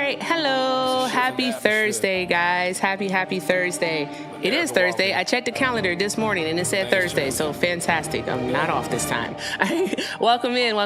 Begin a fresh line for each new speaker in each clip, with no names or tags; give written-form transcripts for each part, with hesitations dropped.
right, hello, happy Thursday, guys. Happy Thursday. It is Thursday. I checked the calendar this morning and it said Thursday, so fantastic. I'm not off this time. Welcome in.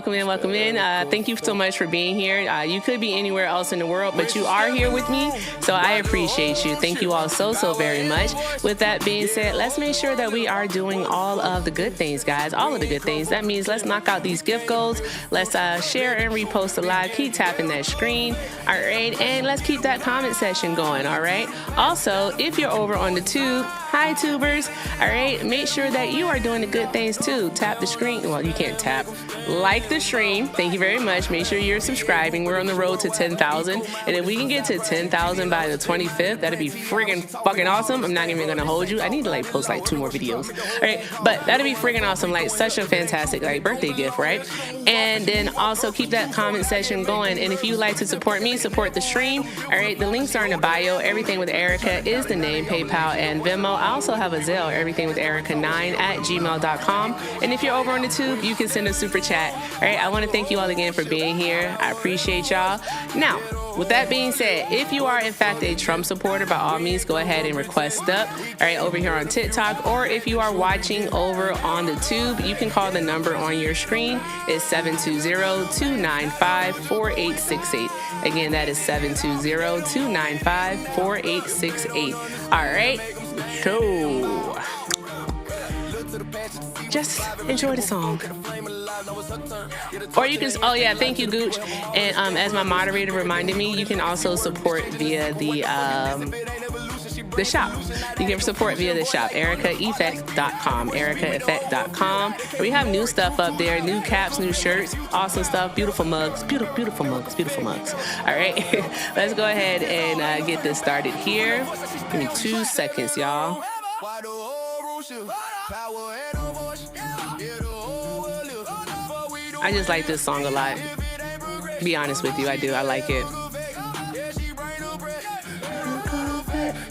Thank you so much for being here. You could be anywhere else in the world, but you are here with me, so I appreciate you. Thank you all so very much. With that being said, let's make sure that we are doing all of the good things, guys, all of the good things. That means let's knock out these gift goals. Let's share and repost the live. Keep tapping that screen. All right, and let's keep that comment section going. All right. Also, if you're over on the tube, hi tubers. All right, make sure that you are doing the good things too. Tap the screen. Well, you can't tap. Like the stream. Thank you very much. Make sure you're subscribing. We're on the road to 10,000, and if we can get to 10,000 by the 25th, that'd be friggin' fucking awesome. I'm not even gonna hold you. I need to like post like 2 more videos. All right, but that'd be friggin' awesome. Like such a fantastic like birthday gift, right? And then also keep that comment section going. And if you like to support me, support the stream. All right, the links are in the bio. Everything with Erica is the name, PayPal and Venmo. I also have a Zelle, everything with Erica9@gmail.com. And if you're over on the tube, you can send a super chat. All right, I want to thank you all again for being here. I appreciate y'all. Now, with that being said, if you are in fact a Trump supporter, by all means, go ahead and request up. All right, over here on TikTok, or if you are watching over on the tube, you can call the number on your screen. It's 720-295-4868. Again, that is 720-295-4868. All right, so just enjoy the song. Or you can, oh yeah, thank you, Gooch. And as my moderator reminded me, you can also support via the shop. You can support via the shop, ericaeffect.com, ericaeffect.com. We have new stuff up there, new caps, new shirts, awesome stuff, beautiful mugs, beautiful mugs. All right, let's go ahead and get this started here. Give me 2 seconds, y'all. I just like this song a lot. Be honest with you, I do. I like it.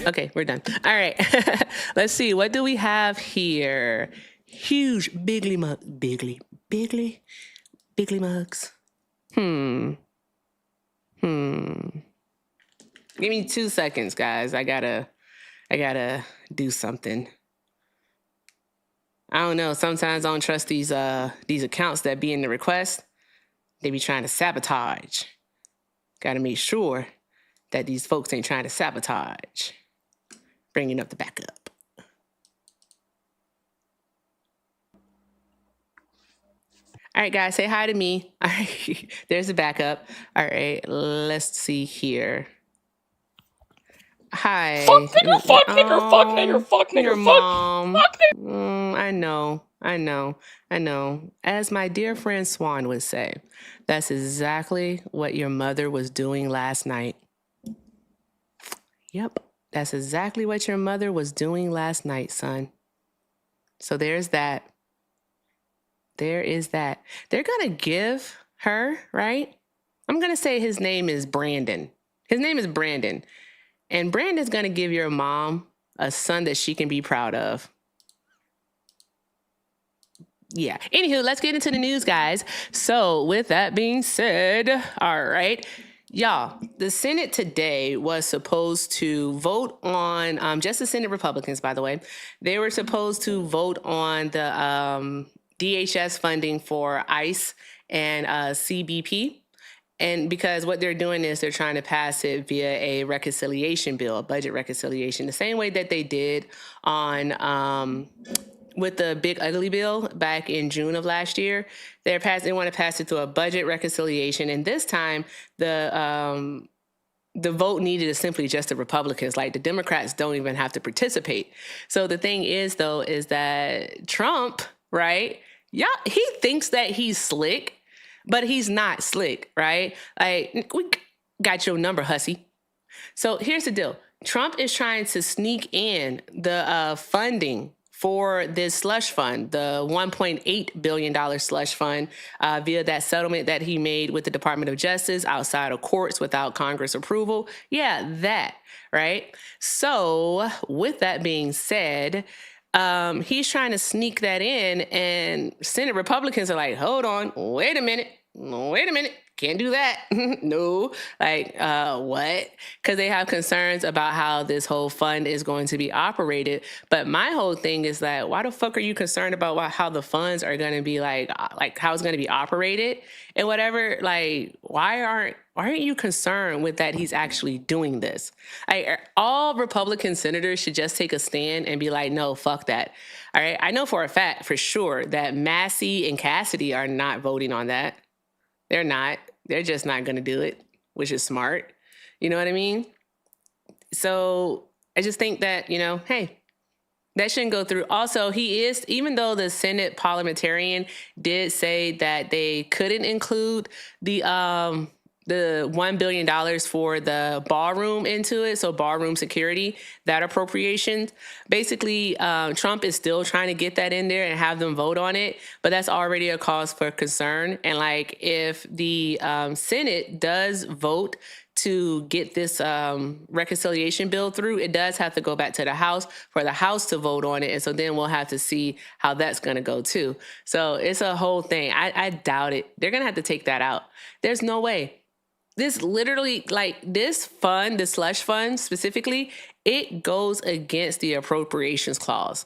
Okay, we're done. All right. Let's see. What do we have here? Huge bigly mugs. Bigly mugs. Give me 2 seconds, guys. I gotta do something. I don't know. Sometimes I don't trust these accounts that be in the request. They be trying to sabotage. Gotta make sure that these folks ain't trying to sabotage. Bringing up the backup. All right, guys, say hi to me. All right, there's the backup. All right, let's see here. Hi.
Fuck nigger, fuck nigger, fuck nigger, fuck nigger,
Your
fuck
mom.
nigger.
I know. As my dear friend Swan would say, that's exactly what your mother was doing last night. Yep, that's exactly what your mother was doing last night, son. So there's that. There is that. They're gonna give her, right? I'm gonna say his name is Brandon. His name is Brandon. And Brandon's going to give your mom a son that she can be proud of. Yeah. Anywho, let's get into the news, guys. So with that being said, all right, y'all, the Senate today was supposed to vote on, just the Senate Republicans, by the way, they were supposed to vote on the DHS funding for ICE and CBP. And because what they're doing is they're trying to pass it via a reconciliation bill, a budget reconciliation, the same way that they did on with the big ugly bill back in June of last year. They want to pass it through a budget reconciliation, and this time the vote needed is simply just the Republicans. Like the Democrats don't even have to participate. So the thing is, though, is that Trump, right? Yeah, he thinks that he's slick. But he's not slick, right? Like, we got your number, hussy. So here's the deal. Trump is trying to sneak in the funding for this slush fund, the $1.8 billion slush fund via that settlement that he made with the Department of Justice outside of courts without Congress approval. Yeah, that, right? So with that being said, he's trying to sneak that in, and Senate Republicans are like, hold on, wait a minute. wait a minute, can't do that. No, like, what? Because they have concerns about how this whole fund is going to be operated. But my whole thing is that why the fuck are you concerned about how the funds are going to be like how it's going to be operated and whatever? Like, why aren't you concerned with that he's actually doing this? All Republican senators should just take a stand and be like, no, fuck that. All right. I know for a fact, for sure, that Massey and Cassidy are not voting on that. They're not. They're just not going to do it, which is smart. You know what I mean? So I just think that, hey, that shouldn't go through. Also, even though the Senate parliamentarian did say that they couldn't include the $1 billion for the ballroom into it, so ballroom security, that appropriation. Basically, Trump is still trying to get that in there and have them vote on it, but that's already a cause for concern. And like, if the Senate does vote to get this reconciliation bill through, it does have to go back to the House for the House to vote on it. And so then we'll have to see how that's going to go too. So it's a whole thing. I doubt it. They're going to have to take that out. There's no way. This literally, like this fund, the slush fund specifically, it goes against the appropriations clause.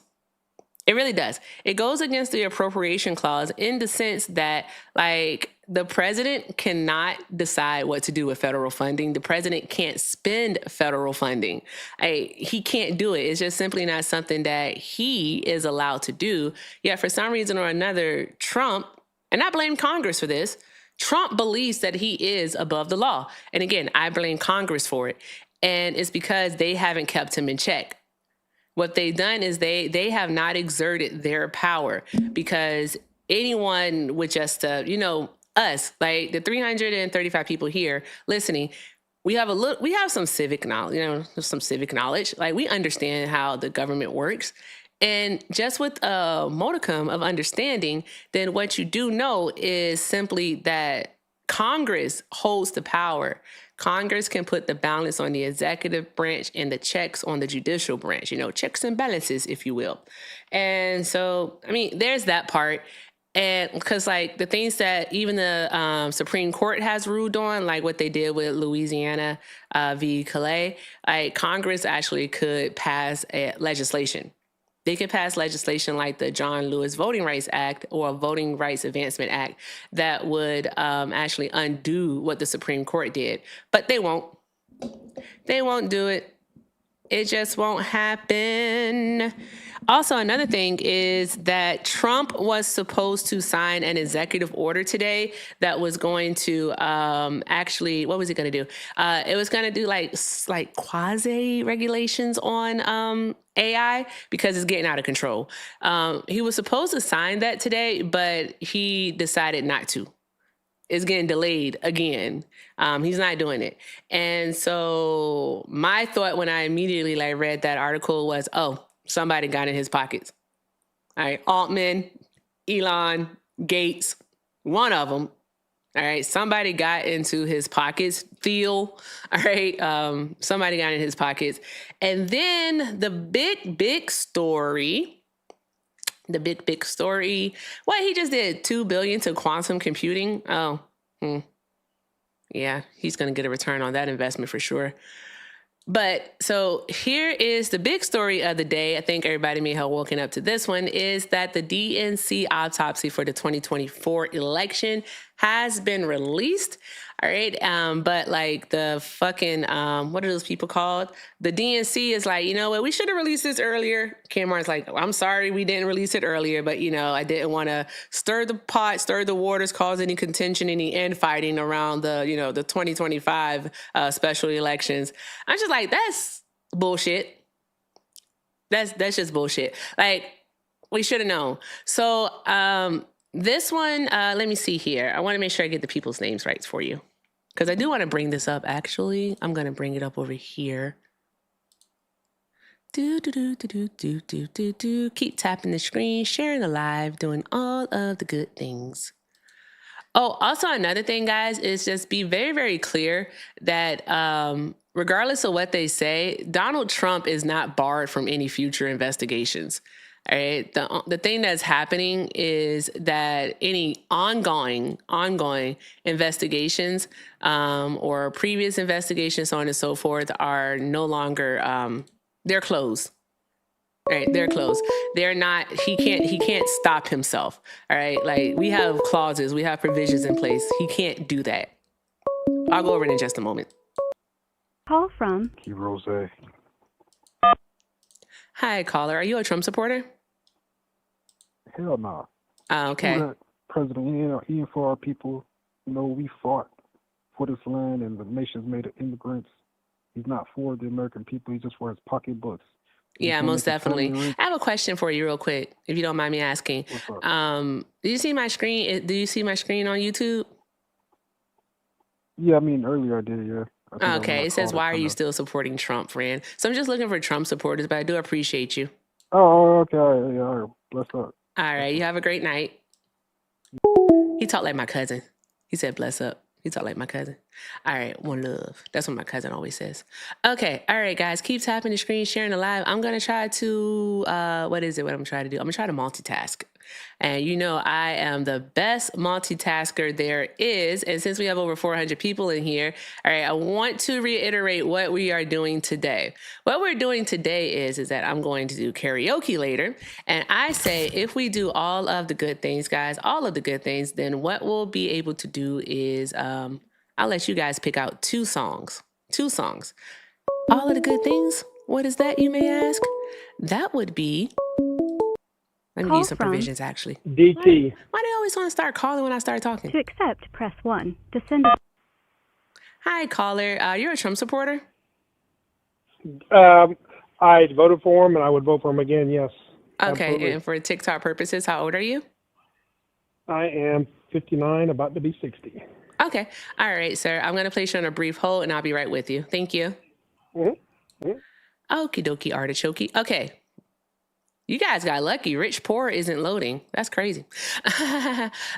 It really does. It goes against the appropriation clause in the sense that, like, the president cannot decide what to do with federal funding. The president can't spend federal funding. He can't do it. It's just simply not something that he is allowed to do. Yet for some reason or another, Trump, and I blame Congress for this, Trump believes that he is above the law. And again, I blame Congress for it. And it's because they haven't kept him in check. What they've done is they have not exerted their power, because anyone with just, us, like the 335 people here listening, we have some civic knowledge, Like, we understand how the government works. And just with a modicum of understanding, then what you do know is simply that Congress holds the power. Congress can put the balance on the executive branch and the checks on the judicial branch, checks and balances, if you will. And so, there's that part. And because, like, the things that even the Supreme Court has ruled on, like what they did with Louisiana v. Calais, like, Congress actually could pass legislation. They could pass legislation like the John Lewis Voting Rights Act or Voting Rights Advancement Act that would actually undo what the Supreme Court did. But they won't. They won't do it. It just won't happen. Also, another thing is that Trump was supposed to sign an executive order today that was going to actually, what was it going to do? It was going to do like quasi regulations on AI, because it's getting out of control. He was supposed to sign that today, but he decided not to. It's getting delayed again. He's not doing it. And so my thought when I immediately read that article was, oh, somebody got in his pockets. All right, Altman, Elon, Gates, one of them. All right, somebody got into his pockets. Thiel, all right, somebody got in his pockets. And then the big story. What, he just did $2 billion to quantum computing? Oh, yeah, he's going to get a return on that investment for sure. But so here is the big story of the day. I think everybody may have woken up to this one, is that the DNC autopsy for the 2024 election has been released. All right. But like the fucking, what are those people called? The DNC is like, you know what? We should have released this earlier. Cameron's like, I'm sorry we didn't release it earlier, but I didn't want to stir the pot, stir the waters, cause any contention, any infighting around the 2025 special elections. I'm just like, that's bullshit. That's just bullshit. Like, we should have known. So, this one, let me see here. I want to make sure I get the people's names right for you, because I do want to bring this up, actually. I'm going to bring it up over here. Keep tapping the screen, sharing the live, doing all of the good things. Oh, also another thing, guys, is just be very, very clear that regardless of what they say, Donald Trump is not barred from any future investigations. All right. The thing that's happening is that any ongoing investigations or previous investigations, so on and so forth, are no longer they're closed. Right, they're closed. They're not. He can't stop himself. All right, like we have clauses, we have provisions in place. He can't do that. I'll go over it in just a moment.
Call from
Key Rose.
Hi, caller. Are you a Trump supporter?
Hell no.
Okay.
That president, he and for our people, we fought for this land and the nation's made of immigrants. He's not for the American people. He's just for his pocketbooks.
Yeah, most definitely. I have a question for you real quick, if you don't mind me asking. Do you see my screen? Do you see my screen on YouTube?
Yeah, I mean, earlier I did, yeah.
Okay, it says, why are you still supporting Trump, friend? So I'm just looking for Trump supporters, but I do appreciate you.
Oh, okay. Yeah, all right. Bless up.
All right, you have a great night. He talked like my cousin. He said, bless up. He talked like my cousin. All right, one love. That's what my cousin always says. Okay, all right, guys. Keep tapping the screen, sharing the live. I'm going to try to, what I'm trying to do? I'm going to try to multitask. And I am the best multitasker there is. And since we have over 400 people in here, all right, I want to reiterate what we are doing today. What we're doing today is that I'm going to do karaoke later. And I say, if we do all of the good things, guys, all of the good things, then what we'll be able to do is I'll let you guys pick out two songs. All of the good things. What is that, you may ask? That would be... Let me give you some provisions, actually.
DT.
Why do they always want to start calling when I start talking?
To accept, press 1. To send...
Hi, caller. You're a Trump supporter?
I voted for him, and I would vote for him again, yes.
Okay,
Absolutely.
And for TikTok purposes, how old are you?
I am 59, about to be 60.
Okay. All right, sir. I'm going to place you on a brief hold, and I'll be right with you. Thank you.
Mm-hmm. Mm-hmm.
Okie dokie, artichoke. Okay. You guys got lucky. Rich Poor isn't loading. That's crazy.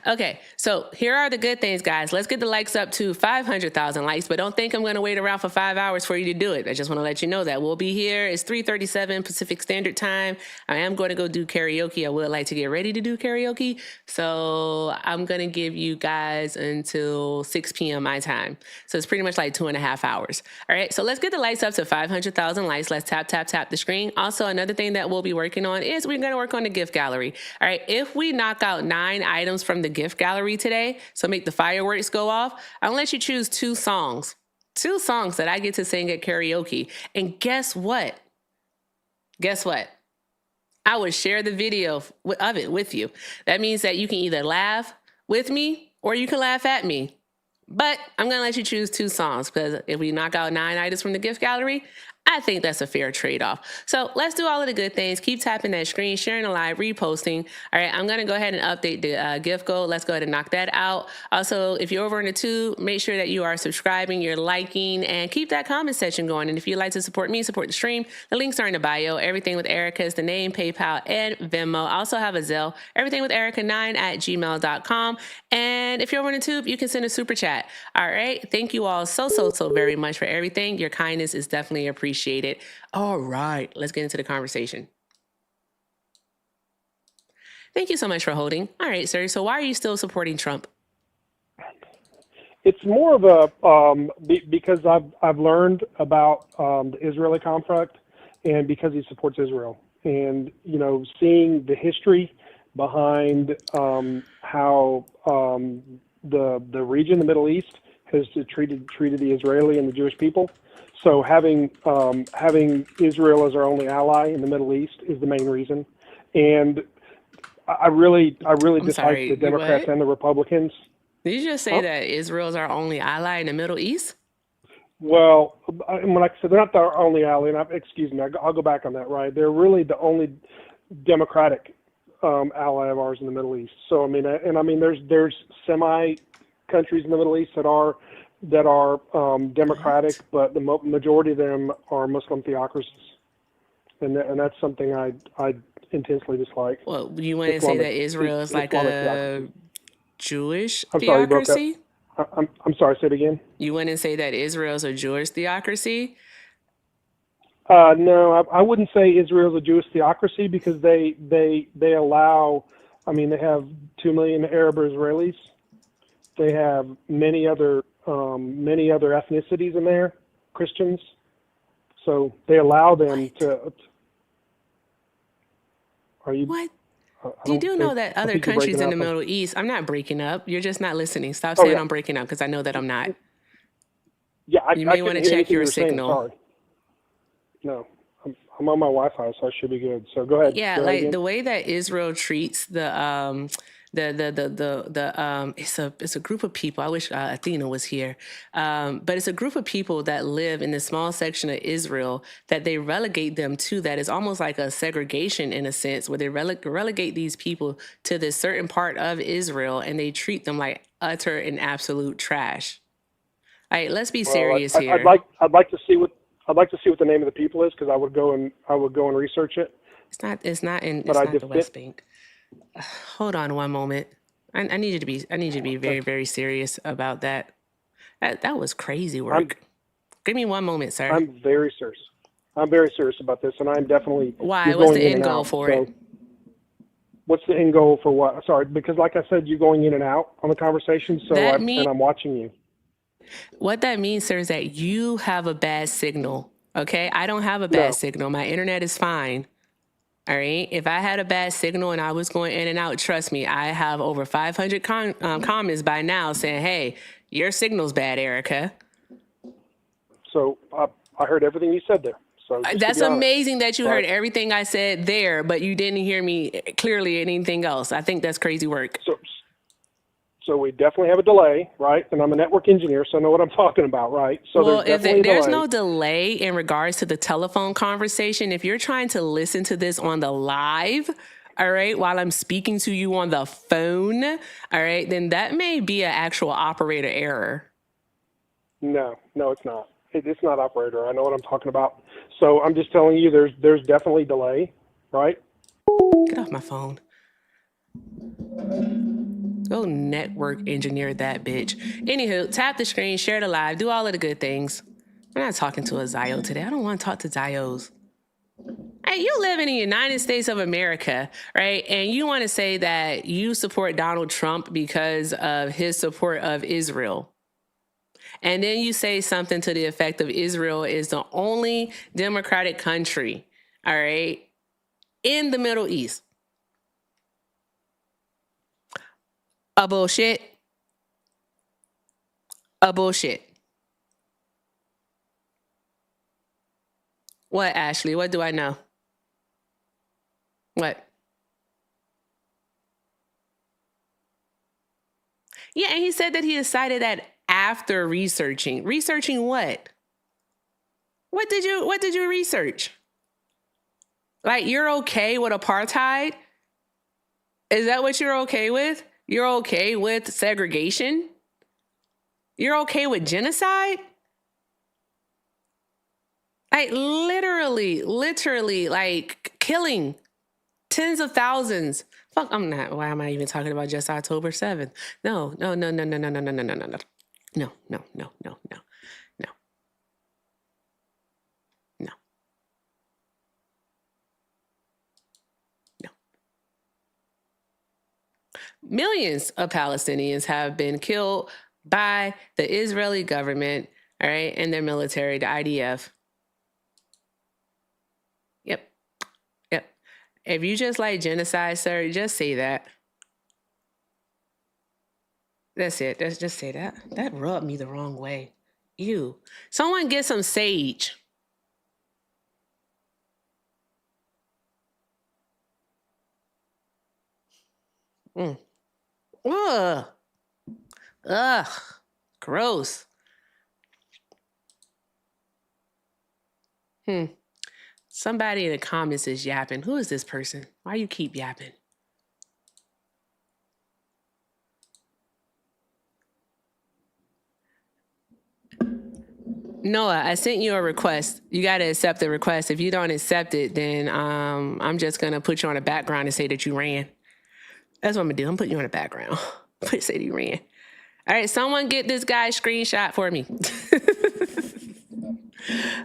Okay, so here are the good things, guys. Let's get the likes up to 500,000 likes, but don't think I'm going to wait around for 5 hours for you to do it. I just want to let you know that we'll be here. It's 3:37 Pacific Standard Time. I am going to go do karaoke. I would like to get ready to do karaoke, so I'm going to give you guys until 6 p.m. my time. So it's pretty much like 2.5 hours. All right, so let's get the likes up to 500,000 likes. Let's tap the screen. Also, another thing that we'll be working on is we're going to work on the gift gallery. All right, if we knock out 9 items from the gift gallery today, so make the fireworks go off, I'll let you choose 2 songs that I get to sing at karaoke. And guess what? I will share the video of it with you. That means that you can either laugh with me or you can laugh at me. But I'm going to let you choose 2 songs because if we knock out 9 items from the gift gallery, I think that's a fair trade-off. So let's do all of the good things. Keep tapping that screen, sharing a live, reposting. All right, I'm going to go ahead and update the gift goal. Let's go ahead and knock that out. Also, if you're over in the tube, make sure that you are subscribing, you're liking, and keep that comment section going. And if you'd like to support me, support the stream, the links are in the bio. Everything with Erica is the name, PayPal, and Venmo. I also have a Zelle, everythingwitherica9@gmail.com. And if you're over in the tube, you can send a super chat. All right, thank you all so very much for everything. Your kindness is definitely appreciated. All right, let's get into the conversation. Thank you so much for holding. All right, sir. So why are you still supporting Trump?
It's more of a because I've learned about the Israeli conflict, and because he supports Israel, and seeing the history behind how the region, the Middle East, has treated the Israeli and the Jewish people. So having Israel as our only ally in the Middle East is the main reason, and I really dislike the Democrats and the Republicans.
Did you just say that Israel is our only ally in the Middle East?
Well, when I said they're not our only ally, and excuse me, I'll go back on that. Right, they're really the only democratic ally of ours in the Middle East. So there's semi countries in the Middle East that are democratic, but the majority of them are Muslim theocracies, and that's something I intensely dislike.
Well, you want to say that Israel is like a Jewish theocracy?
I'm sorry, say it again.
You want to say that Israel is a Jewish theocracy?
No, I wouldn't say Israel's a Jewish theocracy because they allow. I mean, they have 2 million Arab Israelis. They have many other ethnicities in there, Christians. So they allow them to. Are you?
What?
I
You
don't
do
think,
know that
I
other
think you're
countries
breaking
in the
up.
Middle East, I'm not breaking up. You're just not listening. Stop
Oh
saying
yeah,
I'm breaking up because I know that I'm not.
yeah.
You
I
may want
couldn't
to
hear
check
anything you
your
were saying.
signal.
Sorry. No, I'm on my Wi-Fi, so I should be good. So go ahead.
Yeah,
Go ahead
like
again.
the way that Israel treats it's a group of people. I wish Athena was here, but it's a group of people that live in this small section of Israel that they relegate them to. That is almost like a segregation in a sense, where they relegate these people to this certain part of Israel, and they treat them like utter and absolute trash. All right, let's be
Well,
serious here.
I'd like to see what the name of the people is because I would go and research it.
It's not
But I
the
defend.
West Bank. Hold on one moment. I need you to be very,
Okay.
very serious about that. That was crazy
I'm
work. Give me one moment, sir.
I'm very serious. I'm very serious about this, and I'm definitely.
Why?
You're
What's
going
the
in
end
and
goal
out.
for
So,
it?
what's the end goal for what? Sorry, because like I said, you're going in and out on the conversation. So
That mean
I'm watching you.
what that means, sir, is that you have a bad signal. Okay, I don't have a bad
No,
signal. My internet is fine. All right. If I had a bad signal and I was going in and out, trust me, I have over 500 comments by now saying, "Hey, your signal's bad, Erica."
so I heard everything you said there. So just to
That's
be honest,
amazing that you heard
right?
everything I said there, but you didn't hear me clearly in anything else. I think that's crazy work.
So we definitely have a delay, right? And I'm a network engineer, so I know what I'm talking about, right? So
Well,
there's definitely a
there's
delay.
no delay in regards to the telephone conversation. If you're trying to listen to this on the live, all right, while I'm speaking to you on the phone, all right, then that may be an actual operator error.
No, it's not. It's not operator. I know what I'm talking about. So I'm just telling you, there's definitely delay, right?
Get off my phone. Go network engineer that bitch. Anywho, tap the screen, share the live, do all of the good things. I'm not talking to a Zio today. I don't want to talk to Zios. Hey, you live in the United States of America, right? And you want to say that you support Donald Trump because of his support of Israel. And then you say something to the effect of Israel is the only democratic country, all right, in the Middle East. A bullshit. A bullshit. What, Ashley? What do I know? What? Yeah, and he said that he decided that after researching. Researching what? What did you research? Like, you're okay with apartheid? Is that what you're okay with? You're okay with segregation? You're okay with genocide? Like, literally, like, killing tens of thousands. Fuck, I'm not. Why am I even talking about just October 7th? No. Millions of Palestinians have been killed by the Israeli government, all right, and their military, the IDF. Yep. If you just like genocide, sir, just say that. That's it. Just say that. That rubbed me the wrong way. Ew. Someone get some sage. Ugh. Gross. Somebody in the comments is yapping. Who is this person? Why you keep yapping? Noah, I sent you a request. You got to accept the request. If you don't accept it, then I'm just going to put you on a background and say that you ran. That's what I'm going to do. I'm putting you on a background. Say that you ran. All right, someone get this guy's screenshot for me.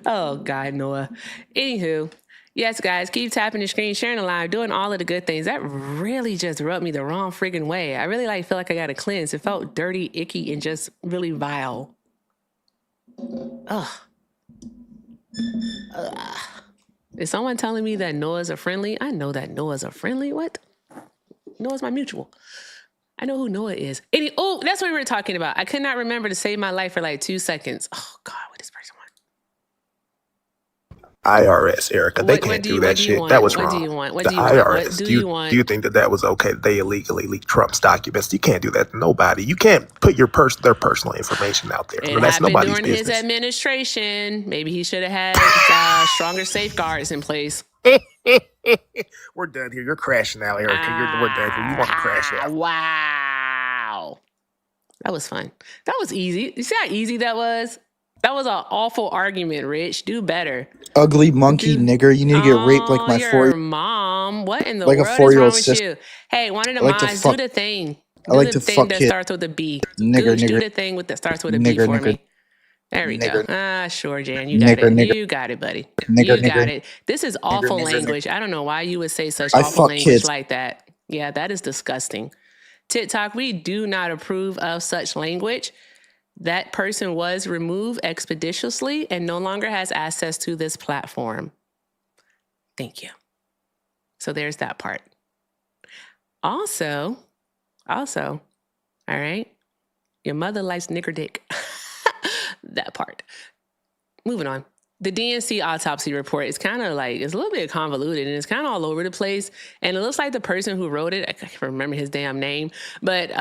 Oh, God, Noah. Anywho, yes, guys, keep tapping the screen, sharing the live, doing all of the good things. That really just rubbed me the wrong friggin' way. I really feel like I got to cleanse. It felt dirty, icky, and just really vile. Ugh. Is someone telling me that Noah's a friendly? I know that Noah's a friendly. What? Noah's my mutual. I know who Noah is. Oh, that's what we were talking about. I could not remember to save my life for like 2 seconds. Oh, God, what is person want?
IRS, Erica. They can't do that shit. That was wrong.
What do you want? What
The
do you want?
IRS.
What do you want?
Do you think that was okay? They illegally leaked Trump's documents. You can't do that to nobody. You can't put their personal information out there.
It
That's
happened
nobody's
during
business.
his administration. Maybe he should have had stronger safeguards in place.
We're done here. You're crashing out, Erica. We're done here. You want to crash out.
Wow. That was fun. That was easy. You see how easy that was? That was an awful argument, Rich. Do better.
Ugly monkey nigger. You need to get raped like my
your mom. What in the
like a
world is
4-year-old
wrong with
sister.
you? Hey, one of the
I like to
moms,
fuck-
do the thing.
I like
Do
to
the thing
fuck
that
kids.
starts with a B.
Nigger,
Gooch, do
nigger.
the thing that starts with a
Nigger,
B for
nigger.
me. There we
Nigger.
go. Sure, Jan. You got
Nigger,
it.
nigger.
You got it, buddy.
Nigger,
You got
nigger.
it. This is awful
nigger, nigger.
language. I don't know why you would say such
I
awful
fuck
language
kids.
like that. Yeah, that is disgusting. TikTok, we do not approve of such language. That person was removed expeditiously and no longer has access to this platform. Thank you. So there's that part. Also, all right, your mother likes nigger dick. That part. Moving on. The DNC autopsy report is kind of like, it's a little bit convoluted and it's kind of all over the place. And it looks like the person who wrote it, I can't remember his damn name, but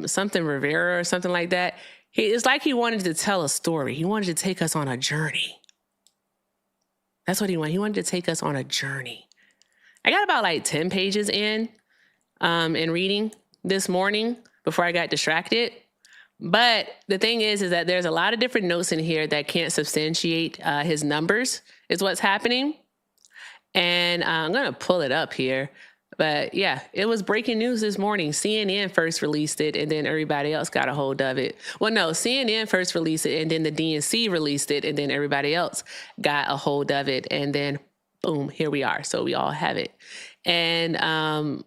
something Rivera or something like that. It's like he wanted to tell a story. He wanted to take us on a journey. That's what he wanted. He wanted to take us on a journey. I got about like 10 pages in reading this morning before I got distracted. But the thing is that there's a lot of different notes in here that can't substantiate his numbers is what's happening. And I'm going to pull it up here. But yeah, it was breaking news this morning. CNN first released it and then everybody else got a hold of it. Well, no, CNN first released it and then the DNC released it and then everybody else got a hold of it. And then boom, here we are. So we all have it. And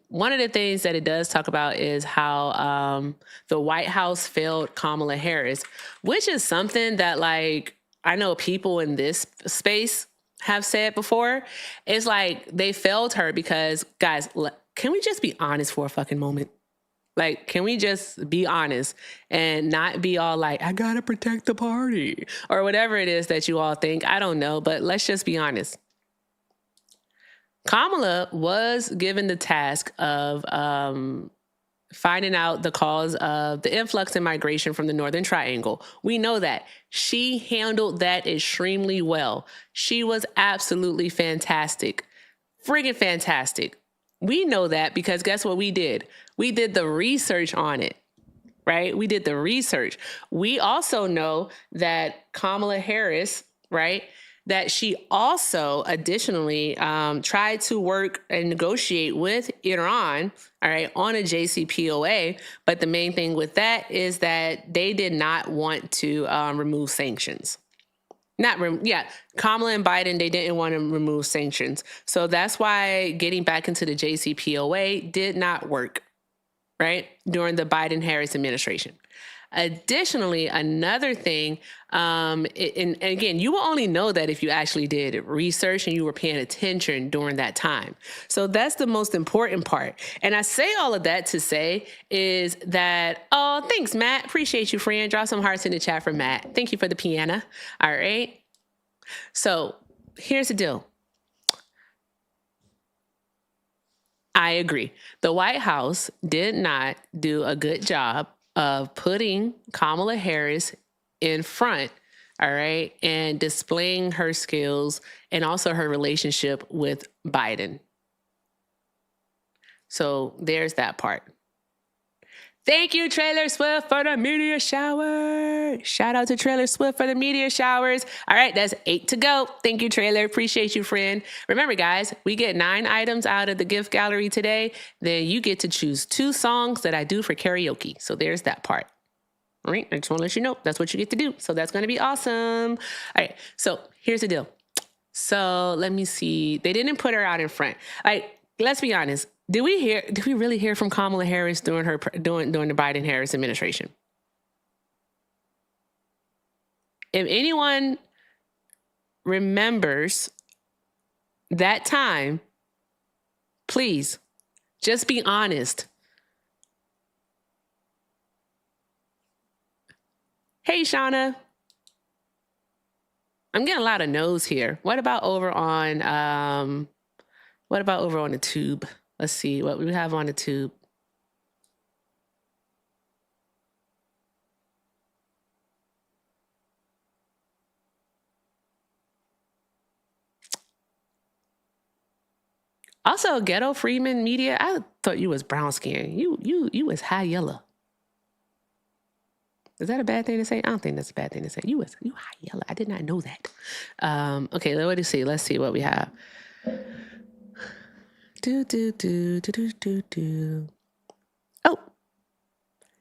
one of the things that it does talk about is how the White House failed Kamala Harris, which is something that like I know people in this space have said before. It's like they failed her because, guys, can we just be honest for a fucking moment? Like, can we just be honest and not be all like, I gotta protect the party or whatever it is that you all think? I don't know, but let's just be honest. Kamala was given the task of finding out the cause of the influx in migration from the Northern Triangle. We know that. She handled that extremely well. She was absolutely fantastic. Friggin' fantastic. We know that because guess what we did? We did the research on it, right? We did the research. We also know that Kamala Harris, right, that she also additionally tried to work and negotiate with Iran, all right, on a JCPOA. But the main thing with that is that they did not want to remove sanctions. Kamala and Biden, they didn't want to remove sanctions. So that's why getting back into the JCPOA did not work, right, during the Biden-Harris administration. Additionally, another thing, and again, you will only know that if you actually did research and you were paying attention during that time. So that's the most important part. And I say all of that to say is that, oh, thanks, Matt. Appreciate you, friend. Drop some hearts in the chat for Matt. Thank you for the piano. All right. So here's the deal. I agree. The White House did not do a good job of putting Kamala Harris in front, all right, and displaying her skills and also her relationship with Biden. So there's that part. Thank you, Trailer Swift, for the meteor shower. Shout out to Trailer Swift for the meteor showers. All right, that's 8 to go. Thank you, Trailer. Appreciate you, friend. Remember, guys, we get 9 items out of the gift gallery today. Then you get to choose 2 songs that I do for karaoke. So there's that part. All right. I just want to let you know that's what you get to do. So that's going to be awesome. All right. So here's the deal. So let me see. They didn't put her out in front. Like, let's be honest. Did we really hear from Kamala Harris during the Biden-Harris administration? If anyone remembers that time, please just be honest. Hey, Shauna. I'm getting a lot of no's here. What about over on the tube? Let's see what we have on the tube. Also, Ghetto Freeman Media. I thought you was brown skin. You was high yellow. Is that a bad thing to say? I don't think that's a bad thing to say. You high yellow. I did not know that. Okay, let's see. Let's see what we have. Oh.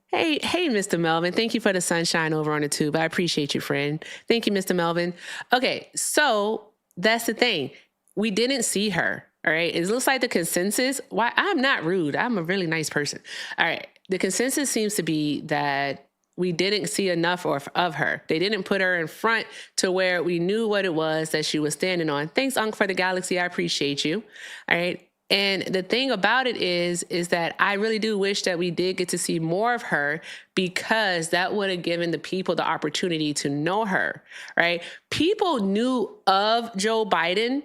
Hey, Mr. Melvin. Thank you for the sunshine over on the tube. I appreciate you, friend. Thank you, Mr. Melvin. Okay, so that's the thing. We didn't see her. All right. It looks like the consensus. Why? I'm not rude. I'm a really nice person. All right. The consensus seems to be that we didn't see enough of her. They didn't put her in front to where we knew what it was that she was standing on. Thanks, Unc, for the galaxy. I appreciate you. All right. And the thing about it is that I really do wish that we did get to see more of her, because that would have given the people the opportunity to know her, right? People knew of Joe Biden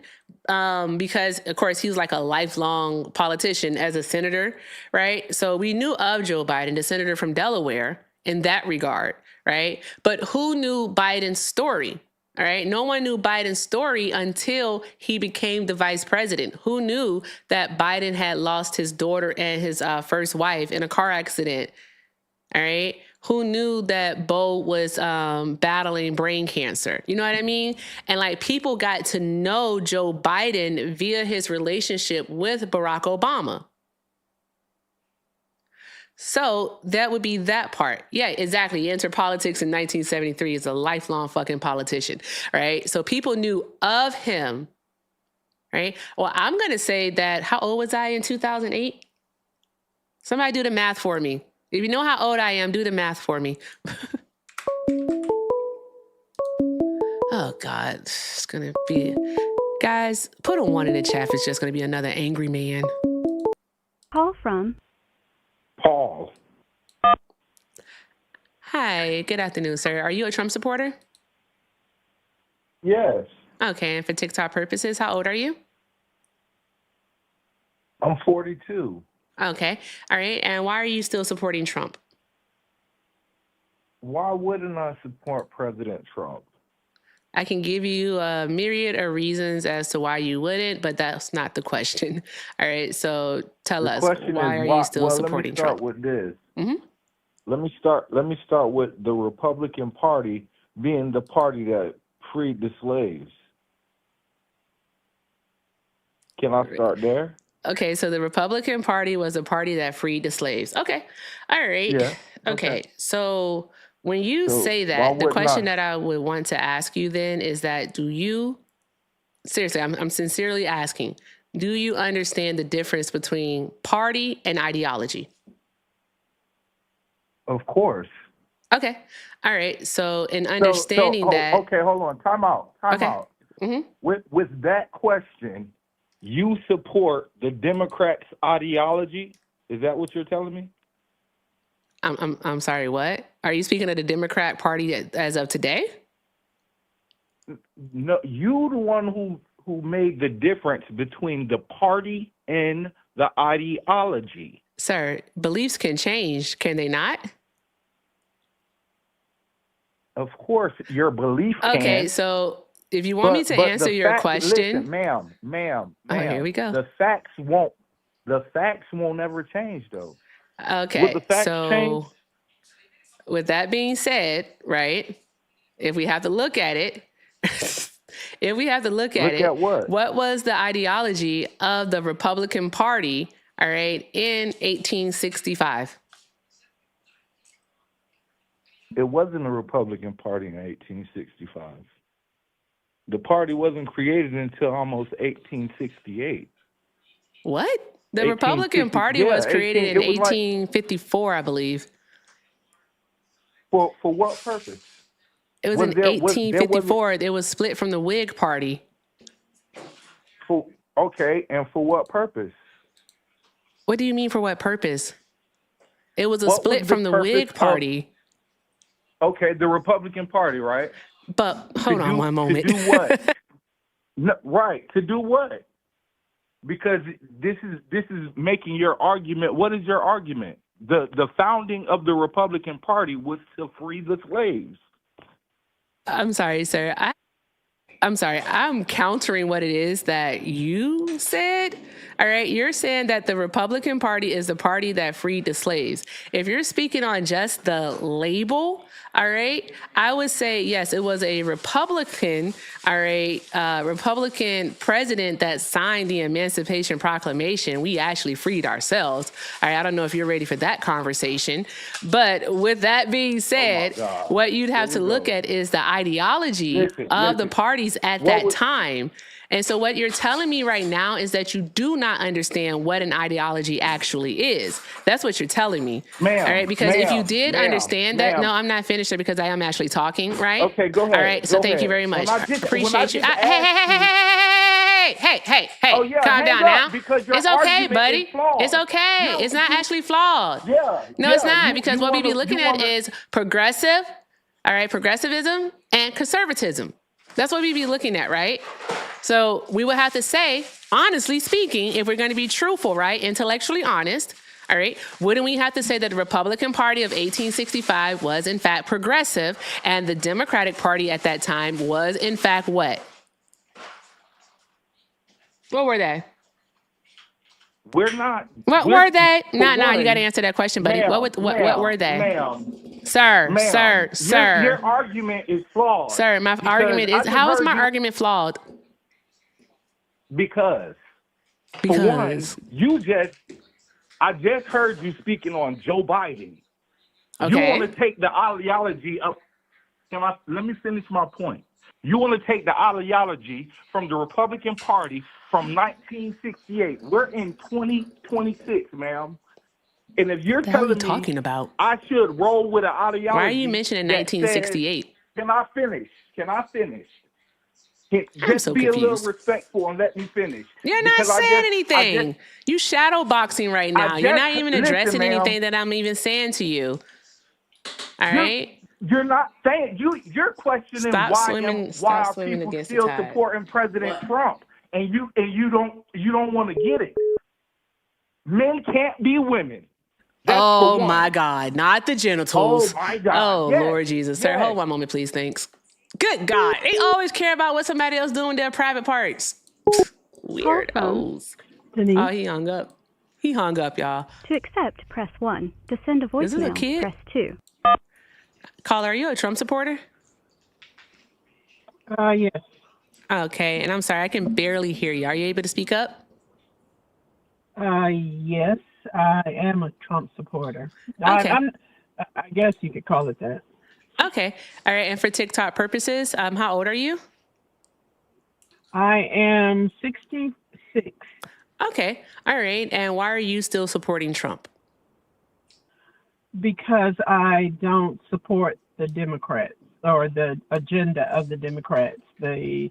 because, of course, he was like a lifelong politician as a senator, right? So we knew of Joe Biden, the senator from Delaware, in that regard, right? But who knew Biden's story? All right. No one knew Biden's story until he became the vice president. Who knew that Biden had lost his daughter and his first wife in a car accident? All right. Who knew that Bo was battling brain cancer? You know what I mean? And like, people got to know Joe Biden via his relationship with Barack Obama. So that would be that part. Yeah, exactly. He entered politics in 1973 as a lifelong fucking politician, right? So people knew of him, right? Well, I'm going to say that, how old was I in 2008? Somebody do the math for me. If you know how old I am, do the math for me. Oh, God. It's going to be... Guys, put a 1 in the chat. It's just going to be another angry man.
Call from
Paul.
Hi, good afternoon, sir. Are you a Trump supporter?
Yes.
Okay, and for TikTok purposes, how old are you?
I'm 42.
Okay, all right. And why are you still supporting Trump?
Why wouldn't I support President Trump?
I can give you a myriad of reasons as to why you wouldn't, but that's not the question. All right, so tell us, why are you still supporting Trump?
Let me start with this.
Mm-hmm.
Let me start with the Republican Party being the party that freed the slaves. Can I start there?
Okay, so the Republican Party was a party that freed the slaves. Okay, all right.
Yeah.
Okay, so when you say that, the question that I would want to ask you then is that, do you, seriously, I'm sincerely asking, do you understand the difference between party and ideology?
Of course.
Okay. All right. So in understanding that.
Okay, hold on. Time out.
Mm-hmm.
With that question, you support the Democrats' ideology? Is that what you're telling me?
I'm sorry, what? Are you speaking of the Democrat Party as of today?
No, you the one who made the difference between the party and the ideology.
Sir, beliefs can change, can they not?
Of course, your belief can.
Okay, so if you want me to answer your question.
Listen, ma'am.
Oh, here we go.
The facts won't ever change, though.
Okay,
so change?
With that being said, right, if we have to look at it, what was the ideology of the Republican Party, all right, in 1865?
It wasn't a Republican Party in 1865. The party wasn't created until almost 1868.
What? The Republican Party was created in 1854, I believe.
For what purpose?
It was in 1854. It was split from the Whig Party.
Okay, and for what purpose?
What do you mean for what purpose? It was a split from the Whig Party.
Okay, the Republican Party, right?
But hold on one moment.
To do what? No, right, to do what? Because this is making your argument. What is your argument? The founding of the Republican Party was to free the slaves.
I'm sorry, sir. I'm sorry. I'm countering what it is that you said. All right. You're saying that the Republican Party is the party that freed the slaves. If you're speaking on just the label, all right, I would say, yes, it was a Republican, all right, Republican president that signed the Emancipation Proclamation. We actually freed ourselves. All right. I don't know if you're ready for that conversation. But with that being said, what you'd have to look at is the ideology of the parties at that time. And so what you're telling me right now is that you do not understand what an ideology actually is. That's what you're telling me.
Ma'am,
all right, because if you did understand that, no, I'm not finished because I am actually talking, right?
Okay, go ahead.
All right, so thank you very much. Appreciate you. Hey, calm down now. It's okay, buddy. It's okay. No, it's not actually flawed. No, it's not, because what we be looking at is progressive, all right, progressivism and conservatism. That's what we be looking at, right? So we would have to say, honestly speaking, if we're going to be truthful, right, intellectually honest, all right, wouldn't we have to say that the Republican Party of 1865 was in fact progressive, and the Democratic Party at that time was in fact what? What were they?
We're not.
What were they? No, you got to answer that question, buddy. What were they? Sir.
Your argument is flawed.
Sir, my argument is, how is my argument flawed?
Because for one, I just heard you speaking on Joe Biden.
Okay.
You want to take the ideology of, let me finish my point. You want to take the ideology from the Republican Party from 1968. We're in 2026, ma'am. And if you're telling me about? I should roll with an ideology.
Why are you mentioning 1968?
Can I finish?
I'm so
be
confused.
A little respectful and let me finish.
You're not saying anything. You shadow boxing right now. You're not even addressing anything that I'm even saying to you. All right?
You're not saying, you're questioning why are people still supporting President Trump, and you don't want to get it. Men can't be women.
Oh my God, not the genitals.
Oh my God.
Oh, yes. Lord Jesus. Sir, hold one moment, please. Thanks. Good God. They always care about what somebody else doing with their private parts. Weirdos. Oh, he hung up. He hung up, y'all.
To accept, press 1. To send a voicemail, press 2.
Caller, are you a Trump supporter?
Yes.
Okay, and I'm sorry, I can barely hear you. Are you able to speak up?
Yes, I am a Trump supporter.
Okay.
I guess you could call it that.
Okay. All right. And for TikTok purposes, how old are you?
I am 66.
Okay. All right. And why are you still supporting Trump?
Because I don't support the Democrats or the agenda of the Democrats, the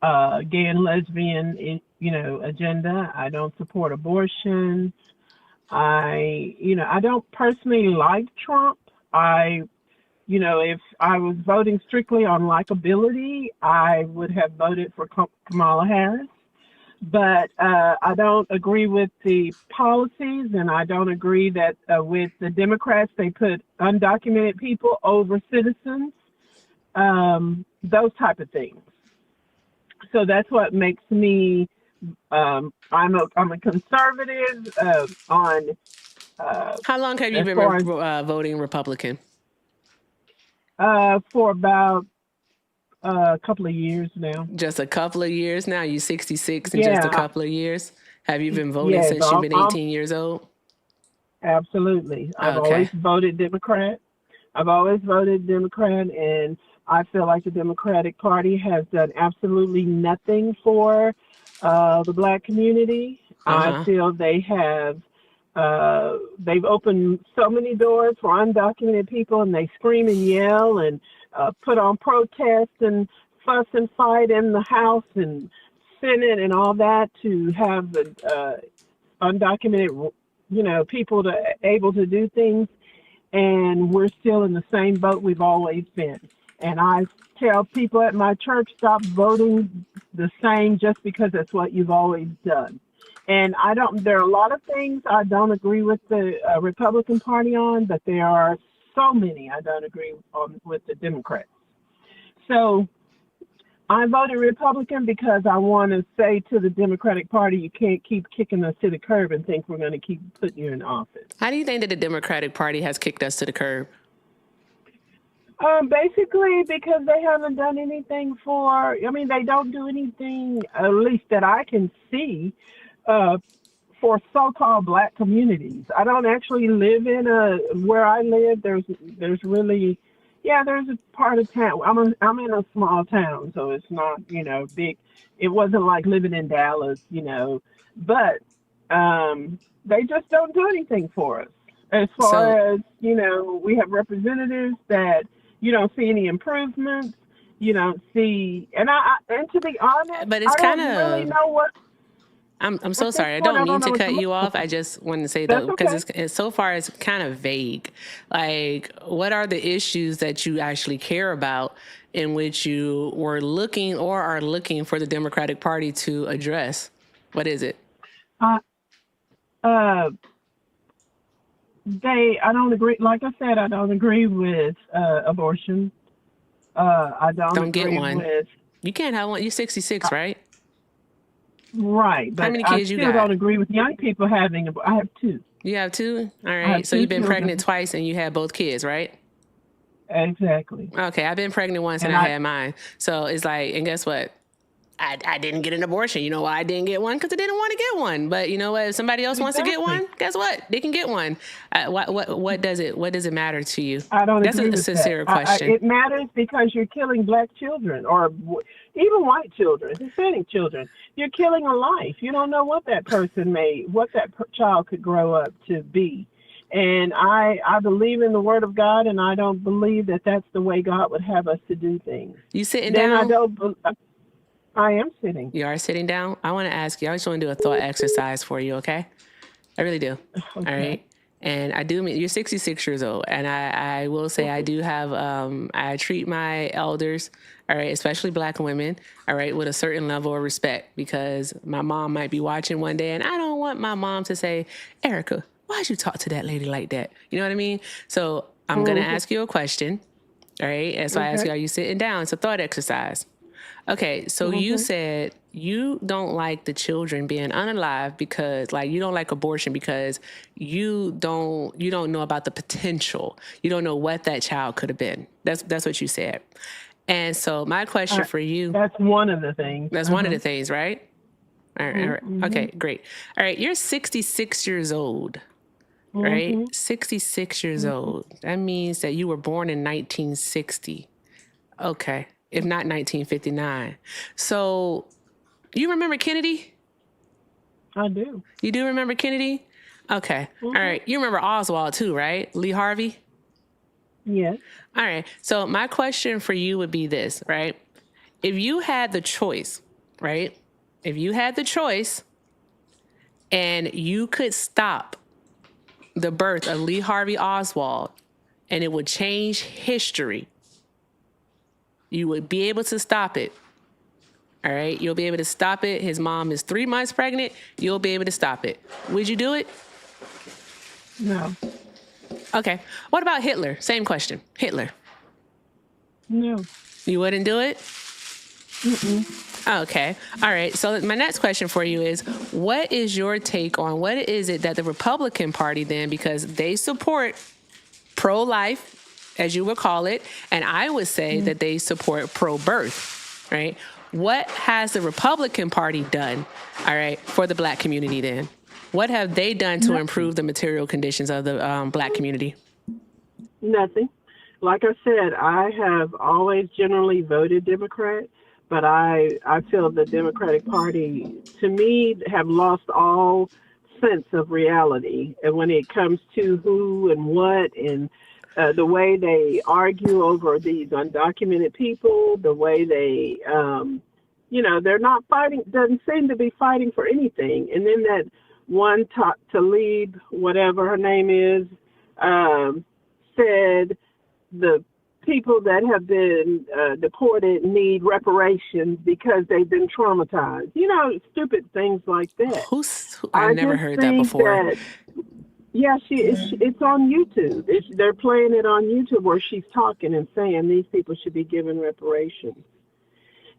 gay and lesbian, agenda. I don't support abortion. I don't personally like Trump. If I was voting strictly on likability, I would have voted for Kamala Harris. But I don't agree with the policies, and I don't agree that with the Democrats, they put undocumented people over citizens, those type of things. So that's what makes me, I'm a conservative on.
How long have you been voting Republican?
For about a couple of years now.
Just a couple of years now? You 66 in just a couple of years? Have you been voting since you've been 18 years old?
Absolutely. I've always voted Democrat. I've always voted Democrat, and I feel like the Democratic Party has done absolutely nothing for the Black community. I feel they have they've opened so many doors for undocumented people, and they scream and yell and put on protests and fuss and fight in the House and Senate and all that to have the undocumented, people to able to do things. And we're still in the same boat we've always been. And I tell people at my church, stop voting the same just because that's what you've always done. And there are a lot of things I don't agree with the Republican Party on, but there are so many I don't agree with the Democrats. So I voted Republican because I want to say to the Democratic Party, you can't keep kicking us to the curb and think we're going to keep putting you in office.
How do you think that the Democratic Party has kicked us to the curb?
Basically because they haven't done anything they don't do anything, at least that I can see, for so-called Black communities. I don't actually live in where I live. There's really, there's a part of town. I'm in a small town, so it's not, big. It wasn't like living in Dallas, but they just don't do anything for us. As far as, we have representatives that you don't see any improvements. You don't see, and to be honest,
but it's kind of,
really know what.
I'm so sorry. I don't mean to cut you off. I just wanted to say that because it's so far it's kind of vague. Like, what are the issues that you actually care about in which you were looking or are looking for the Democratic Party to address? What is it?
I don't agree. Like I said, I don't agree with abortion. I don't agree
get one.
With.
You can't have one. You're 66, right?
Right. But
how many kids
you
got?
I still don't agree with young people having. I have 2.
You have 2? All right. So you've been pregnant twice and you had both kids, right?
Exactly.
Okay. I've been pregnant once and I had mine. So it's like, and guess what? I didn't get an abortion. You know why I didn't get one? Because I didn't want to get one. But you know what? If somebody else wants to get one, guess what? They can get one. What does it matter to you?
I don't
That's
agree
a
with
sincere
that.
question.
It matters because you're killing Black children or even white children, Hispanic children. You're killing a life. You don't know what that person what that child could grow up to be. And I believe in the Word of God, and I don't believe that that's the way God would have us to do things.
You sitting down?
I am sitting.
You are sitting down? I want to ask you, I just want to do a thought exercise for you, okay? I really do.
Okay.
All right? And I do mean, you're 66 years old. And I will say I do have, I treat my elders, all right, especially Black women, all right, with a certain level of respect because my mom might be watching one day and I don't want my mom to say, Erica, why'd you talk to that lady like that? You know what I mean? So I'm going to ask you a question, all right? And so I ask you, are you sitting down? It's a thought exercise. Okay, so you said you don't like the children being unalive because, like, you don't like abortion because you don't know about the potential. You don't know what that child could have been. That's what you said. And so my question for you.
That's one of the things.
That's one of the things, right? All right. All right. Okay, great. All right, you're 66 years old, right? 66 years old. That means that you were born in 1960. Okay. If not 1959. So you remember Kennedy?
I do.
You do remember Kennedy? Okay. All right. You remember Oswald too, right? Lee Harvey?
Yes.
All right. So my question for you would be this, right? If you had the choice, right? If you had the choice and you could stop the birth of Lee Harvey Oswald and it would change history, you would be able to stop it. All right? You'll be able to stop it. His mom is 3 months pregnant. You'll be able to stop it. Would you do it?
No.
Okay. What about Hitler? Same question. Hitler.
No.
You wouldn't do it? Okay. All right. So my next question for you is, what is your take on what is it that the Republican Party then, because they support pro-life, as you would call it, and I would say that they support pro-birth, right? What has the Republican Party done, all right, for the Black community then? What have they done to improve the material conditions of the Black community?
Nothing. like I said, I have always generally voted Democrat, but I feel the Democratic Party, to me, have lost all sense of reality. And when it comes to who and what and the way they argue over these undocumented people, the way they, they're not fighting, doesn't seem to be fighting for anything. And then that one Talib, whatever her name is, said the people that have been deported need reparations because they've been traumatized. Stupid things like that.
I never heard that before.
Yeah, it's on YouTube. They're playing it on YouTube where she's talking and saying these people should be given reparations.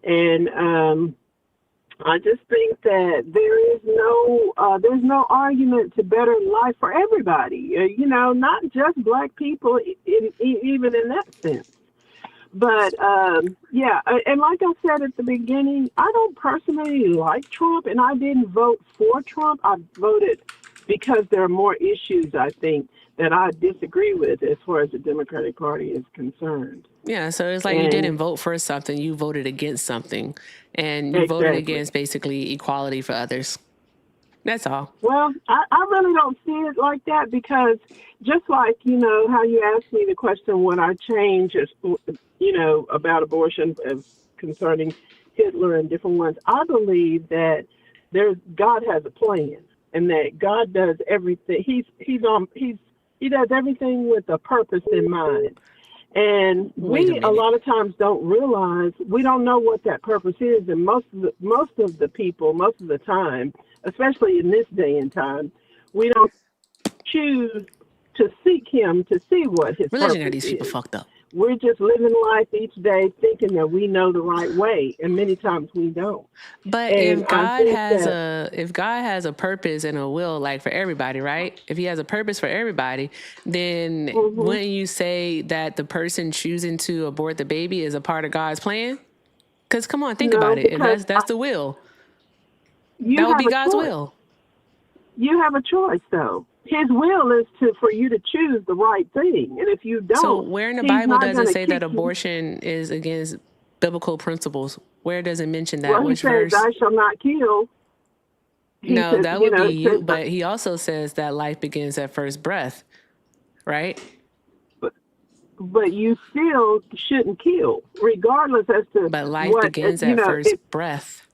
And I just think that there's no argument to better life for everybody. Not just Black people, even in that sense. But and like I said at the beginning, I don't personally like Trump, and I didn't vote for Trump. I voted because there are more issues, I think, that I disagree with as far as the Democratic Party is concerned.
Yeah, so it's like you didn't vote for something, you voted against something, and you voted against basically equality for others. That's all.
Well, I really don't see it like that, because just like, how you asked me the question, would I change, about abortion concerning Hitler and different ones, I believe that God has a plan, and that God does everything. He does everything with a purpose in mind. And we a lot of times don't realize, we don't know what that purpose is. And most of the people, most of the time, especially in this day and time, we don't choose to seek him to see what his
religion
purpose
got these
is.
people fucked up.
We're just living life each day thinking that we know the right way, and many times we don't.
But if God has a purpose and a will, like for everybody, right? If he has a purpose for everybody, then wouldn't you say that the person choosing to abort the baby is a part of God's plan? Because come on, think about it. If that's the will, that would be God's will.
You have a choice, though. His will is for you to choose the right thing, and if you don't,
so where in the Bible does it say that abortion is against biblical principles? Where does it mention that?
Well, he says, "I shall not kill."
No, that would be you. But he also says that life begins at first breath, right?
But you still shouldn't kill, regardless as to.
But life begins at first breath.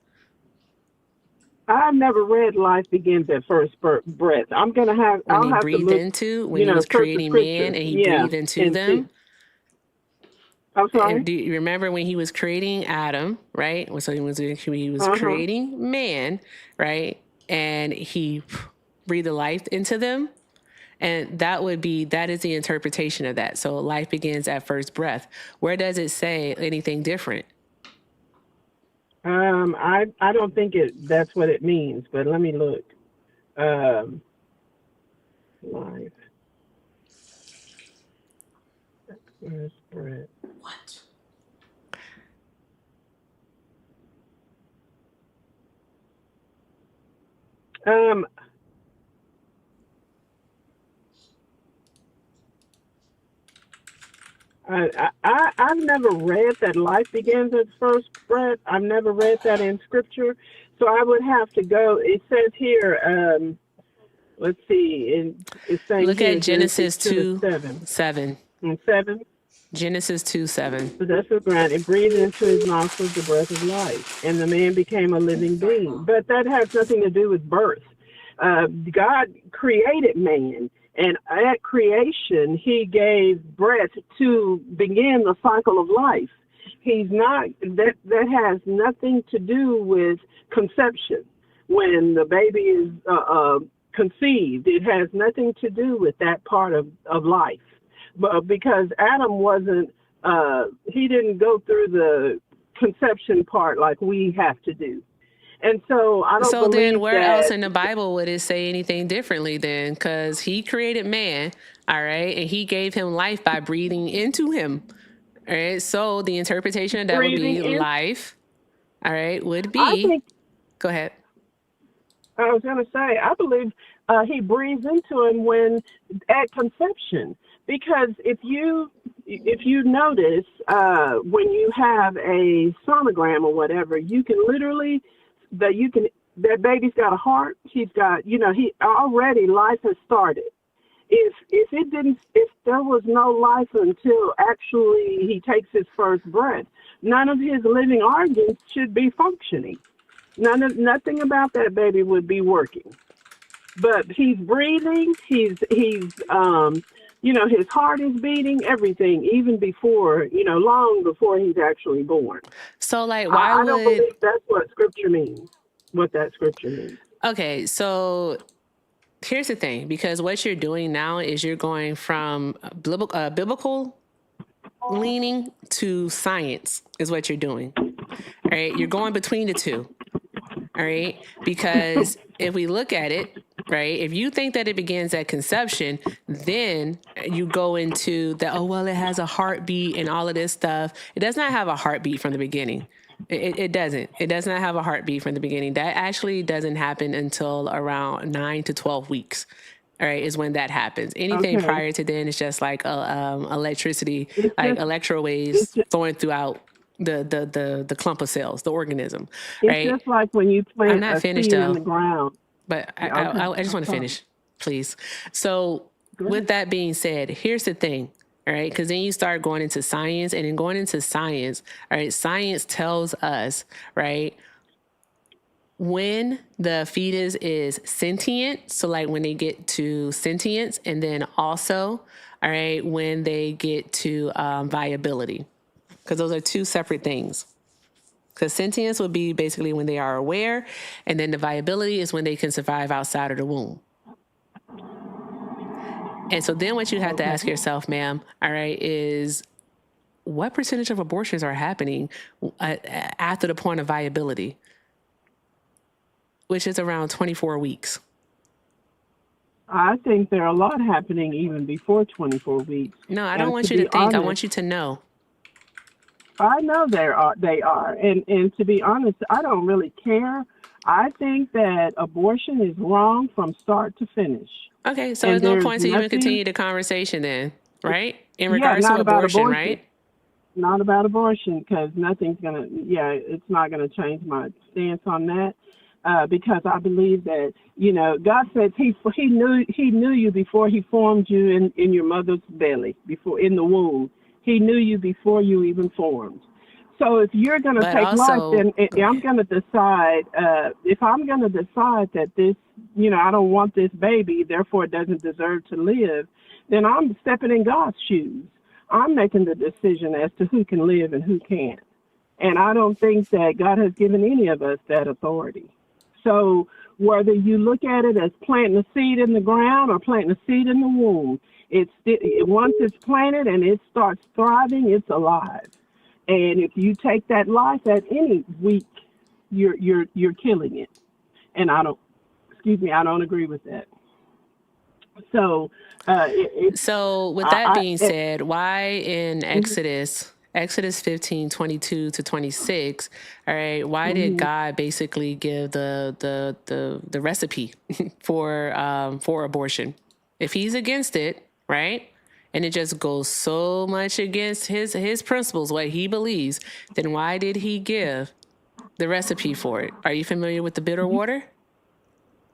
I've never read life begins at first breath. I'm gonna have.
When
I'll
he
have
breathed
to look,
into, when he was creating man, and he breathed into them.
I'm sorry.
And do you remember when he was creating Adam, right? So he was creating man, right? And he breathed the life into them. And that is the interpretation of that. So life begins at first breath. Where does it say anything different?
I don't think that's what it means, but let me look. Life. First breath.
What?
I've never read that life begins at first breath. I've never read that in scripture. So I would have to go. It says here, let's see. It's saying
look
here,
at Genesis 2:7.
7?
Genesis 2:7.
So that's the ground. It breathed into his nostrils the breath of life, and the man became a living being. But that has nothing to do with birth. God created man. And at creation, he gave breath to begin the cycle of life. He's not, that has nothing to do with conception. When the baby is conceived, it has nothing to do with that part of life. But because Adam he didn't go through the conception part like we have to do. And so I don't believe
then where else in the Bible would it say anything differently then? Because he created man, all right, and he gave him life by breathing into him. All right, so the interpretation of that would be life, all right, would be, go ahead.
I was going to say, I believe he breathes into him at conception. Because if you if you notice, when you have a sonogram or whatever, you can literally, that baby's got a heart. He's got, he already, life has started. If there was no life until actually he takes his first breath, none of his living organs should be functioning. Nothing about that baby would be working. But he's breathing. He's his heart is beating. Everything, even before, long before he's actually born.
So, like,
I don't believe that's what Scripture means. What that Scripture means.
Okay, so here's the thing, because what you're doing now is you're going from biblical leaning to science is what you're doing. All right, you're going between the two. All right, because if we look at it, right, if you think that it begins at conception, then you go into the, it has a heartbeat and all of this stuff. It does not have a heartbeat from the beginning. It doesn't. It does not have a heartbeat from the beginning. That actually doesn't happen until around 9 to 12 weeks. All right, is when that happens. Anything prior to then is just like electricity, electro waves flowing throughout the clump of cells, the organism. Right?
It's just like when you plant
a seed
in the ground.
But I just want to finish, please. So with that being said, here's the thing. All right, because then you start going into science, and in going into science, all right, science tells us, right, when the fetus is sentient, so like when they get to sentience, and then also, all right, when they get to viability, because those are two separate things. Because sentience would be basically when they are aware, and then the viability is when they can survive outside of the womb. And so then what you have to ask yourself, ma'am, all right, is what percentage of abortions are happening after the point of viability, which is around 24 weeks?
I think there are a lot happening even before 24 weeks.
No, I don't want you to think. Honest, I want you to know.
I know they are. And to be honest, I don't really care. I think that abortion is wrong from start to finish.
Okay, so there's no point to even continue the conversation then, right? In regards to abortion, right?
Not about abortion, because nothing's it's not going to change my stance on that. Because I believe that, God says he knew you before he formed you in your mother's belly, before in the womb. He knew you before you even formed. So if you're going to take life, then I'm going to decide, if I'm going to decide that this, I don't want this baby, therefore it doesn't deserve to live, then I'm stepping in God's shoes. I'm making the decision as to who can live and who can't. And I don't think that God has given any of us that authority. So whether you look at it as planting a seed in the ground or planting a seed in the womb, once it's planted and it starts thriving, it's alive. And if you take that life at any week, you're killing it. And I don't agree with that. So,
so with that being said, why in Exodus 15:22 to 26, all right, why did God basically give the recipe for abortion? If he's against it, right? And it just goes so much against his principles, what he believes, then why did he give the recipe for it? Are you familiar with the bitter water?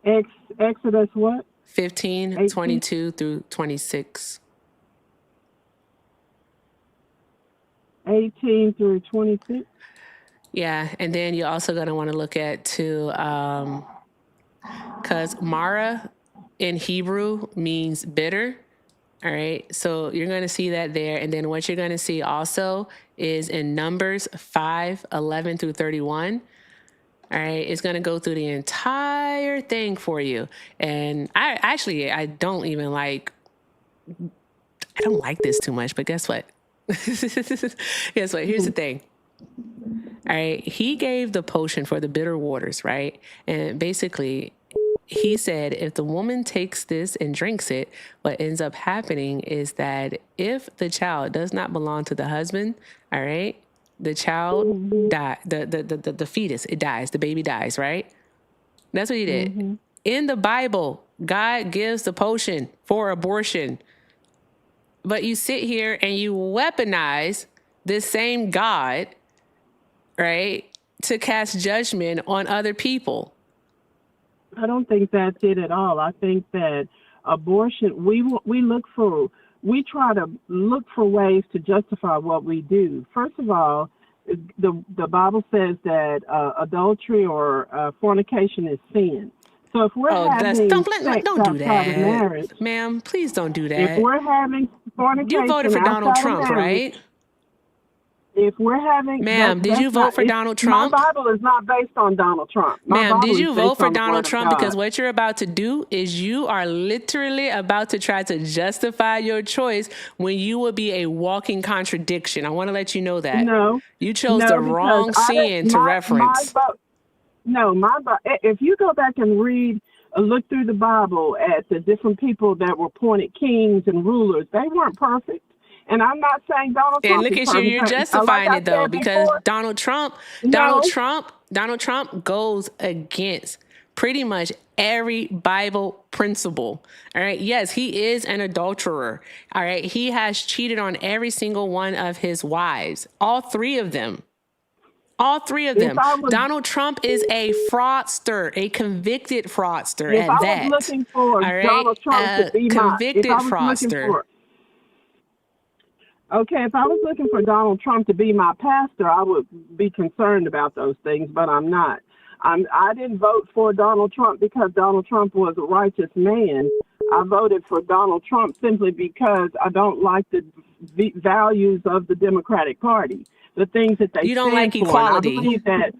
Exodus what?
15:22 through 26.
18 through 26.
Yeah, and then you're also going to want to look at too, because Mara in Hebrew means bitter. All right, so you're going to see that there. And then what you're going to see also is in Numbers 5:11 through 31. All right, it's going to go through the entire thing for you. And I don't like this too much, but guess what? Guess what? Here's the thing. All right, he gave the potion for the bitter waters, right? And basically, he said, if the woman takes this and drinks it, what ends up happening is that if the child does not belong to the husband, all right, the child dies, the fetus, it dies, the baby dies, right? That's what he did. In the Bible, God gives the potion for abortion. But you sit here and you weaponize this same God, right, to cast judgment on other people.
I don't think that's it at all. I think that abortion, we try to look for ways to justify what we do. First of all, the Bible says that adultery or fornication is sin. So if we're having sex
don't do
outside of marriage,
that, ma'am. Please don't do that.
if we're having fornication
You voted for Donald
outside
Trump,
of marriage,
right?
if we're having,
Ma'am, did you vote for Donald Trump?
My Bible is not based on Donald Trump.
Ma'am, did you vote for Donald Trump? Because what you're about to do is you are literally about to try to justify your choice when you will be a walking contradiction. I want to let you know that.
No.
You chose the wrong sin to reference.
If you go back and look through the Bible at the different people that were appointed kings and rulers, they weren't perfect. And I'm not saying Donald Trump.
And look at you, you're justifying it though, because Donald Trump goes against pretty much every Bible principle. All right. Yes, he is an adulterer. All right. He has cheated on every single one of his wives, all three of them. All three of them. Donald Trump is a fraudster, a convicted fraudster at that.
I was looking for Donald Trump to be
convicted fraudster.
Okay, if I was looking for Donald Trump to be my pastor, I would be concerned about those things, but I'm not. I didn't vote for Donald Trump because Donald Trump was a righteous man. I voted for Donald Trump simply because I don't like the values of the Democratic Party, the things that they stand for.
You don't like equality.
I believe that.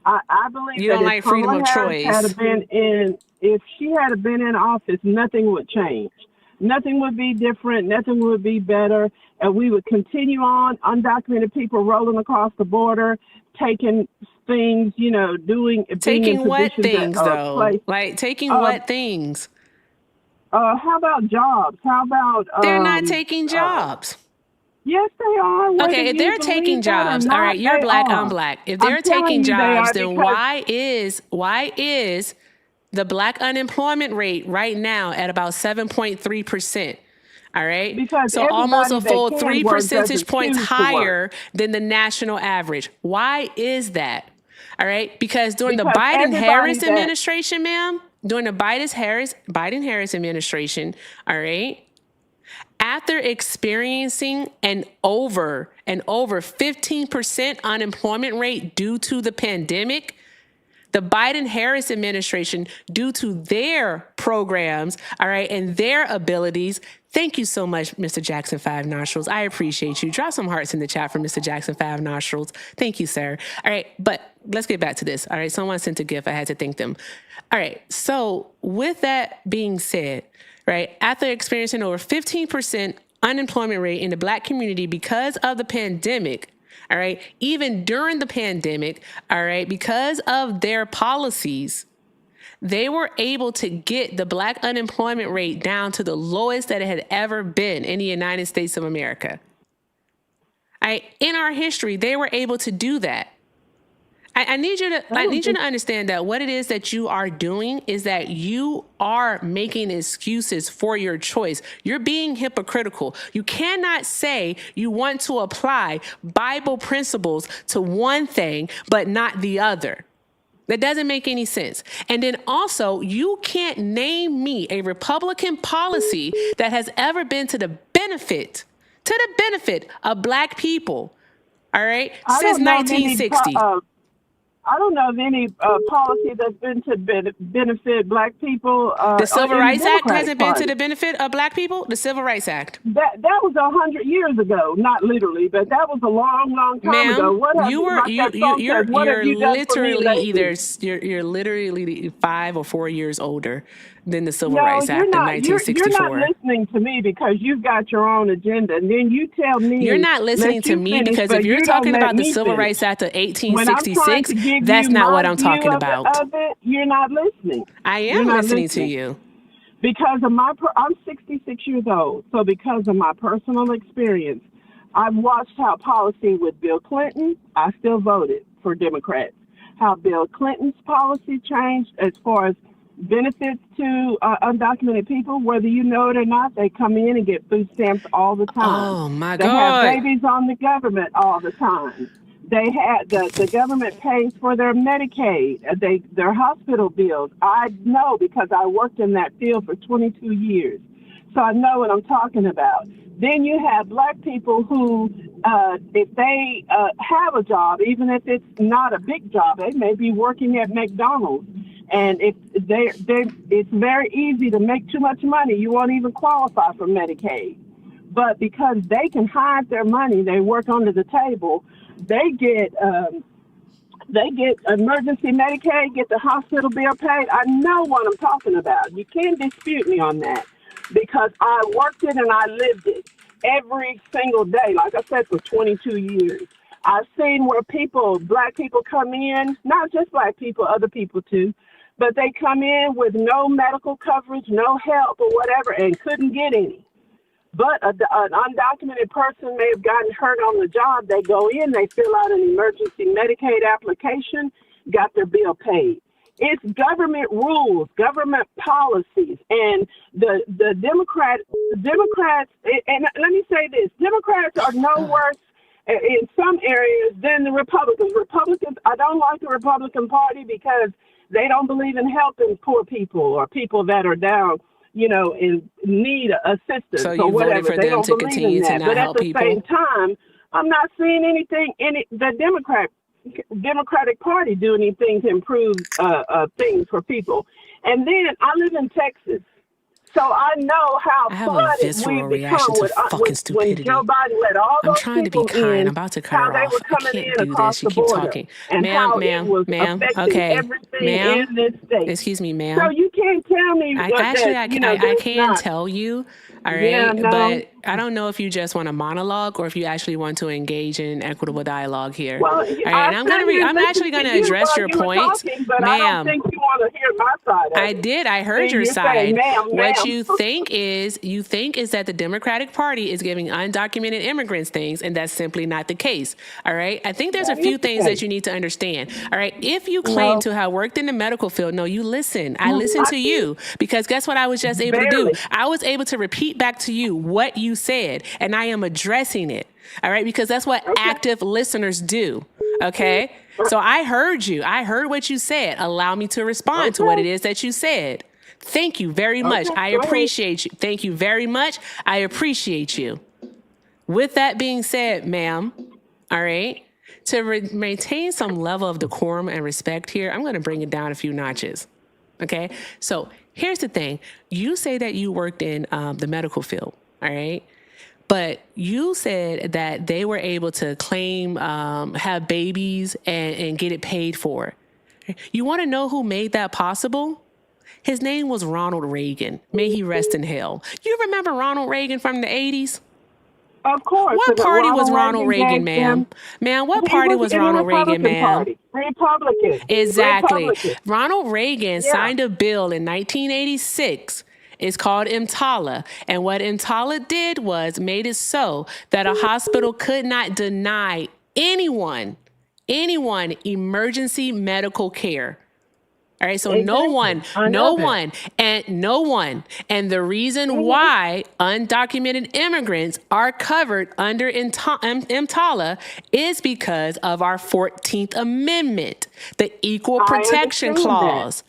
I believe
you
that
don't like freedom of choice.
If she had been in office, nothing would change. Nothing would be different. Nothing would be better. And we would continue on, undocumented people rolling across the border, taking things,
taking what things, though? Like taking what things?
How about jobs? How about...
they're not taking jobs.
Yes, they are.
Okay, if they're taking jobs, all right, you're black, I'm black. If they're taking jobs, then why is the black unemployment rate right now at about 7.3%? All right.
Because
so almost a full 3 percentage points higher than the national average. Why is that? All right. Because during the Biden-Harris administration, ma'am, during the Biden-Harris administration, all right, after experiencing an over 15% unemployment rate due to the pandemic, the Biden-Harris administration, due to their programs, all right, and their abilities. Thank you so much, Mr. Jackson 5 Nostrils. I appreciate you. Drop some hearts in the chat for Mr. Jackson 5 Nostrils. Thank you, sir. All right, but let's get back to this. All right, someone sent a gift. I had to thank them. All right, so with that being said, right, after experiencing over 15% unemployment rate in the black community because of the pandemic, all right, even during the pandemic, all right, because of their policies, they were able to get the black unemployment rate down to the lowest that it had ever been in the United States of America. All right, in our history, they were able to do that. I need you to understand that what it is that you are doing is that you are making excuses for your choice. You're being hypocritical. You cannot say you want to apply Bible principles to one thing, but not the other. That doesn't make any sense. And then also, you can't name me a Republican policy that has ever been to the benefit of black people, all right, since 1960.
I don't know of any policy that's been to benefit black people.
The Civil Rights Act hasn't been to the benefit of black people? The Civil Rights Act.
That was 100 years ago, not literally, but that was a long time ago.
You're literally 5 or 4 years older than the Civil Rights Act of 1964.
You're not listening to me because you've got your own agenda, and then you tell me.
You're not listening to me because if you're talking about the Civil Rights Act of 1866, that's not what I'm talking about.
You're not listening.
I am listening to you.
Because of I'm 66 years old, so because of my personal experience, I've watched how policy with Bill Clinton, I still voted for Democrats, how Bill Clinton's policy changed as far as benefits to undocumented people, whether you know it or not. They come in and get food stamps all the time.
Oh my
They have
God.
babies on the government all the time. They had the government pays for their Medicaid, their hospital bills. I know because I worked in that field for 22 years, so I know what I'm talking about. Then you have black people who, if they have a job, even if it's not a big job, they may be working at McDonald's. And if it's very easy to make too much money. You won't even qualify for Medicaid. But because they can hide their money, they work under the table. They get emergency Medicaid, get the hospital bill paid. I know what I'm talking about. You can't dispute me on that because I worked it and I lived it every single day. Like I said, for 22 years. I've seen where black people come in, not just black people, other people too, but they come in with no medical coverage, no help or whatever, and couldn't get any. But an undocumented person may have gotten hurt on the job. They go in, they fill out an emergency Medicaid application, got their bill paid. It's government rules, government policies, and the Democrats, and let me say this, Democrats are no worse in some areas than the Republicans. I don't like the Republican Party because they don't believe in helping poor people or people that are down, in need of assistance
So
or
you
whatever.
voted for
They
them
don't
to
believe
continue
in
to
that.
not
But
help
at the
people?
same time, I'm not seeing anything in it, the Democratic Party do anything to improve things for people. And then I live in Texas, so I know how
I have a
flooded
visceral
we've become
reaction to
with
fucking
when
stupidity.
Joe Biden let all
I'm
those
trying to be
people
kind. I'm
in,
about to cut
how
her
they
off.
were
I
coming
can't
in
do
across
this. She
the
keeps
border,
talking.
and how it was
Ma'am.
affecting
Okay.
everything
Ma'am.
in this state.
Excuse me,
So
ma'am.
you can't tell me
I
there's
can
not.
tell you, all
Yeah,
right,
no.
but I don't know if you just want a monologue or if you actually want to engage in equitable dialogue here.
Well,
All right,
I
and
sat here and
I'm actually
listened
going
to
to
you
address
while
your
you were
points,
talking, but I don't
ma'am.
think you want to hear my side of
I
it.
did. I heard
See,
your
you're
side.
saying, ma'am.
What you think is that the Democratic Party is giving undocumented immigrants things, and that's simply not the case. All right. I think there's a
That
few
is the
things that
case.
you need to understand. All right. If you claim
No,
to have worked in the medical field, no, you listen. I listened
I
to you because guess what I was just able to do?
barely.
I was able to repeat back to you what you said, and I am addressing it. All right. Because that's what
Okay.
active listeners do. Okay. So I heard you. I heard what you said. Allow me to respond to what it
Okay.
is that you said. Thank you very much.
Okay.
I
Go ahead.
appreciate you. Thank you very much. I appreciate you. With that being said, ma'am, all right, to maintain some level of decorum and respect here, I'm going to bring it down a few notches. Okay. So here's the thing. You say that you worked in the medical field. All right. But you said that they were able to claim, have babies and get it paid for. You want to know who made that possible? His name was Ronald Reagan. May he rest in hell. You remember Ronald Reagan from the 80s?
Of course.
What
because
party was Ronald Reagan,
gave
ma'am? Ma'am, what
he
party
was
was
in the
Ronald Reagan,
Republican
ma'am?
Party. Republican.
Exactly.
Republican.
Ronald Reagan
Yeah.
signed a bill in 1986. It's called EMTALA. And what EMTALA did was made it so that a hospital could not deny anyone emergency medical care. All right, so
Exactly.
no one. And the reason why undocumented immigrants are covered under EMTALA is because of our 14th Amendment, the Equal Protection
understand
Clause.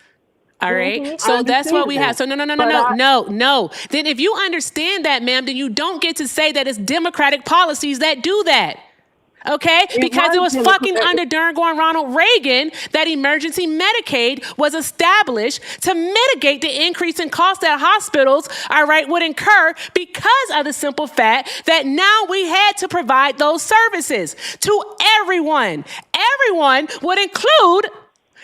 All right.
I
So that's what
understand
we
that.
have. So no.
But
Then if you understand that, ma'am, then you don't get to say that it's Democratic policies that do that. Okay? Because it was fucking under Durham Ronald Reagan that emergency Medicaid was established to mitigate the increase in costs that hospitals, all right, would incur because of the simple fact that now we had to provide those services to everyone. Everyone would include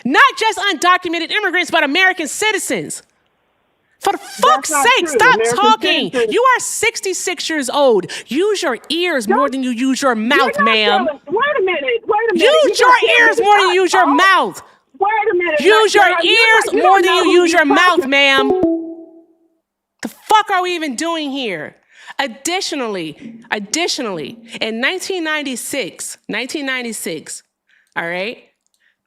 not just undocumented immigrants, but American citizens. For the fuck's sake, stop
American
talking.
citizens.
You are 66 years old. Use your ears more than you use your mouth, ma'am.
Wait a minute.
Use your ears more than you use your mouth.
Wait a minute.
Use your ears more than you use your mouth, ma'am. The fuck are we even doing here? Additionally, in 1996, all right,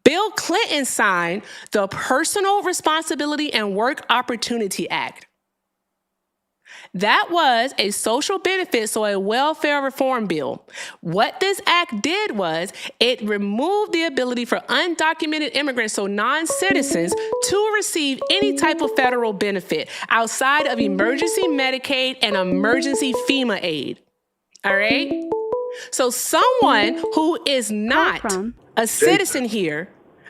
Bill Clinton signed the Personal Responsibility and Work Opportunity Act. That was a social benefit, so a welfare reform bill. What this act did was it removed the ability for undocumented immigrants, so non-citizens, to receive any type of federal benefit outside of emergency Medicaid and emergency FEMA aid. All right? So someone who is not a citizen here,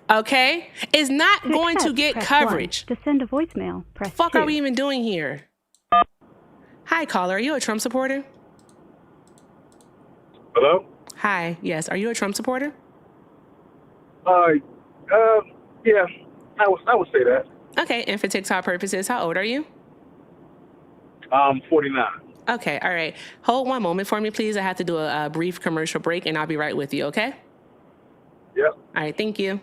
okay, is not going to get coverage.
To send a voicemail, press
Fuck
2.
are we even doing here? Hi, caller. Are you a Trump supporter?
Hello?
Hi. Yes. Are you a Trump supporter?
Yeah, I would say that.
Okay. And for TikTok purposes, how old are you?
49.
Okay. All right. Hold one moment for me, please. I have to do a brief commercial break, and I'll be right with you. Okay?
Yep.
All right. Thank you.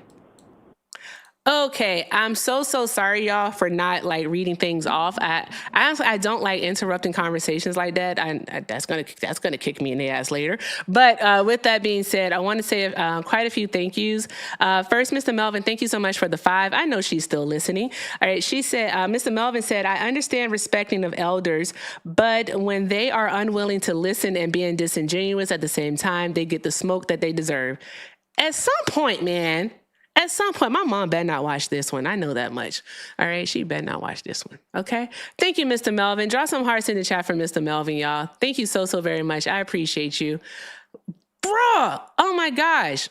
Okay, I'm so sorry, y'all, for not like reading things off. I don't like interrupting conversations like that. That's gonna kick me in the ass later. But with that being said, I want to say quite a few thank yous. First, Mr. Melvin, thank you so much for the 5. I know she's still listening. All right, she said, Mr. Melvin said, I understand respecting of elders, but when they are unwilling to listen and being disingenuous at the same time, they get the smoke that they deserve. At some point, man. At some point, my mom better not watch this one. I know that much. All right, she better not watch this one. Okay? Thank you, Mr. Melvin. Drop some hearts in the chat for Mr. Melvin, y'all. Thank you so very much. I appreciate you. Bruh, oh my gosh.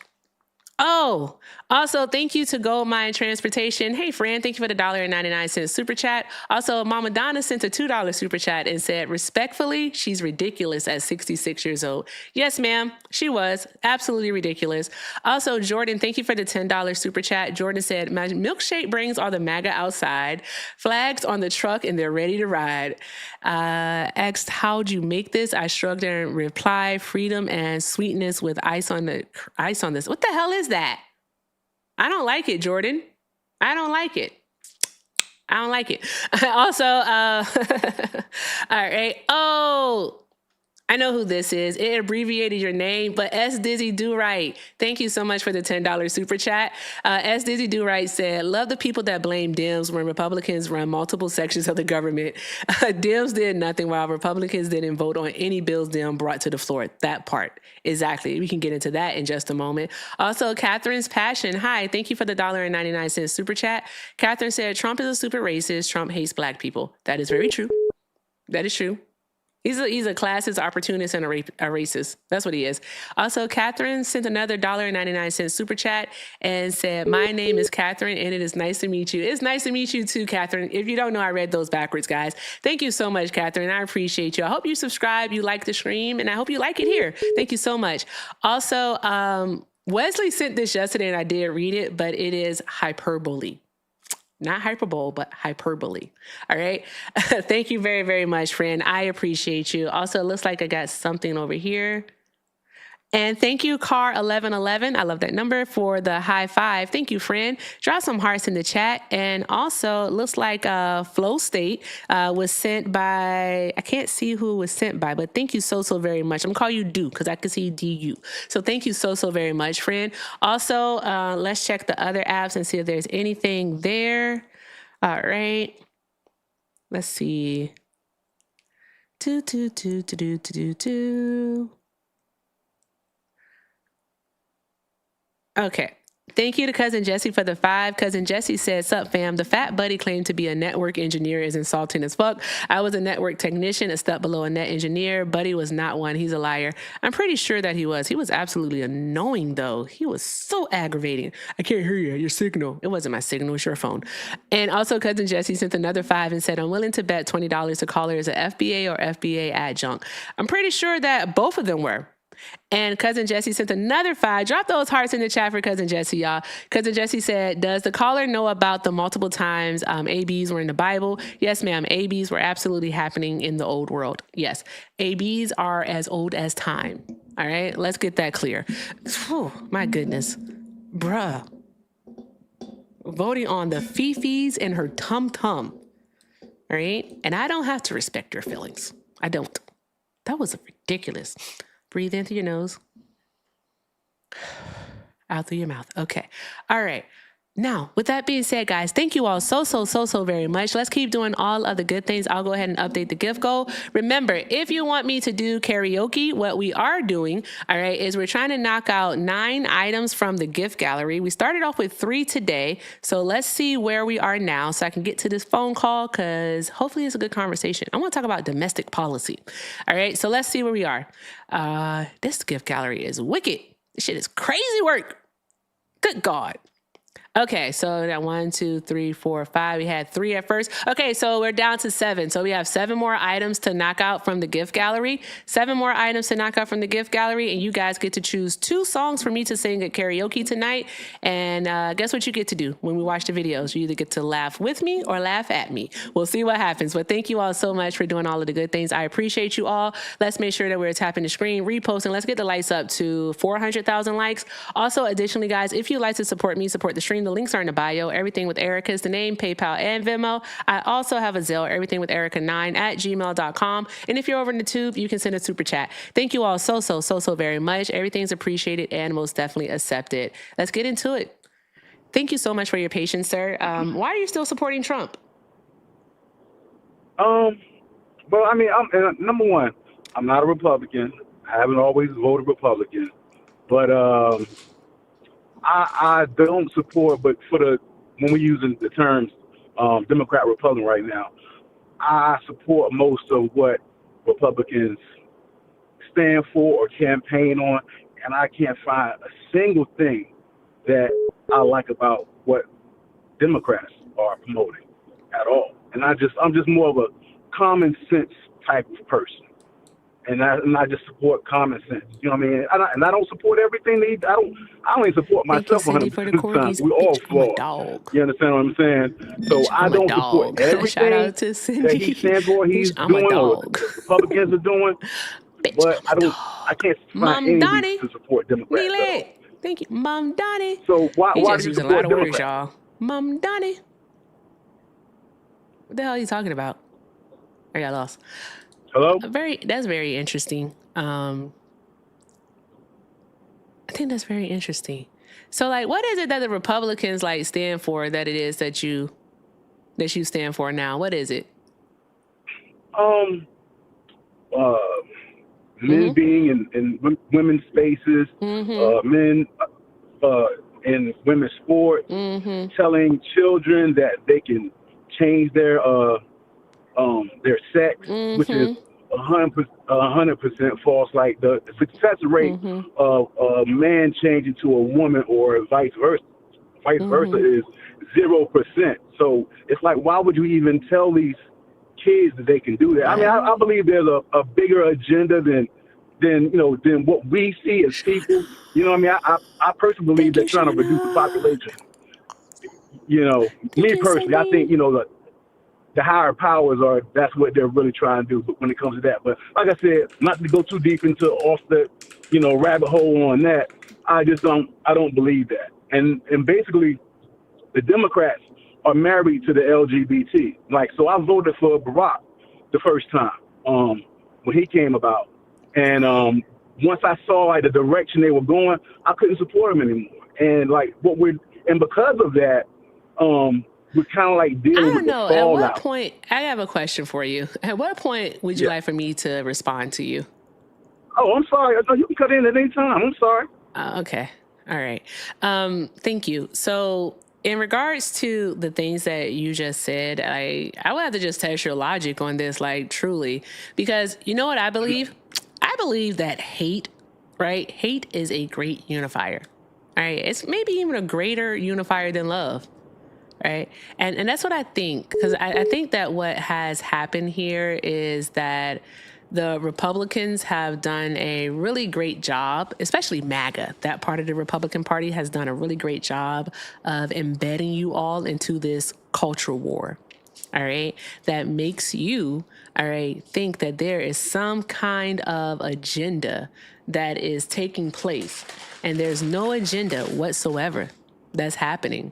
Oh, also, thank you to Goldmine Transportation. Hey, Fran, thank you for the $1.99 super chat. Also, Mama Donna sent a $2 super chat and said, respectfully, she's ridiculous at 66 years old. Yes, ma'am, she was absolutely ridiculous. Also, Jordan, thank you for the $10 super chat. Jordan said, my milkshake brings all the MAGA outside, flags on the truck, and they're ready to ride. Asked, how'd you make this? I shrugged and replied, freedom and sweetness with ice on this. What the hell is that? I don't like it, Jordan. I don't like it. I don't like it. Also, all right. Oh, I know who this is. It abbreviated your name, but S. Dizzy Do Right. Thank you so much for the $10 super chat. S. Dizzy Do Right said, love the people that blame Dems when Republicans run multiple sections of the government. Dems did nothing while Republicans didn't vote on any bills Dem brought to the floor. That part. Exactly. We can get into that in just a moment. Also, Catherine's Passion. Hi, thank you for the $1.99 super chat. Catherine said, Trump is a super racist. Trump hates black people. That is very true. That is true. He's a classist, opportunist, and a racist. That's what he is. Also, Catherine sent another $1.99 super chat and said, my name is Catherine, and it is nice to meet you. It's nice to meet you too, Catherine. If you don't know, I read those backwards, guys. Thank you so much, Catherine. I appreciate you. I hope you subscribe, you like the stream, and I hope you like it here. Thank you so much. Also, Wesley sent this yesterday, and I did read it, but it is hyperbole. Not hyperbole, but hyperbole. All right. Thank you very, very much, friend. I appreciate you. Also, it looks like I got something over here. And thank you, Car1111. I love that number for the high 5. Thank you, friend. Drop some hearts in the chat. And also, it looks like Flow State was sent by, I can't see who it was sent by, but thank you so very much. I'm going to call you Du because I can see DU. So thank you so very much, friend. Also, let's check the other apps and see if there's anything there. All right. Let's see. Okay. Thank you to Cousin Jesse for the 5. Cousin Jesse said, sup fam, the fat buddy claimed to be a network engineer is insulting as fuck. I was a network technician, a step below a net engineer. Buddy was not one. He's a liar. I'm pretty sure that he was. He was absolutely annoying though. He was so aggravating. I can't hear you. Your signal. It wasn't my signal. It's your phone. And also Cousin Jesse sent another 5 and said, I'm willing to bet $20 to caller is an FBA or FBA adjunct. I'm pretty sure that both of them were. And Cousin Jesse sent another 5. Drop those hearts in the chat for Cousin Jesse, y'all. Cousin Jesse said, does the caller know about the multiple times ABs were in the Bible? Yes, ma'am. ABs were absolutely happening in the old world. Yes. ABs are as old as time. All right. Let's get that clear. Whew, my goodness. Bruh. Voting on the Fifis and her tum-tum. All right. And I don't have to respect your feelings. I don't. That was ridiculous. Breathe in through your nose. Out through your mouth. Okay. All right. Now, with that being said, guys, thank you all so very much. Let's keep doing all of the good things. I'll go ahead and update the gift goal. Remember, if you want me to do karaoke, what we are doing, all right, is we're trying to knock out 9 items from the gift gallery. We started off with 3 today. So let's see where we are now so I can get to this phone call because hopefully it's a good conversation. I want to talk about domestic policy. All right. So let's see where we are. This gift gallery is wicked. This shit is crazy work. Good God. Okay, so that 1, 2, 3, 4, 5. We had 3 at first. Okay, so we're down to 7. So we have 7 more items to knock out from the gift gallery. 7 more items to knock out from the gift gallery, and you guys get to choose 2 songs for me to sing at karaoke tonight. And guess what you get to do when we watch the videos? You either get to laugh with me or laugh at me. We'll see what happens. But thank you all so much for doing all of the good things. I appreciate you all. Let's make sure that we're tapping the screen, reposting. Let's get the lights up to 400,000 likes. Also, additionally, guys, if you'd like to support me, support the stream, the links are in the bio. Everything with Erica is the name, PayPal and Venmo. I also have a Zelle, everythingwitherica9@gmail.com. And if you're over in the tube, you can send a super chat. Thank you all so very much. Everything's appreciated and most definitely accepted. Let's get into it. Thank you so much for your patience, sir. Why are you still supporting Trump?
Well, I mean, number one, I'm not a Republican. I haven't always voted Republican, but I don't support. But when we're using the terms Democrat, Republican right now, I support most of what Republicans stand for or campaign on, and I can't find a single thing that I like about what Democrats are promoting at all. And I'm just more of a common sense type of person. And I just support common sense. You know what I mean? And I don't support everything I don't even support myself 100% of the time. We all flawed. You understand what I'm saying? So I don't support everything that he stands for, he's doing, or what the Republicans are doing. But I can't find any to support Democrats.
Thank you, Mom Donnie.
So why do you
using
support
a lot of
Democrats?
words, y'all? Mom Donnie. What the hell are you talking about? I got lost.
Hello?
That's very interesting. I think that's very interesting. So, like, what is it that the Republicans like stand for that it is that you stand for now? What is it?
Men being in women's spaces, men in women's sports, telling children that they can change their sex, which is 100% false. Like the success rate of a man changing to a woman or vice versa is 0%. So it's like, why would you even tell these kids that they can do that? I mean, I believe there's a bigger agenda than what we see as people. You know what I mean? I personally believe they're trying to reduce the population. You know, me personally, I think, the higher powers that's what they're really trying to do when it comes to that. But like I said, not to go too deep into off the, rabbit hole on that, I don't believe that. And basically the Democrats are married to the LGBT. Like, so I voted for Barack the first time, when he came about. And, once I saw like the direction they were going, I couldn't support him anymore. And because of that, we're kind of like dealing with the fallout.
At what point, I have a question for you. At what point would you like for me to respond to you?
Oh, I'm sorry. No, you can cut in at any time. I'm sorry.
Okay. All right. Thank you. So in regards to the things that you just said, I would have to just test your logic on this, like truly, because you know what I believe? I believe that hate, right? Hate is a great unifier. All right. It's maybe even a greater unifier than love. Right. And that's what I think, because I think that what has happened here is that the Republicans have done a really great job, especially MAGA. That part of the Republican Party has done a really great job of embedding you all into this culture war. All right. That makes you, all right, think that there is some kind of agenda that is taking place. And there's no agenda whatsoever that's happening.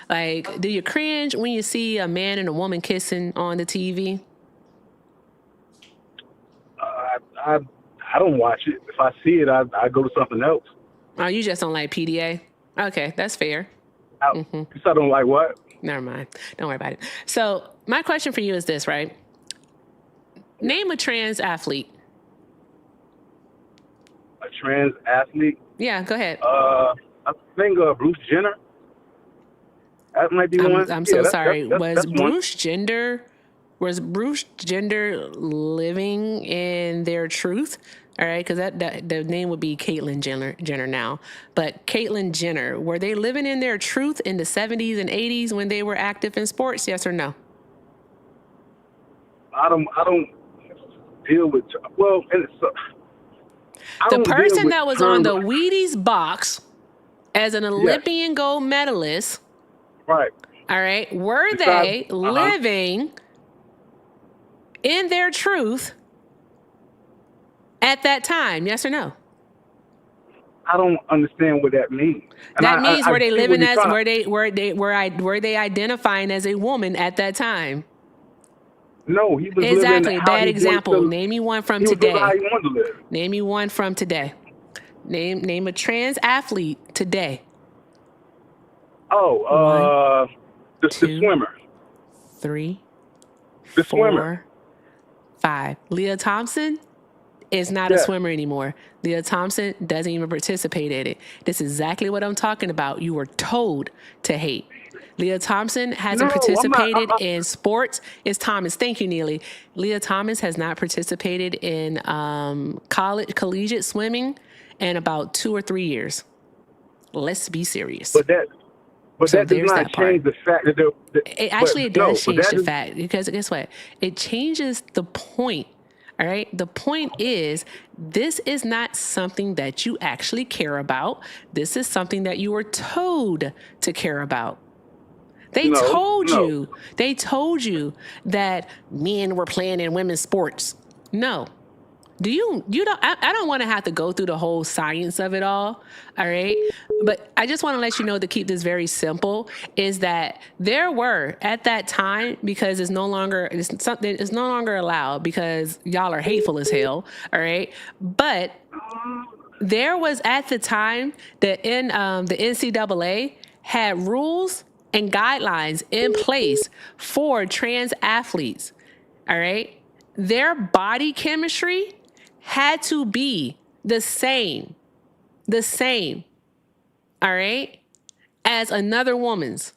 Like, do you cringe when you see a man and a woman kissing on the TV?
I don't watch it. If I see it, I go to something else.
Oh, you just don't like PDA? Okay, that's fair.
So I don't like what?
Never mind. Don't worry about it. So my question for you is this, right? Name a trans athlete.
A trans athlete?
Yeah, go ahead.
I think Bruce Jenner. That might be one.
I'm so sorry. Was Bruce Jenner living in their truth? All right, because that the name would be Caitlyn Jenner now. But Caitlyn Jenner, were they living in their truth in the 70s and 80s when they were active in sports? Yes or no?
I don't deal with
the person that was on the Wheaties box as an Olympian gold medalist.
Right.
All right. Were they living in their truth at that time? Yes or no?
I don't understand what that means.
That means were they living as were they identifying as a woman at that time?
No, he was
exactly.
living
Bad example. Name me one from today.
How he wanted to live.
Name me one from today. Name a trans athlete today.
Oh, the swimmer.
3,
the
4,
swimmer.
5. Leah Thompson is not a swimmer anymore. Leah Thompson doesn't even participate in it. This is exactly what I'm talking about. You were told to hate. Leah Thompson hasn't participated in sports. It's Thomas. Thank you, Neely. Leah Thomas has not participated in collegiate swimming in about 2 or 3 years. Let's be serious.
But that does not change the fact that
it does change the fact, because guess what? It changes the point. All right. The point is, this is not something that you actually care about. This is something that you were told to care about. They told you that men were playing in women's sports. No. I don't want to have to go through the whole science of it all right? But I just want to let you know, to keep this very simple, is that there were at that time, because it's no longer allowed because y'all are hateful as hell, all right? But there was at the time that the NCAA had rules and guidelines in place for trans athletes, all right? Their body chemistry had to be the same, all right, as another woman's,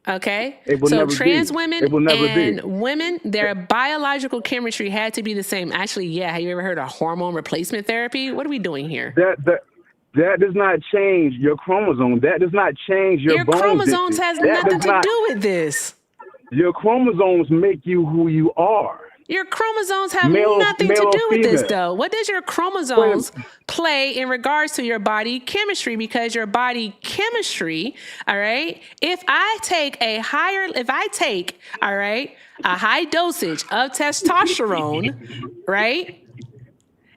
okay? So trans women and women, their biological chemistry had to be the same. Actually, have you ever heard of hormone replacement therapy? What are we doing here?
That does not change your chromosome. That does not change your bones.
Your chromosomes has nothing to do with this.
Your chromosomes make you who you are.
Your chromosomes have nothing to do with this, though. What does your chromosomes play in regards to your body chemistry? Because your body chemistry, all right, if I take a high dosage of testosterone, right?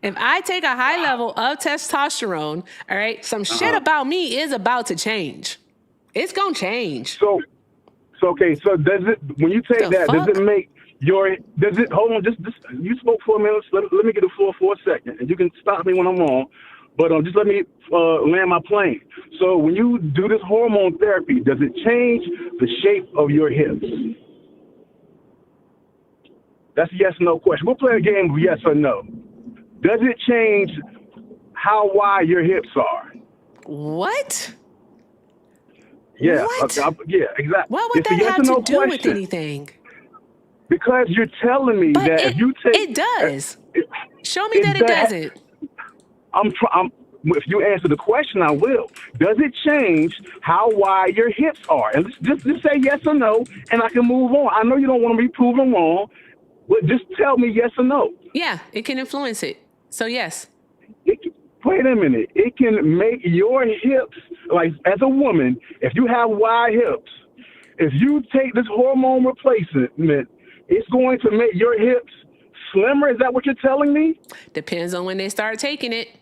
If I take a high level of testosterone, all right, some shit about me is about to change. It's going to change.
So does it, when you take that, does it make hold on, just you spoke for a minute, let me get the floor for a second, and you can stop me when I'm wrong, but just let me land my plane. So when you do this hormone therapy, does it change the shape of your hips? That's a yes or no question. We'll play a game of yes or no. Does it change how wide your hips are?
What?
Yeah.
What?
Yeah, exactly.
What would that have to do with anything?
Because you're telling me that if you take...
It does. Show me that it doesn't.
If you answer the question, I will. Does it change how wide your hips are? And just say yes or no, and I can move on. I know you don't want to be proven wrong, but just tell me yes or no.
Yeah, it can influence it. So yes.
Wait a minute. It can make your hips, like as a woman, if you have wide hips, if you take this hormone replacement, it's going to make your hips slimmer. Is that what you're telling me?
Depends on when they start taking it.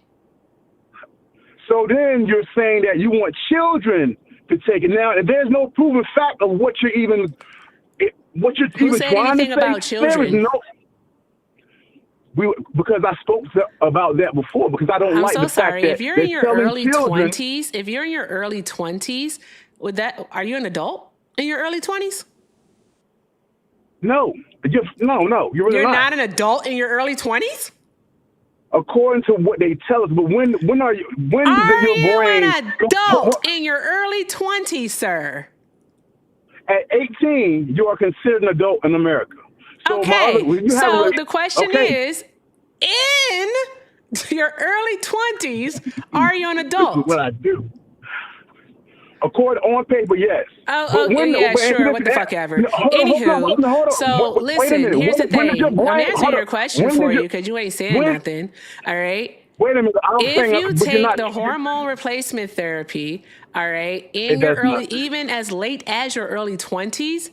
So then you're saying that you want children to take it. Now, there's no proven fact of what you're even
Who said
trying
anything
to say.
about children?
because I spoke about that before, because I don't
I'm
like
so
the fact
sorry.
that
If you're
they're
in your
telling
early
children,
20s, if you're in your early 20s, are you an adult in your early 20s?
no, no, you're really
You're
not.
not an adult in your early 20s?
According to what they tell us, but when does
Are
your
you
brain
an adult in your early 20s, sir?
at 18, you are considered an adult in America. So
Okay. So the question
okay,
is, in your early 20s, are you an
this is
adult?
what I do. According on paper, yes.
Oh, yeah, sure. What the fuck ever. Anywho, so listen, here's the thing. I'm answering your question for you because you ain't saying nothing. All right.
Wait a minute.
If you take the hormone replacement therapy, all right, in your early, even as late as your early 20s,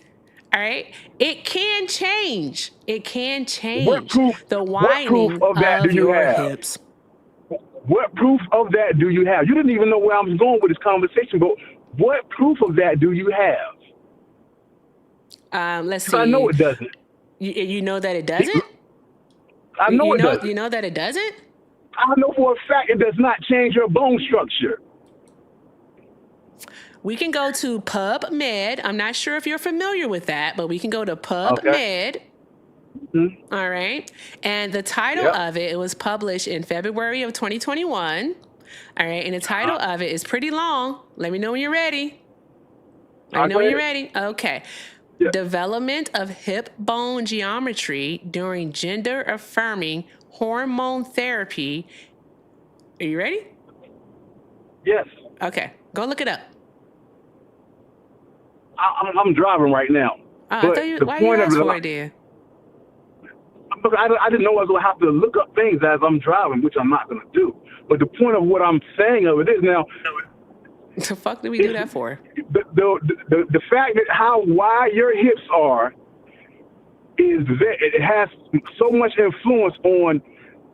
all right, it can change. It can change the widening of your hips.
What proof of that do you have? You didn't even know where I was going with this conversation, but what proof of that do you have?
Let's see.
I know it doesn't.
You know that it doesn't?
I know it doesn't.
You know that it doesn't?
I know for a fact it does not change your bone structure.
We can go to PubMed. I'm not sure if you're familiar with that, but we can go to PubMed.
Okay. Mm-hmm.
All right. And the title of it was published in February of 2021. All right. And the title of it is pretty long. Let me know when you're ready. Let me know when you're ready. Okay. Yeah. Development of hip bone geometry during gender affirming hormone therapy. Are you ready?
Yes.
Okay. Go look it up.
I'm driving right now.
I thought why you asked for it then?
I didn't know I was going to have to look up things as I'm driving, which I'm not going to do. But the point of what I'm saying of it is now.
The fuck did we do that for?
The fact that wide your hips are it has so much influence on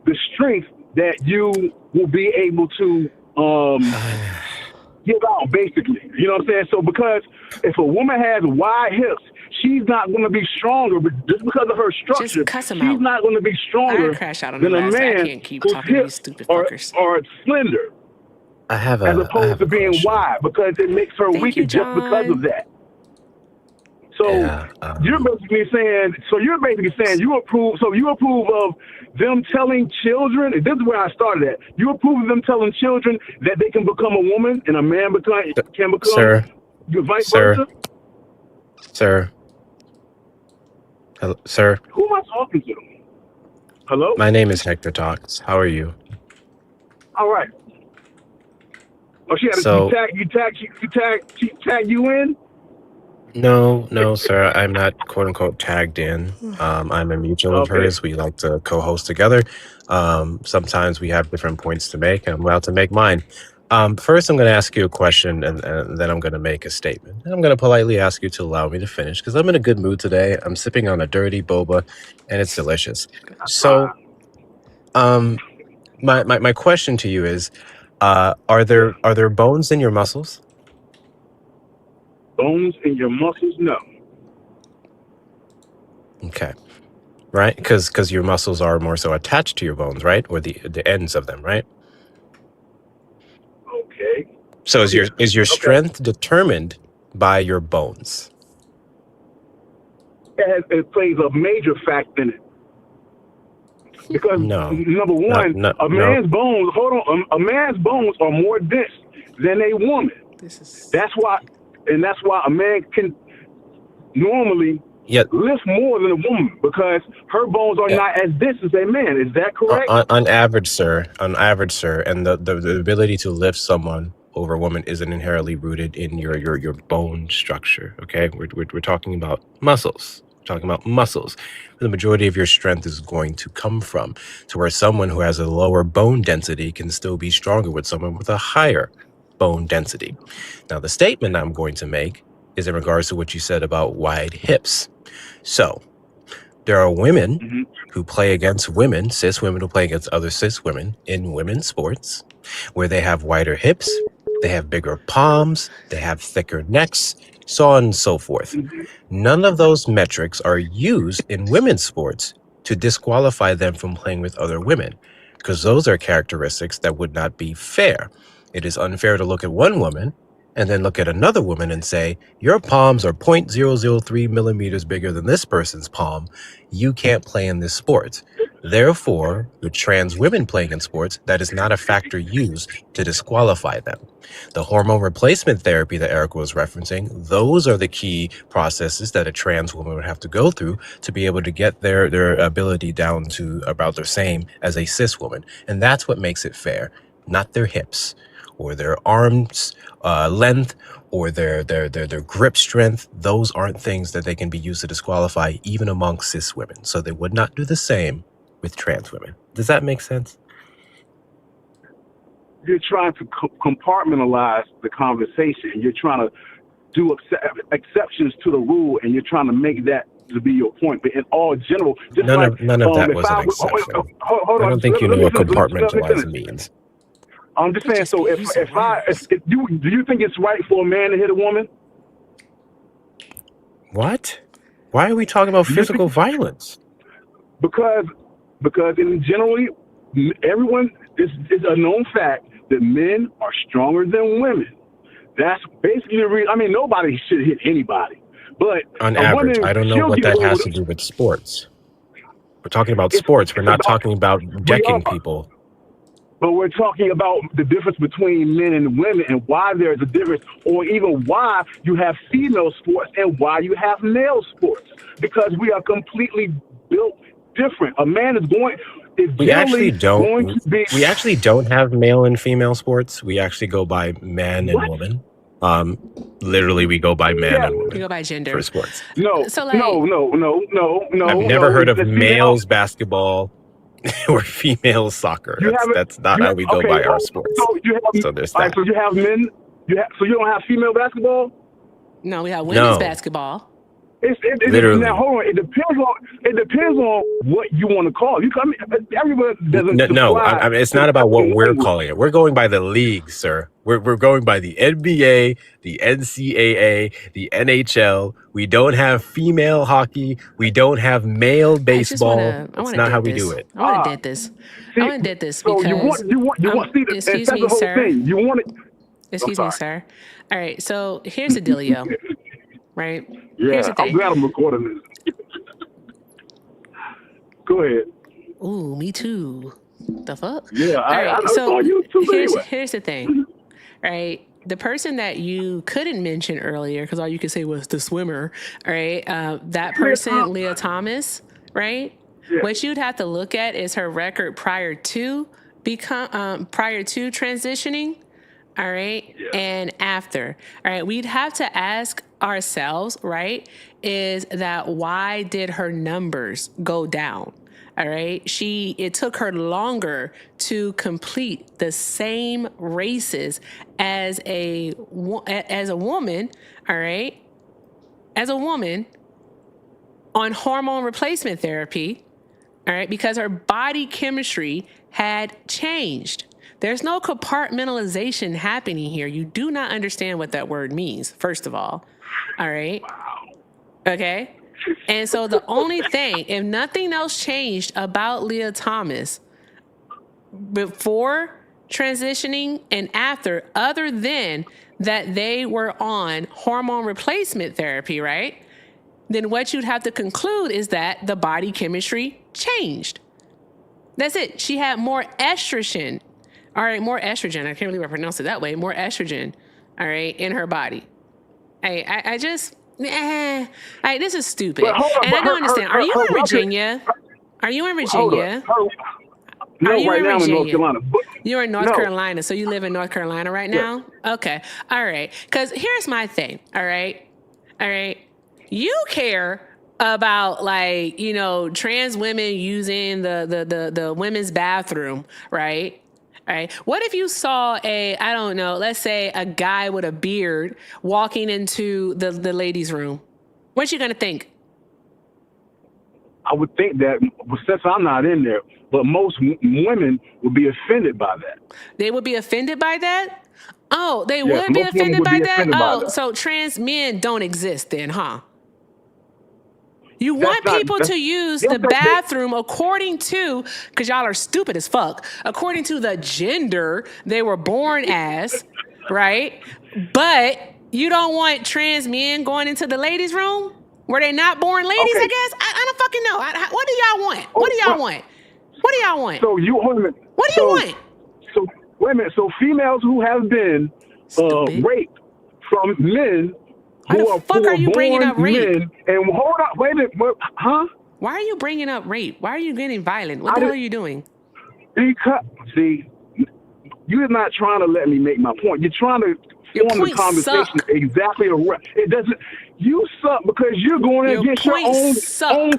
the strength that you will be able to give out, basically. You know what I'm saying? So because if a woman has wide hips, she's not going to be stronger, but just because of her structure, she's not going to be stronger than a man whose hips are slender. As opposed to being wide, because it makes her weaker just because of that. So you're basically saying you approve of them telling children, and this is where I started at. You approve of them telling children that they can become a woman and a man can become vice versa?
Sir. Hello, sir.
Who am I talking to? Hello?
My name is Hector Talks. How are you?
All right. Oh, she had to tag you in?
No, sir. I'm not quote unquote tagged in. I'm a mutual of hers. We like to co-host together. Sometimes we have different points to make, and I'm allowed to make mine. First, I'm going to ask you a question, and then I'm going to make a statement. And I'm going to politely ask you to allow me to finish, because I'm in a good mood today. I'm sipping on a dirty boba, and it's delicious. So, my question to you is, are there bones in your muscles?
Bones in your muscles? No.
Okay. Right? Because your muscles are more so attached to your bones, right? Or the ends of them, right?
Okay.
So is your strength determined by your bones?
It plays a major factor in it. Because number one, a man's bones are more dense than a woman. That's why a man can normally lift more than a woman, because her bones are not as dense as a man. Is that correct?
On average, sir. And the ability to lift someone over a woman isn't inherently rooted in your bone structure. Okay, we're talking about muscles. We're talking about muscles. The majority of your strength is going to come from to where someone who has a lower bone density can still be stronger with someone with a higher bone density. Now, the statement I'm going to make is in regards to what you said about wide hips. So there are women who play against women, cis women who play against other cis women in women's sports, where they have wider hips, they have bigger palms, they have thicker necks, so on and so forth. None of those metrics are used in women's sports to disqualify them from playing with other women, because those are characteristics that would not be fair. It is unfair to look at one woman and then look at another woman and say, your palms are 0.003 millimeters bigger than this person's palm. You can't play in this sport. Therefore, with trans women playing in sports, that is not a factor used to disqualify them. The hormone replacement therapy that Erica was referencing, those are the key processes that a trans woman would have to go through to be able to get their ability down to about the same as a cis woman. And that's what makes it fair, not their hips or their arms length or their grip strength. Those aren't things that they can be used to disqualify even among cis women. So they would not do the same with trans women. Does that make sense?
You're trying to compartmentalize the conversation. You're trying to do exceptions to the rule, and you're trying to make that to be your point. But in all general, just
none of that was an exception. I don't think you know what compartmentalize means.
I'm just saying. So do you think it's right for a man to hit a woman?
What? Why are we talking about physical violence?
Because in generally, everyone is a known fact that men are stronger than women. That's basically the reason. I mean, nobody should hit anybody, but
on average, I don't know what that has to do with sports. We're talking about sports. We're not talking about decking people.
But we're talking about the difference between men and women and why there's a difference, or even why you have female sports and why you have male sports. Because we are completely built different. A man is going. We actually
don't have male and female sports. We actually go by man and woman. Literally, we go by man and woman.
We go by gender
for sports.
No.
I've never heard of males basketball or female soccer. That's not how we go by our sports. So there's that.
So you have men. So you don't have female basketball?
No, we have women's basketball.
Literally.
Now hold on. It depends on what you want to call it. Everybody doesn't.
It's not about what we're calling it. We're going by the league, sir. We're going by the NBA, the NCAA, the NHL. We don't have female hockey. We don't have male baseball. That's not how we do it.
I want to did this. I want to did this because
you want
excuse me, sir.
Thing. You want it.
Excuse me, sir. All right. So here's the dealio. Right?
Yeah,
here's the thing.
I'm glad I'm recording this. Go ahead.
Ooh, me too. The fuck?
Yeah,
I
saw you too.
Here's the thing, right? The person that you couldn't mention earlier, because all you could say was the swimmer, right? That person, Leah Thomas, right?
Yeah.
What you'd have to look at is her record prior to transitioning. All right. Yeah. And after, all right, we'd have to ask ourselves, right, is that why did her numbers go down? All right. It took her longer to complete the same races as a woman. All right. As a woman on hormone replacement therapy. All right. Because her body chemistry had changed. There's no compartmentalization happening here. You do not understand what that word means, first of all. All right? Okay? And so the only thing, if nothing else changed about Leah Thomas before transitioning and after, other than that they were on hormone replacement therapy, right? Then what you'd have to conclude is that the body chemistry changed. That's it. She had more estrogen. All right, more estrogen. I can't believe I pronounced it that way. More estrogen, all right, in her body. I just, this is stupid. And I don't understand. Are you in Virginia? Are you in Virginia?
No, right now I'm in North Carolina.
You're in North Carolina, so you live in North Carolina right now? Yeah. Okay, all right. Because here's my thing, all right? You care about trans women using the women's bathroom, right? All right. What if you saw let's say a guy with a beard walking into the ladies' room? What you gonna think?
I would think that, since I'm not in there, but most women would be offended by that.
They would be offended by that? Oh, they would be offended by that? So trans men don't exist then, huh? You want people to use the bathroom according to, because y'all are stupid as fuck, according to the gender they were born as, right? But you don't want trans men going into the ladies' room? Were they not born ladies, I guess? I don't fucking know. What do y'all want? What do y'all want? What do y'all want?
So you, wait a minute.
What do you want?
So, wait a minute. So females who have been raped from men
Why the fuck are you bringing up rape?
Men, and hold on, wait a minute, huh?
Why are you bringing up rape? Why are you getting violent? What the hell are you doing?
Because, see, you're not trying to let me make my point. You're trying to form the conversation exactly around. It doesn't. You suck because you're going against your own self.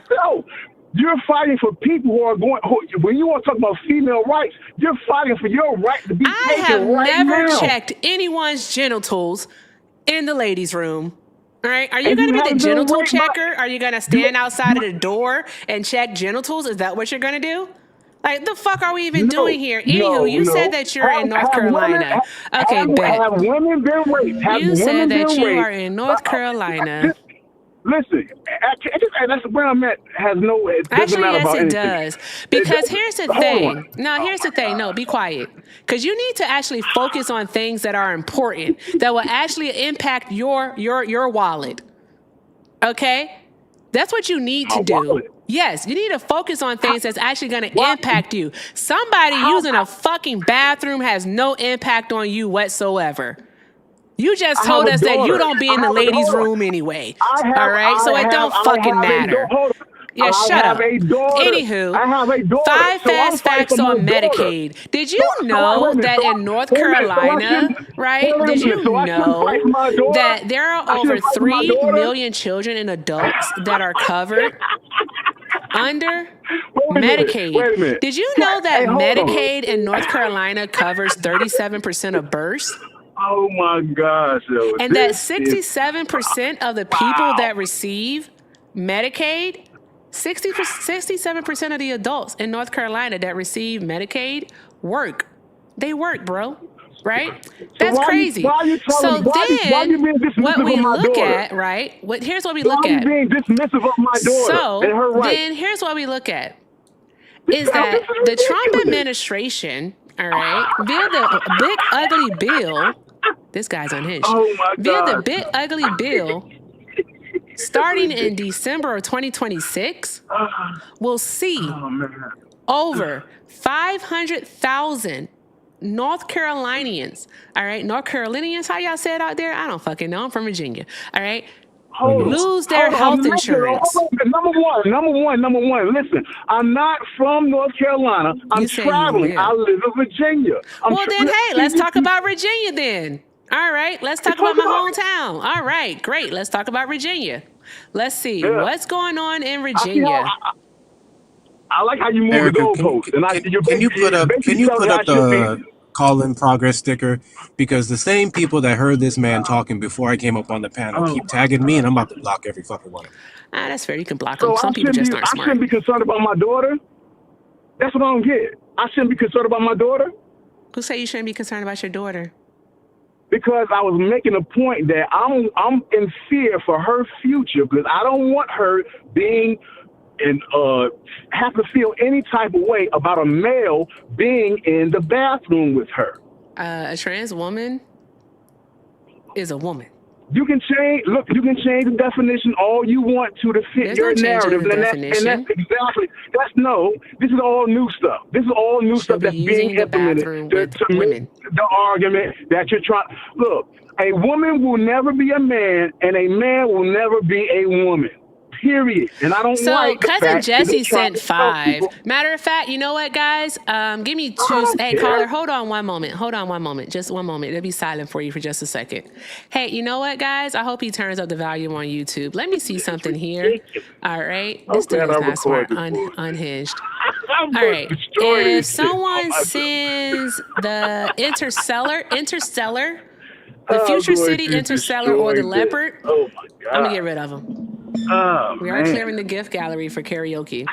You're fighting for people who are going. When you want to talk about female rights, you're fighting for your right to be taken right now.
I have never checked anyone's genitals in the ladies' room. All right. Are you going to be the genital checker? Are you going to stand outside of the door and check genitals? Is that what you're going to do? Like, the fuck are we even doing here? Anywho, you said that you're in North Carolina. Okay, bet.
Have women been raped?
You said that you are in North Carolina.
Listen, that's where I'm at. Has no.
Actually, yes, it does. Because here's the thing. No, here's the thing. No, be quiet. Because you need to actually focus on things that are important, that will actually impact your wallet. Okay, that's what you need to do. Wallet. Yes, you need to focus on things that's actually going to impact you. Somebody using a fucking bathroom has no impact on you whatsoever. You just told us that you don't be in the ladies' room anyway. All right? So it don't fucking matter. Yeah, shut up. Anywho, 5 fast facts on Medicaid. Did you know that in North Carolina, right? Did you know that there are over 3 million children and adults that are covered under Medicaid? Did you know that Medicaid in North Carolina covers 37% of births?
Oh my gosh.
And that 67% of the people that receive Medicaid, 67% of the adults in North Carolina that receive Medicaid work. They work, bro. Right? That's crazy. So then, what we look at, right? Here's what we look at.
Being dismissive of my daughter and her right.
Then here's what we look at. Is that the Trump administration, all right, via the big ugly bill, this guy's unhinged.
Oh my God.
Via the big ugly bill, starting in December of 2026, we'll see over 500,000 North Carolinians, all right, North Carolinians, how y'all say it out there? I don't fucking know. I'm from Virginia, all right? Lose their health insurance.
Number one. Listen, I'm not from North Carolina. I'm traveling. I live in Virginia.
Then, hey, let's talk about Virginia then. All right, let's talk about my hometown. All right, great. Let's talk about Virginia. Let's see what's going on in Virginia.
I like how you move the goalposts.
Can you put up the call in progress sticker? Because the same people that heard this man talking before I came up on the panel keep tagging me, and I'm about to block every fucking one of them.
That's fair. You can block them. Some people just aren't smart.
I shouldn't be concerned about my daughter. That's what I don't get. I shouldn't be concerned about my daughter.
Who say you shouldn't be concerned about your daughter?
Because I was making a point that I'm in fear for her future because I don't want her being and have to feel any type of way about a male being in the bathroom with her.
A trans woman is a woman.
You can change. Look, you can change the definition all you want to fit your narrative, and that's exactly. This is all new stuff. This is all new stuff that's being implemented to make the argument that you're trying. Look, a woman will never be a man, and a man will never be a woman. Period. And I don't like the
Cousin Jesse sent 5. Matter of fact, you know what, guys? Give me 2. Hey, caller, hold on one moment. Just one moment. It'll be silent for you for just a second. Hey, you know what, guys? I hope he turns up the volume on YouTube. Let me see something here. All right. This dude is not smart. Unhinged. All right. If someone sends the Interstellar, the Future City Interstellar, or the Leopard, I'm going to get rid of them. We are clearing the gift gallery for karaoke.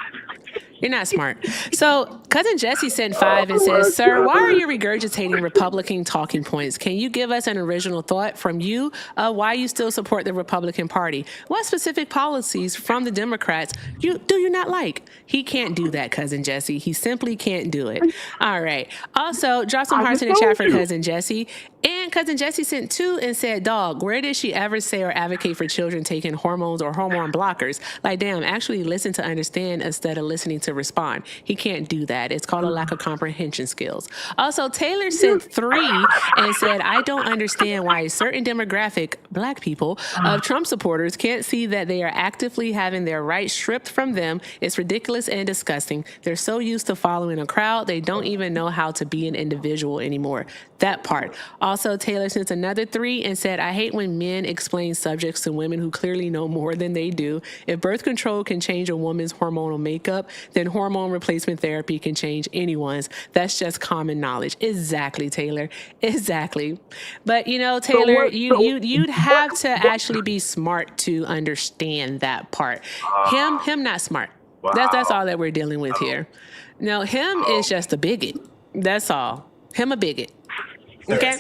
You're not smart. So Cousin Jesse sent 5 and says, "Sir, why are you regurgitating Republican talking points? Can you give us an original thought from you why you still support the Republican Party? What specific policies from the Democrats do you not like?" He can't do that, Cousin Jesse. He simply can't do it. All right. Also, drop some hearts in the chat for Cousin Jesse. And Cousin Jesse sent 2 and said, "Dog, where did she ever say or advocate for children taking hormones or hormone blockers? Like, damn, actually listen to understand instead of listening to respond." He can't do that. It's called a lack of comprehension skills. Also, Taylor sent 3 and said, "I don't understand why a certain demographic, Black people, of Trump supporters can't see that they are actively having their rights stripped from them. It's ridiculous and disgusting. They're so used to following a crowd, they don't even know how to be an individual anymore." That part. Also, Taylor sent another 3 and said, "I hate when men explain subjects to women who clearly know more than they do. If birth control can change a woman's hormonal makeup, then hormone replacement therapy can change anyone's. That's just common knowledge." Exactly, Taylor. Exactly. But, you know, Taylor, you'd have to actually be smart to understand that part. Him not smart. That's all that we're dealing with here. No, him is just a bigot. That's all. Him a bigot. Okay.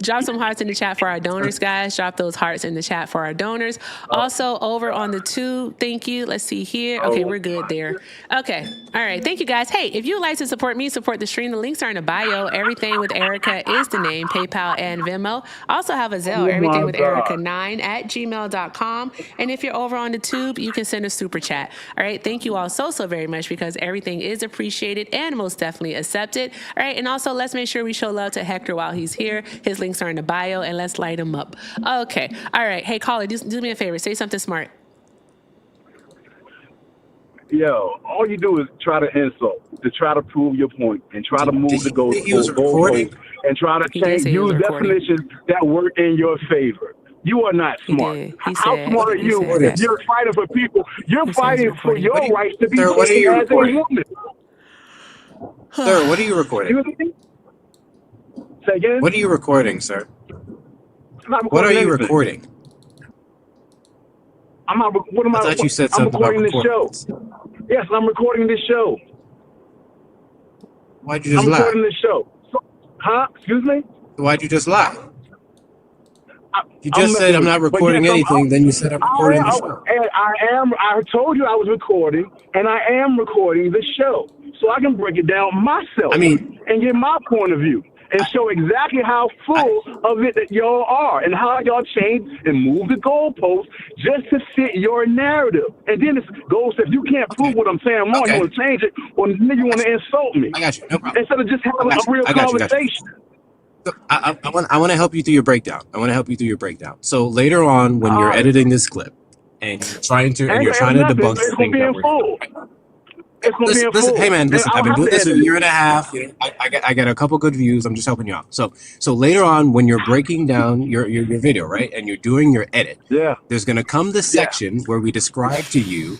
Drop some hearts in the chat for our donors, guys. Drop those hearts in the chat for our donors. Also, over on the tube, thank you. Let's see here. Okay, we're good there. Okay. All right. Thank you, guys. Hey, if you'd like to support me, support the stream, the links are in the bio. Everything with Erica is the name, PayPal and Venmo. Also have a Zelle, everything with Erica9@gmail.com. And if you're over on the tube, you can send a super chat. All right. Thank you all so very much, because everything is appreciated and most definitely accepted. All right. And also, let's make sure we show love to Hector while he's here. His links are in the bio, and let's light him up. Okay. All right. Hey, caller, do me a favor. Say something smart.
Yo, all you do is try to insult, to try to prove your point, and try to move the goalpost, and try to change, use definitions that work in your favor. You are not smart. How smart are you? You're fighting for people. You're fighting for your rights to be seen as a woman.
Sir, what are you recording?
Say again?
What are you recording, sir? What are you recording?
I'm not. What am I?
I thought you said something about
recording this show. Yes, I'm recording this show.
Why'd you just
lie? I'm
lie?
recording this show. Huh? Excuse me?
Why'd you just lie? You just said I'm not recording anything, then you said I'm recording the show.
I am. I told you I was recording, and I am recording the show, so I can break it down myself. And get my point of view, and show exactly how full of it that y'all are, and how y'all change and move the goalposts just to fit your narrative. And then it goes, if you can't prove what I'm saying wrong, you want to change it, or then you want to insult me.
I got you. No problem.
Instead of just having a real conversation.
So I want to help you through your breakdown. So later on, when you're editing this clip and you're trying to debunk the thing that we're listen, hey man, listen. I've been doing this for a year and a half. I got a couple good views. I'm just helping you out. So later on, when you're breaking down your video, right, and you're doing your edit, there's gonna come this section where we describe to you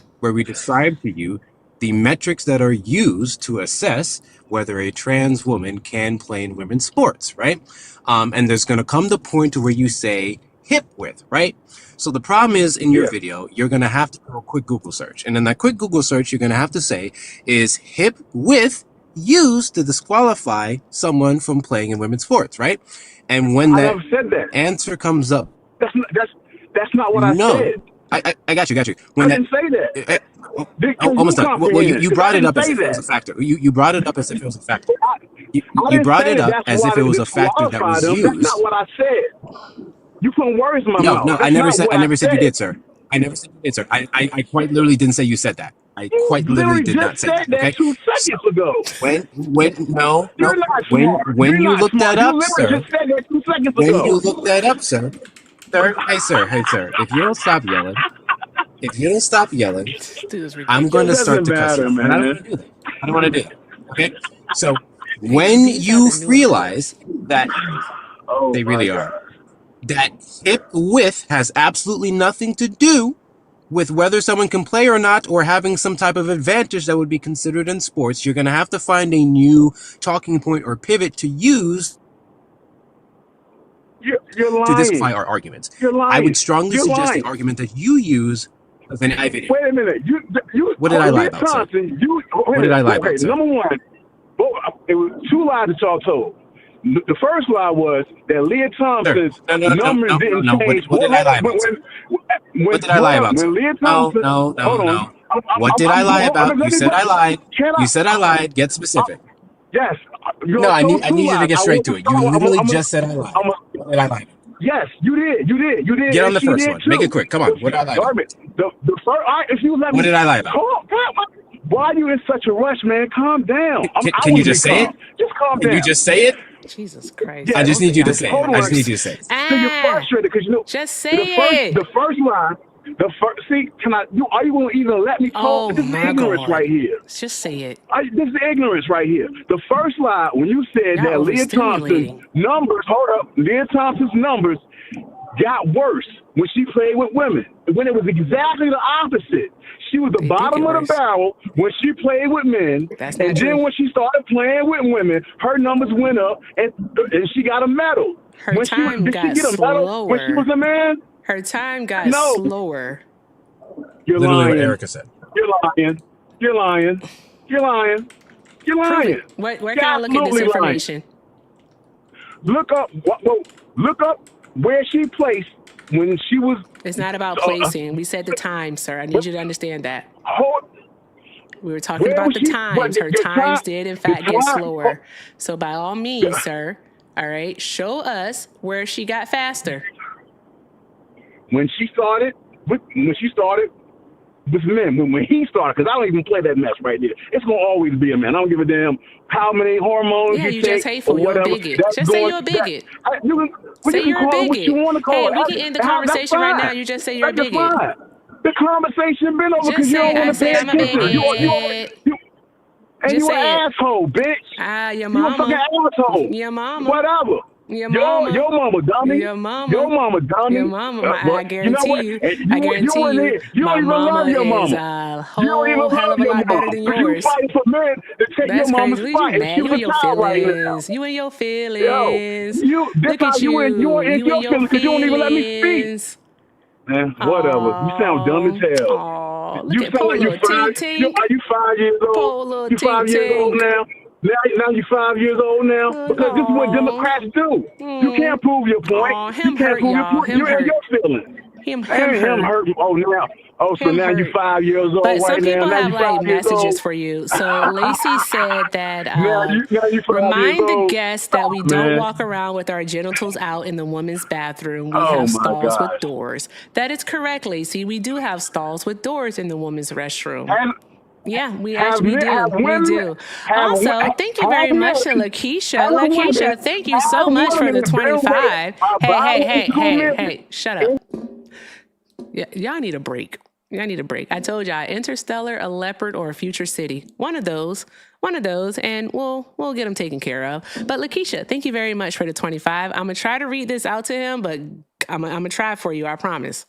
the metrics that are used to assess whether a trans woman can play in women's sports, right? And there's gonna come the point to where you say hip width, right? So the problem is in your video, you're gonna have to do a quick Google search. And in that quick Google search, you're gonna have to say, is hip width used to disqualify someone from playing in women's sports, right? And when that answer comes up,
that's not what I said.
I got you.
When I didn't say that.
Almost done. Well, you brought it up as if it was a factor. You brought it up as if it was a factor. You brought it up as if it was a factor that was used.
That's not what I said. You put words in my mouth.
No, I never said you did, sir. I never said you did, sir. I quite literally didn't say you said that. I quite literally did not say that. Okay.
2 seconds ago.
When you look that up, sir. When you look that up, sir. Hey, sir. If you don't stop yelling, I'm going to start to cuss you. And I don't want to do that. Okay. So when you realize that they really are, that hip width has absolutely nothing to do with whether someone can play or not, or having some type of advantage that would be considered in sports, you're going to have to find a new talking point or pivot to use
You're lying.
to disqualify our arguments.
You're lying.
I would strongly suggest the argument that you use I video.
Wait a minute.
What did I lie about, sir?
What
did I lie about, sir?
Number one, it was 2 lies that y'all told. The first lie was that Leah Thompson's numbers didn't change.
What did I lie about? What did I lie about?
When Leah Thompson,
No. What did I lie about? You said I lied. You said I lied. Get specific.
Yes.
No, I need you to get straight to it. You literally just said I lied. What did I lie about?
Yes, you did.
Get on the first one. Make it quick. Come on. What did I lie about?
The first. If you let me.
What did I lie about?
Why are you in such a rush, man? Calm down.
Can you just say it?
Just calm down.
Can you just say it?
Jesus Christ.
I just need you to say it. I just need you to say it.
So you're frustrated because
just say it.
The first line. Are you going to even let me talk? This is ignorance right here.
Just say it.
This is ignorance right here. The first lie, when you said that Leah Thompson's numbers, Leah Thompson's numbers got worse when she played with women. When it was exactly the opposite. She was the bottom of the barrel when she played with men. And then when she started playing with women, her numbers went up and she got a medal.
Her time got slower.
When she was a man?
Her time got slower.
You're
literally
lying.
What Erica said.
You're lying.
Where can I look at this information?
Look up where she placed when she was.
It's not about placing. We said the time, sir. I need you to understand that. We were talking about the times. Her times did, in fact, get slower. So by all means, sir, all right, show us where she got faster.
When she started with men, when he started, because I don't even play that mess right there. It's gonna always be a man. I don't give a damn how many hormones you take.
Just hateful. You're a bigot. Just say you're a bigot. Say you're a bigot.
You want to call
we can end the conversation right now. You just say you're a bigot.
The conversation been over because you don't want to pay attention. And you an asshole, bitch.
Your mama.
You a fucking asshole.
Your mama.
Whatever.
Your mama.
Your mama, dummy.
Your mama.
Your mama, dummy.
Your mama. I guarantee you. I guarantee you.
My mama
is
a
whole hell of a lot better than yours.
You fight for men to take
That's
your mama's
crazy.
spot.
You and your feelings. You and your feelings. Look at you.
You and your feelings because you don't even let me speak. Man, whatever. You sound dumb as hell. You sound like you 5 years old. You 5 years old now. Now you're 5 years old now because this is what Democrats do. You can't prove your point. You can't prove your point. You're in your feelings. Him hurt. So now you're 5 years old.
But
right
some people
now.
have like messages for you. So Lacey said that remind the guests that we don't walk around with our genitals out in the women's bathroom. We have stalls with doors. That is correct, Lacey. We do have stalls with doors in the women's restroom. Yeah, we do. Also, thank you very much to Lakeisha. Lakeisha, thank you so much for the 25. Hey, shut up. Yeah, y'all need a break. I told y'all, Interstellar, a Leopard, or a Future City. One of those, and we'll get them taken care of. But Lakeisha, thank you very much for the 25. I'm gonna try to read this out to him, but I'm gonna try for you, I promise.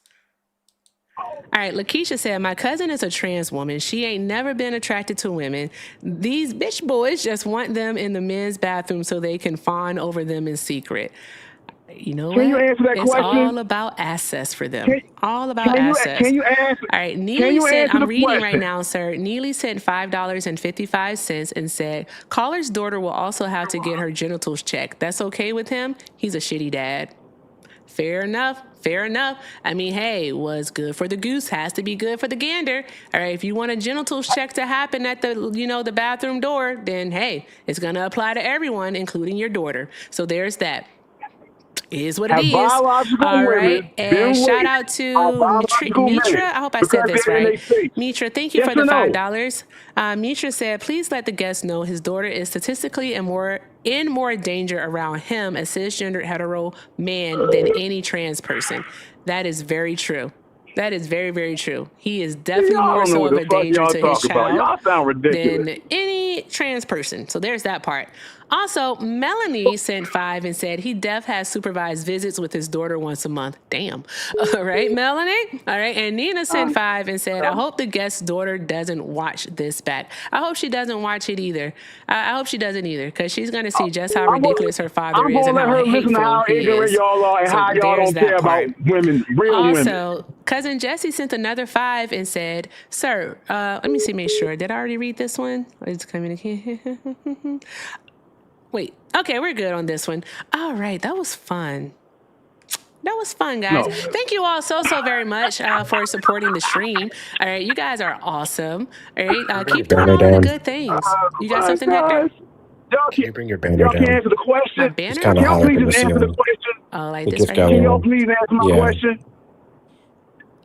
All right, Lakeisha said, my cousin is a trans woman. She ain't never been attracted to women. These bitch boys just want them in the men's bathroom so they can fawn over them in secret. You know what?
Can you answer that question?
It's all about access for them. All about access.
Can you answer?
All right, Neely said, I'm reading right now, sir. Neely sent $5.55 and said, caller's daughter will also have to get her genitals checked. That's okay with him? He's a shitty dad. Fair enough. I mean, hey, what's good for the goose has to be good for the gander. All right, if you want a genitals check to happen at the bathroom door, then hey, it's going to apply to everyone, including your daughter. So there's that. It is what it is. All right. And shout out to Mitra. I hope I said this right. Mitra, thank you for the $5. Mitra said, please let the guest know his daughter is statistically in more danger around him, a cisgender hetero man, than any trans person. That is very true. That is very, very true. He is definitely more so of a danger to his child than any trans person. So there's that part. Also, Melanie sent 5 and said he has supervised visits with his daughter once a month. Damn. All right, Melanie. All right. And Nina sent 5 and said, I hope the guest's daughter doesn't watch this back. I hope she doesn't watch it either. I hope she doesn't either, because she's going to see just how ridiculous her father is and how hateful he is.
Y'all are and how y'all don't care about women, real women.
Cousin Jesse sent another 5 and said, "Sir, let me see, make sure. Did I already read this one? It's communication. Wait. Okay, we're good on this one. All right, that was fun. That was fun, guys.
No.
Thank you all so very much for supporting the stream. All right, you guys are awesome. All right, keep doing all of the good things. You got something, Hector?
Can you bring your banner
Y'all
down?
can answer the
My
question.
It's
banner?
kind of
Can y'all
high up
please
in the
just answer the
ceiling.
question?
Oh, like
The
this
gift
right
gallery.
Can
here?
y'all please answer my
Yeah.
question?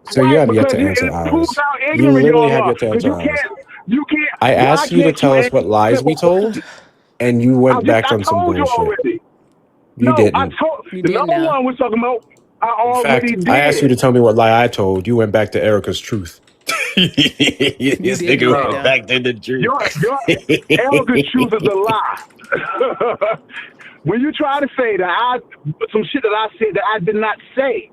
So you
Right,
have yet
because
to answer
it proves
ours.
how
You
ignorant
literally
y'all
have
are.
yet to
Because
answer ours.
you can't.
I
Why
asked you to
can't you
tell us
answer
what lies we
simple
told,
questions?
and you went back
I
on some
told you
bullshit.
already.
You
No, I
didn't.
told.
You
The
didn't
number
know.
one we're talking about, I
In
already
fact, I asked you to
did.
tell me what lie I told. You went back to Erica's truth.
You
This
did do
nigga
that,
went
though.
back to the truth.
Your Erica's truth is a lie. When you try to say that some shit that I said that I did not say,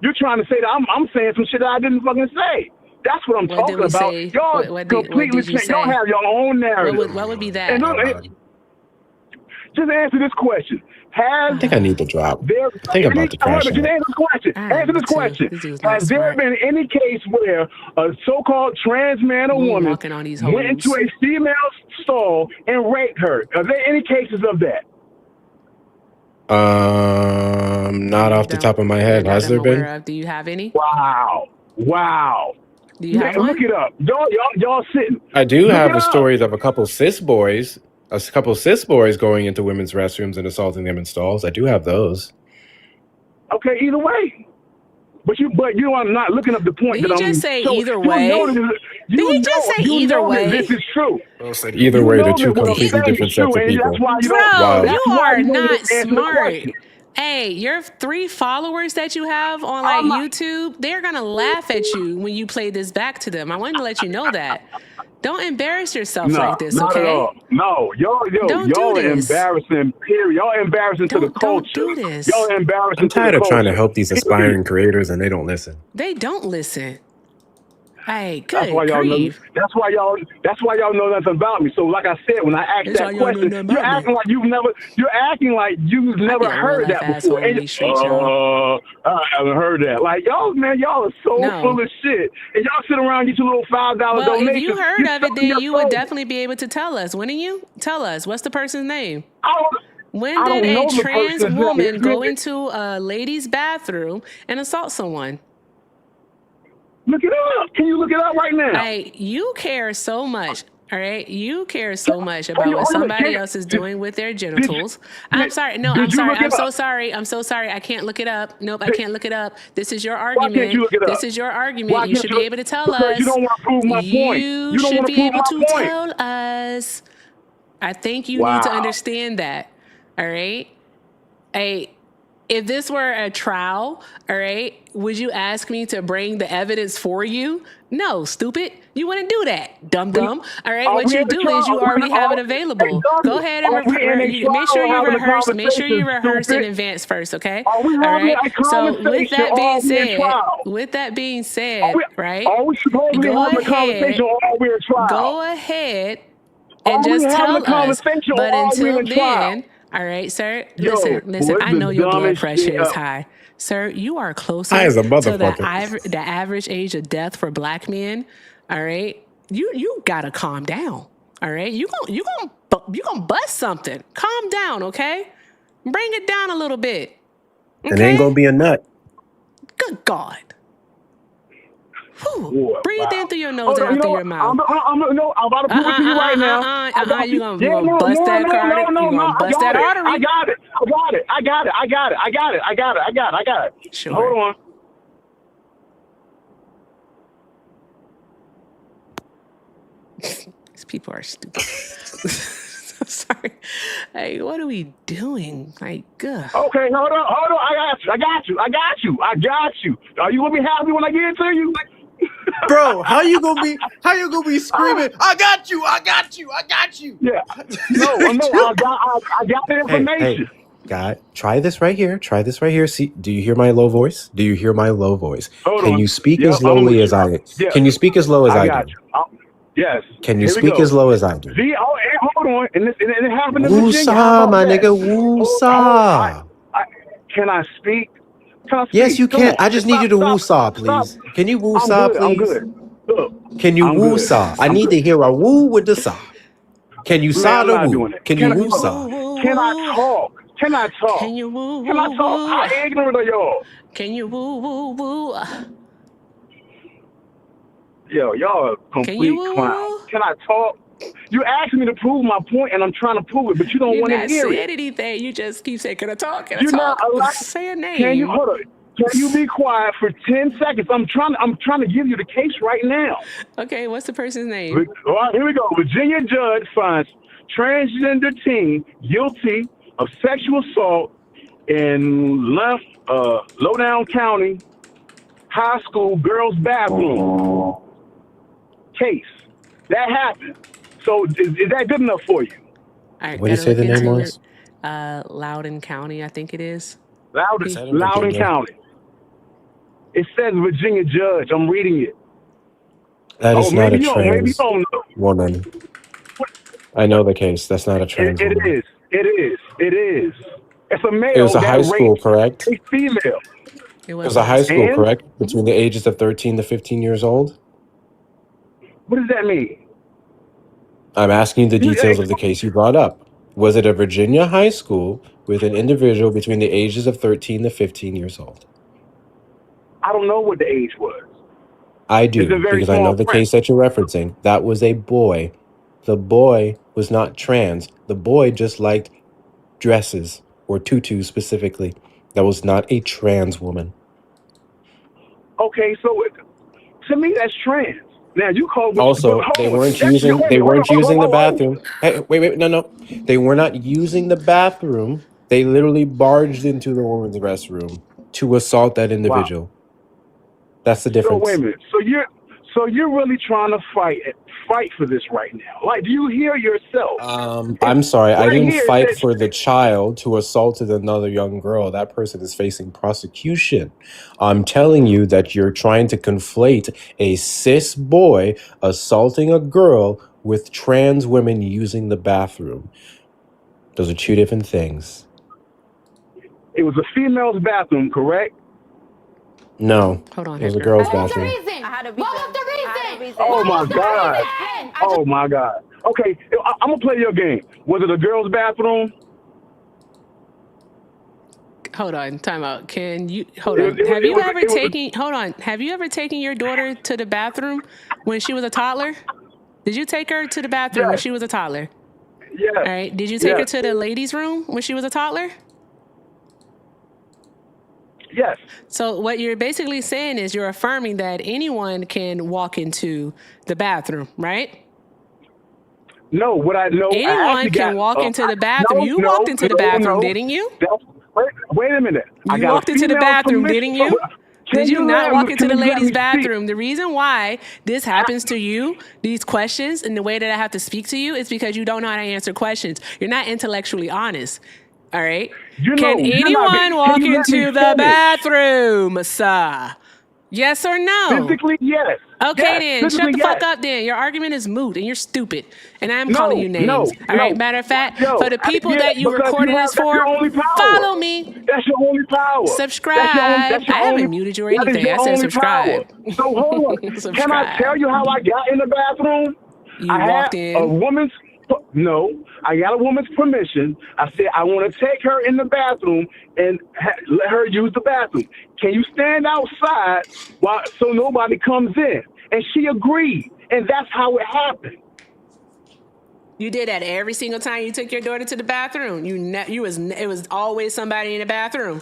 you're trying to say that I'm saying some shit that I didn't fucking say. That's what I'm
What did
talking
we
about.
say?
Y'all
What
completely
did you
change. Y'all
say?
have your own narrative.
What would be
And
that?
just answer this question.
I think I need to drop.
There
I think I'm
any,
about to crash
just
out.
answer this question. Answer
Me
this
too.
question.
This dude's not
Has there
smart.
been any case where a so-called trans man or woman
Moonwalking on these
went into
hoes.
a female stall and raped her? Are there any cases of that?
Not off the top of my head.
Not
Has
that I'm
there
aware
been?
of. Do you have any?
Wow.
Do you have
Look
one?
it up. Y'all sitting.
I do
Look
have
it
the
up.
stories of a couple cis boys going into women's restrooms and assaulting them in stalls. I do have those.
Okay, either way. But you are not looking up the point
Did
that
he
I'm.
just say
So
either
you
way?
know that
Did he just say either
that
way?
this is true.
Well said. Either
You
way,
know
they're
that
two
what I'm
completely
saying
different
is true,
sets of
and
people.
that's why you don't.
Bro,
Wow.
That's
you
why
are
you don't
not
answer the
smart.
question.
Hey, your 3 followers that you have on like YouTube, they're gonna laugh at you when you play this back to them. I wanted to let you know that. Don't embarrass yourself
No,
like this,
not at
okay?
all. No,
Don't do
y'all are
this.
embarrassing. Period. Y'all embarrassing to the
Don't
culture.
do this.
Y'all embarrassing
I'm
to the
tired of trying to
culture.
help these aspiring creators and they don't listen.
They don't listen. Hey,
That's why
good
y'all know.
grief.
That's why y'all know nothing about me. So, like I said, when I asked
That's why
that
y'all know
question,
nothing
you're
about me.
acting like you've never
I be a
heard
real-life
that before.
asshole in these streets, y'all.
I haven't heard that. Like y'all are so
No.
full of shit, and y'all sit around and get your little $5
Well,
donations.
if you heard
You're
of it,
selling
then
your
you would
soul.
definitely be able to tell us, wouldn't you? Tell us. What's the person's name? When
I
did
don't
a
know the
trans
person's name.
woman go into a lady's bathroom and assault someone?
Look it up. Can you look it up right now?
You care so much. All right, you care so much about what somebody else is doing with their genitals. I'm sorry. No, I'm sorry. I'm so sorry. I'm so sorry. I can't look it up. Nope, I can't look it up. This is your argument.
Why can't you look it up?
This is your argument.
Why
You
can't
should
you
be
look-
able to tell
because
us.
you don't want to prove my point. You don't
should
want to
be
prove
able
my
to
point.
tell us. I think you need to understand that. All right. If this were a trial, all right, would you ask me to bring the evidence for you? No, stupid. You wouldn't do that, dum-dum. All right, what you do is you already have it available. Go ahead and make sure you rehearse. Make sure you rehearse in advance first, okay? All right. So with that being said, right? Go ahead and just tell us. But until then, all right, sir. Listen. I know your blood pressure is high, sir. You are closer
High as a
to
motherfucker.
the average age of death for Black men. All right, you gotta calm down. All right, you gonna bust something. Calm down, okay? Bring it down a little bit. Okay?
It ain't gonna be a nut.
Good God. Whew. Breathe in through your nose and out through your mouth.
I'm about to prove it to you right now.
You gonna bust that card? You gonna bust that artery?
I got it.
Sure.
Hold on.
These people are stupid. I'm sorry. Hey, what are we doing? Like, ugh.
Okay, hold on. I got you. Are you gonna be happy when I get it to you?
Bro, how you gonna be screaming? I got you.
Yeah. No. I got the information.
Hey, God, try this right here. See, do you hear my low voice? Can you speak as slowly as I?
Yeah.
Can you speak as low as I do?
Yes.
Can you speak as low as I do?
Hold on. And it happened in
Woosah,
Virginia.
my nigga. Woosah.
Can I speak? Can I speak?
Yes, you
Come
can.
on.
I just need you to
Stop.
woo-saw, please. Can you
I'm
woo-saw,
good. I'm
please?
good. Look,
Can you
I'm good.
woo-saw? I
I'm
need
good.
to hear a woo with the saw. Can you
Man,
saw
I'm
the
not
woo?
doing it.
Can you woo-saw?
Can I talk? Can I talk?
Can you woo
Can I
woo
talk?
woo?
How ignorant are y'all?
Can you woo woo woo?
Yo, y'all are
Can you
complete
woo
clowns.
woo?
Can I talk? You asked me to prove my point, and I'm trying to prove it, but you don't
You're
want to
not
hear
saying
it.
anything. You just keep saying, "Can I talk? Can I
You're not
talk?"
allowed.
Say a
Can you
name.
hold on? Can you be quiet for 10 seconds? I'm trying to give you the case right now.
Okay, what's the person's name?
All right, here we go. Virginia judge finds transgender teen guilty of sexual assault in Lowdown County high school girls' bathroom case. That happened. So is that good enough for you?
All right,
What did you say the name was?
Loudoun County, I think it is.
Loudoun County. It says Virginia judge. I'm reading it.
That is not a
maybe you
trans
don't know.
woman. I know the case. That's not a trans woman.
It is. It's a male
It was a high
that
school,
raped
correct?
a female.
It
It was a high school, correct? Between the ages of 13 to 15 years old?
What does that mean?
I'm asking you the details of the case you brought up. Was it a Virginia high school with an individual between the ages of 13 to 15 years old?
I don't know what the age was.
I do,
It's a very
because I know
small
the
print.
case that you're referencing. That was a boy. The boy was not trans. The boy just liked dresses, or tutus specifically. That was not a trans woman.
Okay, so to me that's trans. Now you call
Also, they weren't using the bathroom. Hey, wait, no. They were not using the bathroom. They literally barged into the woman's restroom to assault that individual. Wow. That's the difference.
So wait a minute. So you're really trying to fight for this right now. Like, do you hear yourself?
I'm sorry. I didn't fight
that
for the child who assaulted another young girl. That person is facing prosecution. I'm telling you that you're trying to conflate a cis boy assaulting a girl with trans women using the bathroom. Those are two different things.
It was a female's bathroom, correct?
No.
Hold on.
It was a girl's bathroom.
What was the reason?
Oh my God. Oh my God. Okay, I'm gonna play your game. Was it a girl's bathroom?
Hold on, time out. Can you hold on? Have you ever taken your daughter to the bathroom when she was a toddler? Did you take her to the bathroom when she was a toddler?
Yes.
All right. Did you take her to the ladies' room when she was a toddler?
Yes.
So what you're basically saying is you're affirming that anyone can walk into the bathroom, right?
No, what I know.
Anyone can walk into the bathroom. You walked into the bathroom, didn't you?
Wait a minute.
You walked into the bathroom, didn't you? Did you not walk into the ladies' bathroom? The reason why this happens to you, these questions, and the way that I have to speak to you is because you don't know how to answer questions. You're not intellectually honest. All right? Can anyone walk into the bathroom, sir? Yes or no?
Physically, yes.
Okay, then. Shut the fuck up, then. Your argument is moot, and you're stupid. And I'm calling you names. All right? Matter of fact, for the people that you recorded this for, follow me.
That's your only power.
Subscribe. I haven't muted you or anything. I said subscribe.
So hold on. Can I tell you how I got in the bathroom?
I walked in.
I got a woman's permission. I said, I want to take her in the bathroom and let her use the bathroom. Can you stand outside so nobody comes in? And she agreed. And that's how it happened.
You did that every single time you took your daughter to the bathroom. It was always somebody in the bathroom.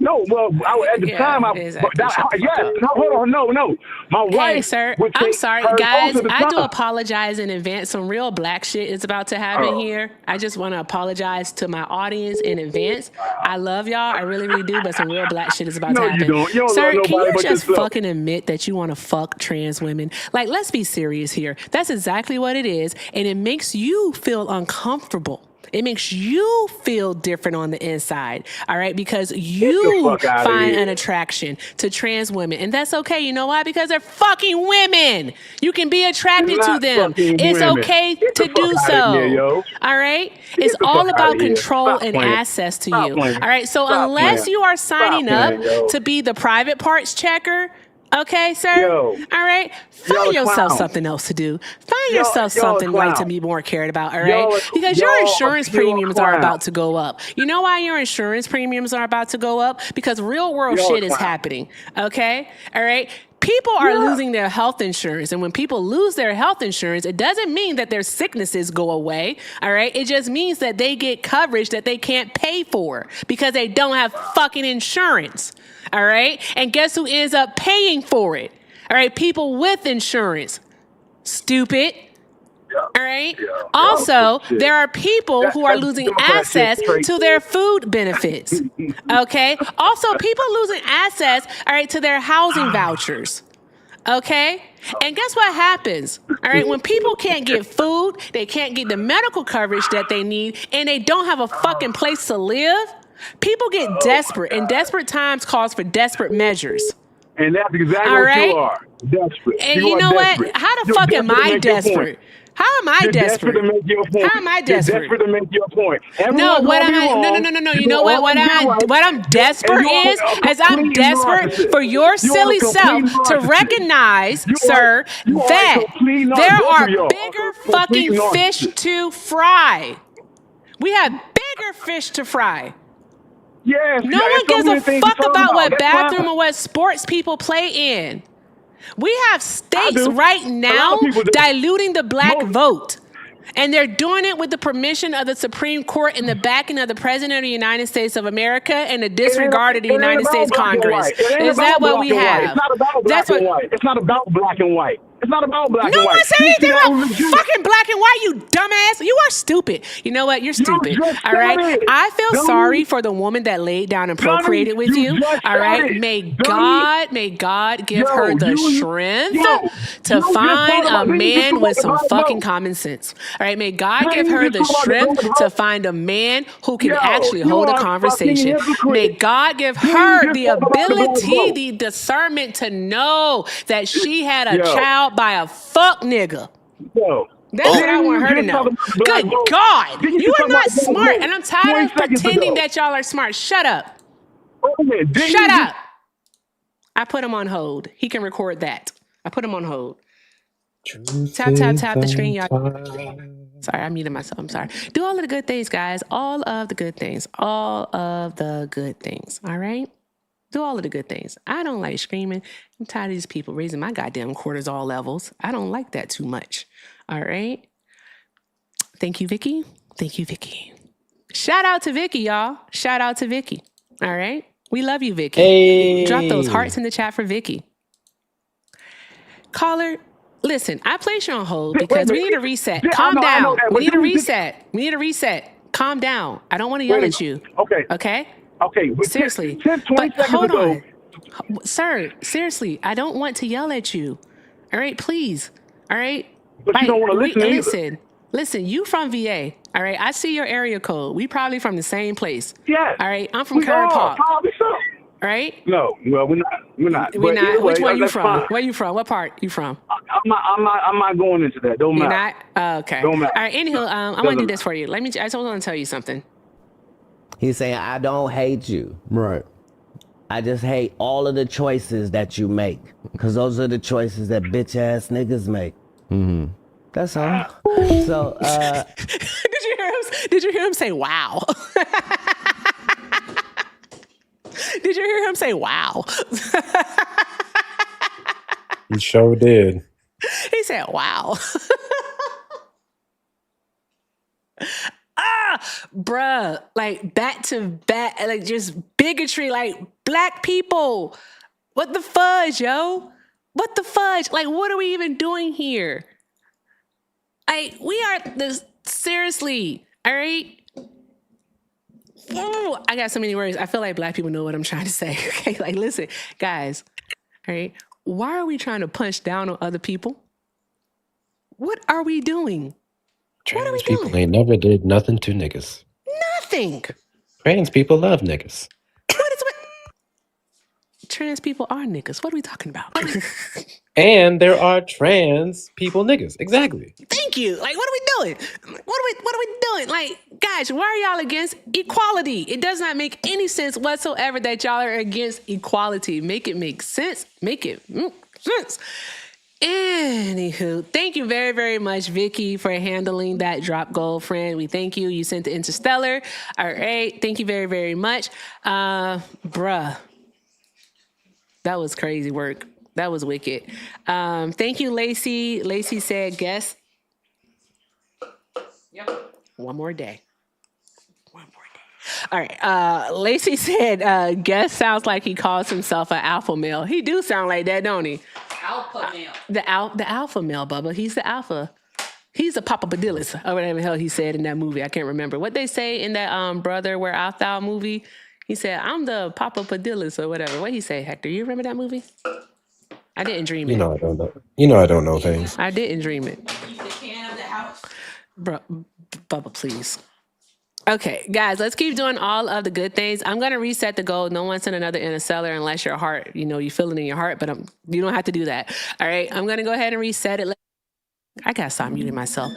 No, well, at the time, hold on, no. My wife.
Hey, sir, I'm sorry, guys. I do apologize in advance. Some real black shit is about to happen here. I just want to apologize to my audience in advance. I love y'all, I really, really do, but some real black shit is about to happen.
You don't
sir,
love
can you
but
just
yourself.
fucking admit that you want to fuck trans women? Like, let's be serious here. That's exactly what it is, and it makes you feel uncomfortable. It makes you feel different on the inside, all right? Because you find an attraction to trans women. And that's okay. You know why? Because they're fucking women. You can be attracted to them. It's okay to do so. All right? It's all about control and access to you. All right? So unless you are signing up to be the private parts checker, okay, sir? All right? Find yourself something else to do. Find yourself something like to be more cared about, all right? Because your insurance premiums are about to go up. You know why your insurance premiums are about to go up? Because real world shit is happening, okay? All right? People are losing their health insurance. And when people lose their health insurance, it doesn't mean that their sicknesses go away, all right? It just means that they get coverage that they can't pay for because they don't have fucking insurance, all right? And guess who ends up paying for it? All right, people with insurance. Stupid. All right. Also, there are people who are losing access to their food benefits. Okay. Also, people losing access, all right, to their housing vouchers. Okay. And guess what happens? All right. When people can't get food, they can't get the medical coverage that they need, and they don't have a fucking place to live, people get desperate, and desperate times calls for desperate measures.
And that's exactly what you are. Desperate.
And you know what? How the fuck am I desperate? How am I desperate? How am I desperate?
Desperate to make your point.
No, what am I? No. You know what? What I'm desperate is I'm desperate for your silly self to recognize, sir, that there are bigger fucking fish to fry. We have bigger fish to fry.
Yes.
No one gives a fuck about what bathroom or what sports people play in. We have states right now diluting the black vote. And they're doing it with the permission of the Supreme Court and the backing of the President of the United States of America and the disregard of the United States Congress. Is that what we have?
It's not about black and white. It's not about black and white. It's not about black and white.
No one said anything about fucking black and white, you dumbass. You are stupid. You know what? You're stupid. All right? I feel sorry for the woman that laid down and procreated with you. All right? May God give her the strength to find a man with some fucking common sense. All right? May God give her the strength to find a man who can actually hold a conversation. May God give her the ability, the discernment to know that she had a child by a fuck nigga. That's what I want her to know. Good God. You are not smart. And I'm tired of pretending that y'all are smart. Shut up. Shut up. I put him on hold. He can record that. I put him on hold. Tap the screen, y'all. Sorry, I muted myself. I'm sorry. Do all of the good things, guys. All of the good things. All of the good things. All right? Do all of the good things. I don't like screaming. I'm tired of these people raising my goddamn cortisol levels. I don't like that too much. All right? Thank you, Vicky. Thank you, Vicky. Shout out to Vicky, y'all. Shout out to Vicky. All right? We love you, Vicky.
Hey.
Drop those hearts in the chat for Vicky. Caller, listen, I placed you on hold because we need a reset. Calm down. We need a reset. We need a reset. Calm down. I don't want to yell at you.
Okay.
Okay?
Okay.
Seriously.
20
but
seconds
hold
ago.
on. Sir, seriously, I don't want to yell at you. All right? Please. All right?
But you don't want to listen.
Listen, you from VA. All right? I see your area code. We probably from the same place.
Yeah.
All right? I'm from Kerr Park.
Probably so.
Right?
No, well, we're not.
We're not.
Anyway,
which one you from?
Fine.
Where you from? What part you from?
I'm not going into that. Don't matter.
You're not? Okay.
Don't matter.
All right. Anywho, I'm gonna do this for you. I just want to tell you something.
He's saying, I don't hate you.
Right.
I just hate all of the choices that you make. Because those are the choices that bitch ass niggas make.
Mm-hmm.
That's all. So,
Did you hear him say wow? Did you hear him say wow?
He sure did.
He said wow. Bruh, like back to back, like just bigotry, like black people. What the fudge, yo? What the fudge? Like, what are we even doing here? Like, we are this seriously, all right? Ooh, I got so many words. I feel like black people know what I'm trying to say. Okay, like listen, guys, all right? Why are we trying to punch down on other people? What are we doing?
Trans people ain't never did nothing to niggas.
Nothing.
Trans people love niggas.
What? Trans people are niggas. What are we talking about?
And there are trans people niggas. Exactly.
Thank you. Like, what are we doing? What are we doing? Like, guys, why are y'all against equality? It does not make any sense whatsoever that y'all are against equality. Make it make sense. Make it make sense. Anywho, thank you very, very much, Vicky, for handling that drop goal, friend. We thank you. You sent the Interstellar. All right. Thank you very, very much. Bruh. That was crazy work. That was wicked. Thank you, Lacey. Lacey said, guess. Yep. One more day. All right. Lacey said, guess sounds like he calls himself an alpha male. He do sound like that, don't he?
Alpha male.
The alpha male, Bubba. He's the alpha. He's a Papa Padillas, or whatever the hell he said in that movie. I can't remember. What they say in that Brother Where Art Thou movie? He said, I'm the Papa Padillas or whatever. What he say, Hector? You remember that movie? I didn't dream it.
You know I don't know. You know I don't know things.
I didn't dream it.
He's the can of the house.
Bro, Bubba, please. Okay, guys, let's keep doing all of the good things. I'm going to reset the goal. No one send another Interstellar unless your heart, you feel it in your heart, but you don't have to do that. All right, I'm going to go ahead and reset it. I got to stop muting myself.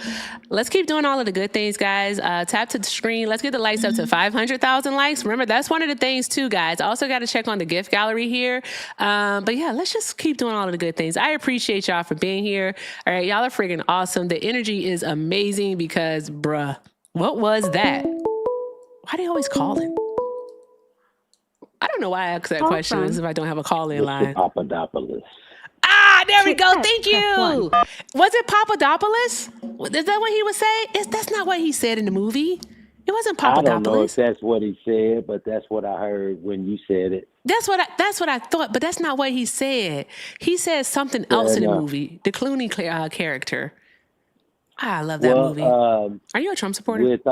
Let's keep doing all of the good things, guys. Tap to the screen. Let's get the likes up to 500,000 likes. Remember, that's one of the things, too, guys. Also got to check on the gift gallery here. But, yeah, let's just keep doing all of the good things. I appreciate y'all for being here. All right, y'all are freaking awesome. The energy is amazing because, bruh, what was that? Why they always calling? I don't know why I ask that question as if I don't have a call-in line.
Papadopoulos.
There we go. Thank you. Was it Papadopoulos? Is that what he was saying? That's not what he said in the movie. It wasn't Papadopoulos.
I don't know if that's what he said, but that's what I heard when you said it.
That's what I thought, but that's not what he said. He said something else in the movie. The Clooney character. I love that movie. Are you a Trump supporter?
With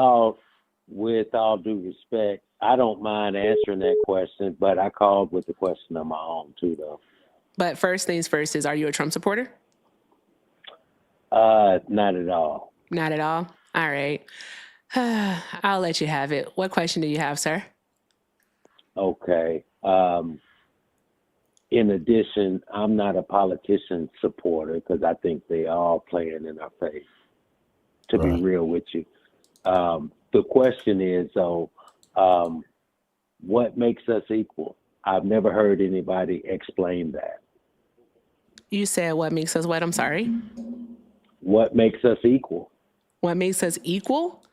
all due respect, I don't mind answering that question, but I called with the question of my own too, though.
But first things first is, are you a Trump supporter?
Not at all.
Not at all? All right. I'll let you have it. What question do you have, sir?
Okay. In addition, I'm not a politician supporter because I think they all playing in our face, to be real with you. The question is, though, what makes us equal? I've never heard anybody explain that.
You said what makes us what? I'm sorry.
What makes us equal?
What makes us equal?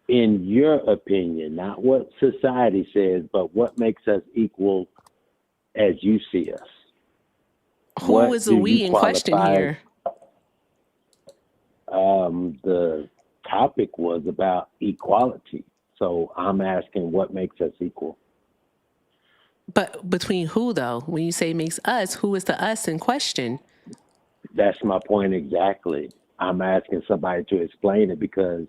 In your opinion, not what society says, but what makes us equal as you see us?
Who is the we in question here?
The topic was about equality. So I'm asking what makes us equal.
But between who, though? When you say makes us, who is the us in question?
That's my point exactly. I'm asking somebody to explain it because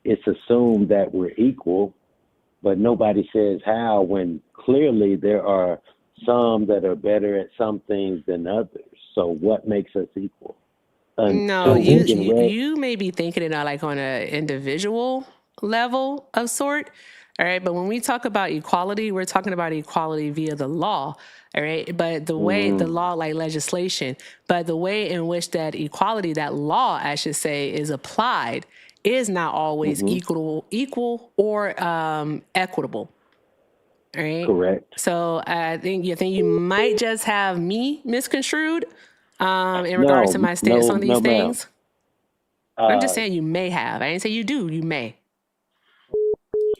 it's assumed that we're equal, but nobody says how, when clearly there are some that are better at some things than others. So what makes us equal?
No, you may be thinking it like on an individual level of sort. All right. But when we talk about equality, we're talking about equality via the law. All right. But the way the law, like legislation, but the way in which that equality, that law, I should say, is applied is not always equal or equitable. All right.
Correct.
So I think you might just have me misconstrued in regards to my stance on these things. I'm just saying you may have. I didn't say you do. You may.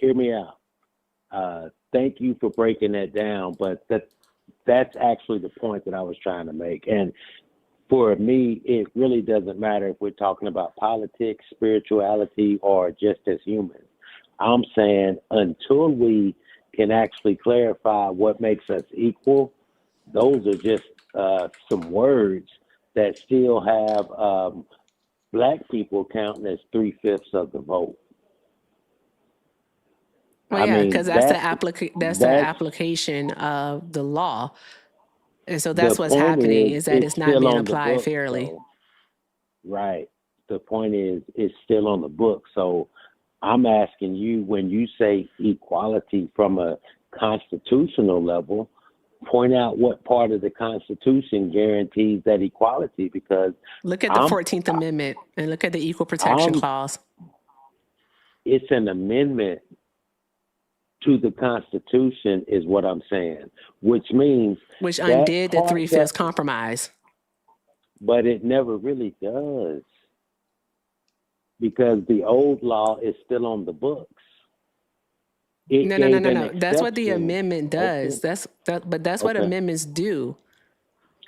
Hear me out. Thank you for breaking that down, but that's actually the point that I was trying to make. And for me, it really doesn't matter if we're talking about politics, spirituality, or just as humans. I'm saying until we can actually clarify what makes us equal, those are just some words that still have Black people counting as 3/5 of the vote.
Well, yeah, because that's the application of the law, and so that's what's happening is that it's not being applied fairly.
Right. the point is, it's still on the book. So I'm asking you, when you say equality from a constitutional level, point out what part of the Constitution guarantees that equality, because
look at the 14th Amendment and look at the Equal Protection Clause.
It's an amendment to the Constitution is what I'm saying, which means
which undid the 3/5 compromise.
But it never really does, because the old law is still on the books.
No. That's what the amendment does. Okay. That's what amendments do.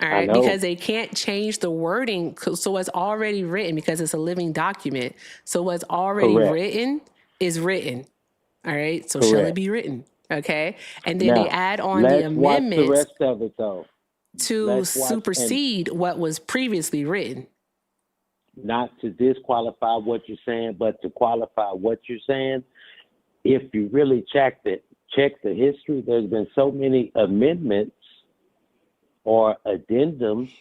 All right, because they can't change the wording. So what's already written, because it's a living document. So what's already written is written. All right. So shall it be written? Okay. And then they add on the amendments
the rest of it, though,
to supersede what was previously written.
Not to disqualify what you're saying, but to qualify what you're saying. If you really check the history, there's been so many amendments or addendums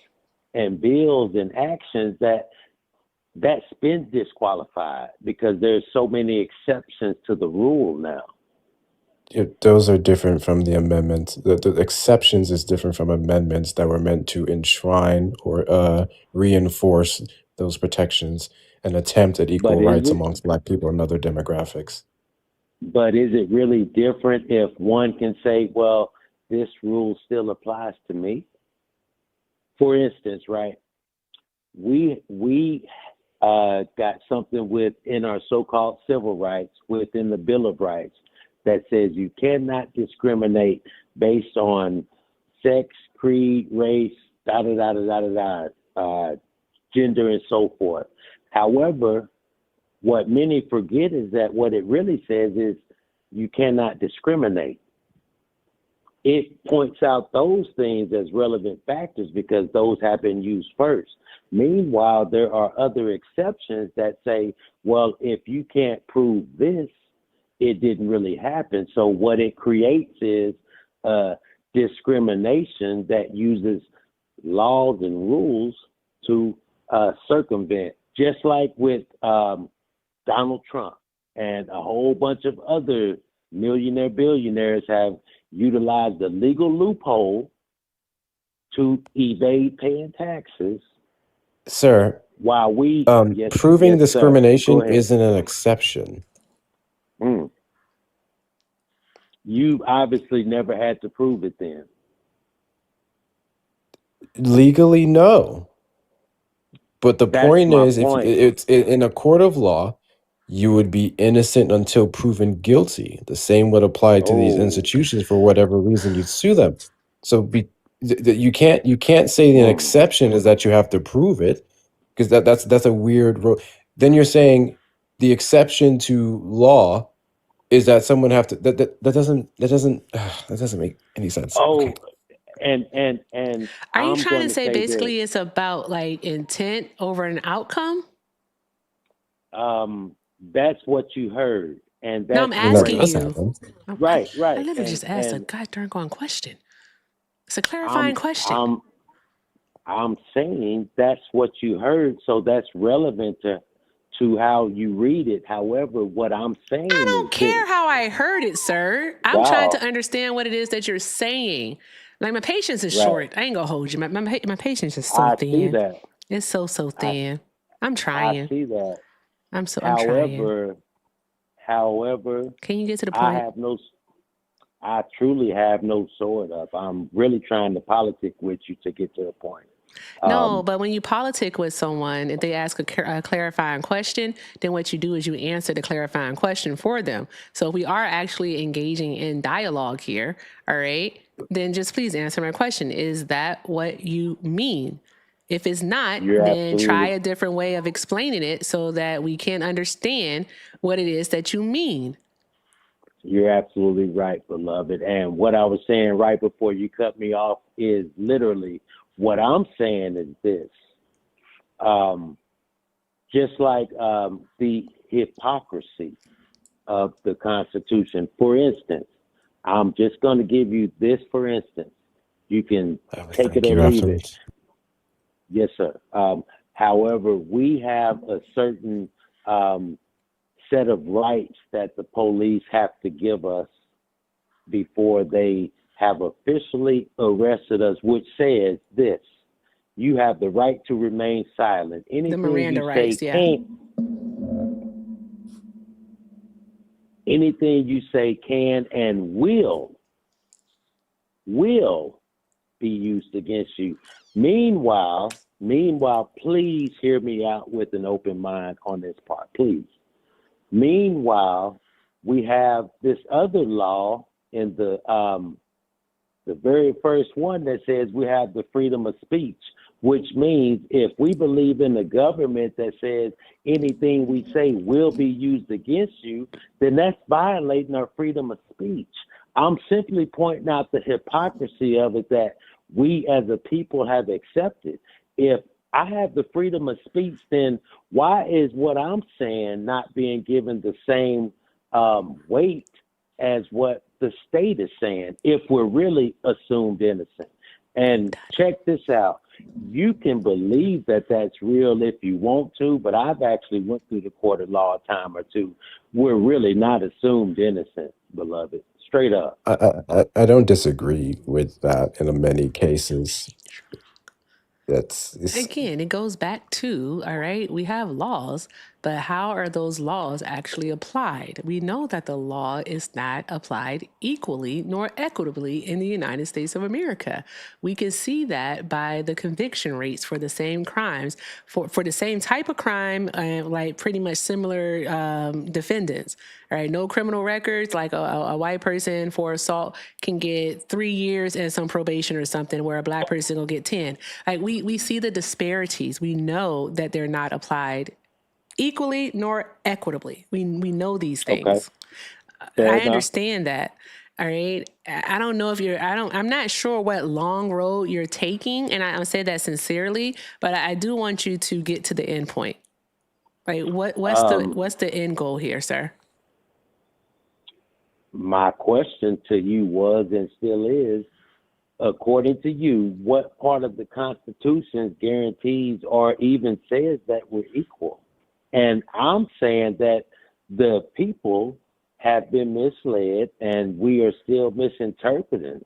and bills and actions that's been disqualified, because there's so many exceptions to the rule now.
Those are different from the amendments. The exceptions is different from amendments that were meant to enshrine or reinforce those protections and attempt at equal rights amongst Black people and other demographics.
But is it really different if one can say, well, this rule still applies to me? For instance, right, we got something within our so-called civil rights, within the Bill of Rights, that says you cannot discriminate based on sex, creed, race, gender, and so forth. However, what many forget is that what it really says is you cannot discriminate. It points out those things as relevant factors because those have been used first. Meanwhile, there are other exceptions that say, well, if you can't prove this, it didn't really happen. So what it creates is discrimination that uses laws and rules to circumvent, just like with Donald Trump and a whole bunch of other billionaires have utilized the legal loophole to evade paying taxes.
Sir,
while we
proving discrimination isn't an exception.
You obviously never had to prove it then.
Legally, no. But the point is, if it's in a court of law, you would be innocent until proven guilty. The same would apply to these institutions for whatever reason you sue them. So you can't say an exception is that you have to prove it, because that's a weird rule. Then you're saying the exception to law is that someone have to that doesn't make any sense.
Okay. And
are you trying to say basically it's about like intent over an outcome?
That's what you heard, and that's
no, I'm asking you.
Right.
I literally just asked a goddamn question. It's a clarifying question.
I'm saying that's what you heard, so that's relevant to how you read it. However, what I'm saying,
I don't care how I heard it, sir. I'm trying to understand what it is that you're saying. Like, my patience is short. I ain't gonna hold you. My patience is so thin.
I see that.
It's so thin. I'm trying.
I see that.
I'm trying.
However,
can you get to the point?
I truly have no sword up. I'm really trying to politic with you to get to the point.
No, but when you politic with someone, if they ask a clarifying question, then what you do is you answer the clarifying question for them. So if we are actually engaging in dialogue here, all right, then just please answer my question. Is that what you mean? If it's not, then try a different way of explaining it so that we can understand what it is that you mean.
You're absolutely right, beloved. And what I was saying right before you cut me off is literally what I'm saying is this. Just like the hypocrisy of the Constitution. For instance, I'm just going to give you this, for instance. You can take it or leave it. Yes, sir. However, we have a certain set of rights that the police have to give us before they have officially arrested us, which says this: you have the right to remain silent. Anything
The Miranda
you
rights,
say
yeah.
anything you say can and will be used against you. Meanwhile, please hear me out with an open mind on this part, please. Meanwhile, we have this other law in the very first one that says we have the freedom of speech, which means if we believe in the government that says anything we say will be used against you, then that's violating our freedom of speech. I'm simply pointing out the hypocrisy of it that we as a people have accepted. If I have the freedom of speech, then why is what I'm saying not being given the same weight as what the state is saying if we're really assumed innocent? And check this out. You can believe that that's real if you want to, but I've actually went through the court of law a time or two. We're really not assumed innocent, beloved. Straight up.
I don't disagree with that in many cases.
Again, it goes back to, all right, we have laws, but how are those laws actually applied? We know that the law is not applied equally nor equitably in the United States of America. We can see that by the conviction rates for the same crimes, for the same type of crime, like pretty much similar defendants. All right, no criminal records, like a white person for assault can get 3 years and some probation or something, where a black person will get 10. Like we see the disparities. We know that they're not applied equally nor equitably. We know these things.
Okay.
I understand that. All right. I don't know if I'm not sure what long road you're taking, and I say that sincerely, but I do want you to get to the end point. Like what's the end goal here, sir?
My question to you was and still is, according to you, what part of the Constitution guarantees or even says that we're equal? And I'm saying that the people have been misled and we are still misinterpreting.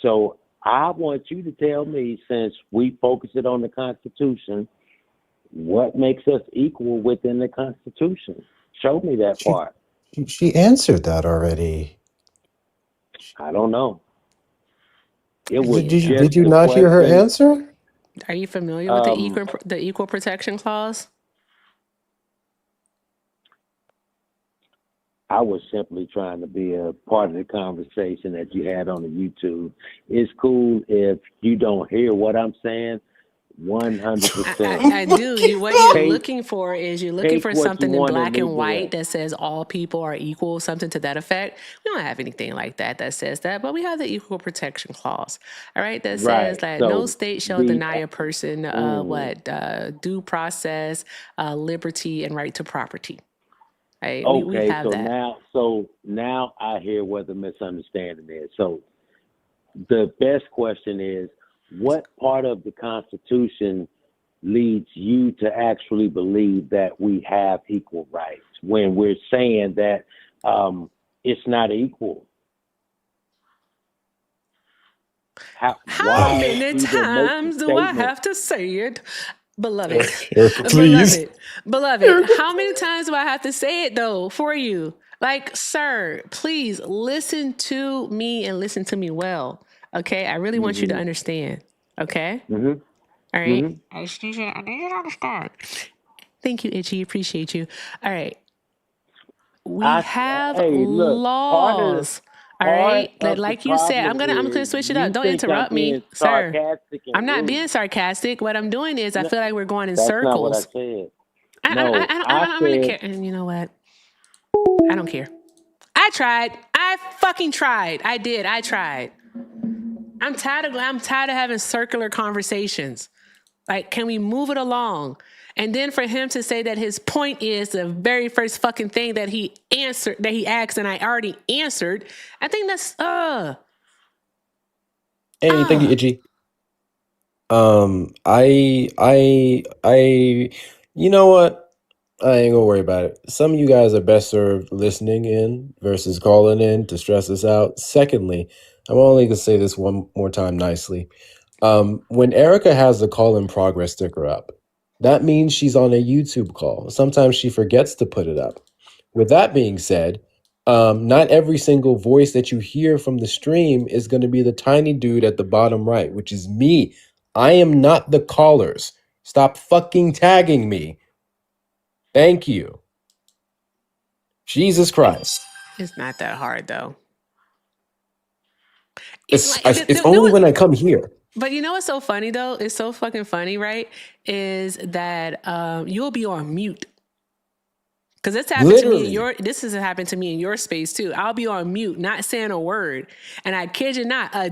So I want you to tell me, since we focus it on the Constitution, what makes us equal within the Constitution? Show me that part.
She answered that already.
I don't know. It was
Did you not hear her answer?
Are you familiar with the Equal Protection Clause?
I was simply trying to be a part of the conversation that you had on the YouTube. It's cool if you don't hear what I'm saying. 100%.
I do. What you're looking for is something in black and white that says all people are equal, something to that effect. We don't have anything like that says that, but we have the Equal Protection Clause, all right, that says that no state shall deny a person due process, liberty, and right to property. Right?
Okay,
we have that.
Now I hear where the misunderstanding is. So the best question is, what part of the Constitution leads you to actually believe that we have equal rights when we're saying that it's not equal?
How many times do I have to say it? Beloved, beloved, how many times do I have to say it though for you? Like, sir, please listen to me and listen to me well. Okay, I really want you to understand. Okay. All right. I need you to understand. Thank you, Itchy. Appreciate you. All right. We have laws. All right. Like you said, I'm gonna switch it up. Don't interrupt me, sir. I'm not being sarcastic. What I'm doing is I feel like we're going in circles.
That's not what I said.
I don't really care. And you know what? I don't care. I tried. I fucking tried. I did. I tried. I'm tired of having circular conversations. Like, can we move it along? And then for him to say that his point is the very first fucking thing that he asked, and I already answered. I think that's
Hey, thank you, Itchy. You know what? I ain't gonna worry about it. Some of you guys are best served listening in versus calling in to stress us out. Secondly, I'm only gonna say this one more time nicely. When Erica has the call in progress sticker up, that means she's on a YouTube call. Sometimes she forgets to put it up. With that being said, not every single voice that you hear from the stream is going to be the tiny dude at the bottom right, which is me. I am not the callers. Stop fucking tagging me. Thank you. Jesus Christ.
It's not that hard though.
It's only when I come here.
But you know what's so funny though? It's so fucking funny, right? Is that you'll be on mute. Because this happened to me in this has happened to me in your space too. I'll be on mute, not saying a word. And I kid you not, a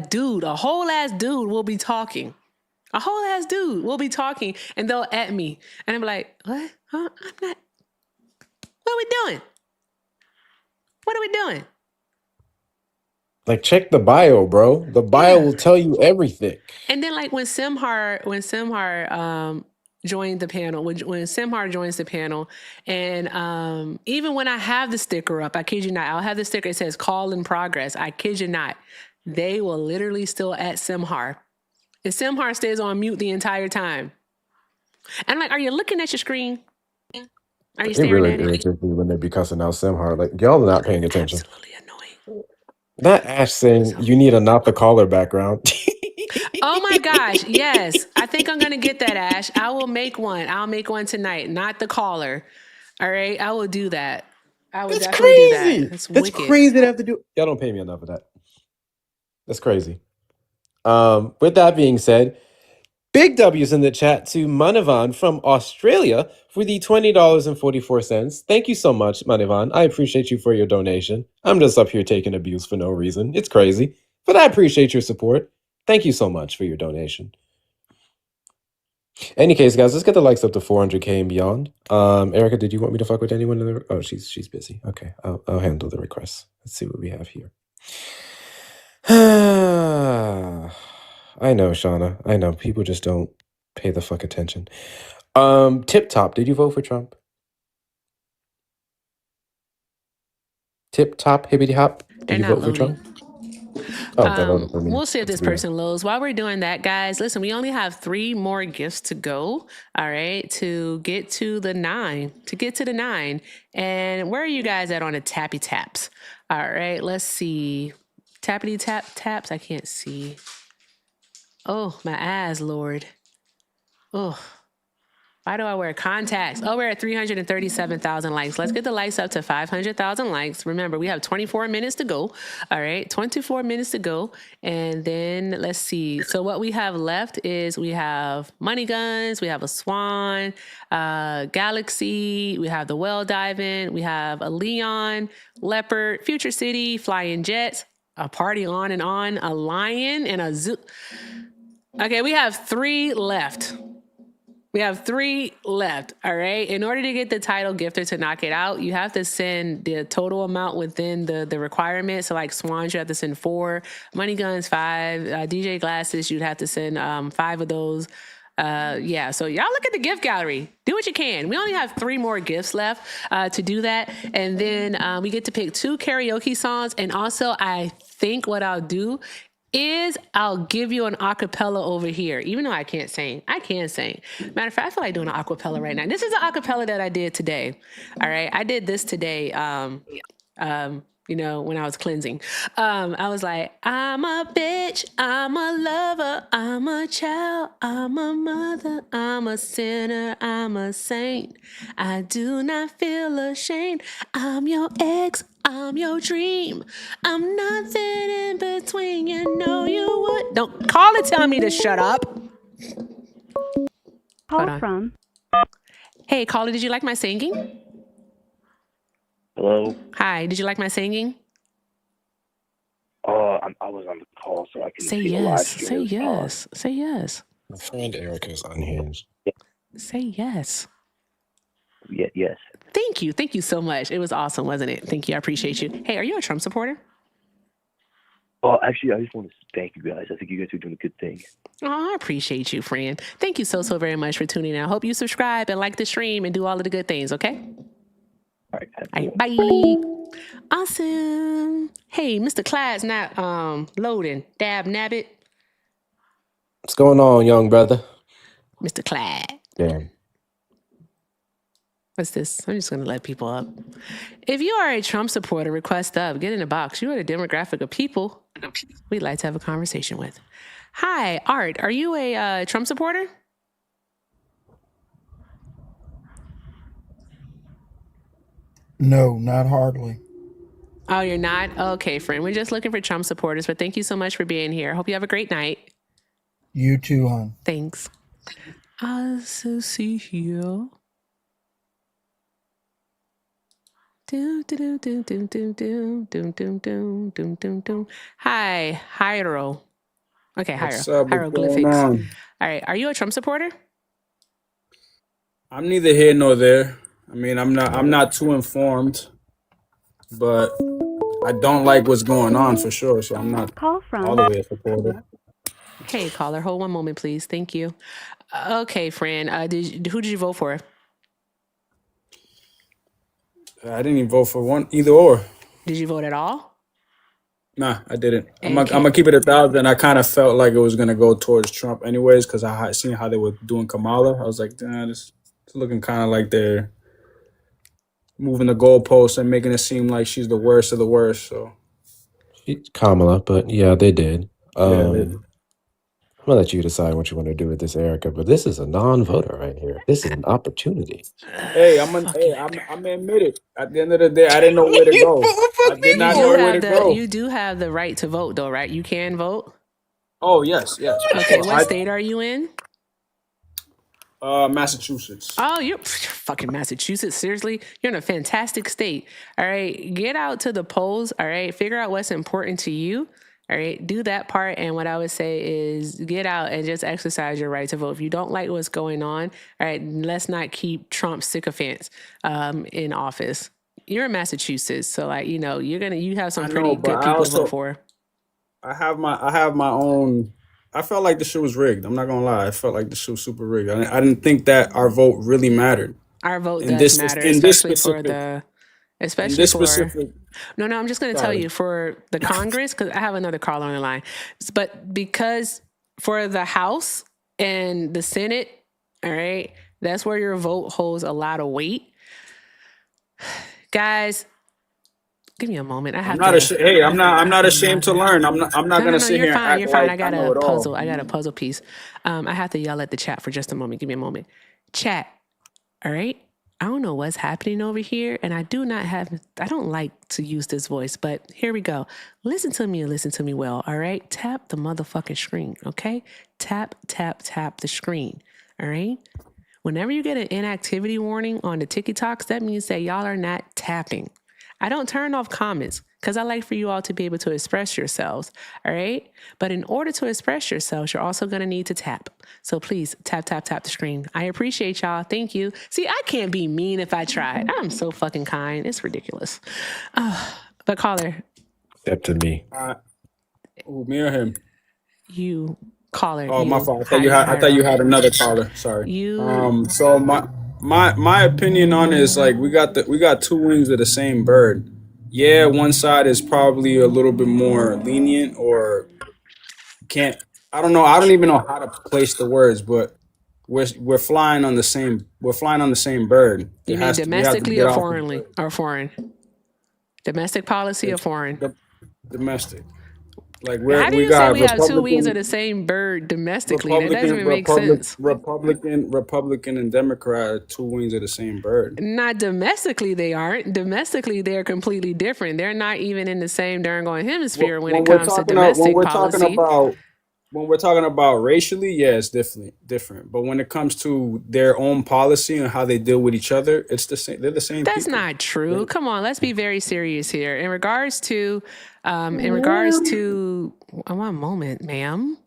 whole ass dude will be talking. A whole ass dude will be talking and they'll at me. And I'm like, what? Huh? I'm not. What are we doing? What are we doing?
Like, check the bio, bro. The bio will tell you everything.
And then like when Simhar joined the panel, when Simhar joins the panel, and even when I have the sticker up, I kid you not, I'll have the sticker, it says call in progress. I kid you not. They will literally still at Simhar. And Simhar stays on mute the entire time. And I'm like, are you looking at your screen? Are you staring at it?
It really irritates me when they be cussing out Simhar. Like, y'all are not paying attention. Absolutely annoying. Not Ash saying you need a not the caller background.
Oh my gosh, yes. I think I'm going to get that, Ash. I will make one. I'll make one tonight. Not the caller. All right? I will do that. I will definitely do that. That's wicked.
Crazy to have to do. Y'all don't pay me enough of that. That's crazy. With that being said, big W's in the chat to Manivan from Australia for the $20.44. Thank you so much, Manivan. I appreciate you for your donation. I'm just up here taking abuse for no reason. It's crazy, but I appreciate your support. Thank you so much for your donation. Any case, guys, let's get the likes up to 400K and beyond. Erica, did you want me to fuck with anyone in the? Oh, she's busy. Okay, I'll handle the requests. Let's see what we have here. I know, Shauna. I know. People just don't pay the fuck attention. Tip Top, did you vote for Trump? Tip Top, Hibbity Hop, did you vote for Trump? Oh,
we'll see if this person loads. While we're doing that, guys, listen, we only have 3 more gifts to go, all right, to get to the 9. And where are you guys at on the tappy taps? All right, let's see. Tappity tap taps, I can't see. Oh, my eyes, Lord. Oh, why do I wear contacts? Oh, we're at 337,000 likes. Let's get the likes up to 500,000 likes. Remember, we have 24 minutes to go. All right, 24 minutes to go. And then let's see. So what we have left is we have Money Guns, we have a Swan, Galaxy, we have the Well Diving, we have a Leon, Leopard, Future City, Flying Jets, a Party On and On, a Lion, and a Zoo. Okay, we have 3 left. We have 3 left, all right? In order to get the title gifter to knock it out, you have to send the total amount within the requirement. So like Swans, you have to send 4. Money Guns, 5. DJ Glasses, you'd have to send 5 of those. Yeah, so y'all look at the gift gallery. Do what you can. We only have 3 more gifts left to do that. And then we get to pick 2 karaoke songs. And also, I think what I'll do is I'll give you an acapella over here, even though I can't sing. I can sing. Matter of fact, I feel like doing an acapella right now. This is an acapella that I did today. All right, I did this today. You know, when I was cleansing, I was like, I'm a bitch, I'm a lover, I'm a child, I'm a mother, I'm a sinner, I'm a saint. I do not feel ashamed. I'm your ex, I'm your dream. I'm nothing in between. You know you would. Don't call and tell me to shut up.
Call from.
Hey, caller, did you like my singing?
Hello?
Hi, did you like my singing?
I was on the call, so I can
say
see
yes.
the live stream.
Say yes. Say yes.
My friend Erica is unhinged.
Say yes.
Yeah, yes.
Thank you. Thank you so much. It was awesome, wasn't it? Thank you. I appreciate you. Hey, are you a Trump supporter?
Oh, actually, I just want to thank you guys. I think you guys are doing a good thing.
Oh, I appreciate you, friend. Thank you so very much for tuning in. I hope you subscribe and like the stream and do all of the good things, okay?
All
right, bye. Awesome. Hey, Mr. Clyde's not loading. Dab nabbit.
What's going on, young brother?
Mr. Clyde.
Yeah.
What's this? I'm just going to let people up. If you are a Trump supporter, request up. Get in the box. You are the demographic of people we'd like to have a conversation with. Hi, Art. Are you a Trump supporter?
No, not hardly.
Oh, you're not? Okay, friend. We're just looking for Trump supporters, but thank you so much for being here. Hope you have a great night.
You too, hon.
Thanks. Associate. Hi, Hyro. Okay,
What's
Hyro.
up? What's
Hieroglyphics.
going on?
All right. Are you a Trump supporter?
I'm neither here nor there. I mean, I'm not too informed, but I don't like what's going on for sure. So I'm not
Call from
all the way a supporter.
Hey, caller. Hold one moment, please. Thank you. Okay, friend. Who did you vote for?
I didn't even vote for either or.
Did you vote at all?
Nah, I didn't. I'm
Okay.
gonna keep it 1,000. I kind of felt like it was gonna go towards Trump anyways, because I had seen how they were doing Kamala. I was like, nah, this it's looking kind of like they're moving the goalposts and making it seem like she's the worst of the worst. So
Kamala, but yeah, they did.
yeah,
I'm gonna let you decide what you want to do with this, Erica. But this is a non-voter right here. This is an opportunity.
hey, I'm gonna admit it. At the end of the day, I didn't know where to go. I did not know where to go.
You do have the right to vote, though, right? You can vote.
Oh yes.
Okay, what state are you in?
Massachusetts.
Oh, you're fucking Massachusetts. Seriously? You're in a fantastic state. All right. Get out to the polls. All right. Figure out what's important to you. All right. Do that part. And what I would say is get out and just exercise your right to vote. If you don't like what's going on, all right, let's not keep Trump sycophants in office. You're in Massachusetts. So, like, you have some pretty good people to vote for.
I have my own. I felt like the shit was rigged. I'm not gonna lie. I felt like the shit was super rigged. I didn't think that our vote really mattered.
Our vote does matter, especially for No, I'm just going to tell you for the Congress, because I have another caller on the line. But because for the House and the Senate, all right, that's where your vote holds a lot of weight. Guys, give me a moment.
I'm not ashamed to learn. I'm not gonna sit here and act
You're fine.
like
I got
I know
a
it all.
puzzle. I got a puzzle piece. I have to yell at the chat for just a moment. Give me a moment. Chat. All right. I don't know what's happening over here, and I don't like to use this voice, but here we go. Listen to me and listen to me well. All right. Tap the motherfucking screen. Okay. Tap the screen. All right. Whenever you get an inactivity warning on the TikToks, that means that y'all are not tapping. I don't turn off comments because I like for you all to be able to express yourselves, all right? But in order to express yourselves, you're also going to need to tap. So please tap the screen. I appreciate y'all. Thank you. See, I can't be mean if I tried. I'm so fucking kind. It's ridiculous. But caller.
Step to me.
Me or him?
You, caller.
Oh, my fault. I thought you had another caller. Sorry. So my opinion on it is like we got two wings of the same bird. Yeah, one side is probably a little bit more lenient or I don't know. I don't even know how to place the words, but we're flying on the same bird.
You mean domestically or foreign? Domestic policy or foreign?
Domestic. Like
how do you say we have two wings of the same bird domestically? That doesn't even make sense.
Republican and Democrat are two wings of the same bird.
Not domestically, they aren't. Domestically, they're completely different. They're not even in the same darn going hemisphere when it comes to domestic policy.
When we're talking about racially, yeah, it's definitely different. But when it comes to their own policy and how they deal with each other, it's the same. They're the same.
That's
people.
not true. Come on, let's be very serious here. In regards to In regards to one moment, ma'am.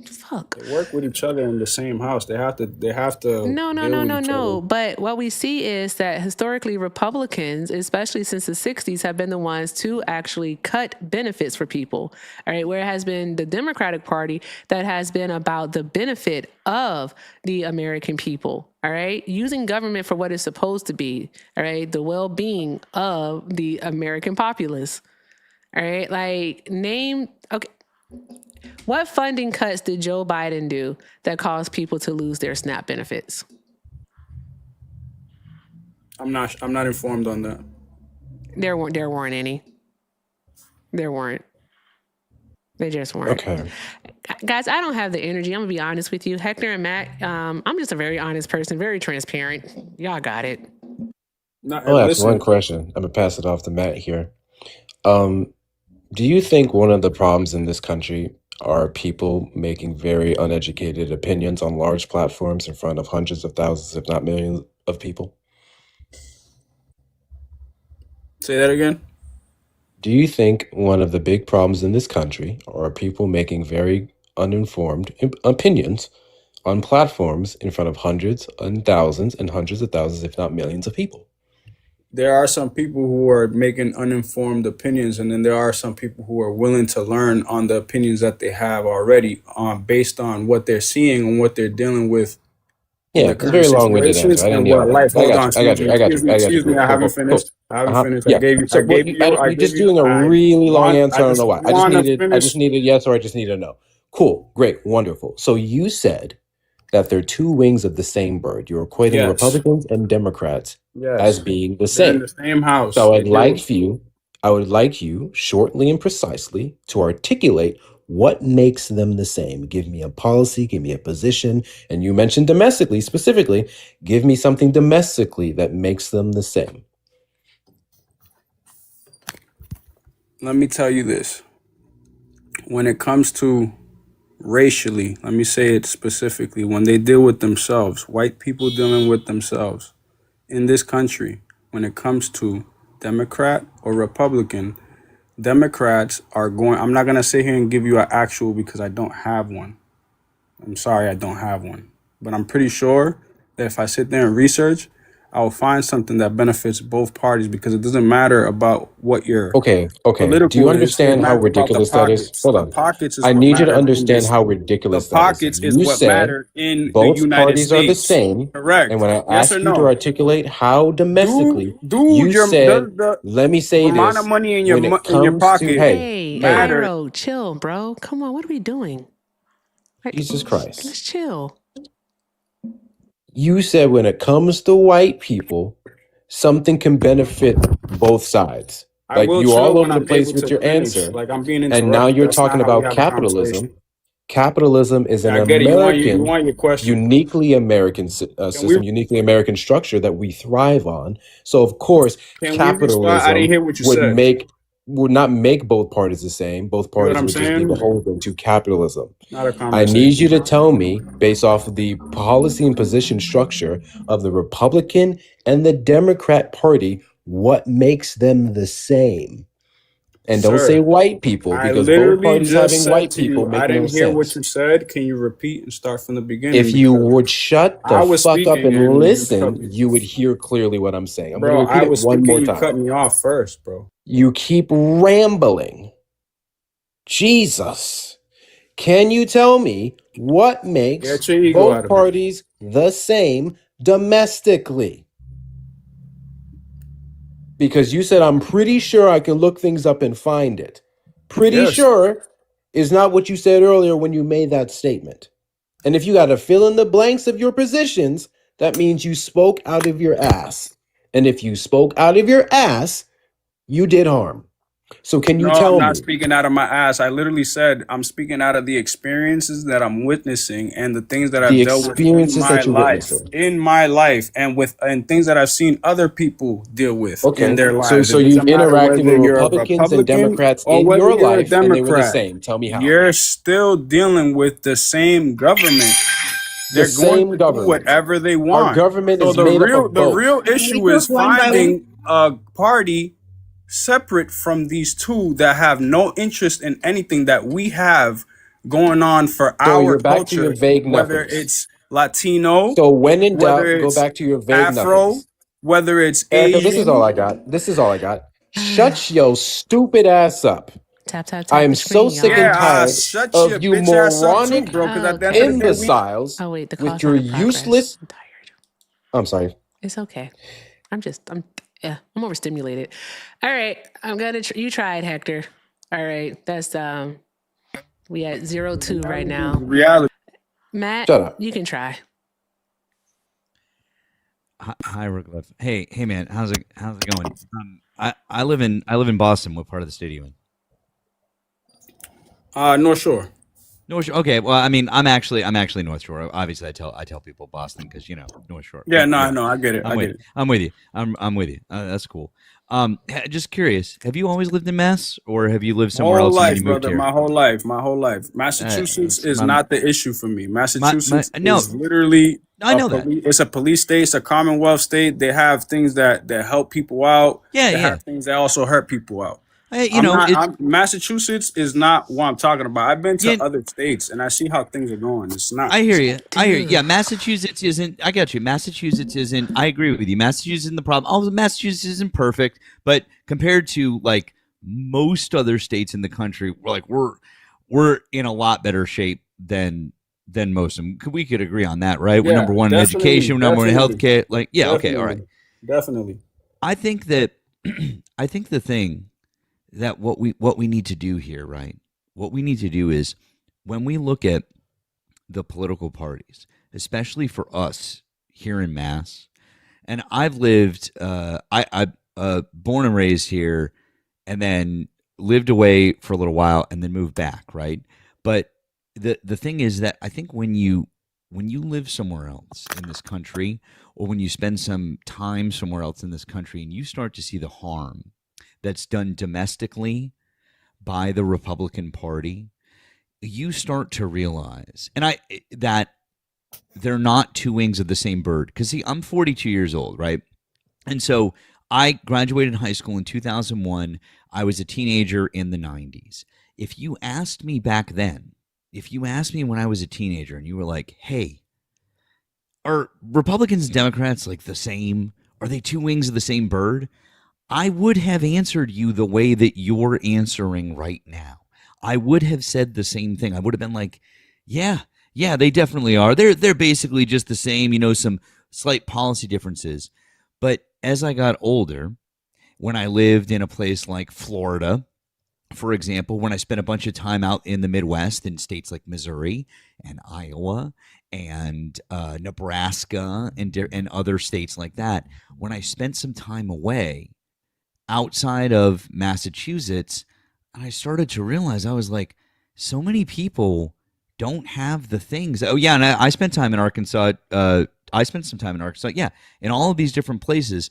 Fuck.
They work with each other in the same house. They have to
No. But what we see is that historically Republicans, especially since the 60s, have been the ones to actually cut benefits for people. All right. Where it has been the Democratic Party that has been about the benefit of the American people. All right. Using government for what it's supposed to be. All right. The well-being of the American populace. All right. Like okay. What funding cuts did Joe Biden do that caused people to lose their SNAP benefits?
I'm not informed on that.
There weren't any. There weren't. They just weren't.
Okay.
Guys, I don't have the energy. I'm gonna be honest with you. Hector and Matt, I'm just a very honest person, very transparent. Y'all got it.
I'll ask one question. I'm gonna pass it off to Matt here. Do you think one of the problems in this country are people making very uneducated opinions on large platforms in front of hundreds of thousands, if not millions of people?
Say that again.
Do you think one of the big problems in this country are people making very uninformed opinions on platforms in front of hundreds and thousands and hundreds of thousands, if not millions of people?
There are some people who are making uninformed opinions, and then there are some people who are willing to learn on the opinions that they have already, based on what they're seeing and what they're dealing with.
Yeah, it's a very long-winded answer. I didn't need all that.
Hold on,
excuse
me. I haven't finished.
Yeah. You're just doing a really long answer. I don't know why. I just needed yes or I just needed a no. Cool, great, wonderful. So you said that they're two wings of the same bird. You're equating Republicans and Democrats as being the same.
They're in the same house.
So I would like you shortly and precisely to articulate what makes them the same. Give me a policy, give me a position, and you mentioned domestically specifically. Give me something domestically that makes them the same.
Let me tell you this. When it comes to racially, let me say it specifically, when they deal with themselves, white people dealing with themselves in this country, when it comes to Democrat or Republican, Democrats are going, I'm not going to sit here and give you an actual because I don't have one. I'm sorry, I don't have one. But I'm pretty sure that if I sit there and research, I will find something that benefits both parties because it doesn't matter about what your political.
Do you understand how ridiculous that is? Hold on. I need you to understand how ridiculous that is.
You what matter in
both
the United
parties
States.
are the same.
Correct.
And when I
Yes
asked
or
you
no?
to articulate how domestically, you said, let me say
amount
this.
of money in
When
your
it comes
pocket.
to,
Hey,
matter.
Iro, chill, bro. Come on, what are we doing? Like,
Jesus Christ.
Let's chill.
You said when it comes to white people, something can benefit both sides.
I
Like
will
you
chill
all
when
over
I'm
the place
able
with
to
your
finish.
answer.
Like I'm being
And
interrupted.
now you're
That's
talking
not how we
about
have a
capitalism.
conversation.
Capitalism is an
I get it. You
American,
want your question.
uniquely American system, uniquely American structure that we thrive on. So of course,
Can we respond? I didn't hear what you said.
would not make both parties the same. Both
You know what
parties
I'm
would just be
saying?
beholden to capitalism.
Not a
I
conversation.
need you to tell me, based off of the policy and position structure of the Republican and the Democrat Party, what makes them the same. And don't say white people,
I
because both
literally
parties
just
having
said
white
to you,
people
I
make no
didn't hear what
sense.
you said. Can you repeat and start from the beginning?
If you would shut
I
the
was
fuck up
speaking
and
and you
listen,
cut me.
you would hear clearly what I'm saying. I'm
Bro,
going to
I
repeat
was
it one
speaking.
more
You
time.
cut me off first, bro.
You keep rambling. Jesus. Can you tell me what makes
Get your ego out
both
of it.
parties the same domestically? Because you said, I'm pretty sure I can look things up and find it. Pretty
Yes.
sure is not what you said earlier when you made that statement. And if you got to fill in the blanks of your positions, that means you spoke out of your ass. And if you spoke out of your ass, you did harm. So can you
No,
tell
I'm
me?
not speaking out of my ass. I literally said I'm speaking out of the experiences that I'm witnessing and the things that I've
The
dealt with in
experiences
my
that you're
life,
witnessing.
and things that I've seen other people deal with in
Okay,
their lives.
so
It
you've
doesn't matter
interacted
whether
with
you're a
Republicans and
Republican
Democrats
or
in
whether
your
you're a
life, and they were the
Democrat.
same. Tell me how.
You're still dealing with the same government.
The
They're going
same
to do
government.
whatever they
Our
want.
government
So
is made up of
the
both.
real issue is finding a party separate from these two that have no interest in anything that we have going on for
So
our
you're back to your
culture,
vague
whether
nothings.
it's Latino,
So when in
whether
doubt, go
it's
back to your vague
Afro,
nothings.
whether it's
Erica, this is all
Asian.
I got. This is all I got. Shut your stupid ass up.
Tap, tap,
I
tap
am
the
so
screen,
sick
y'all.
and tired
Shut your
of you
bitch ass up too,
moronic
bro. Because at the end of the
Okay.
day,
imbeciles
Oh, wait, the
with
call's
your
not in progress.
useless.
I'm tired.
I'm sorry.
It's okay. I'm overstimulated. All right. I'm going to, you tried, Hector. All right. That's, we at 0-2 right now.
reality.
Matt,
Shut up.
you can try.
Hi, Rickliff. Hey, man, how's it going? I live in Boston. What part of the state are you in?
North Shore.
North Shore. Okay, well, I mean, I'm actually North Shore. Obviously, I tell people Boston because North Shore.
Yeah,
But,
no, I know, I get it.
I'm with you. I'm with you. That's cool. Just curious, have you always lived in Mass, or have you lived somewhere else and then you moved here?
My whole life. Massachusetts is not the issue for me. Massachusetts
no.
is literally
I know that.
It's a police state. It's a Commonwealth state. They have things that help people out.
Yeah,
they
yeah.
have things that also hurt people out.
You know,
Massachusetts is not what I'm talking about. I've been to other states and I see how things are going. It's not.
I hear you. Yeah, Massachusetts isn't. I got you. Massachusetts isn't. I agree with you. Massachusetts isn't the problem. Also, Massachusetts isn't perfect, but compared to like most other states in the country, we're in a lot better shape than most of them. We could agree on that, right? We're number one in education. We're number one in healthcare. Okay, all right.
Definitely.
I think that. I think the thing that what we need to do here, right? What we need to do is when we look at the political parties, especially for us here in Mass, and I've lived, I born and raised here, and then lived away for a little while, and then moved back, right? But the thing is that I think when you live somewhere else in this country, or when you spend some time somewhere else in this country, and you start to see the harm that's done domestically by the Republican Party, you start to realize, that they're not two wings of the same bird. Because see, I'm 42 years old, right? And so I graduated high school in 2001. I was a teenager in the 90s. If you asked me back then, if you asked me when I was a teenager and you were like, hey, are Republicans and Democrats like the same? Are they two wings of the same bird? I would have answered you the way that you're answering right now. I would have said the same thing. I would have been like, yeah, they definitely are. They're basically just the same, some slight policy differences. But as I got older, when I lived in a place like Florida, for example, when I spent a bunch of time out in the Midwest in states like Missouri and Iowa and Nebraska and other states like that, when I spent some time away outside of Massachusetts, and I started to realize, I was like, so many people don't have the things. Oh yeah, and I spent time in Arkansas. I spent some time in Arkansas. Yeah, in all of these different places,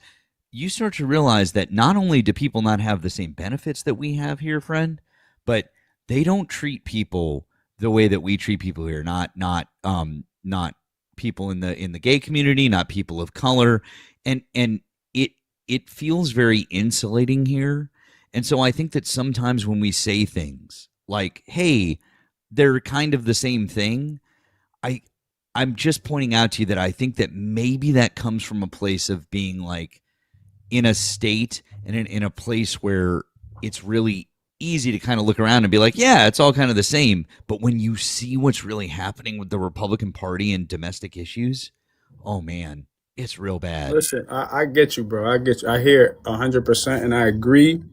you start to realize that not only do people not have the same benefits that we have here, friend, but they don't treat people the way that we treat people here. Not people in the gay community, not people of color, and it feels very insulating here. And so I think that sometimes when we say things like, hey, they're kind of the same thing, I'm just pointing out to you that I think that maybe that comes from a place of being like in a state and in a place where it's really easy to kind of look around and be like, yeah, it's all kind of the same. But when you see what's really happening with the Republican Party and domestic issues, oh man, it's real bad.
Listen, I get you, bro. I get you. I hear 100%, and I agree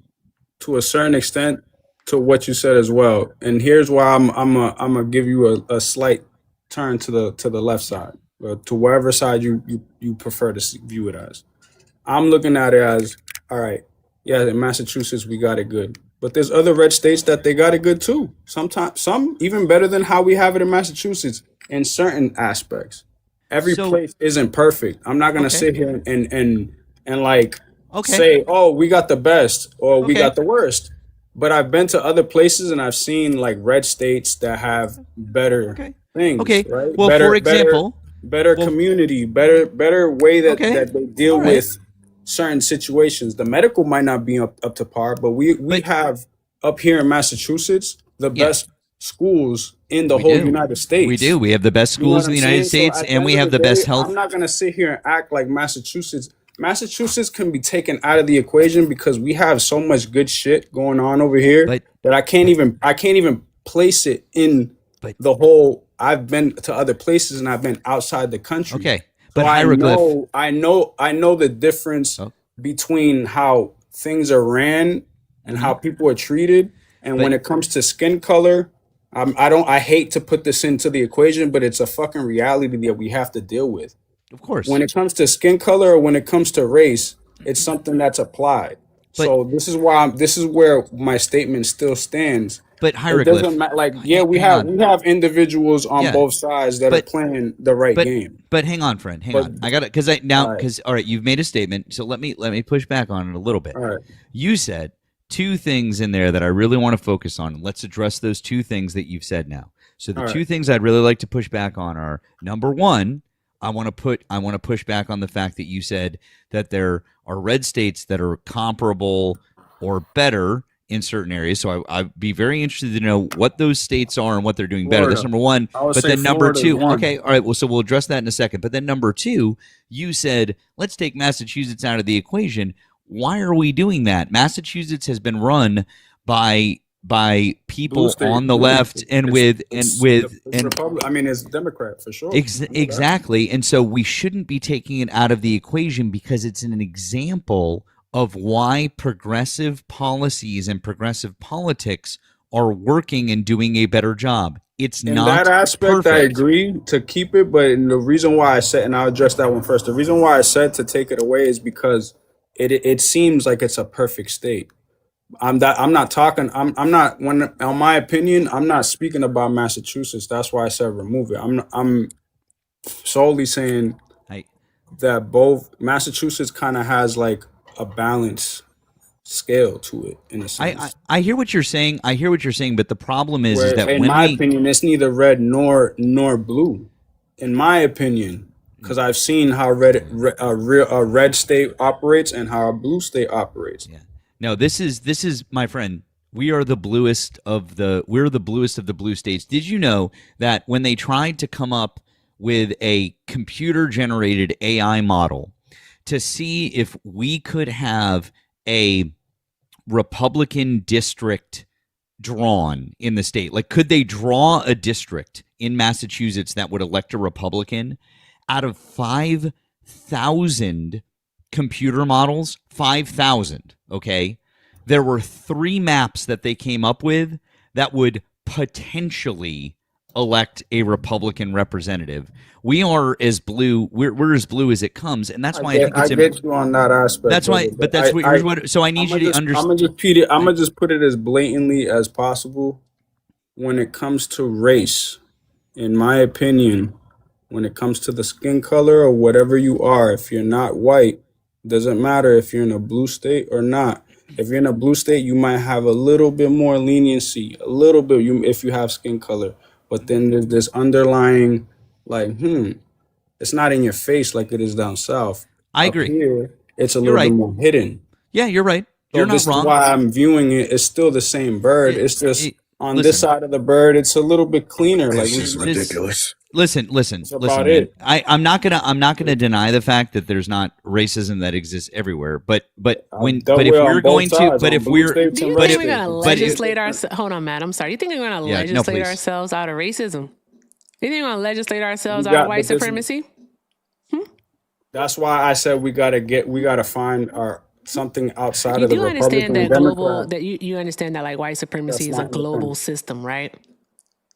to a certain extent to what you said as well. And here's why I'm gonna give you a slight turn to the left side, to wherever side you prefer to view it as. I'm looking at it as, all right, yeah, in Massachusetts we got it good, but there's other red states that they got it good too. Sometimes some even better than how we have it in Massachusetts in certain aspects. Every place isn't perfect. I'm not gonna sit here and like say, oh, we got the best or we got the worst. But I've been to other places and I've seen like red states that have better things. Right?
Well, for example,
better community, better way that they deal with certain situations. The medical might not be up to par, but we have up here in Massachusetts the best schools in the whole United States.
We do. We have the best schools in the United States, and we have the best health.
I'm not gonna sit here and act like Massachusetts can be taken out of the equation because we have so much good shit going on over here that I can't even place it in the whole. I've been to other places and I've been outside the country.
Okay,
but
so
I know the difference between how things are ran and how people are treated. And when it comes to skin color, I hate to put this into the equation, but it's a fucking reality that we have to deal with.
Of course.
When it comes to skin color or when it comes to race, it's something that's applied. So this is where my statement still stands.
But Hieroglyph,
it doesn't matter. Like, we have individuals on both sides that are playing the right game.
But hang on, friend. Hang on. I got it because all right, you've made a statement. So let me push back on it a little bit.
All right.
You said two things in there that I really want to focus on. Let's address those two things that you've said now. So the two things I'd really like to push back on are, number one, I want to push back on the fact that you said that there are red states that are comparable or better in certain areas. So I'd be very interested to know what those states are and what they're doing better. That's number one. But then number two, okay, all right, well, so we'll address that in a second. But then number two, you said, let's take Massachusetts out of the equation. Why are we doing that? Massachusetts has been run by people on the left and it's
Republican. I mean, it's Democrat for sure.
Exactly. And so we shouldn't be taking it out of the equation because it's an example of why progressive policies and progressive politics are working and doing a better job. It's
in
not
that aspect
perfect.
I agree to keep it, but the reason why I said, and I'll address that one first, the reason why I said to take it away is because it seems like it's a perfect state. On my opinion, I'm not speaking about Massachusetts. That's why I said remove it. I'm solely saying that both Massachusetts kind of has like a balance scale to it in a sense.
I hear what you're saying. But the problem is that
in my opinion, it's neither red nor blue. In my opinion, because I've seen how a red state operates and how a blue state operates.
Yeah. No, this is my friend. We're the bluest of the blue states. Did you know that when they tried to come up with a computer generated AI model to see if we could have a Republican district drawn in the state, like could they draw a district in Massachusetts that would elect a Republican? Out of 5,000 computer models, 5,000, okay, there were 3 maps that they came up with that would potentially elect a Republican representative. We are as blue. We're as blue as it comes, and that's why I think it's.
I get you on that aspect.
That's why, but that's what. So I need you to understand.
I'm gonna just put it as blatantly as possible. When it comes to race, in my opinion, when it comes to the skin color or whatever you are, if you're not white, doesn't matter if you're in a blue state or not. If you're in a blue state, you might have a little bit more leniency, a little bit if you have skin color. But then there's this underlying, like, it's not in your face like it is down south.
I agree.
Here, it's a little bit more hidden.
Yeah, you're right. You're not wrong.
Is why I'm viewing it. It's still the same bird. It's just on this side of the bird, it's a little bit cleaner. This is
ridiculous. Listen.
about it.
I'm not gonna deny the fact that there's not racism that exists everywhere. But if we're going to
legislate ourselves? Hold on, Matt. I'm sorry. You think we're gonna legislate ourselves out of racism? You think we're gonna legislate ourselves out of white supremacy?
That's why I said we gotta find something outside of the Republican and
Democrat. You understand that like white supremacy is a global system, right?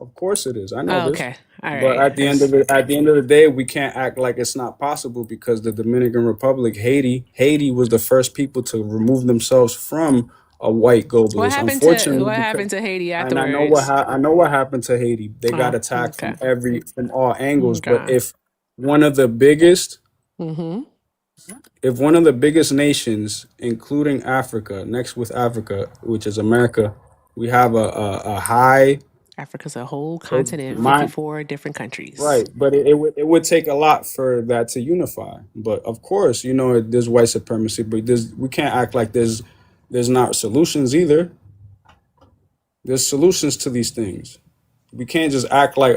Of course it is. I know this.
Okay. All right.
But at the end of the day, we can't act like it's not possible because the Dominican Republic, Haiti was the first people to remove themselves from a white globalist.
What happened to Haiti afterwards?
And I know what happened to Haiti. They got attacked from all angles.
Okay.
But if one of the biggest nations, including Africa, next with Africa, which is America, we have a high
Africa's a whole
So
continent,
my
54 different countries.
right, but it would take a lot for that to unify. But of course, you know, there's white supremacy, but we can't act like there's not solutions either. There's solutions to these things. We can't just act like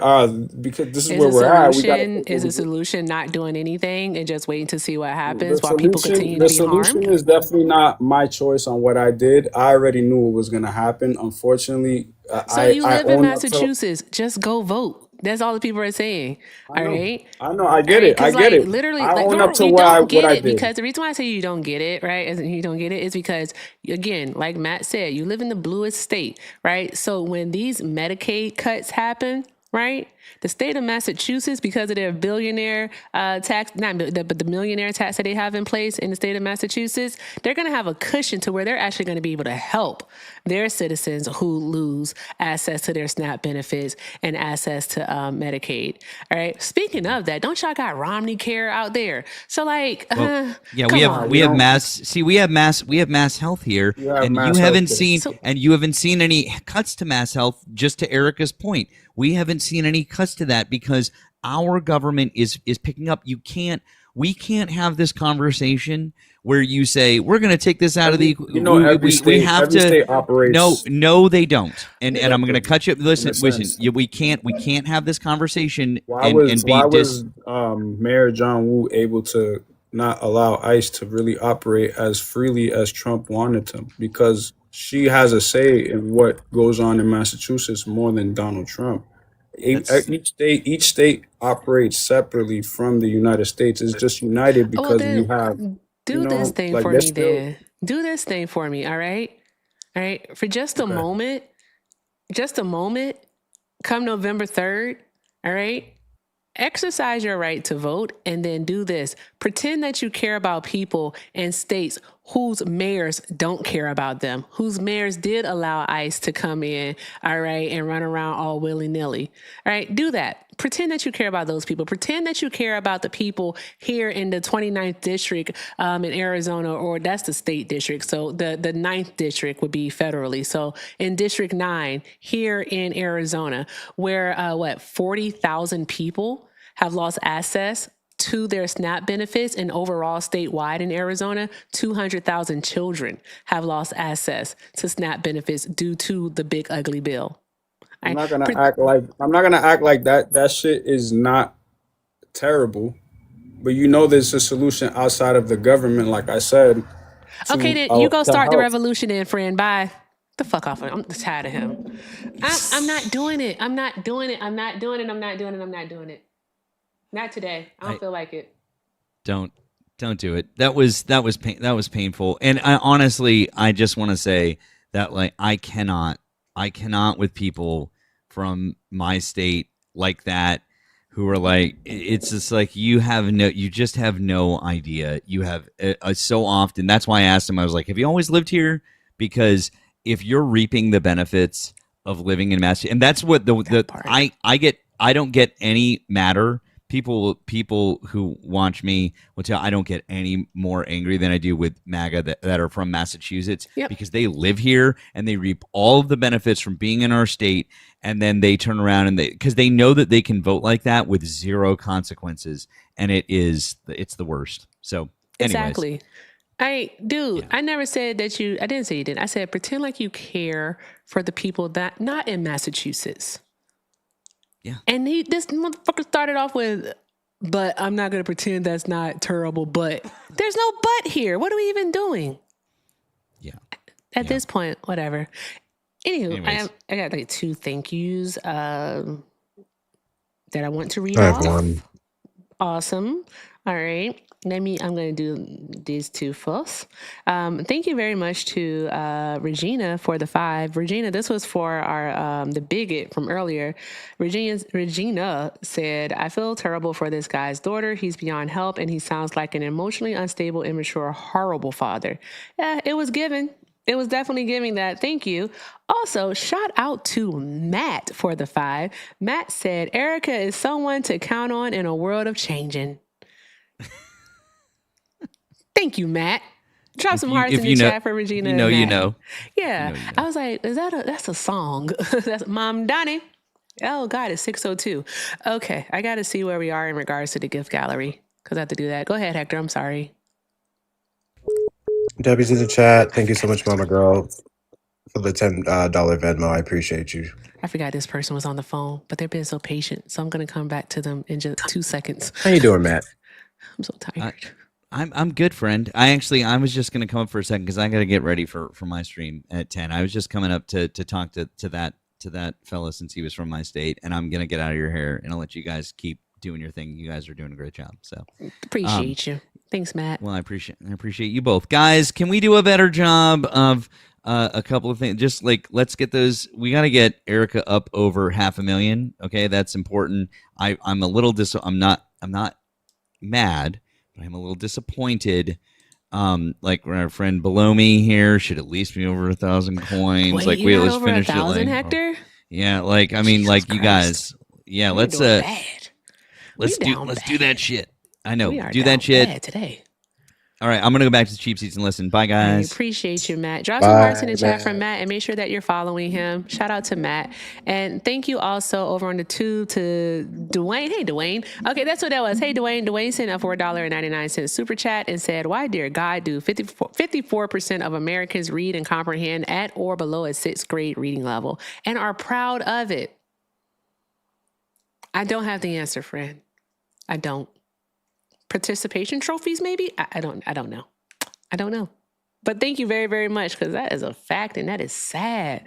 because this is
Is
where
a
we're at. We got to
solution is a solution not doing anything and just waiting to see what
the
happens while people
solution.
continue to
The
be harmed?
solution is definitely not my choice on what I did. I already knew what was gonna happen. Unfortunately,
So you
I
live in
own up to.
Massachusetts, just go vote. That's all the people are saying.
I
All
know.
right.
I know. I
All
get
right.
it. I
Because,
get
like,
it.
literally,
I
like,
own up
no,
to
you
what
don't
what
get
I
it.
did.
Because the reason why I say you don't get it, right, is you don't get it is because, again, like Matt said, you live in the bluest state, right? So when these Medicaid cuts happen, right? The state of Massachusetts, because of their billionaire tax, but the millionaire tax that they have in place in the state of Massachusetts, they're going to have a cushion to where they're actually going to be able to help their citizens who lose access to their SNAP benefits and access to Medicaid. All right. Speaking of that, don't y'all got Romney Care out there? So, like,
Well, yeah,
come
we
on.
have mass health here,
You have
and
mass healthcare.
you haven't seen any cuts to mass health. Just to Erica's point, we haven't seen any cuts to that because our government is picking up. We can't have this conversation where you say we're going to take this out of the.
You know, every state operates.
No, they don't. And I'm going to cut you.
In a
Listen.
sense.
We can't have this conversation.
Why was Mayor John Woo able to not allow ICE to really operate as freely as Trump wanted to? Because she has a say in what goes on in Massachusetts more than Donald Trump. Each state operates separately from the United States. It's just united because we have,
Do this thing
like
for
they're
me
still.
then. Do this thing for me, all right? All right. For just a moment, come November 3rd, all right? Exercise your right to vote and then do this. Pretend that you care about people in states whose mayors don't care about them, whose mayors did allow ICE to come in, all right, and run around all willy-nilly. All right, do that. Pretend that you care about those people. Pretend that you care about the people here in the 29th district in Arizona, or that's the state district. So the 9th district would be federally. So in District 9 here in Arizona, where 40,000 people have lost access to their SNAP benefits, and overall statewide in Arizona, 200,000 children have lost access to SNAP benefits due to the big ugly bill.
I'm not gonna act like that shit is not terrible, but you know there's a solution outside of the government, like I said.
Okay, then you go start the revolution then, friend. Bye. The fuck off. I'm tired of him. I'm not doing it. I'm not doing it. I'm not doing it. I'm not doing it. I'm not doing it. Not today. I don't feel like it.
Don't do it. That was painful. And honestly, I just want to say that, like, I cannot with people from my state like that who are like, it's just like you just have no idea. You have so often. That's why I asked him. I was like, have you always lived here? Because if you're reaping the benefits of living in Massachusetts, and that's what I don't get any matter. People who watch me will tell I don't get any more angry than I do with MAGA that are from Massachusetts, because they live here and they reap all of the benefits from being in our state, and then they turn around and because they know that they can vote like that with zero consequences, and it's the worst. So anyways.
Exactly. I never said that I didn't say you did. I said pretend like you care for the people that not in Massachusetts.
Yeah.
And this motherfucker started off with, but I'm not going to pretend that's not terrible, but there's no but here. What are we even doing?
Yeah.
At this point, whatever. Anywho, I got like 2 thank yous that I want to read off.
One.
Awesome. All right. I'm going to do these 2 first. Thank you very much to Regina for the 5. Regina, this was for our the bigot from earlier. Regina said, I feel terrible for this guy's daughter. He's beyond help, and he sounds like an emotionally unstable, immature, horrible father. Yeah, it was given. It was definitely giving that. Thank you. Also, shout out to Matt for the 5. Matt said, Erica is someone to count on in a world of changing. Thank you, Matt. Drop some hearts in the chat for Regina.
You know.
Yeah. I was like, that's a song. That's Mom Donnie. Oh, God, it's 6:02. Okay, I got to see where we are in regards to the gift gallery because I have to do that. Go ahead, Hector. I'm sorry.
Debbie's in the chat. Thank you so much, Mama Girl, for the $10 Venmo. I appreciate you.
I forgot this person was on the phone, but they're being so patient. So I'm going to come back to them in just 2 seconds.
How you doing, Matt?
I'm so tired.
I'm good, friend. I was just gonna come up for a second because I gotta get ready for my stream at 10. I was just coming up to talk to that fella since he was from my state, and I'm gonna get out of your hair and I'll let you guys keep doing your thing. You guys are doing a great job. So
appreciate you. Thanks, Matt.
Well, I appreciate you both, guys. Can we do a better job of a couple of things? Just like let's get those. We got to get Erica up over 500,000. Okay, that's important. I'm a little I'm not mad. I'm a little disappointed. Like our friend below me here should at least be over 1,000 coins.
Wait,
like
we let's finish 1,000, it. Like, Hector?
Yeah, like I mean, Jesus like Christ. You guys. Yeah,
We're
let's do that shit. I know. Do that shit
today.
All right, I'm gonna go back to the cheap seats and listen. Bye, guys.
I appreciate you, Matt. Drop some hearts in the chat from Matt and make sure that you're following him. Shout out to Matt. And thank you also over on the tube to Dwayne. Hey, Dwayne. Okay, that's what that was. Hey, Dwayne. Dwayne sent a $4.99 super chat and said, why, dear God, do 54% of Americans read and comprehend at or below a 6th grade reading level and are proud of it? I don't have the answer, friend. I don't. Participation trophies, maybe? I don't know. I don't know. But thank you very, very much because that is a fact and that is sad.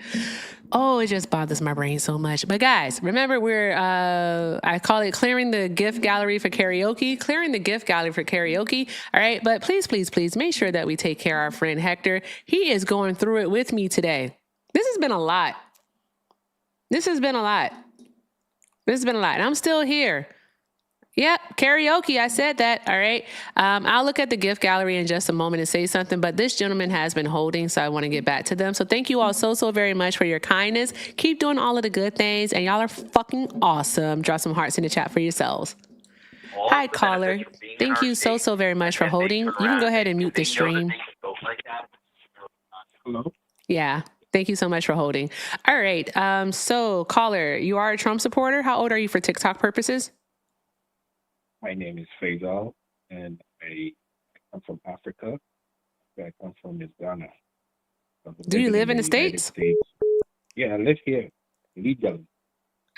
Oh, it just bothers my brain so much. But guys, remember we're, I call it clearing the gift gallery for karaoke. Clearing the gift gallery for karaoke. All right. But please, please, please make sure that we take care of our friend Hector. He is going through it with me today. This has been a lot. And I'm still here. Yep, karaoke, I said that, all right. I'll look at the gift gallery in just a moment and say something, but this gentleman has been holding, so I want to get back to them. So thank you all so very much for your kindness. Keep doing all of the good things, and y'all are fucking awesome. Drop some hearts in the chat for yourselves. Hi, caller. Thank you so very much for holding. You can go ahead and mute the stream.
Hello?
Yeah, thank you so much for holding. All right, so caller, you are a Trump supporter. How old are you for TikTok purposes?
My name is Faisal, and I come from Africa. Where I come from is Ghana.
Do you live in the States?
Yeah, I live here legally.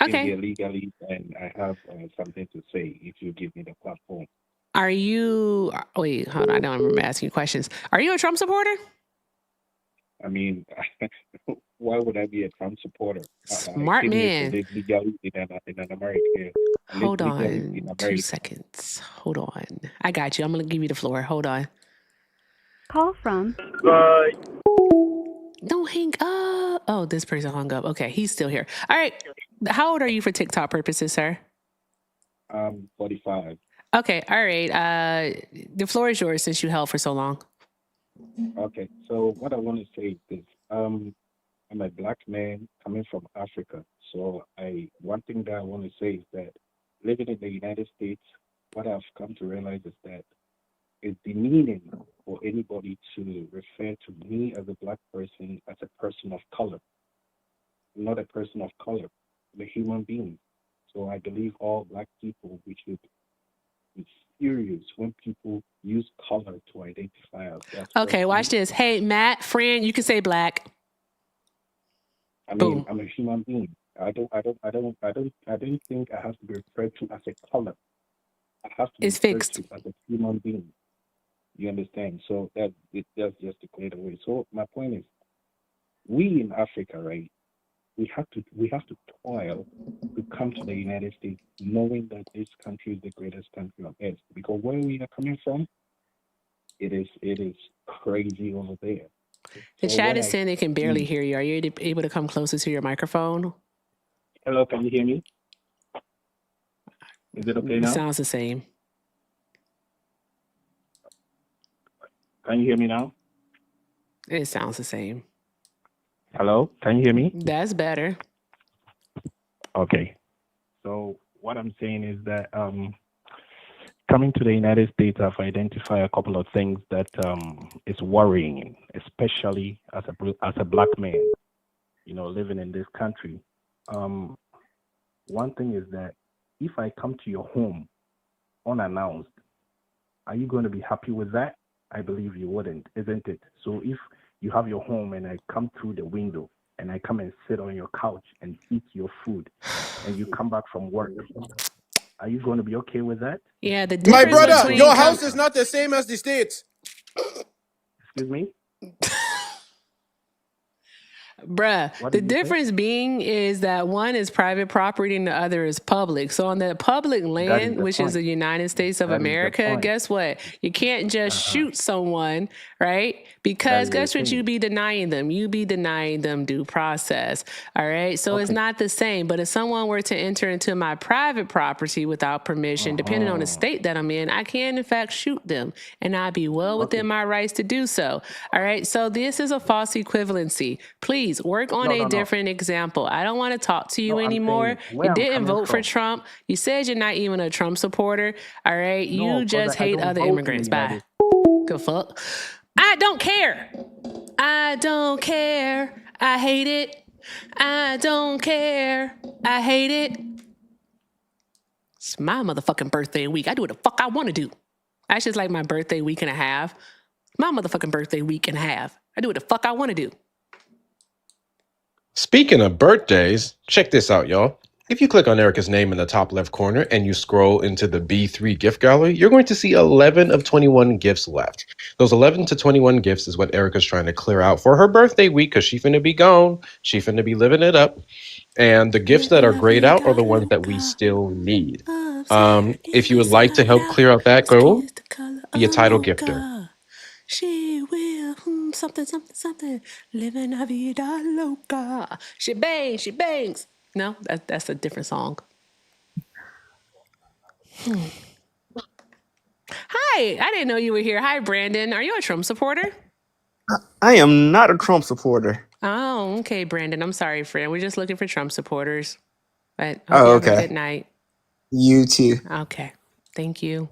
Okay.
Here legally, and I have something to say if you give me the platform.
Are you? Wait, hold on. I don't remember asking you questions. Are you a Trump supporter?
I mean, why would I be a Trump supporter?
Smart man.
Live legally in America.
Hold on 2 seconds. Hold on. I got you. I'm going to give you the floor. Hold on.
Call from.
Don't hang up. Oh, this person hung up. Okay, he's still here. All right. How old are you for TikTok purposes, sir?
45.
Okay. All right. The floor is yours since you held for so long.
Okay. So what I want to say is I'm a black man coming from Africa. So one thing that I want to say is that living in the United States, what I've come to realize is that it's demeaning for anybody to refer to me as a black person as a person of color. I'm not a person of color. I'm a human being. So I believe all black people, we should be serious when people use color to identify us.
Okay, watch this. Hey, Matt, friend, you can say black.
I mean, I'm a human being. I don't think I have to be referred to as a color. I have to be referred to as a human being. You understand? So that's just to clear the way. So my point is, we in Africa, right? We have to toil to come to the United States, knowing that this country is the greatest country on earth. Because where we are coming from, it is crazy over there.
The chat is saying they can barely hear you. Are you able to come closer to your microphone?
Hello, can you hear me? Is it okay now?
It sounds the same.
Can you hear me now?
It sounds the same.
Hello, can you hear me?
That's better.
Okay. So what I'm saying is that coming to the United States, I've identified a couple of things that is worrying, especially as a black man, living in this country. one thing is that if I come to your home unannounced, are you going to be happy with that? I believe you wouldn't, isn't it? So if you have your home and I come through the window and I come and sit on your couch and eat your food and you come back from work, are you going to be okay with that?
Yeah, the
My
difference
brother,
between
your house is not the same as the States.
Excuse me?
Bruh, the difference being is that one is private property and the other is public. So on the public land, which is the United States of America, guess what? You can't just shoot someone, right? Because guess what you be denying them? You be denying them due process. All right. So it's not the same. But if someone were to enter into my private property without permission, depending on the state that I'm in, I can in fact shoot them and I'd be well within my rights to do so. All right. So this is a false equivalency. Please work on a different example. I don't want to talk to you anymore. You didn't vote for Trump. You said you're not even a Trump supporter. All right. You just hate other immigrants. Bye. Good fuck. I don't care. I don't care. I hate it. I don't care. I hate it. It's my motherfucking birthday week. I do what the fuck I want to do. That's just like my birthday week and a half. My motherfucking birthday week and a half. I do what the fuck I want to do.
Speaking of birthdays, check this out, y'all. If you click on Erica's name in the top left corner and you scroll into the B3 gift gallery, you're going to see 11 of 21 gifts left. Those 11 to 21 gifts is what Erica's trying to clear out for her birthday week because she finna be gone. She finna be living it up. And the gifts that are grayed out are the ones that we still need. If you would like to help clear out that goal, be a title gifter.
She will something living a vida loca. She bangs. No, that's a different song. Hi, I didn't know you were here. Hi, Brandon. Are you a Trump supporter?
I am not a Trump supporter.
Oh, okay, Brandon. I'm sorry, friend. We're just looking for Trump supporters. But hope you have a good night.
You too.
Okay. Thank you.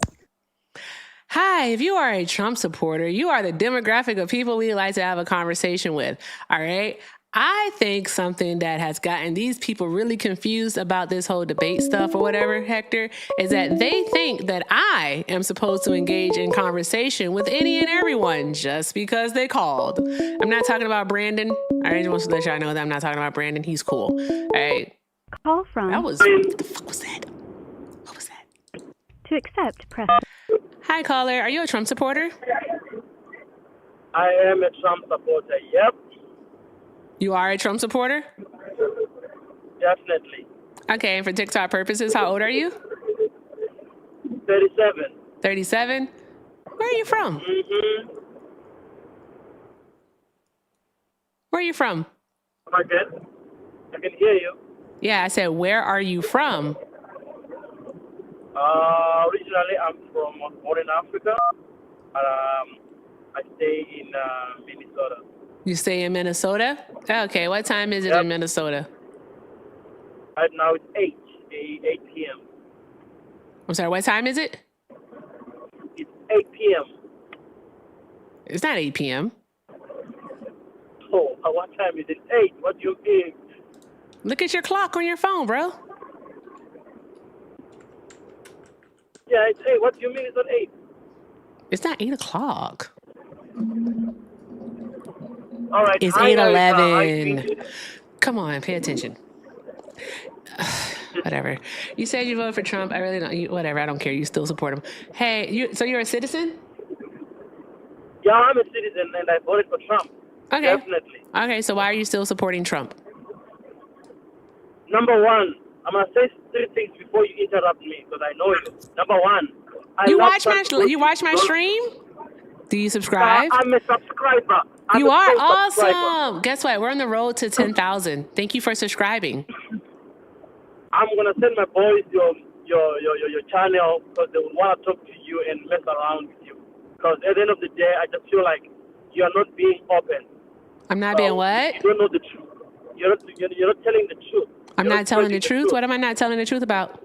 Hi, if you are a Trump supporter, you are the demographic of people we like to have a conversation with. All right. I think something that has gotten these people really confused about this whole debate stuff or whatever, Hector, is that they think that I am supposed to engage in conversation with any and everyone just because they called. I'm not talking about Brandon. I just want to let y'all know that I'm not talking about Brandon. He's cool. All right.
Call from.
What the fuck was that? What was that?
To accept, press.
Hi, caller. Are you a Trump supporter?
I am a Trump supporter. Yep.
You are a Trump supporter?
Definitely.
Okay, and for TikTok purposes, how old are you?
37.
37? Where are you from?
Mm-hmm.
Where are you from?
Am I good? I can hear you.
Yeah, I said, where are you from?
Originally, I'm from Northern Africa. I stay in Minnesota.
You stay in Minnesota? Okay, what time is it in Minnesota?
Right now it's 8 p.m.
I'm sorry, what time is it?
It's 8 p.m.
It's not 8 p.m.
Oh, what time is it? 8. What do you mean?
Look at your clock on your phone, bro.
Yeah, it's 8. What do you mean it's not 8?
It's not 8 o'clock.
All right.
It's 8:11. Come on, pay attention. Whatever. You said you voted for Trump. I really don't. Whatever. I don't care. You still support him. Hey, so you're a citizen?
Yeah, I'm a citizen and I voted for Trump.
Okay.
Definitely.
Okay, so why are you still supporting Trump?
Number one, I'm going to say 3 things before you interrupt me because I know you. Number one,
you watch my stream? Do you subscribe?
I'm a subscriber.
You are awesome. Guess what? We're on the road to 10,000. Thank you for subscribing.
I'm going to send my boys your channel because they want to talk to you and mess around with you. Because at the end of the day, I just feel like you are not being open.
I'm not being what?
You don't know the truth. You're not telling the truth.
I'm not telling the truth? What am I not telling the truth about?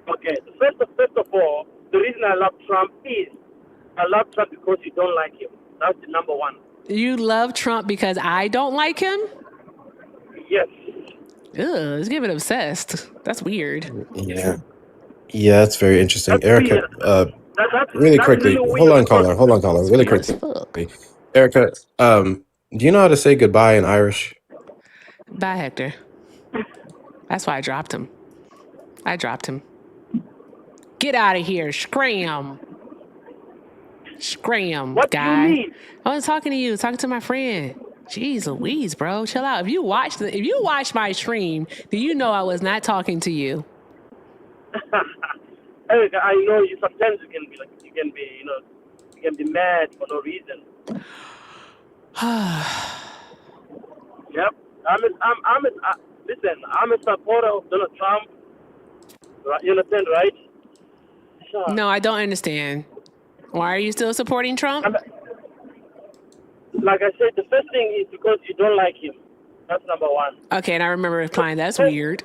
Okay. First of all, the reason I love Trump is I love Trump because you don't like him. That's the number one.
You love Trump because I don't like him?
Yes.
Let's give it obsessed. That's weird.
Yeah. Yeah, that's very interesting.
That's
Erica,
weird.
really
That's
quickly,
really
hold
weird
on,
because
caller, really
Weird as
quickly.
fuck.
Erica, do you know how to say goodbye in Irish?
Bye, Hector. That's why I dropped him. Get out of here. Scram. Scram,
what
guy.
do you mean?
I was talking to you, talking to my friend. Jeez Louise, bro. Chill out. If you watched my stream, do you know I was not talking to you?
Eric, I know you sometimes you can be mad for no reason. Yep. Listen, I'm a supporter of Donald Trump. You understand, right? Sure.
No, I don't understand. Why are you still supporting Trump?
Like I said, the first thing is because you don't like him. That's number one.
Okay, and I remember replying, that's weird.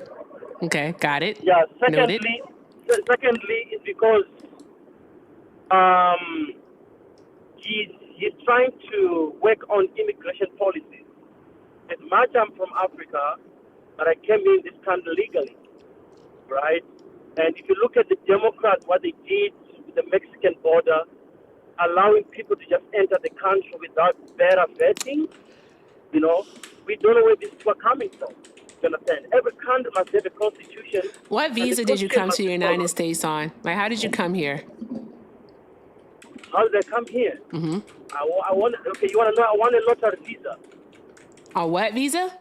Okay, got it.
Yeah,
Noted.
secondly is because he's trying to work on immigration policies. As much I'm from Africa, but I came in this country legally, right? And if you look at the Democrats, what they did with the Mexican border, allowing people to just enter the country without better vetting, we don't know where these people are coming from. You understand? Every country must have a constitution.
What visa did you come to the United States on? Like, how did you come here?
How did I come here?
Mm-hmm.
I want. Okay, you want to know? I want a lottery visa.
A what visa?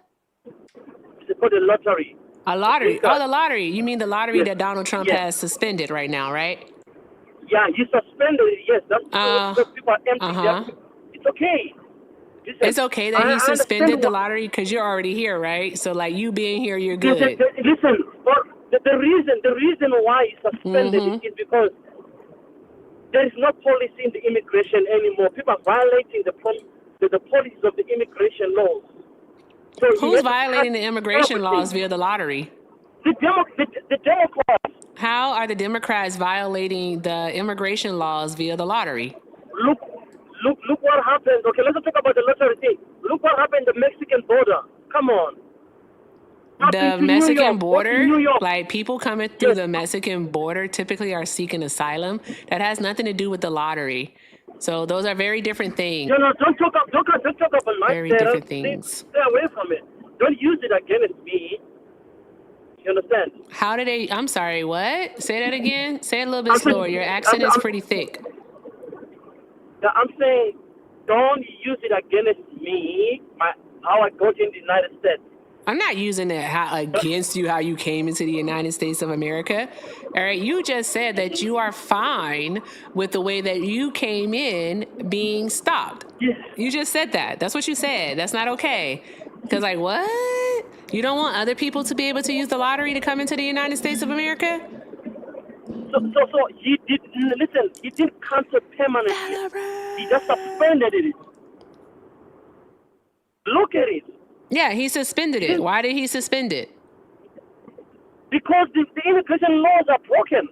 It's called a lottery.
A lottery? Oh, the lottery. You mean the lottery that Donald Trump
Yes.
has suspended right now, right?
Yeah, you suspended it. Yes, that's because people are empty.
Uh-huh.
It's okay. Listen,
It's okay that he
I
suspended
understand
the lottery because you're already here, right? So, like, you being here, you're good.
Listen, the reason why it's suspended is because there is no policy in the immigration anymore. People are violating the policies of the immigration laws. So
Who's violating the immigration laws via the lottery?
The Democrats.
How are the Democrats violating the immigration laws via the lottery?
Look what happened. Okay, let's talk about the lottery thing. Look what happened at the Mexican border. Come on.
The Mexican border, like people coming through the Mexican border typically are seeking asylum. That has nothing to do with the lottery. So those are very different things.
Don't talk about my
Very different things.
Stay away from it. Don't use it against me. You understand?
How did they? I'm sorry. What? Say that again. Say it a little bit slower. Your accent is pretty thick.
I'm saying, don't use it against me. How I got in the United States.
I'm not using it against you, how you came into the United States of America. All right. You just said that you are fine with the way that you came in being stopped.
Yes.
You just said that. That's what you said. That's not okay. Because, like, what? You don't want other people to be able to use the lottery to come into the United States of America?
So he didn't cancel permanently. He just suspended it. Look at it.
Yeah, he suspended it. Why did he suspend it?
Because the immigration laws are broken.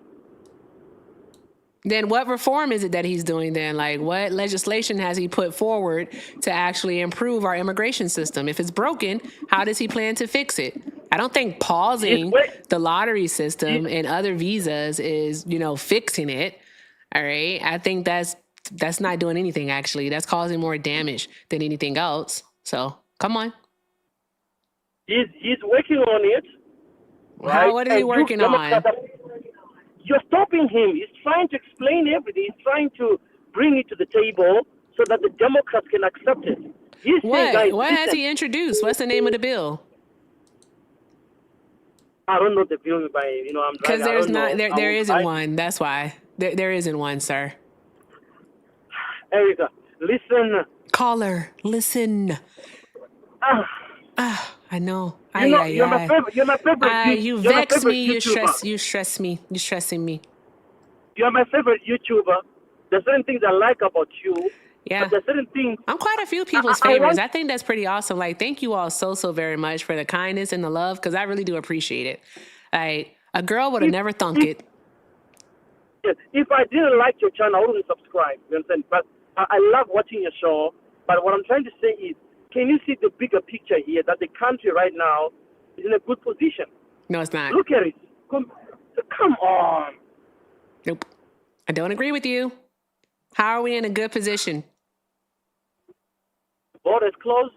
Then what reform is it that he's doing then? Like, what legislation has he put forward to actually improve our immigration system? If it's broken, how does he plan to fix it? I don't think pausing the lottery system and other visas is, fixing it. All right. I think that's not doing anything, actually. That's causing more damage than anything else. So come on.
He's working on it. Right?
What is he working on?
You're stopping him. He's trying to explain everything. He's trying to bring it to the table so that the Democrats can accept it.
What has he introduced? What's the name of the bill?
I don't know the bill by I'm
because there's not there isn't one. That's why there isn't one, sir.
Erica, listen.
Caller, listen. I know.
You're my favorite. You're my favorite.
You vex me. You stress me. You're stressing me.
You're my favorite YouTuber. There's certain things I like about you.
Yeah.
But there's certain things.
I'm quite a few people's favorites. I think that's pretty awesome. Like, thank you all so very much for the kindness and the love, because I really do appreciate it. Like, a girl would have never thunk it.
Yes. If I didn't like your channel, I wouldn't subscribe. You understand? But I love watching your show. But what I'm trying to say is, can you see the bigger picture here? That the country right now is in a good position.
No, it's not.
Look at it. Come on.
Nope. I don't agree with you. How are we in a good position?
Borders closed.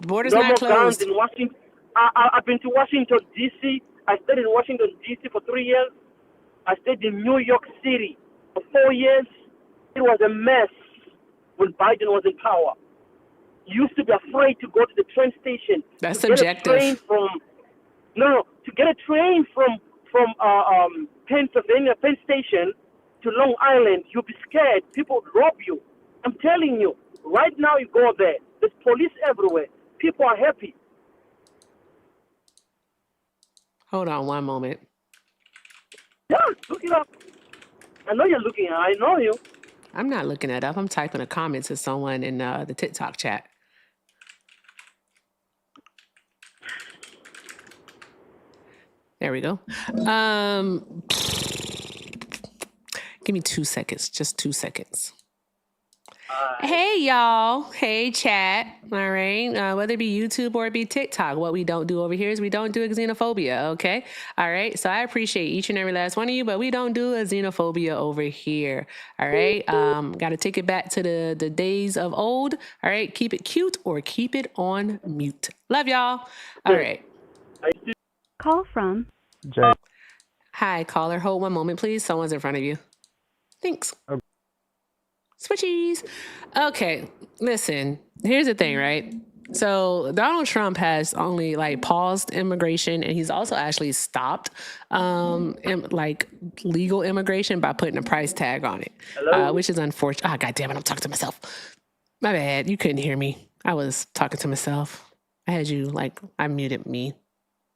The border's
no
not
more
closed.
guns in Washington. I've been to Washington, D.C. I stayed in Washington, D.C. for 3 years. I stayed in New York City for 4 years. It was a mess when Biden was in power. You used to be afraid to go to the train station.
That's
to
subjective.
Get a train to get a train from Pennsylvania Penn Station to Long Island, you'll be scared. People would rob you. I'm telling you, right now you go there. There's police everywhere. People are happy.
Hold on one moment.
Yeah, look it up. I know you're looking. I know you.
I'm not looking it up. I'm typing a comment to someone in the TikTok chat. There we go. Give me 2 seconds. Just 2 seconds. Hey, y'all. Hey, chat. All right. Whether it be YouTube or it be TikTok, what we don't do over here is we don't do a xenophobia. Okay. All right. So I appreciate each and every last one of you, but we don't do a xenophobia over here. All right. Got to take it back to the days of old. All right. Keep it cute or keep it on mute. Love y'all. All right.
Call from
Jay.
Hi, caller. Hold one moment, please. Someone's in front of you. Thanks.
Okay.
Switchies. Okay, listen, here's the thing, right? So Donald Trump has only paused immigration, and he's also actually stopped legal immigration by putting a price tag on it, which is unfortunate. Oh, God damn it, I'm talking to myself. My bad, you couldn't hear me. I was talking to myself. I had you, I muted me.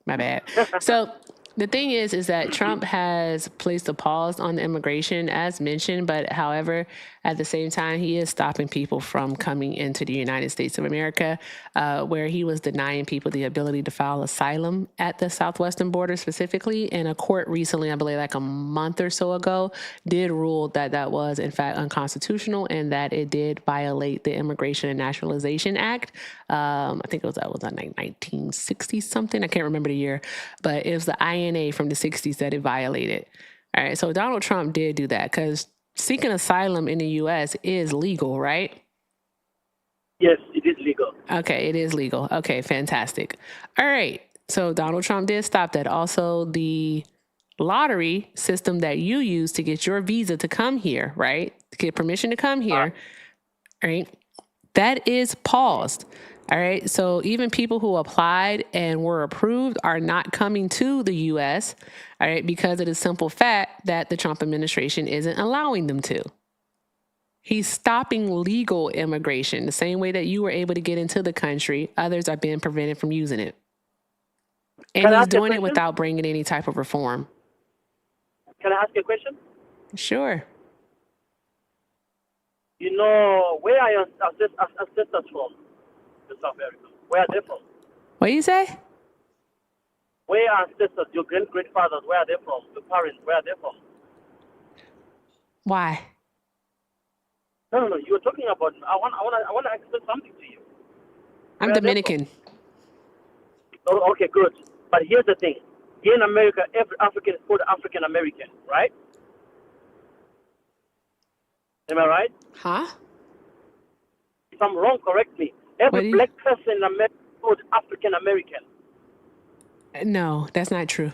My bad. So the thing is that Trump has placed a pause on the immigration, as mentioned, but however, at the same time, he is stopping people from coming into the United States of America, where he was denying people the ability to file asylum at the southwestern border specifically. And a court recently, I believe a month or so ago, did rule that that was in fact unconstitutional and that it did violate the Immigration and Naturalization Act. I think that was 1960 something. I can't remember the year, but it was the INA from the 60s that it violated. All right. So Donald Trump did do that because seeking asylum in the U.S. is legal, right?
Yes, it is legal.
Okay, it is legal. Okay, fantastic. All right. So Donald Trump did stop that. Also, the lottery system that you use to get your visa to come here, right? To get permission to come here, right? That is paused. All right. So even people who applied and were approved are not coming to the U.S. All right. Because of the simple fact that the Trump administration isn't allowing them to. He's stopping legal immigration the same way that you were able to get into the country. Others are being prevented from using it. And he's doing it without bringing any type of reform.
Can I ask you a question?
Sure.
You know, where are your ancestors from? South Africa. Where are they from?
What do you say?
Where are ancestors, your great-grandfathers, where are they from? Your parents, where are they from?
Why?
No. You were talking about. I want to explain something to you.
I'm Dominican.
Oh, okay, good. But here's the thing: here in America, every African is called African American, right? Am I right?
Huh?
If I'm wrong, correct me. Every black person in America is called African American.
No, that's not true.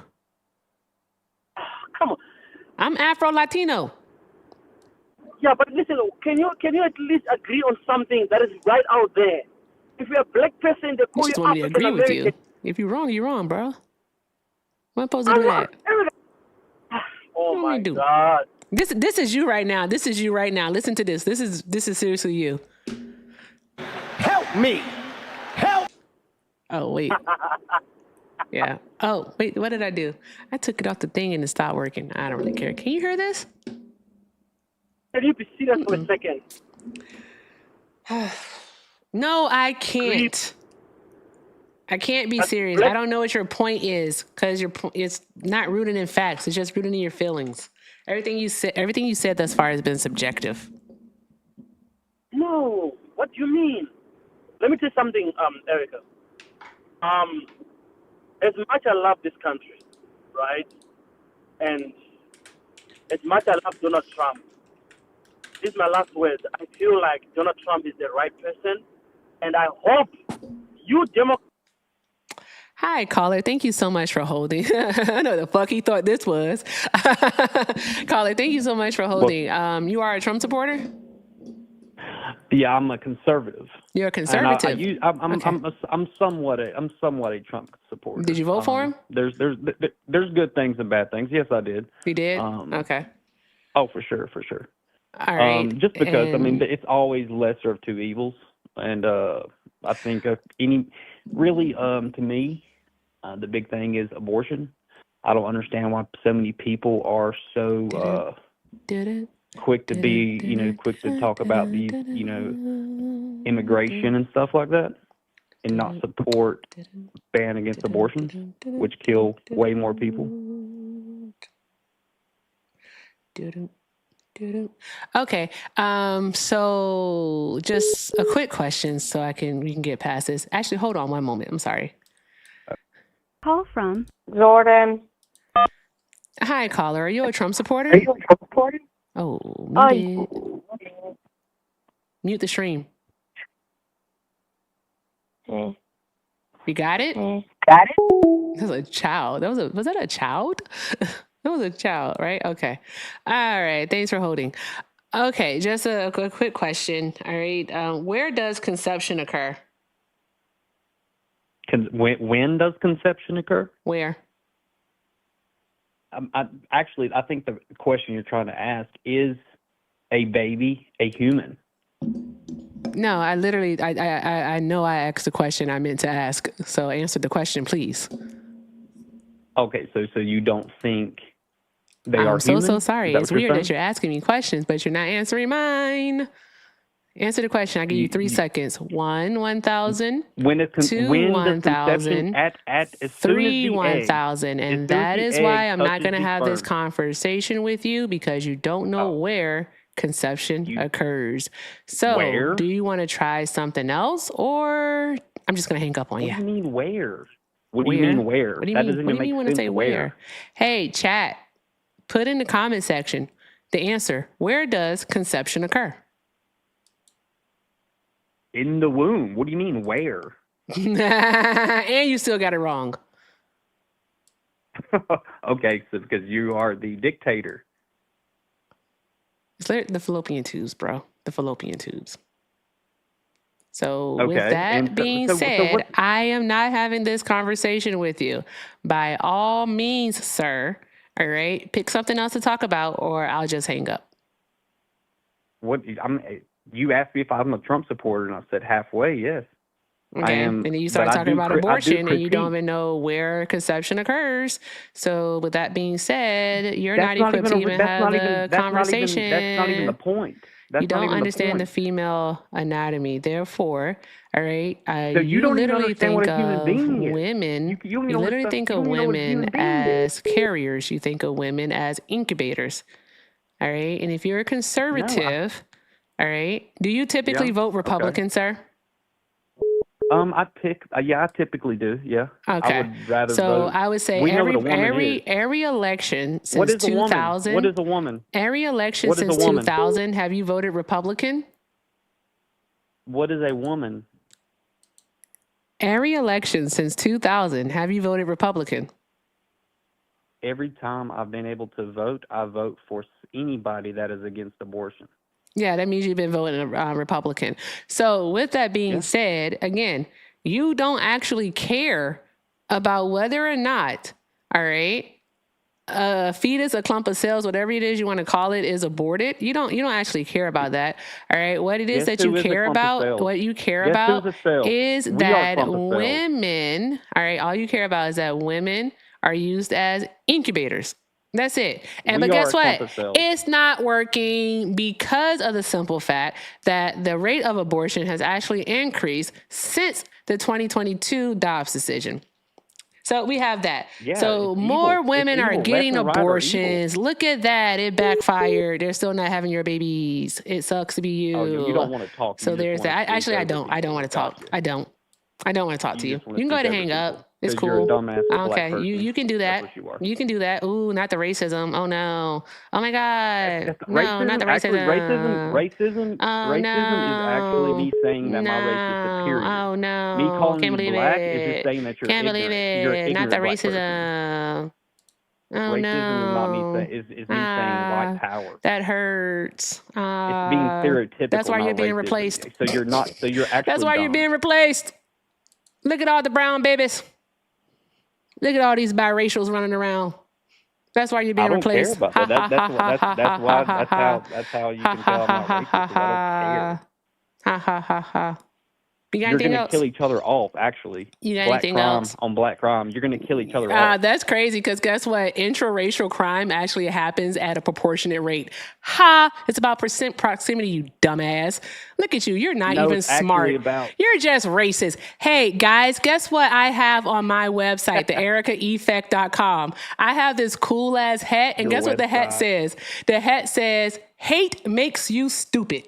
Come on.
I'm Afro-Latino.
Yeah, but listen, can you at least agree on something that is right out there? If you're a black person, they call you African
agree with
American.
you. If you're wrong, bro. I'm supposed to do that.
Oh my God.
This is you right now. This is you right now. Listen to this. This is seriously you.
Help me. Help.
Oh, wait. Yeah. Oh, wait. What did I do? I took it off the thing and it stopped working. I don't really care. Can you hear this?
Can you be serious for a second?
No, I can't. I can't be serious. I don't know what your point is because it's not rooted in facts. It's just rooted in your feelings. Everything you said thus far has been subjective.
No. What do you mean? Let me tell you something, Erica. as much I love this country, right, and as much I love Donald Trump, this is my last words. I feel like Donald Trump is the right person, and I hope you Democrats.
Hi, caller. Thank you so much for holding. I know the fuck he thought this was. Caller, thank you so much for holding. You are a Trump supporter?
Yeah, I'm a conservative.
You're a conservative.
I'm somewhat a Trump supporter.
Did you vote for him?
There's good things and bad things. Yes, I did.
You did? Okay.
Oh, for sure.
All right.
Just because it's always lesser of two evils, and I think to me, the big thing is abortion. I don't understand why so many people are so quick to be, quick to talk about these, immigration and stuff like that, and not support ban against abortion, which kill way more people.
Okay. So just a quick question so we can get past this. Actually, hold on one moment. I'm sorry.
Call from
Jordan.
Hi, caller. Are you a Trump supporter? Oh, mute the stream. You got it?
Got it?
That was a child. Was that a child? That was a child, right? Okay. All right. Thanks for holding. Okay. Just a quick question. All right. Where does conception occur?
When does conception occur?
Where?
I think the question you're trying to ask is a baby a human?
No, I know I asked the question I meant to ask. So answer the question, please.
Okay, so you don't think they are
I'm
human?
so sorry. It's weird
saying?
that you're asking me questions, but you're not answering mine. Answer the question. I give you 3 seconds. 1, 1,000. 2, 1,000. 3, 1,000. And that is why I'm not going to have this conversation with you, because you don't know where conception occurs. So do you want to try something else, or I'm just going to hang up on you?
What do you mean where? What do you mean where?
What do you mean when I say where? Hey, chat, put in the comment section the answer. Where does conception occur?
In the womb. What do you mean where?
And you still got it wrong.
Okay, so because you are the dictator.
It's the fallopian tubes, bro. The fallopian tubes. So with
Okay,
that being said, I am not having this conversation with you. By all means, sir. All right, pick something else to talk about, or I'll just hang up.
You asked me if I'm a Trump supporter, and I said halfway, yes.
Okay, and then you start talking about abortion, and you don't even know where conception occurs. So with that being said, you're not equipped to even have the conversation.
That's not even the point.
You don't understand the female anatomy. Therefore, all right,
so you don't
literally
even
think
what a human being is.
Women. You literally think of women as carriers. You think of women as incubators. All right, and if you're a conservative, all right, do you typically vote Republican, sir?
I typically do. Yeah.
Okay.
I would rather
so
vote.
I would say every election since 2000.
What is a woman?
Every election since 2000, have you voted Republican?
What is a woman?
Every election since 2000, have you voted Republican?
Every time I've been able to vote, I vote for anybody that is against abortion.
Yeah, that means you've been voting Republican. So with that being said, again, you don't actually care about whether or not, all right, a fetus, a clump of cells, whatever it is you want to call it, is aborted. You don't actually care about that. All right. What it is that you care about, is that women, all right, all you care about is that women are used as incubators. That's it. But guess what? It's not working because of the simple fact that the rate of abortion has actually increased since the 2022 Dobbs decision. So we have that. Yeah, so more women are getting abortions. Look at that. It backfired. They're still not having your babies. It sucks to be you.
Oh, you don't want to talk.
So there's that. Actually, I don't. I don't want to talk. I don't want to talk to you. You can go ahead and hang up. It's
Because you're a
cool.
dumbass black
Okay,
person.
you can do
That's
that.
what you are.
You can do that. Ooh, not the racism. Oh no. Oh my God. No, not the
Actually,
racism. Oh
racism is actually
no.
me saying that my race is
No.
superior.
Oh no.
Me calling
Can't
you
believe
black is just
it.
saying that you're
Can't believe
ignorant. You're an
it. Not the
ignorant black person.
racism. Oh
Racism is not me
no.
saying is me saying white power.
That hurts.
It's being stereotypical.
That's why
not
you're being
racism.
replaced.
So you're not. So you're actually.
That's why
dumb.
you're being replaced. Look at all the brown babies. Look at all these biracials running around. That's why you're being
I don't
replaced.
care about that. That's how you can tell I'm not racist, because I don't care.
Ha ha ha ha. You got
You're
anything
gonna
else?
kill each other off. Actually,
You got
black
anything
crime
else?
on black crime. You're gonna kill each other off.
That's crazy because guess what? Intraracial crime actually happens at a proportionate rate. Ha! It's about percent proximity, you dumbass. Look at you. You're not
No,
even
it's actually
smart.
about-
You're just racist. Hey, guys, guess what I have on my website, theericaeffect.com? I have this cool ass hat, and
Your
guess what the hat
website.
says? The hat says, hate makes you stupid.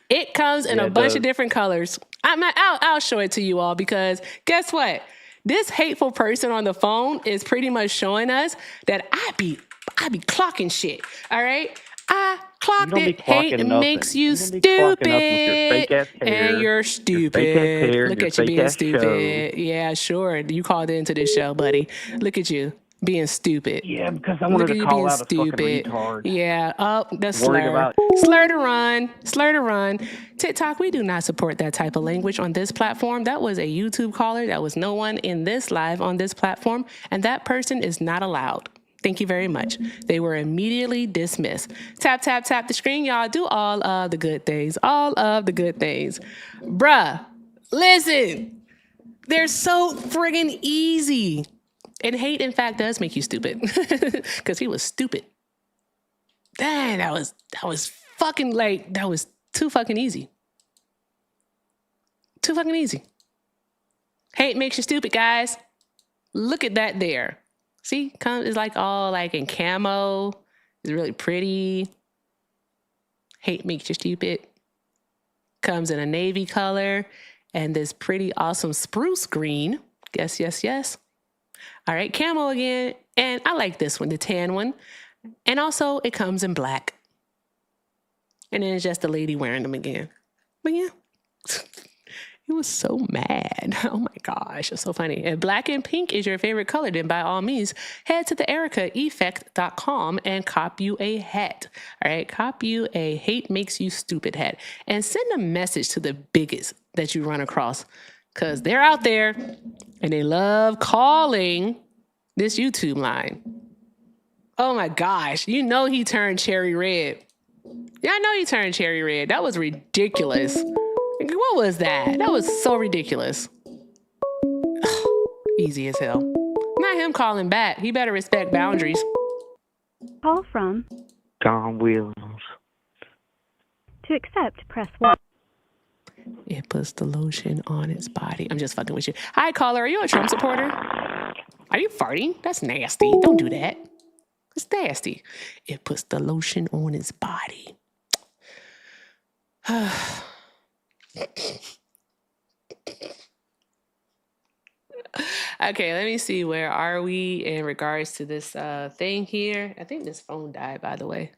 It comes in
Yeah,
a
it
bunch
does.
of different colors. I'll show it to you all because guess what? This hateful person on the phone is pretty much showing us that I be clocking shit. All right, I clocked
don't be
it. Hate
clocking nothing.
makes you
You don't be clocking nothing with your
stupid,
fake-ass hair,
and you're
your
stupid.
fake-ass hair,
Look
your
at you being
fake-ass
stupid. Yeah, sure. You called into this show, buddy. Look at you being stupid.
Yeah, because I
Look
wanted
at
to
you
call
being
out a fucking
stupid.
retard.
Yeah. Oh, that's
Worried
slur.
about-
Slur to run. Slur to run. TikTok, we do not support that type of language on this platform. That was a YouTube caller. That was no one in this live on this platform. And that person is not allowed. Thank you very much. They were immediately dismissed. Tap, tap, tap the screen, y'all. Do all of the good things. All of the good things. Bruh, listen. They're so friggin' easy. And hate, in fact, does make you stupid. Because he was stupid. Dang, that was fucking like, that was too fucking easy. Too fucking easy. Hate makes you stupid, guys. Look at that there. See, it's like all like in camo. It's really pretty. Hate makes you stupid. Comes in a navy color and this pretty awesome spruce green. Yes, yes, yes. All right, camo again. And I like this one, the tan one. And also it comes in black. And then it's just the lady wearing them again. But yeah, he was so mad. Oh my gosh, it's so funny. If black and pink is your favorite color, then by all means, head to theericaeffect.com and cop you a hat. All right, cop you a hate makes you stupid hat. And send a message to the biggest that you run across. Because they're out there and they love calling this YouTube line. Oh my gosh, you know he turned cherry red. Yeah, I know he turned cherry red. That was ridiculous. What was that? That was so ridiculous. Easy as hell. Not him calling back. He better respect boundaries.
Call from.
John Williams.
To accept, press 1.
It puts the lotion on its body. I'm just fucking with you. Hi, caller. Are you a Trump supporter? Are you farting? That's nasty. Don't do that. It's nasty. It puts the lotion on its body. Okay, let me see. Where are we in regards to this thing here? I think this phone died, by the way.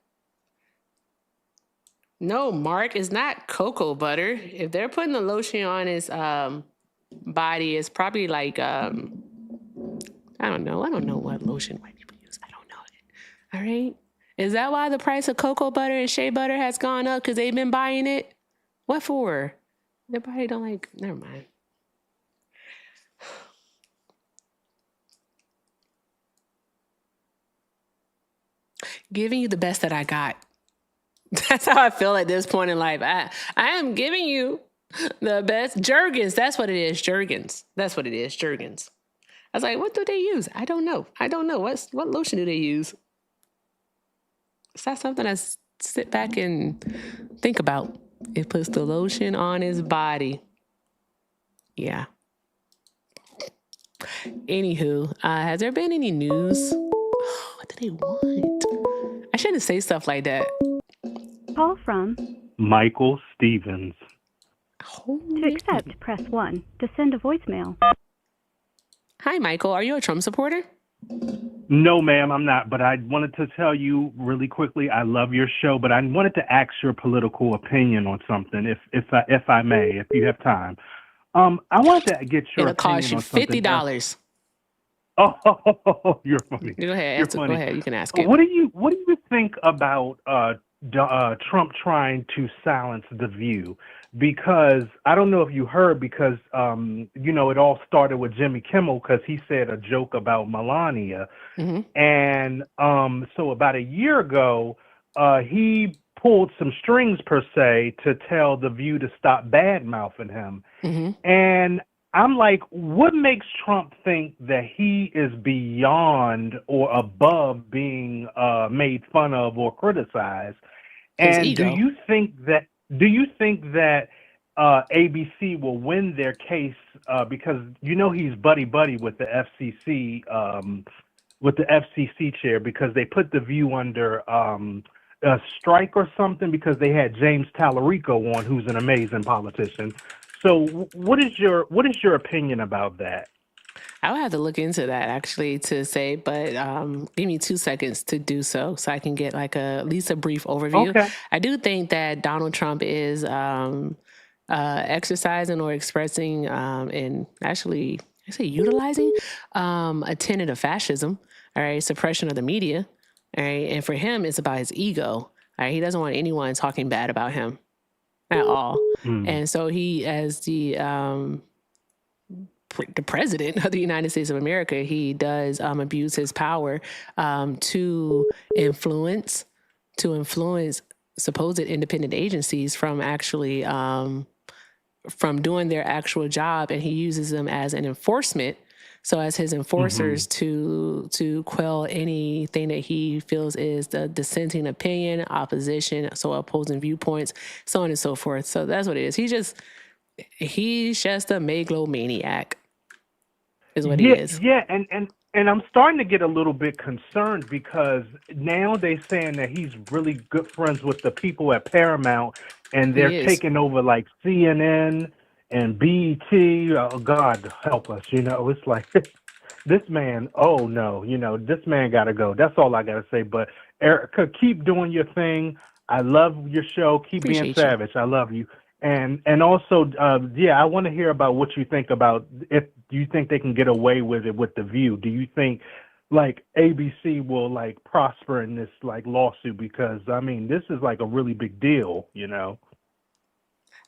No, Mark, it's not cocoa butter. If they're putting the lotion on his body, it's probably like, I don't know. I don't know what lotion white people use. I don't know it. All right. Is that why the price of cocoa butter and shea butter has gone up? Because they've been buying it? What for? Their body don't like, never mind. Giving you the best that I got. That's how I feel at this point in life. I am giving you the best. Jergens, that's what it is. Jergens. That's what it is. Jergens. I was like, what do they use? I don't know. What lotion do they use? Is that something I sit back and think about? It puts the lotion on his body. Yeah. Anywho, has there been any news? Oh, what do they want? I shouldn't say stuff like that.
Call from.
Michael Stevens.
To accept, press 1. To send a voicemail.
Hi, Michael. Are you a Trump supporter?
No, ma'am, I'm not. But I wanted to tell you really quickly, I love your show, but I wanted to ask your political opinion on something, if I may, if you have time. I wanted to get your
It'll cost
opinion
you
on something.
$50.
Oh, you're funny.
Go ahead.
You're
Go
funny.
ahead. You can ask it.
What do you think about Trump trying to silence The View? Because I don't know if you heard, because it all started with Jimmy Kimmel because he said a joke about Melania, and so about a year ago, he pulled some strings per se to tell The View to stop bad mouthing him, and I'm like, what makes Trump think that he is beyond or above being made fun of or criticized?
His
And
ego.
do you think that ABC will win their case because he's buddy with the FCC chair, because they put The View under a strike or something because they had James Tallarico on, who's an amazing politician. So what is your opinion about that?
I would have to look into that actually to say, but give me 2 seconds to do so I can get like at least a brief overview.
Okay.
I do think that Donald Trump is exercising or expressing and actually, I say utilizing a tenet of fascism, all right, suppression of the media, all right, and for him, it's about his ego, all right. He doesn't want anyone talking bad about him at all, and so he, as the president of the United States of America, he does abuse his power to influence supposed independent agencies from actually from doing their actual job, and he uses them as an enforcement. So as his enforcers to quell anything that he feels is the dissenting opinion, opposition, so opposing viewpoints, so on and so forth. So that's what it is. He's just a megalomaniac, is what he is.
Yeah, and I'm starting to get a little bit concerned because now they're saying that he's really good friends with the people at Paramount, and they're taking over like CNN and BET. Oh, God help us. It's like this man, oh no, this man got to go. That's all I got to say. But Erica, keep doing your thing. I love your show. Keep being savage. I love you. And also, I want to hear about what you think about, if you think they can get away with it with The View. Do you think like ABC will like prosper in this like lawsuit? Because I mean, this is like a really big deal,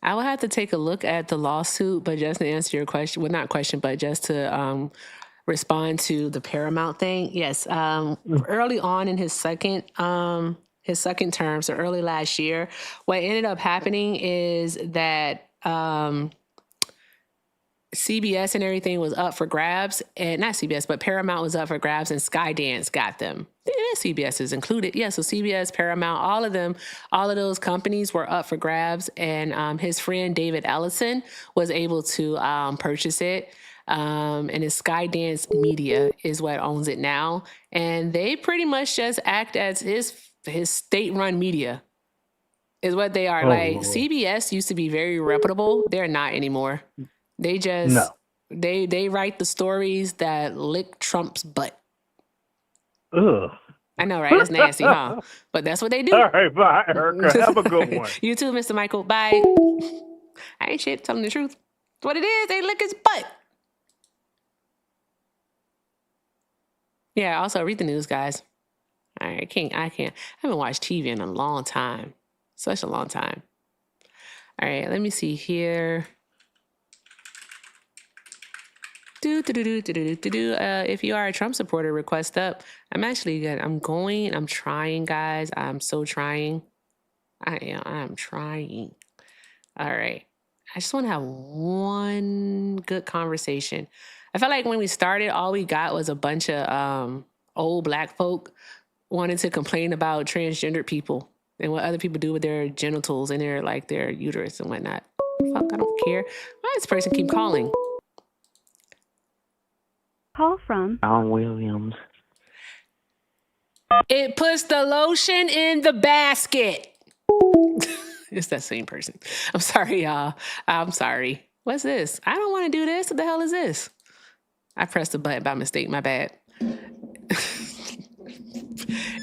I will have to take a look at the lawsuit, but just to answer your question, well, not question, but just to respond to the Paramount thing. Yes, early on in his second term, so early last year, what ended up happening is that CBS and everything was up for grabs, and not CBS, but Paramount was up for grabs, and Skydance got them. CBS is included. Yeah, so CBS, Paramount, all of those companies were up for grabs, and his friend David Ellison was able to purchase it. And it's Skydance Media is what owns it now, and they pretty much just act as his state-run media is what they are. Like Lord. CBS used to be very reputable. They're not anymore. They just they write the stories that lick Trump's butt.
Ugh.
I know, right? It's nasty, huh? But that's what they do.
All right, bye, Erica. Have a good one.
You too, Mr. Michael. Bye. I ain't shit, telling the truth. That's what it is. They lick his butt. Yeah, also read the news, guys. All right, I haven't watched TV in a long time. Such a long time. All right, let me see here. If you are a Trump supporter, request up. I'm actually good. I'm trying, guys. I'm so trying. I'm trying. All right. I just want to have one good conversation. I felt like when we started, all we got was a bunch of old black folk wanting to complain about transgender people and what other people do with their genitals and their uterus and whatnot. Fuck, I don't care. Why does this person keep calling?
Call from
John Williams.
It puts the lotion in the basket. It's that same person. I'm sorry, y'all. I'm sorry. What's this? I don't want to do this. What the hell is this? I pressed the button by mistake. My bad.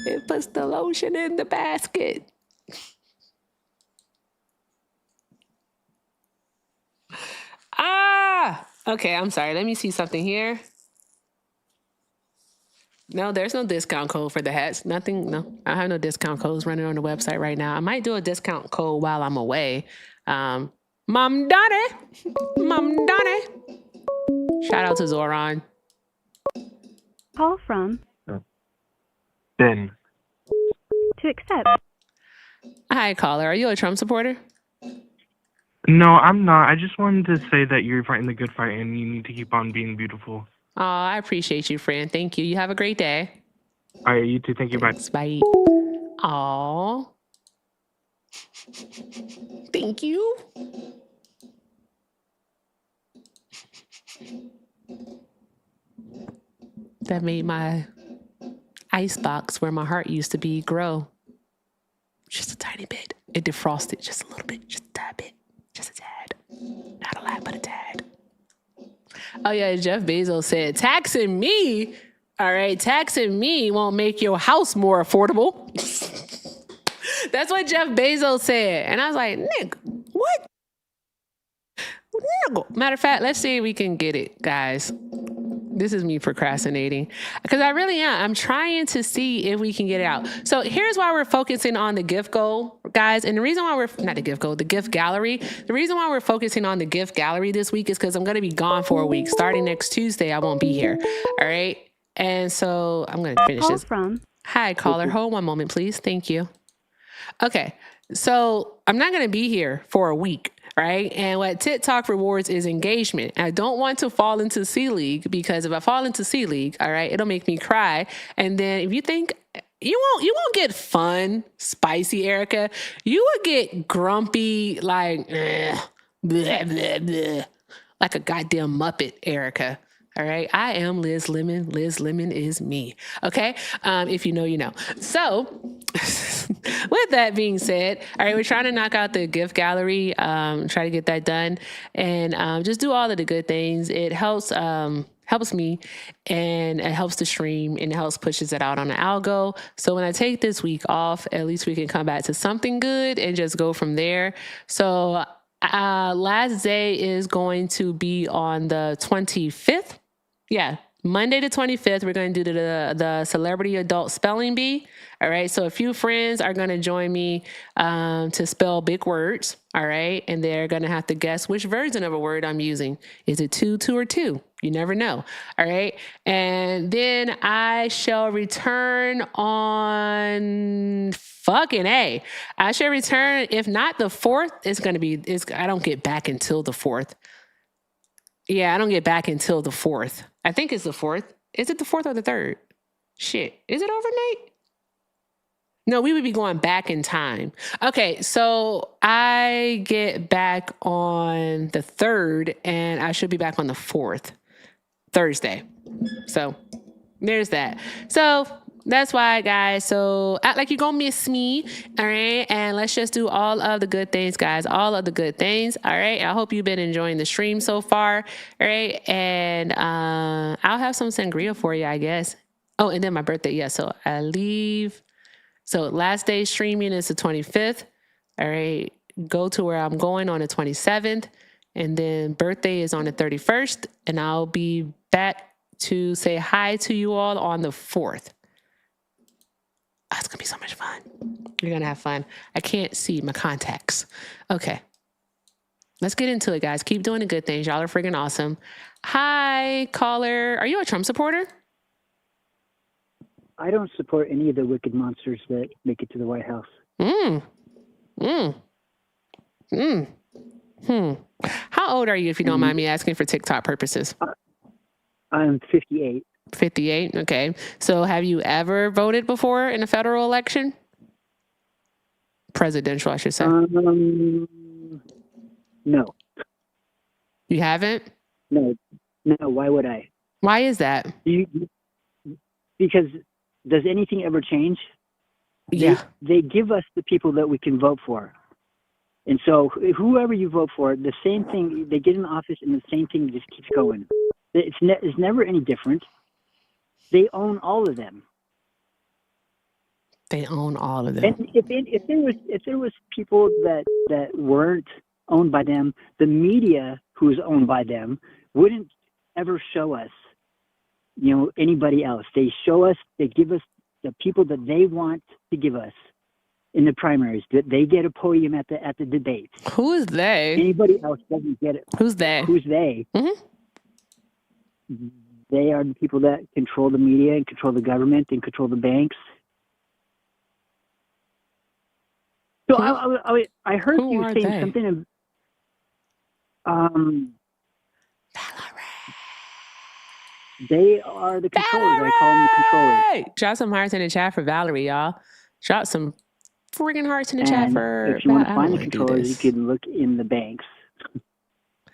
It puts the lotion in the basket. Okay, I'm sorry. Let me see something here. No, there's no discount code for the hats. Nothing. No, I have no discount codes running on the website right now. I might do a discount code while I'm away. Mom Donnie. Mom Donnie. Shout out to Zoran.
Call from
Ben.
to accept.
Hi, caller. Are you a Trump supporter?
No, I'm not. I just wanted to say that you're fighting the good fight and you need to keep on being beautiful.
Oh, I appreciate you, friend. Thank you. You have a great day.
All right, you too. Thank you. Bye.
Bye. Aw. Thank you. That made my ice box where my heart used to be grow. Just a tiny bit. It defrosted just a little bit, just a tad bit, just a tad. Not a lot, but a tad. Oh yeah, Jeff Bezos said, taxing me, all right, taxing me won't make your house more affordable. That's what Jeff Bezos said. And I was like, nigga, what? Nigga. Matter of fact, let's see if we can get it, guys. This is me procrastinating because I really am. I'm trying to see if we can get it out. So here's why we're focusing on the gift goal, guys. And the reason why not the gift goal, the gift gallery. The reason why we're focusing on the gift gallery this week is because I'm going to be gone for a week. Starting next Tuesday, I won't be here. All right. And so I'm going to finish this. Hi, caller. Hold one moment, please. Thank you. Okay. So I'm not going to be here for a week. Right. And what TikTok rewards is engagement. I don't want to fall into C League because if I fall into C League, all right, it'll make me cry. And then if you think you won't get fun, spicy, Erica, you would get grumpy, like, bleh, bleh, bleh, like a goddamn Muppet, Erica. All right. I am Liz Lemon. Liz Lemon is me. Okay. If you know, you know. So with that being said, all right, we're trying to knock out the gift gallery, try to get that done and just do all of the good things. It helps me and it helps the stream and it helps pushes it out on the algo. So when I take this week off, at least we can come back to something good and just go from there. So last day is going to be on the 25th. Yeah, Monday the 25th, we're going to do the celebrity adult spelling bee. All right, so a few friends are going to join me to spell big words. All right, and they're going to have to guess which version of a word I'm using. Is it two, or two? You never know. All right, and then I shall return on fucking A. I shall return, if not the 4th, I don't get back until the 4th. Yeah, I don't get back until the 4th. I think it's the 4th. Is it the 4th or the 3rd? Shit. Is it overnight? No, we would be going back in time. Okay, so I get back on the 3rd and I should be back on the 4th, Thursday. So there's that. So that's why, guys. So act like you're going to miss me. All right. And let's just do all of the good things, guys. All of the good things. All right. I hope you've been enjoying the stream so far. All right. And I'll have some sangria for you, I guess. Oh, and then my birthday. Yeah. So I leave. So last day streaming is the 25th. All right. Go to where I'm going on the 27th. And then birthday is on the 31st. And I'll be back to say hi to you all on the 4th. Oh, it's going to be so much fun. You're going to have fun. I can't see my contacts. Okay. Let's get into it, guys. Keep doing the good things. Y'all are freaking awesome. Hi, caller. Are you a Trump supporter?
I don't support any of the wicked monsters that make it to the White House.
How old are you, if you don't mind me asking, for TikTok purposes?
I'm 58.
58. Okay. So have you ever voted before in a federal election? Presidential, I should say.
No.
You haven't?
No. Why would I?
Why is that?
Because does anything ever change?
Yeah.
They give us the people that we can vote for. And so whoever you vote for, the same thing, they get in office and the same thing just keeps going. It's never any different. They own all of them.
They own all of them.
And if there was people that weren't owned by them, the media who's owned by them wouldn't ever show us, anybody else. They give us the people that they want to give us in the primaries. That they get a podium at the debates.
Who is they?
Anybody else doesn't get it.
Who's they?
Who's they?
Mm-hmm.
They are the people that control the media and control the government and control the banks. So I heard you saying something of they are the controllers.
Valerie!
I call them the controllers.
Drop some hearts in the chat for Valerie, y'all. Drop some friggin' hearts in the chat for.
If you want to find the controllers, you can look in the banks.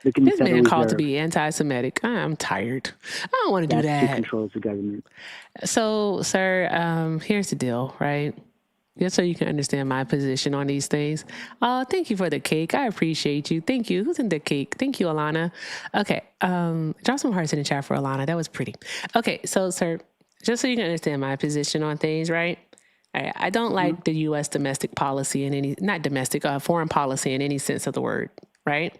Look in
this
the
man called
Reserve.
to be anti-Semitic. I'm tired. I don't want to do
That's who
that.
controls the government.
So, sir, here's the deal, right? Just so you can understand my position on these things. Thank you for the cake. I appreciate you. Thank you. Who's in the cake? Thank you, Alana. Okay. Drop some hearts in the chat for Alana. That was pretty. Okay. So, sir, just so you can understand my position on things, right? I don't like the U.S. domestic policy in any, not domestic, foreign policy in any sense of the word, right?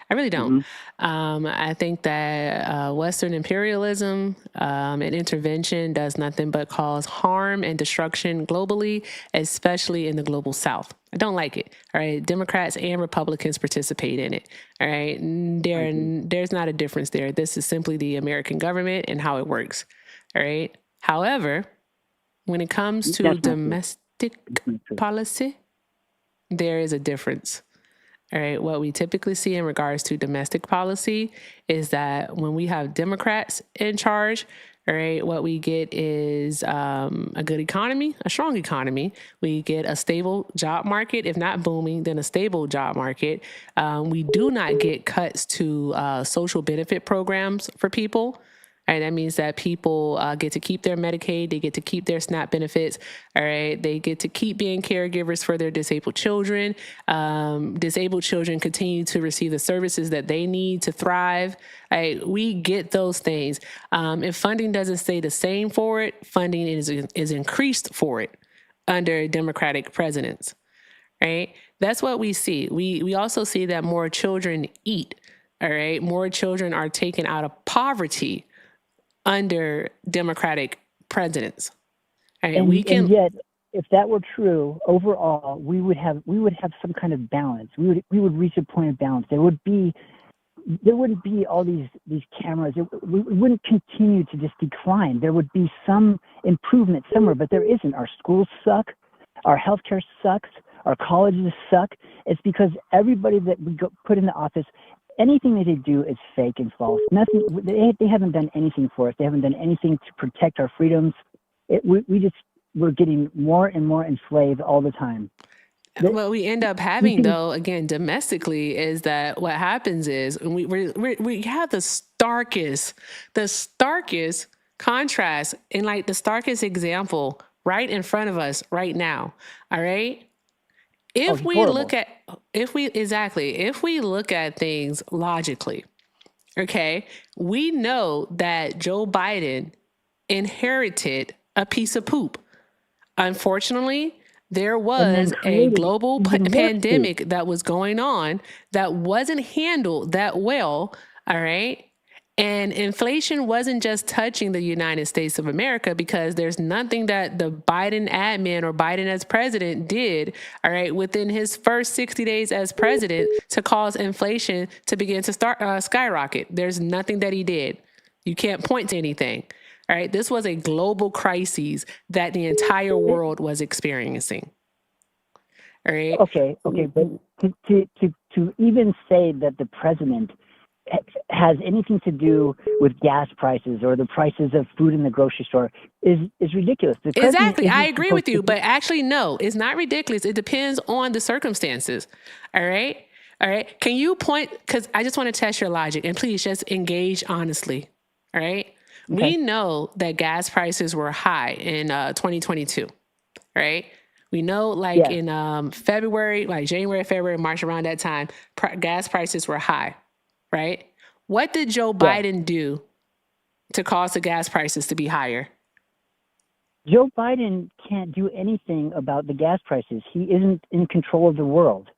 I really don't. I think that Western imperialism and intervention does nothing but cause harm and destruction globally, especially in the global South. I don't like it. All right. Democrats and Republicans participate in it. All right. There's not a difference there. This is simply the American government and how it works. All right. However, when it comes to domestic policy, there is a difference. All right. What we typically see in regards to domestic policy is that when we have Democrats in charge, all right, what we get is a good economy, a strong economy. We get a stable job market, if not booming, then a stable job market. We do not get cuts to social benefit programs for people. All right, that means that people get to keep their Medicaid, they get to keep their SNAP benefits, all right? They get to keep being caregivers for their disabled children. Disabled children continue to receive the services that they need to thrive. All right, we get those things. If funding doesn't stay the same for it, funding is increased for it under Democratic presidents, right? That's what we see. We also see that more children eat, all right? More children are taken out of poverty under Democratic presidents. Right?
And yet, if that were true, overall, we would have some kind of balance. We would reach a point of balance. There wouldn't be all these cameras. We wouldn't continue to just decline. There would be some improvement somewhere, but there isn't. Our schools suck. Our healthcare sucks. Our colleges suck. It's because everybody that we put in the office, anything that they do is fake and false. Nothing. They haven't done anything for us. They haven't done anything to protect our freedoms. We're getting more and more enslaved all the time.
What we end up having, though, again, domestically, is that what happens is we have the starkest contrast and like the starkest example right in front of us right now. All right. If we look at things logically, okay, we know that Joe Biden inherited a piece of poop. Unfortunately, there was a global pandemic that was going on that wasn't handled that well, all right? And inflation wasn't just touching the United States of America because there's nothing that the Biden admin or Biden as president did, all right, within his first 60 days as president to cause inflation to begin to skyrocket. There's nothing that he did. You can't point to anything. All right. This was a global crisis that the entire world was experiencing. All right.
Okay. But to even say that the president has anything to do with gas prices or the prices of food in the grocery store is ridiculous.
Exactly. I agree with you, but actually, no, it's not ridiculous. It depends on the circumstances. All right. All right. Can you point, because I just want to test your logic, and please just engage honestly. All right. Okay. We know that gas prices were high in 2022, right? We know in February, like January, February, March, around that time, gas prices were high, right? What did Joe Biden do to cause the gas prices to be higher?
Joe Biden can't do anything about the gas prices. He isn't in control of the world.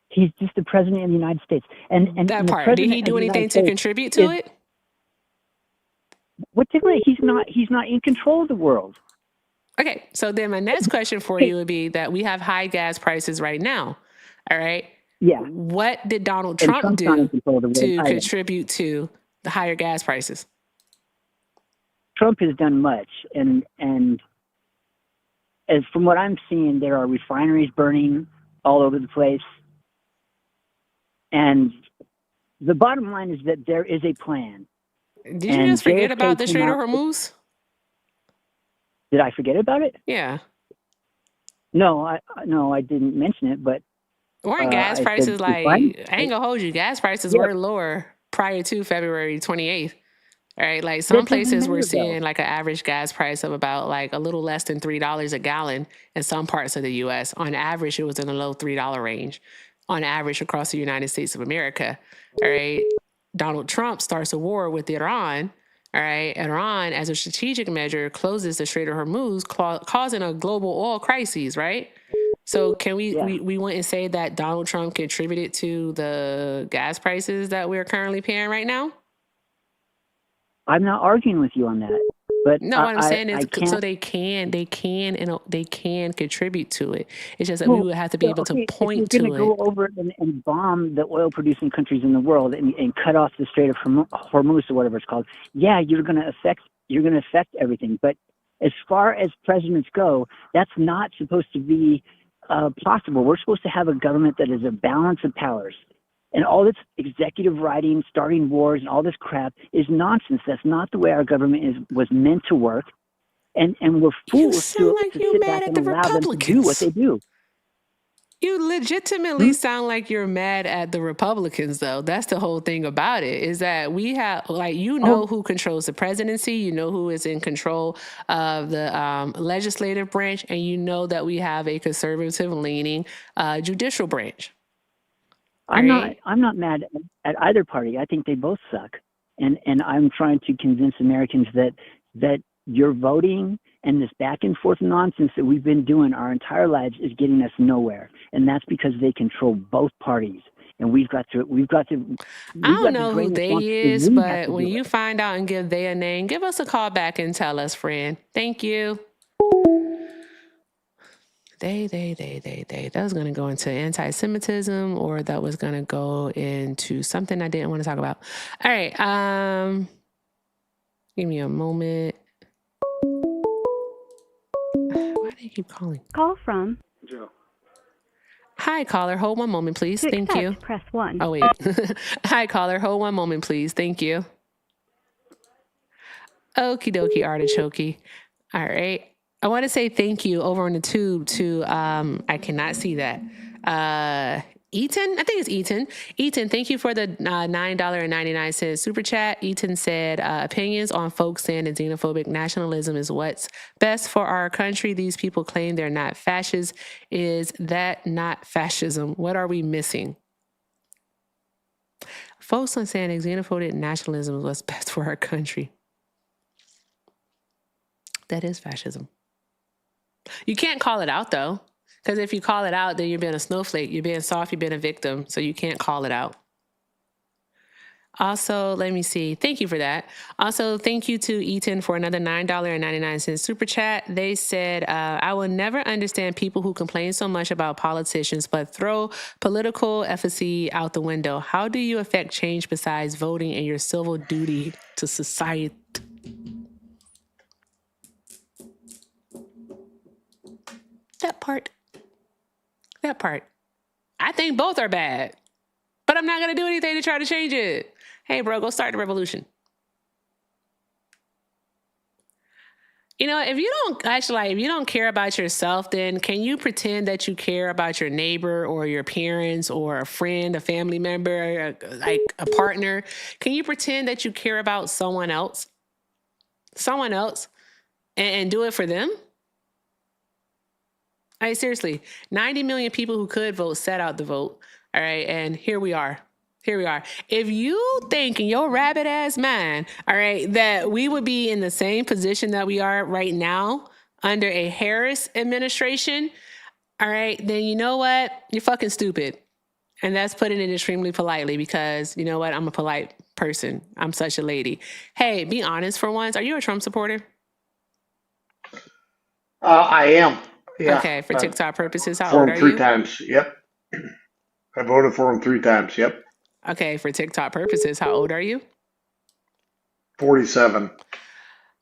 He's just the president of the United States. And
that
the
part. Did
president
he
of
do
the
anything
United
to
States
contribute to it?
What he's not in control of the world.
Okay, so then my next question for you would be that we have high gas prices right now. All right.
Yeah.
What did Donald
And
Trump
Trump's not in
do
control of the world
to
either.
contribute to the higher gas prices?
Trump has done much, and as from what I'm seeing, there are refineries burning all over the place. And the bottom line is that there is a plan.
Did you just forget about the Strait of Hormuz?
Did I forget about it?
Yeah.
No, I didn't mention it, but
weren't gas prices like, I ain't gonna hold you, gas prices were lower prior to February 28th. All right, like some places we're seeing like an average gas price of about like a little less than $3 a gallon in some parts of the U.S. On average, it was in the low $3 range on average across the United States of America. All right, Donald Trump starts a war with Iran. All right, Iran, as a strategic measure, closes the Strait of Hormuz, causing a global oil crisis, right? So can we wouldn't say that Donald Trump contributed to the gas prices that we're currently paying right now?
I'm not arguing with you on that, but
no, what I'm saying is, so they can contribute to it. It's just that we would have to be able to point to it.
If you're going to go over and bomb the oil-producing countries in the world and cut off the Strait of Hormuz or whatever it's called, yeah, you're going to affect everything. But as far as presidents go, that's not supposed to be possible. We're supposed to have a government that is a balance of powers. And all this executive writing, starting wars, and all this crap is nonsense. That's not the way our government was meant to work. And we're fools to sit back and allow them to do what they do.
You legitimately sound like you're mad at the Republicans, though. That's the whole thing about it, is that we have, like, who controls the presidency, you know who is in control of the legislative branch, and you know that we have a conservative-leaning judicial branch.
I'm not mad at either party. I think they both suck. And I'm trying to convince Americans that your voting and this back and forth nonsense that we've been doing our entire lives is getting us nowhere. And that's because they control both parties. And we've got to
I don't know who they is, but when you find out and give they a name, give us a call back and tell us, friend. Thank you. They. That was going to go into anti-Semitism, or that was going to go into something I didn't want to talk about. All right. Give me a moment. Why do they keep calling?
Call from
Joe.
Hi, caller. Hold one moment, please.
To
Thank you.
Press 1.
Oh, wait. Hi, caller. Hold one moment, please. Thank you. Okie dokie, artichoke. All right. I want to say thank you over on the tube to, I cannot see that. Eaton, I think it's Eaton. Eaton, thank you for the $9.99 super chat. Eaton said, opinions on folks saying that xenophobic nationalism is what's best for our country. These people claim they're not fascists. Is that not fascism? What are we missing? Folks are saying that xenophobic nationalism is what's best for our country. That is fascism. You can't call it out, though, because if you call it out, then you're being a snowflake. You're being soft. You're being a victim. So you can't call it out. Also, let me see. Thank you for that. Also, thank you to Eaton for another $9.99 super chat. They said, I will never understand people who complain so much about politicians, but throw political efficacy out the window. How do you affect change besides voting and your civil duty to society? That part. I think both are bad, but I'm not going to do anything to try to change it. Hey, bro, go start the revolution. You know, if you don't care about yourself, then can you pretend that you care about your neighbor or your parents or a friend, a family member, like a partner? Can you pretend that you care about someone else and do it for them? All right, seriously, 90 million people who could vote set out to vote. All right, and here we are. Here we are. If you think in your rabbit ass mind, all right, that we would be in the same position that we are right now under a Harris administration, all right, then you know what? You're fucking stupid. And that's putting it extremely politely because, you know what? I'm a polite person. I'm such a lady. Hey, be honest for once. Are you a Trump supporter?
I am. Yeah.
Okay, for TikTok purposes, how
For
old
him
are
3
you?
times. Yep. I voted for him 3 times. Yep.
Okay, for TikTok purposes, how old are you?
47.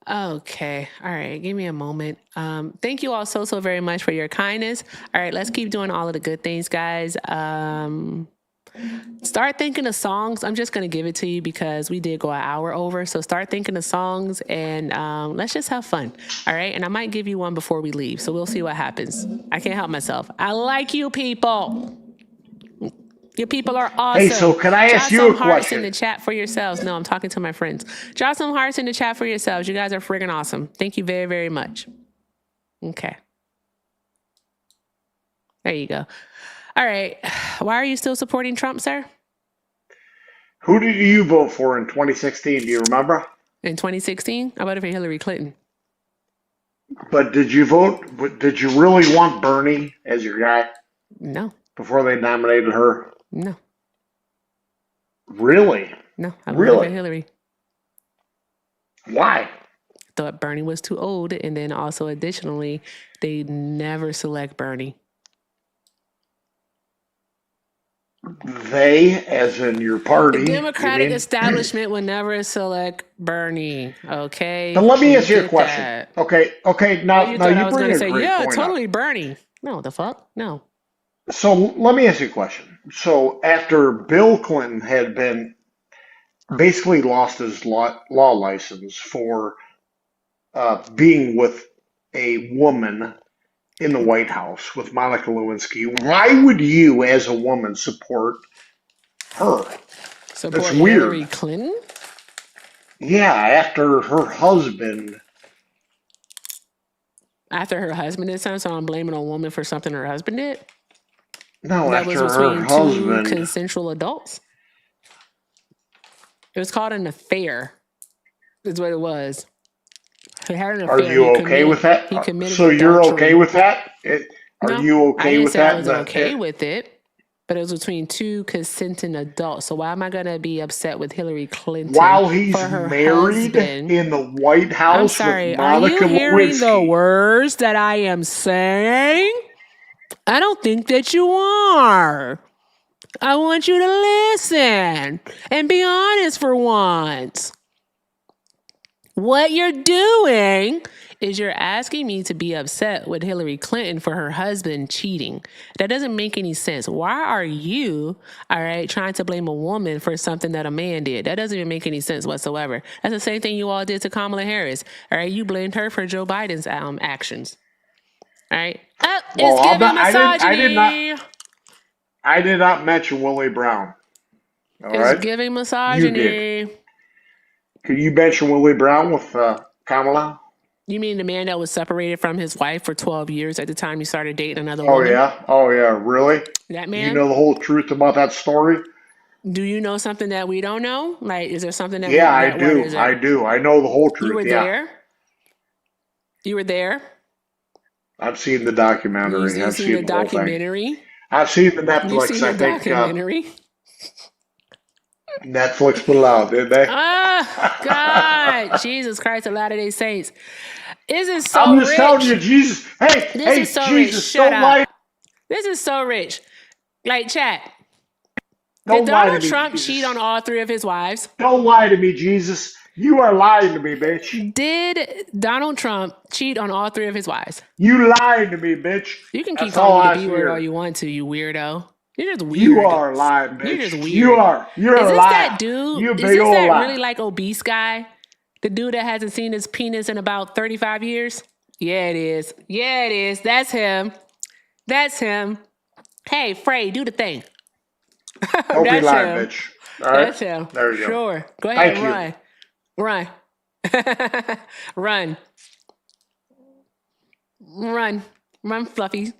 Okay. All right. Give me a moment. Thank you all so very much for your kindness. All right. Let's keep doing all of the good things, guys. Start thinking of songs. I'm just going to give it to you because we did go an hour over. So start thinking of songs and let's just have fun. All right. And I might give you one before we leave. So we'll see what happens. I can't help myself. I like you people. Your people are awesome.
Hey, so can I ask you a
some hearts in
question?
the chat for yourselves. No, I'm talking to my friends. Drop some hearts in the chat for yourselves. You guys are friggin' awesome. Thank you very, very much. Okay. There you go. All right. Why are you still supporting Trump, sir?
Who did you vote for in 2016? Do you remember?
In 2016? I voted for Hillary Clinton.
But did you vote? Did you really want Bernie as your guy?
No.
Before they nominated her?
No.
Really?
No, I voted for Hillary.
Why?
Thought Bernie was too old, and then also additionally, they never select Bernie.
They, as in your party.
The Democratic establishment would never select Bernie. Okay.
But let me ask you a question.
That.
Okay. Now
you
you
thought I was
bring
going to
a
say,
great
yeah,
point
totally
up.
Bernie. No, the fuck? No.
So let me ask you a question. So after Bill Clinton had been basically lost his law license for being with a woman in the White House with Monica Lewinsky, why would you, as a woman, support her?
Support
That's weird.
Hillary Clinton?
Yeah, after her husband.
After her husband did something, so I'm blaming a woman for something her husband did?
No,
that
after
was
her
between
husband.
two consensual adults? It was called an affair, is what it was. He had an affair.
Are you okay with that?
He committed
So you're
adultery.
okay with that? Are
No,
you okay
I didn't
with
say
that?
I was okay with it, but it was between two consenting adults. So why am I going to be upset with Hillary Clinton
while he's
for her
married
husband
in the White House
I'm sorry,
with
are
Monica
you hearing the
Lewinsky?
words that I am saying? I don't think that you are. I want you to listen and be honest for once. What you're doing is you're asking me to be upset with Hillary Clinton for her husband cheating. That doesn't make any sense. Why are you, all right, trying to blame a woman for something that a man did? That doesn't even make any sense whatsoever. That's the same thing you all did to Kamala Harris. All right, you blamed her for Joe Biden's actions. All right. Oh,
Well,
it's giving misogyny.
I did not mention Willie Brown. All
It's
right?
giving misogyny.
You did. Could you mention Willie Brown with Kamala?
You mean the man that was separated from his wife for 12 years at the time he started dating another
Oh,
woman?
yeah? Oh, yeah. Really?
That
Do
man?
you know the whole truth about that story?
Do you know something that we don't know? Like, is there something that
Yeah,
we,
I do. I do. I know the whole truth.
You were there? You were there?
I've seen the documentary.
You've seen the documentary?
I've seen the Netflix.
You've seen the documentary?
Netflix put it out, didn't they?
Oh, God. Jesus Christ of Latter-day Saints. This is so
I'm just
rich.
telling you, Jesus.
This is so
Jesus,
rich. Shut
don't
up.
lie.
This is so rich. Like, chat.
Don't
Did
lie to
Donald
me,
Trump
Jesus.
cheat on all three of his wives?
Don't lie to me, Jesus. You are lying to me, bitch.
Did Donald Trump cheat on all three of his wives?
You lying to me, bitch.
You can keep
That's all
calling me
I
the B word
fear.
all you want to, you weirdo. You're just weird.
You are lying, bitch.
You're just weird.
You are. You're
Is
a
this
liar.
that dude?
You
Is
big
this
old
that
lie.
really like obese guy? The dude that hasn't seen his penis in about 35 years? Yeah, it is. Yeah, it is. That's him. That's him. Hey, Frey, do the thing.
Don't be
That's
lying,
him.
bitch. All right?
That's him.
There you go.
Sure. Go ahead
Thank
and
you.
run. Run. Run. Run, Fluffy.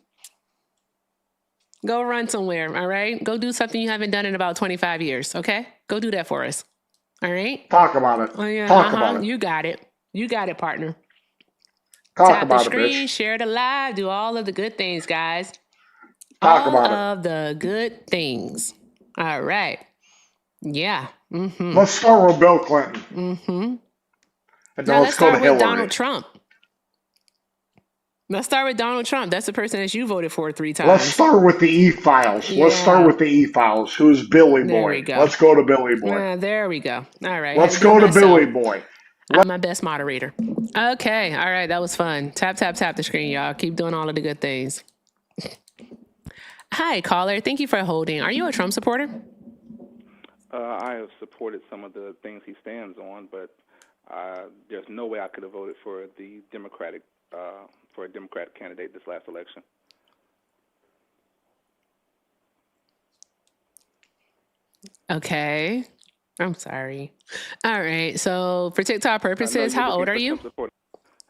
Go run somewhere, all right? Go do something you haven't done in about 25 years, okay? Go do that for us, all right?
Talk about it.
Oh, yeah,
Talk about it.
You got it. You got it, partner.
Talk
Tap the
about it,
screen,
bitch.
share the live, do all of the good things, guys.
Talk
All
about it.
of the good things. All right. Yeah. Mm-hmm.
Let's start with Bill Clinton.
Mm-hmm.
And
Now
let's
let's
go to
start with
Hillary.
Donald Trump. Let's start with Donald Trump. That's the person that you voted for 3 times.
Let's start with the E-Files.
Yeah.
Let's start with the E-Files. Who's Billy
There
Boy?
we go.
Let's go to Billy Boy.
There we go. All right.
Let's
Had to do
go
it
to
myself.
Billy Boy.
I'm my best moderator. Okay. All right. That was fun. Tap, tap, tap the screen, y'all. Keep doing all of the good things. Hi, caller. Thank you for holding. Are you a Trump supporter?
I have supported some of the things he stands on, but there's no way I could have voted for the Democratic for a Democratic candidate this last election.
Okay. I'm sorry. All right. So for TikTok purposes, how old are you?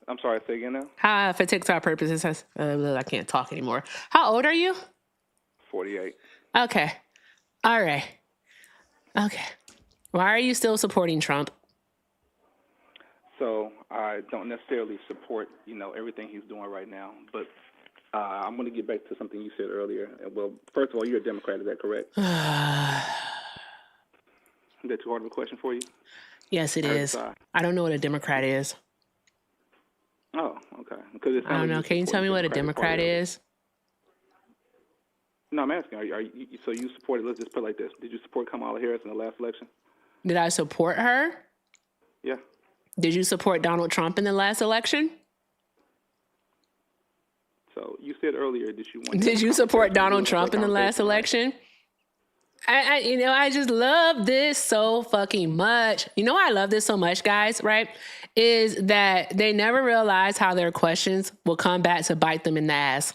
I'm sorry, say again now?
For TikTok purposes, I can't talk anymore. How old are you?
48.
Okay. All right. Okay. Why are you still supporting Trump?
So I don't necessarily support, everything he's doing right now, but I'm going to get back to something you said earlier. Well, first of all, you're a Democrat, is that correct? Is that too hard of a question for you?
Yes, it is. I don't know what a Democrat is.
Oh, okay. Because
I don't know. Can you tell me what a Democrat is?
No, I'm asking. Are you, so you supported? Let's just put it like this. Did you support Kamala Harris in the last election?
Did I support her?
Yeah.
Did you support Donald Trump in the last election?
So you said earlier that you wanted.
Did you support Donald Trump in the last election? I just love this so fucking much. You know why I love this so much, guys, right? Is that they never realize how their questions will come back to bite them in the ass.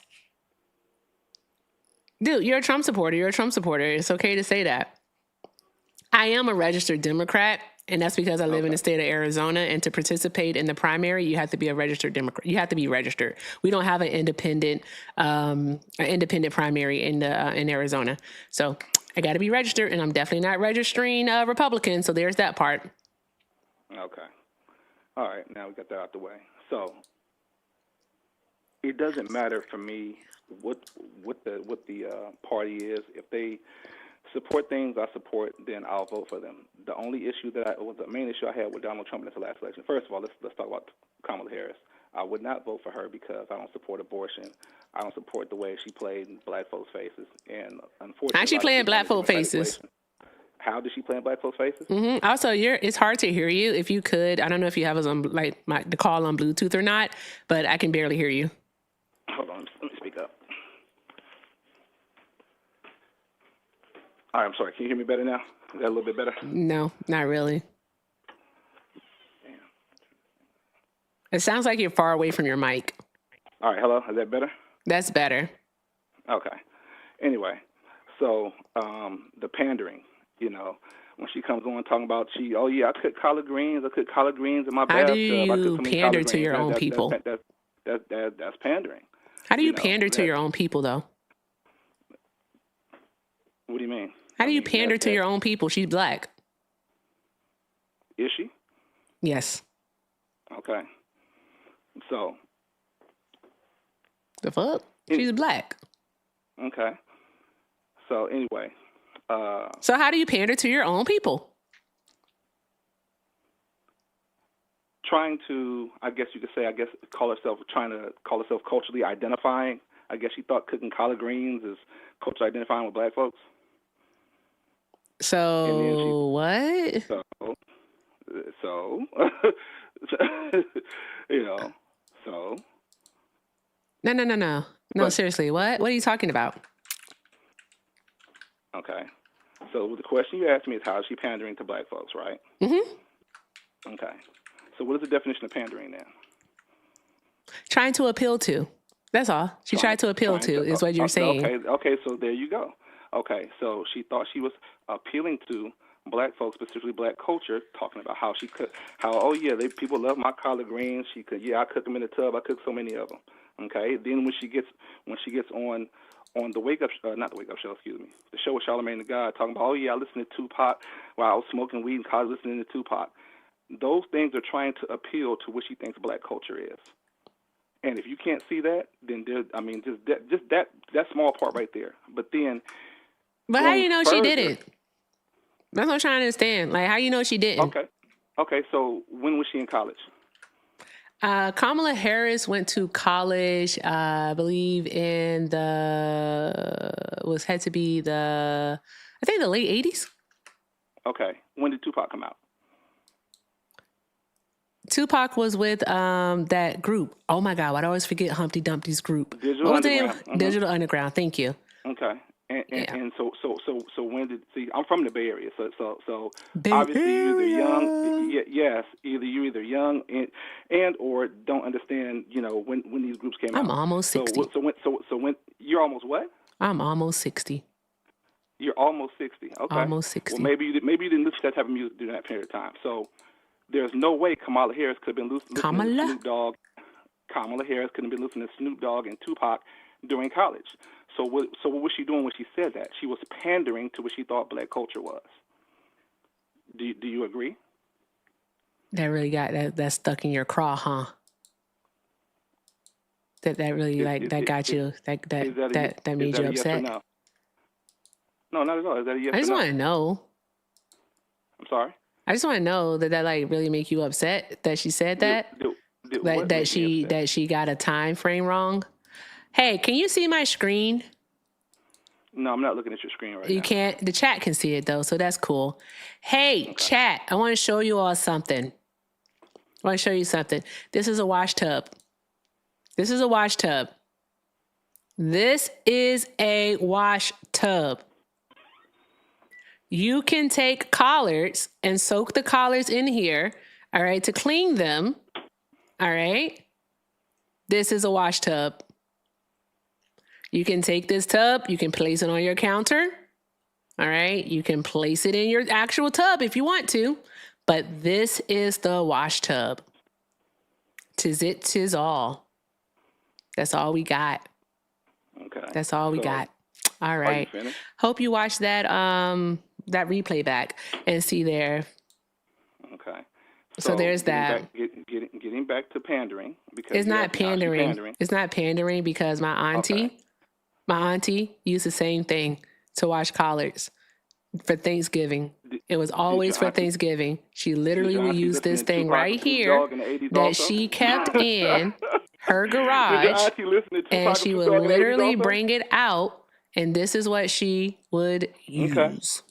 Dude, you're a Trump supporter. You're a Trump supporter. It's okay to say that. I am a registered Democrat, and that's because I live in the state of Arizona. And to participate in the primary, you have to be a registered Democrat. You have to be registered. We don't have an independent primary in Arizona. So I got to be registered, and I'm definitely not registering Republican. So there's that part.
Okay. All right. Now we got that out the way. So it doesn't matter for me what the party is. If they support things I support, then I'll vote for them. The only issue the main issue I had with Donald Trump in this last election. First of all, let's talk about Kamala Harris. I would not vote for her because I don't support abortion. I don't support the way she played in black folks' faces. And unfortunately,
how's she playing black folks' faces?
How did she play in black folks' faces?
Mm-hmm. Also, it's hard to hear you. If you could, I don't know if you have us on the call on Bluetooth or not, but I can barely hear you.
Hold on, let me speak up. All right, I'm sorry. Can you hear me better now? Is that a little bit better?
No, not really.
Damn.
It sounds like you're far away from your mic.
All right, hello. Is that better?
That's better.
Okay. Anyway, so the pandering, when she comes on talking about I cook collard greens in my bathtub.
How do you pander to your own people?
That's pandering.
How do you pander to your own people, though?
What do you mean?
How do you pander to your own people? She's black.
Is she?
Yes.
Okay. So.
The fuck? She's black.
Okay. So anyway.
So how do you pander to your own people?
Trying to, I guess you could say, trying to call herself culturally identifying. I guess she thought cooking collard greens is culturally identifying with black folks.
So what?
So so.
No, seriously, what? What are you talking about?
Okay. So the question you asked me is how is she pandering to black folks, right?
Mm-hmm.
Okay. So what is the definition of pandering then?
Trying to appeal to. That's all. She tried to appeal to is what you're saying.
Okay, so there you go. Okay, so she thought she was appealing to black folks, specifically black culture, talking about how she could, people love my collard greens. She could, I cook them in the tub. I cook so many of them. Okay, then when she gets on the Wake Up, not the Wake Up Show, excuse me, the show with Charlamagne the God, talking about, oh yeah, I listened to Tupac while I was smoking weed in college, listening to Tupac. Those things are trying to appeal to what she thinks black culture is. And if you can't see that, then just that small part right there. But then,
but how you know she didn't? That's what I'm trying to understand. Like, how you know she didn't?
Okay. So when was she in college?
Kamala Harris went to college, I believe, in had to be the late 80s.
Okay. When did Tupac come out?
Tupac was with that group. Oh my God, why do I always forget Humpty Dumpty's group?
Digital Underground.
Mm-hmm. Digital Underground. Thank you.
Okay. And so when did I'm from the Bay Area, so obviously you're either young, either you're young and or don't understand, when these groups came out.
I'm almost 60.
So when you're almost what?
I'm almost 60.
You're almost 60. Okay.
Almost 60.
Well, maybe you didn't listen to that type of music during that period of time. So there's no way Kamala Harris could have been listening to Snoop Dogg. Kamala Harris couldn't have been listening to Snoop Dogg and Tupac during college. So what was she doing when she said that? She was pandering to what she thought black culture was. Do you agree?
That really got that stuck in your craw, huh? That really got you. That made you upset.
Yes or no? No, not at all. Is that a yes or no?
I just want to know.
I'm sorry?
I just want to know that like really make you upset that she said that? That she got a time frame wrong? Hey, can you see my screen?
No, I'm not looking at your screen right now.
You can't. The chat can see it though, so that's cool. Hey, chat, I want to show you all something. I want to show you something. This is a wash tub. This is a wash tub. This is a wash tub. You can take collards and soak the collards in here, all right, to clean them, all right? This is a wash tub. You can take this tub, you can place it on your counter, all right? You can place it in your actual tub if you want to, but this is the wash tub. 'Tis it, 'tis all. That's all we got.
Okay.
That's all we got. All right. Hope you watch that that replay back and see there.
Okay.
So there's that.
Getting back to pandering, because
it's not pandering. It's not pandering because my auntie used the same thing to wash collards for Thanksgiving. It was always for Thanksgiving. She literally would use this thing right here that she kept in her garage, and she would literally bring it out, and this is what she would use.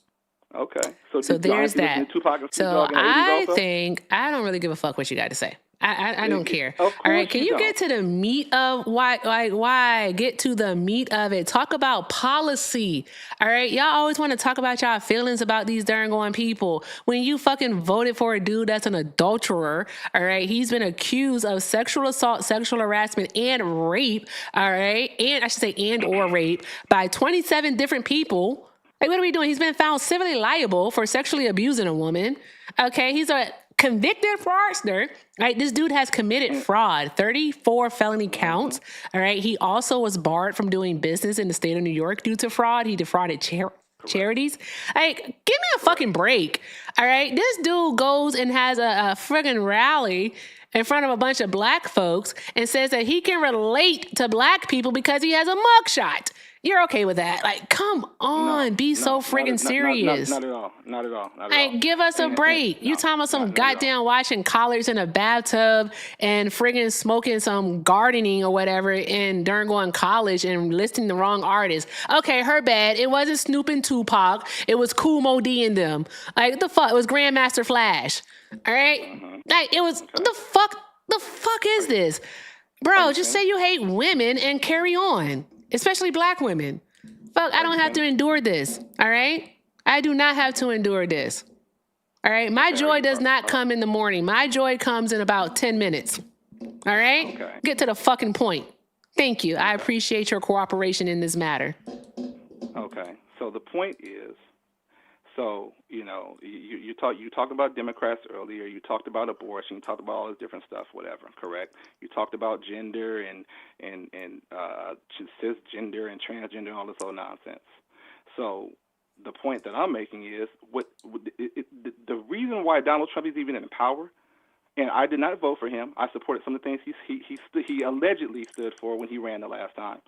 Okay.
So there's that. So I think I don't really give a fuck what you got to say. I don't care. All right. Can you get to the meat of why get to the meat of it? Talk about policy. All right. Y'all always want to talk about y'all feelings about these darn going people. When you fucking voted for a dude that's an adulterer. All right. He's been accused of sexual assault, sexual harassment, and rape. All right. And I should say, and or rape by 27 different people. Like, what are we doing? He's been found civilly liable for sexually abusing a woman. Okay. He's a convicted fraudster, right? This dude has committed fraud, 34 felony counts. All right. He also was barred from doing business in the state of New York due to fraud. He defrauded charities. Like, give me a fucking break. All right. This dude goes and has a friggin' rally in front of a bunch of black folks and says that he can relate to black people because he has a mugshot. You're okay with that? Like, come on, be so friggin' serious.
Not at all. Not at all.
Like, give us a break. You talking about some goddamn washing collards in a bathtub and friggin' smoking some gardening or whatever during going college and listing the wrong artist. Okay, her bad. It wasn't Snoop and Tupac. It was Kool Moe Dee and them. Like, what the fuck? It was Grandmaster Flash. All right? Like, it was, the fuck is this? Bro, just say you hate women and carry on. Especially black women. Fuck, I don't have to endure this. All right? I do not have to endure this. All right? My joy does not come in the morning. My joy comes in about 10 minutes. All right?
Okay.
Get to the fucking point. Thank you. I appreciate your cooperation in this matter.
Okay. So the point is, So, you talked about Democrats earlier. You talked about abortion. You talked about all this different stuff, whatever. Correct. You talked about gender and cisgender and transgender and all this other nonsense. So, the point that I'm making is the reason why Donald Trump is even in power. And I did not vote for him. I supported some of the things he allegedly stood for when he ran the last time.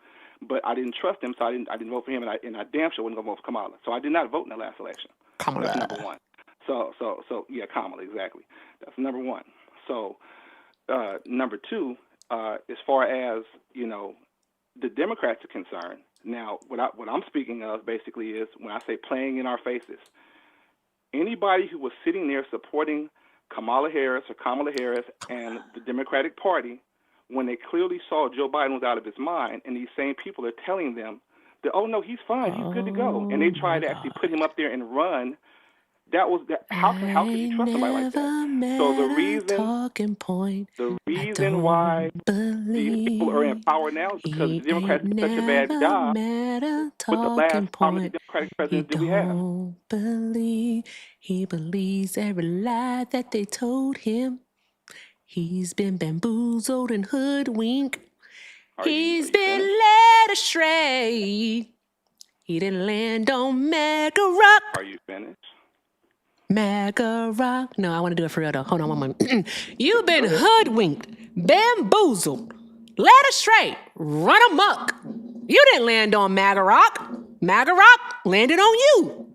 But I didn't trust him, so I didn't vote for him, and I damn sure wasn't going to vote for Kamala. So I did not vote in the last election.
Kamala.
That's number one. So yeah, Kamala, exactly. That's number one. So number two, as far as the Democrats are concerned, now what I'm speaking of basically is when I say playing in our faces. Anybody who was sitting there supporting Kamala Harris and the Democratic Party, when they clearly saw Joe Biden was out of his mind, and these same people are telling them that, oh, no, he's fine, he's good to go. And they tried to actually put him up there and run. How could you trust somebody like that? So the reason why these people are in power now is because the Democrats did such a bad job with the last prominent Democratic president that we have.
He believes every lie that they told him. He's been bamboozled and hoodwinked. He's been led astray. He didn't land on MAGA rock.
Are you finished?
MAGA rock. No, I want to do it for real though. Hold on one moment. You've been hoodwinked, bamboozled, led astray, run amok. You didn't land on MAGA rock. MAGA rock landed on you.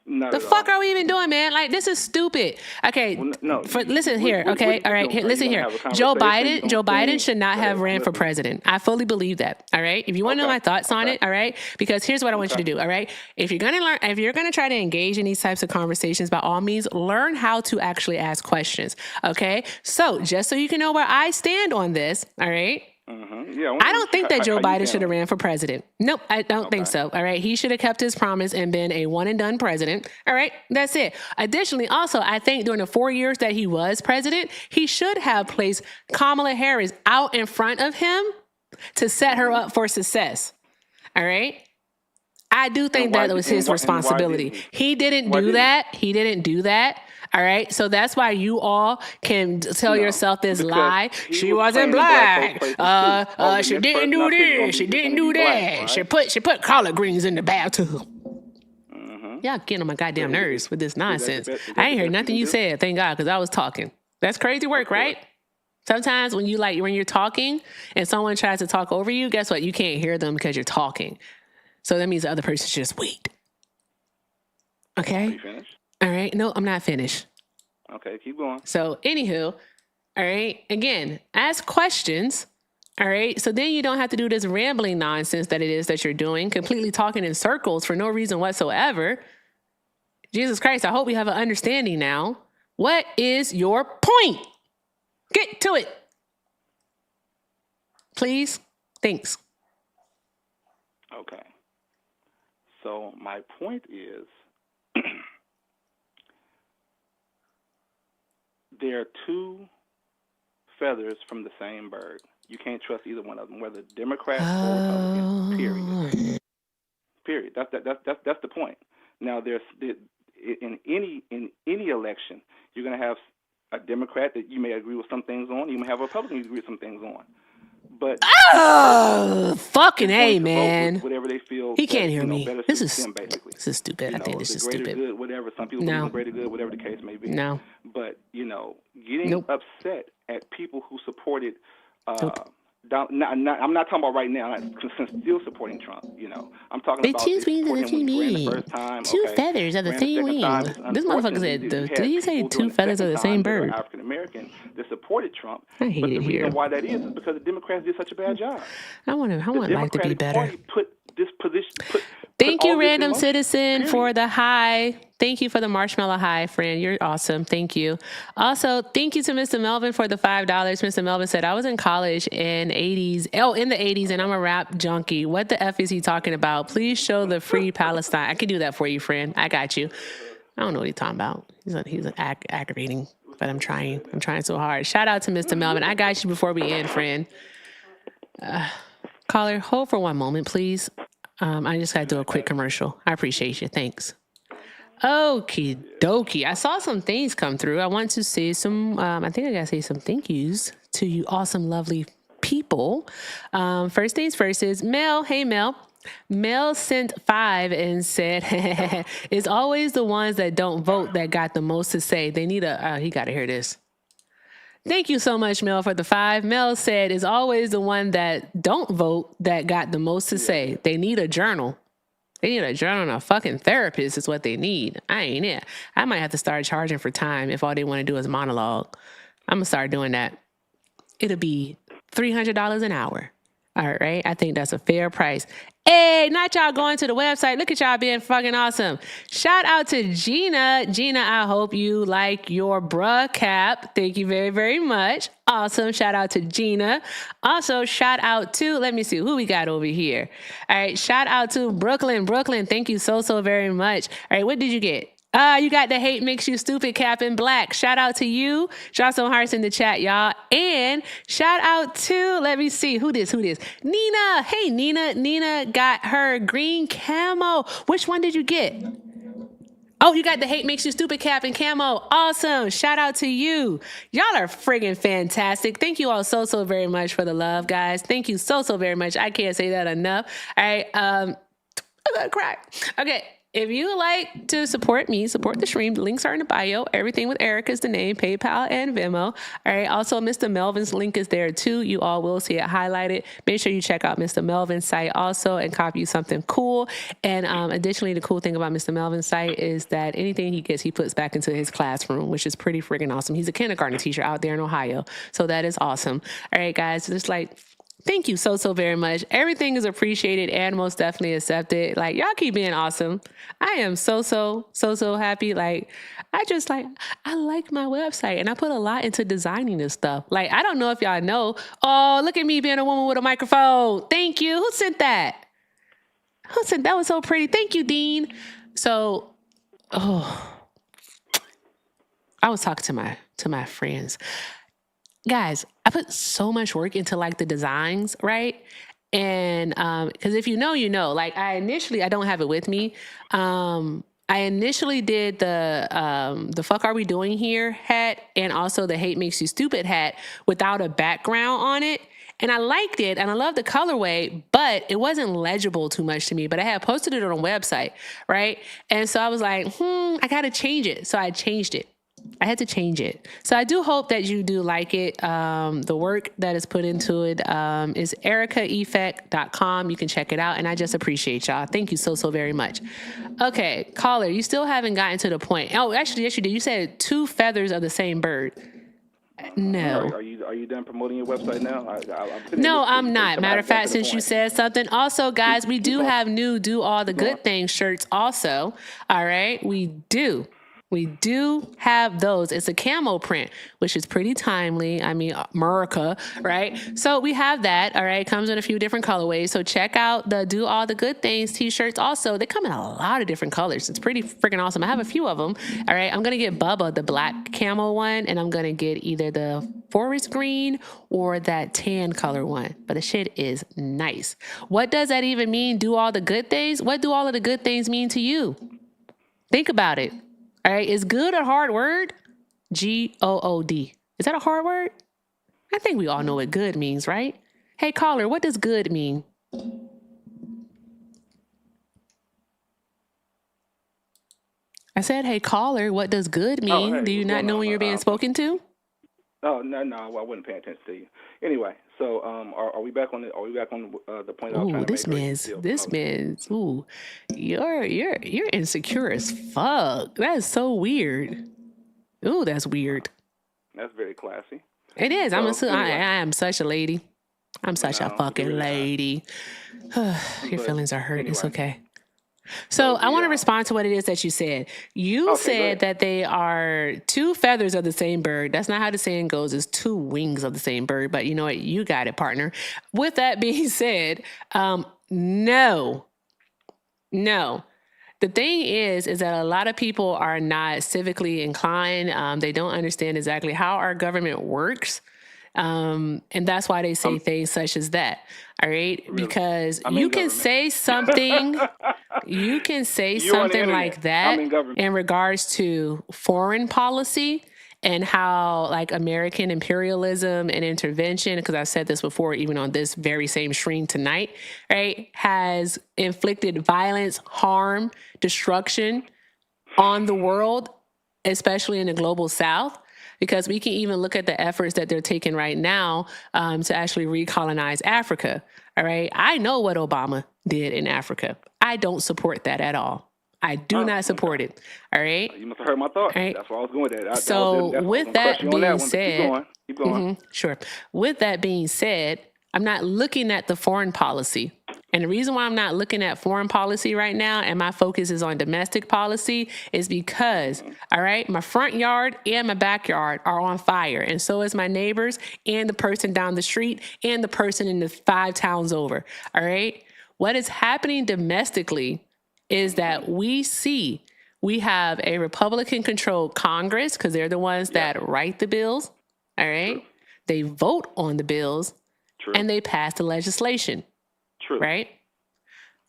The fuck are we even doing, man? Like, this is stupid. Okay, listen here. Okay, all right. Listen here. Joe Biden should not have ran for president. I fully believe that. All right. If you want to know my thoughts on it, all right. Because here's what I want you to do. All right. If you're gonna try to engage in these types of conversations, by all means, learn how to actually ask questions. Okay. So just so you can know where I stand on this. All right.
Yeah,
I don't think that Joe Biden should have ran for president. Nope, I don't think so. All right. He should have kept his promise and been a one and done president. All right. That's it. Additionally, also, I think during the 4 years that he was president, he should have placed Kamala Harris out in front of him to set her up for success. All right. I do think that was his responsibility. He didn't do that. All right. So that's why you all can tell yourself this lie. She wasn't black. She didn't do this. She didn't do that. She put collard greens in the bathtub. Y'all getting on my goddamn nerves with this nonsense. I ain't heard nothing you said, thank God, because I was talking. That's crazy work, right? Sometimes when you're talking and someone tries to talk over you, guess what? You can't hear them because you're talking. So that means the other person should just wait. Okay?
Are you finished?
All right. No, I'm not finished.
Okay, keep going.
So, anywho, all right. Again, ask questions. All right. So then you don't have to do this rambling nonsense that it is that you're doing, completely talking in circles for no reason whatsoever. Jesus Christ, I hope we have an understanding now. What is your point? Get to it. Please. Thanks.
Okay. So my point is there are two feathers from the same bird. You can't trust either one of them, whether Democrat or Republican. Period. That's the point. Now, in any election, you're going to have a Democrat that you may agree with some things on. You may have a Republican you agree with some things on. But
fucking A, man.
Whatever they feel.
He can't hear me. This is stupid. I think this is stupid.
Good, whatever. Some people believe in greater good, whatever the case may be.
No.
But getting upset at people who supported. I'm not talking about right now. I'm still supporting Trump. I'm talking about supporting him when he ran the first time.
Two feathers of the same wing. This motherfucker said, did he say two feathers of the same bird?
African American that supported Trump.
I hate
but
it
the
here.
reason why that is because the Democrats did such a bad job.
I want life to be better.
Party put this position.
Thank you, Random Citizen, for the high. Thank you for the marshmallow high, friend. You're awesome. Thank you. Also, thank you to Mr. Melvin for the $5. Mr. Melvin said, I was in college in the 80s, and I'm a rap junkie. What the F is he talking about? Please show the free Palestine. I can do that for you, friend. I got you. I don't know what he's talking about. He's aggravating, but I'm trying. I'm trying so hard. Shout out to Mr. Melvin. I got you before we end, friend. Caller, hold for one moment, please. I just got to do a quick commercial. I appreciate you. Thanks. Okie dokie. I saw some things come through. I want to say some, I think I got to say some thank yous to you awesome, lovely people. First things first is Mel. Hey, Mel. Mel sent 5 and said, it's always the ones that don't vote that got the most to say. They need he got to hear this. Thank you so much, Mel, for the 5. Mel said, it's always the one that don't vote that got the most to say. They need a journal. They need a journal and a fucking therapist is what they need. I ain't it. I might have to start charging for time if all they want to do is monologue. I'm going to start doing that. It'll be $300 an hour. All right. I think that's a fair price. Hey, not y'all going to the website. Look at y'all being fucking awesome. Shout out to Gina. Gina, I hope you like your bruh cap. Thank you very, very much. Awesome. Shout out to Gina. Also, shout out to, let me see who we got over here. All right. Shout out to Brooklyn. Brooklyn, thank you so, so very much. All right. What did you get? You got the hate makes you stupid cap in black. Shout out to you. Drop some hearts in the chat, y'all. And shout out to, let me see, who this? Nina. Hey, Nina. Nina got her green camo. Which one did you get? Oh, you got the hate makes you stupid cap and camo. Awesome. Shout out to you. Y'all are friggin' fantastic. Thank you all so, so very much for the love, guys. Thank you so, so very much. I can't say that enough. All right. I'm gonna cry. Okay. If you like to support me, support the stream, the links are in the bio. Everything with Erica is the name, PayPal and Venmo. All right. Also, Mr. Melvin's link is there too. You all will see it highlighted. Make sure you check out Mr. Melvin's site also and copy something cool. And additionally, the cool thing about Mr. Melvin's site is that anything he gets, he puts back into his classroom, which is pretty freaking awesome. He's a kindergarten teacher out there in Ohio. So that is awesome. All right, guys, just thank you so, so very much. Everything is appreciated and most definitely accepted. Y'all keep being awesome. I am so, so, so, so happy. I like my website and I put a lot into designing this stuff. I don't know if y'all know. Oh, look at me being a woman with a microphone. Thank you. Who sent that? That was so pretty. Thank you, Dean. So, I was talking to my friends. Guys, I put so much work into the designs, right? And because if you know, you know. I don't have it with me. I initially did the fuck are we doing here hat and also the hate makes you stupid hat without a background on it. And I liked it and I love the colorway, but it wasn't legible too much to me. But I had posted it on a website, right? And so I was like, I got to change it. So I changed it. I had to change it. So I do hope that you do like it. The work that is put into it is ericaeffect.com. You can check it out. And I just appreciate y'all. Thank you so, so very much. Okay, caller, you still haven't gotten to the point. Oh, actually, yes, you did. You said 2 feathers of the same bird. No.
Are you done promoting your website now?
No, I'm not. Matter of fact, since you said something. Also, guys, we do have new Do All the Good Things shirts also. All right, we do. We do have those. It's a camo print, which is pretty timely. I mean, America, right? So we have that, all right? Comes in a few different colorways. So check out the Do All the Good Things t-shirts also. They come in a lot of different colors. It's pretty freaking awesome. I have a few of them, all right? I'm going to get Bubba, the black camo one, and I'm going to get either the forest green or that tan color one. But the shit is nice. What does that even mean, do all the good things? What do all of the good things mean to you? Think about it. All right, is good a hard word? G-O-O-D. Is that a hard word? I think we all know what good means, right? Hey, caller, what does good mean? I said, hey, caller, what does good mean? Do you not know when you're being spoken to?
Oh, no, I wasn't paying attention to you. Anyway, so are we back on the point I was trying to make?
This man's, you're insecure as fuck. That is so weird. Ooh, that's weird.
That's very classy.
It is. I am such a lady. I'm such a fucking lady. Your feelings are hurt. Anyway. It's okay. So I want to respond to what it is that you said. You said that they are 2 feathers of the same bird. That's not how the saying goes. It's 2 wings of the same bird. But you know what? You got it, partner. With that being said, no. The thing is that a lot of people are not civically inclined. They don't understand exactly how our government works. And that's why they say things such as that. All right. Really? Because you can say something, you can say something like that in regards to foreign policy and how like American imperialism and intervention, because I've said this before, even on this very same stream tonight, right, has inflicted violence, harm, destruction on the world, especially in the global South. Because we can even look at the efforts that they're taking right now to actually recolonize Africa. All right. I know what Obama did in Africa. I don't support that at all. I do not support it. All right.
You must have heard my thought. Right. That's why I was going with that.
So with that being said,
keep going.
Sure. With that being said, I'm not looking at the foreign policy. And the reason why I'm not looking at foreign policy right now and my focus is on domestic policy is because, all right, my front yard and my backyard are on fire. And so is my neighbors and the person down the street and the person in the 5 towns over. All right. What is happening domestically is that we have a Republican controlled Congress because they're the ones that write the bills. All right. True. They vote on the bills. True. And they pass the legislation. True. Right?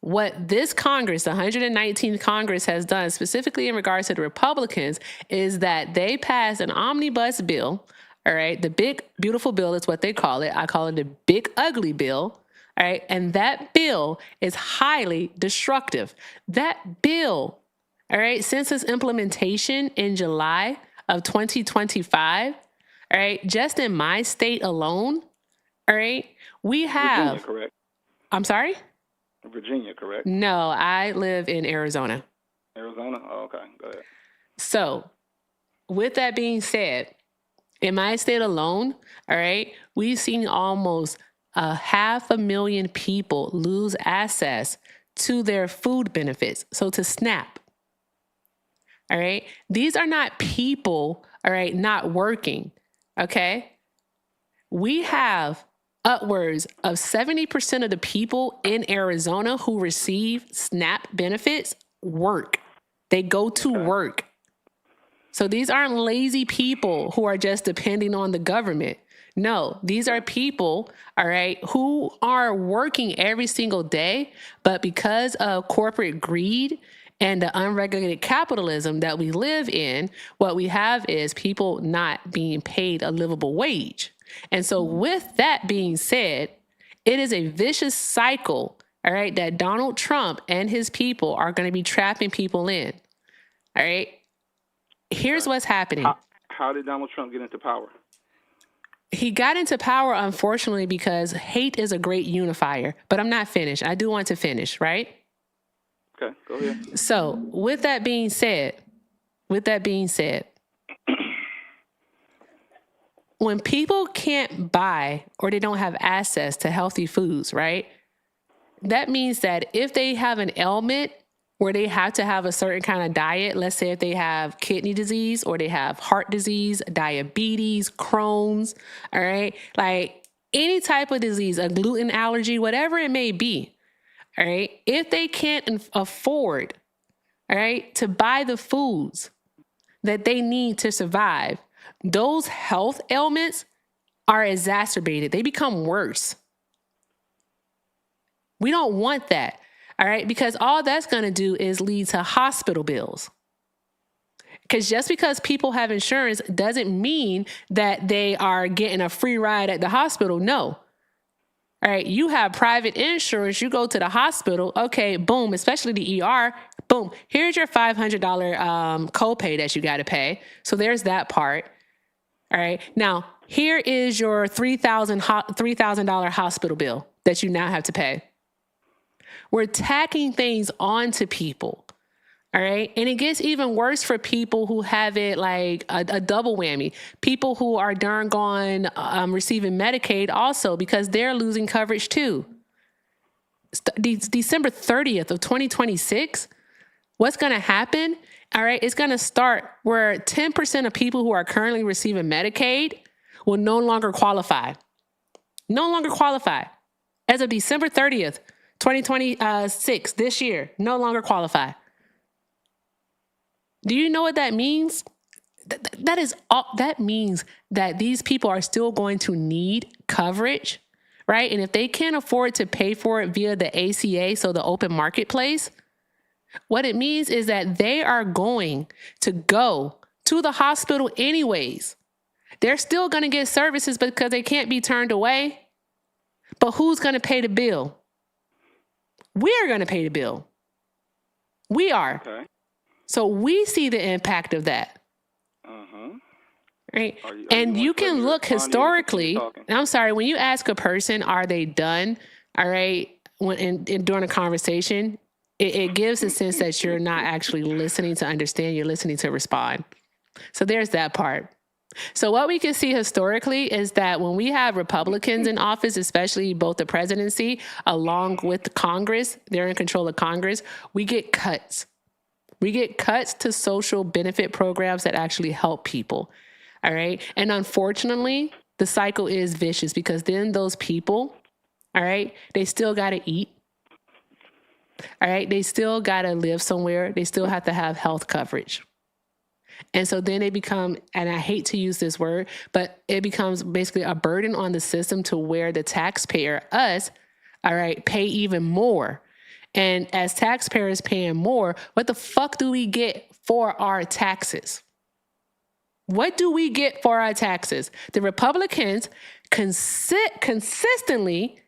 What this Congress, the 119th Congress, has done specifically in regards to the Republicans is that they passed an omnibus bill. All right. The big, beautiful bill is what they call it. I call it the big, ugly bill. All right. And that bill is highly destructive. That bill, all right, since its implementation in July of 2025, all right, just in my state alone, all right, we have.
Virginia, correct?
I'm sorry?
Virginia, correct?
No, I live in Arizona.
Arizona? Oh, okay. Go ahead.
So, with that being said, in my state alone, all right, we've seen almost 500,000 people lose access to their food benefits. So, to SNAP. All right. These are not people, all right, not working. Okay. We have upwards of 70% of the people in Arizona who receive SNAP benefits work. They go to work. So these aren't lazy people who are just depending on the government. No, these are people, all right, who are working every single day, but because of corporate greed and the unregulated capitalism that we live in, what we have is people not being paid a livable wage. And so with that being said, it is a vicious cycle, all right, that Donald Trump and his people are going to be trapping people in. All right. Here's what's happening.
How did Donald Trump get into power?
He got into power, unfortunately, because hate is a great unifier. But I'm not finished. I do want to finish, right?
Okay, go ahead.
So with that being said, when people can't buy or they don't have access to healthy foods, right? That means that if they have an ailment where they have to have a certain kind of diet, let's say if they have kidney disease or they have heart disease, diabetes, Crohn's, all right? Like any type of disease, a gluten allergy, whatever it may be, all right? If they can't afford, all right, to buy the foods that they need to survive, those health ailments are exacerbated. They become worse. We don't want that, all right? Because all that's going to do is lead to hospital bills. Because just because people have insurance doesn't mean that they are getting a free ride at the hospital. No. All right, you have private insurance, you go to the hospital, okay, boom, especially the ER, boom, here's your $500 copay that you got to pay. So there's that part. All right, now here is your $3,000 hospital bill that you now have to pay. We're tacking things onto people. All right. And it gets even worse for people who have it like a double whammy. People who are darn gone receiving Medicaid also because they're losing coverage too. December 30th of 2026, what's going to happen? All right. It's going to start where 10% of people who are currently receiving Medicaid will no longer qualify. No longer qualify. As of December 30th, 2026, this year, no longer qualify. Do you know what that means? that is all. That means that these people are still going to need coverage, right? And if they can't afford to pay for it via the ACA, so the open marketplace, what it means is that they are going to go to the hospital anyways. They're still going to get services because they can't be turned away. But who's going to pay the bill? We're going to pay the bill. We are. Okay. So we see the impact of that. Right? And you can look historically. I'm sorry, when you ask a person, are they done? All right. During a conversation, it gives a sense that you're not actually listening to understand. You're listening to respond. So there's that part. So what we can see historically is that when we have Republicans in office, especially both the presidency, along with the Congress, they're in control of Congress, we get cuts. We get cuts to social benefit programs that actually help people. All right. And unfortunately, the cycle is vicious because then those people, all right, they still got to eat. All right. They still got to live somewhere. They still have to have health coverage. And so then they become, and I hate to use this word, but it becomes basically a burden on the system to where the taxpayer, us, all right, pay even more. And as taxpayers paying more, what the fuck do we get for our taxes? What do we get for our taxes? The Republicans consistently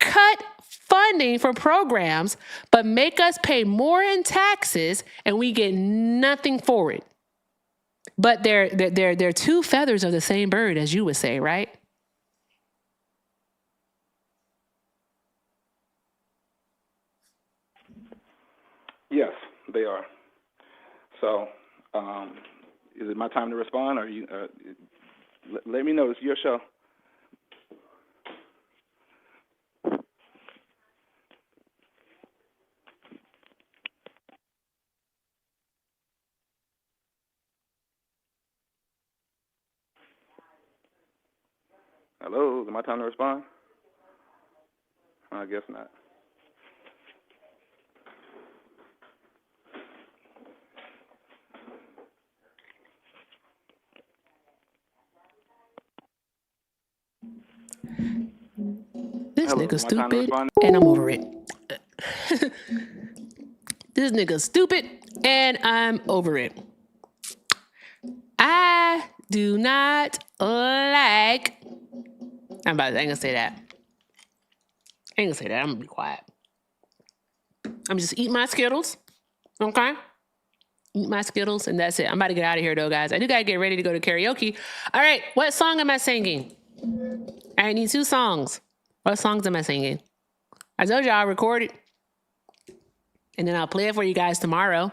cut funding for programs, but make us pay more in taxes and we get nothing for it. But they're two feathers of the same bird, as you would say, right?
Yes, they are. So, is it my time to respond, or you? Let me know. It's your show. Hello, is it my time to respond? I guess not.
This nigga stupid, and I'm over it. This nigga stupid, and I'm over it. I do not like. I ain't gonna say that. I ain't gonna say that. I'm gonna be quiet. I'm just eating my Skittles. Okay? Eat my Skittles, and that's it. I'm about to get out of here, though, guys. I do gotta get ready to go to karaoke. All right, what song am I singing? I need 2 songs. What songs am I singing? I told you I'll record it. And then I'll play it for you guys tomorrow.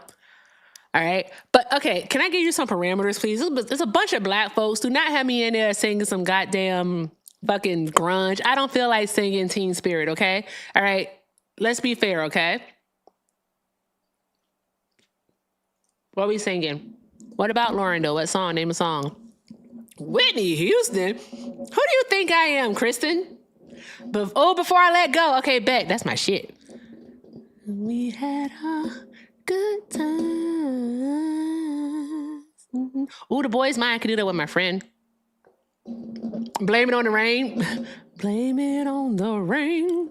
All right. But okay, can I give you some parameters, please? There's a bunch of black folks. Do not have me in there singing some goddamn fucking grunge. I don't feel like singing Teen Spirit, okay? All right. Let's be fair, okay? What are we singing? What about Lauren, though? What song? Name a song. Whitney Houston? Who do you think I am, Kristen? Before I let go. Okay, bet. That's my shit. We had a good time. Ooh, The Boy's Mine. I could do that with my friend. Blame It on the Rain. Blame it on the rain.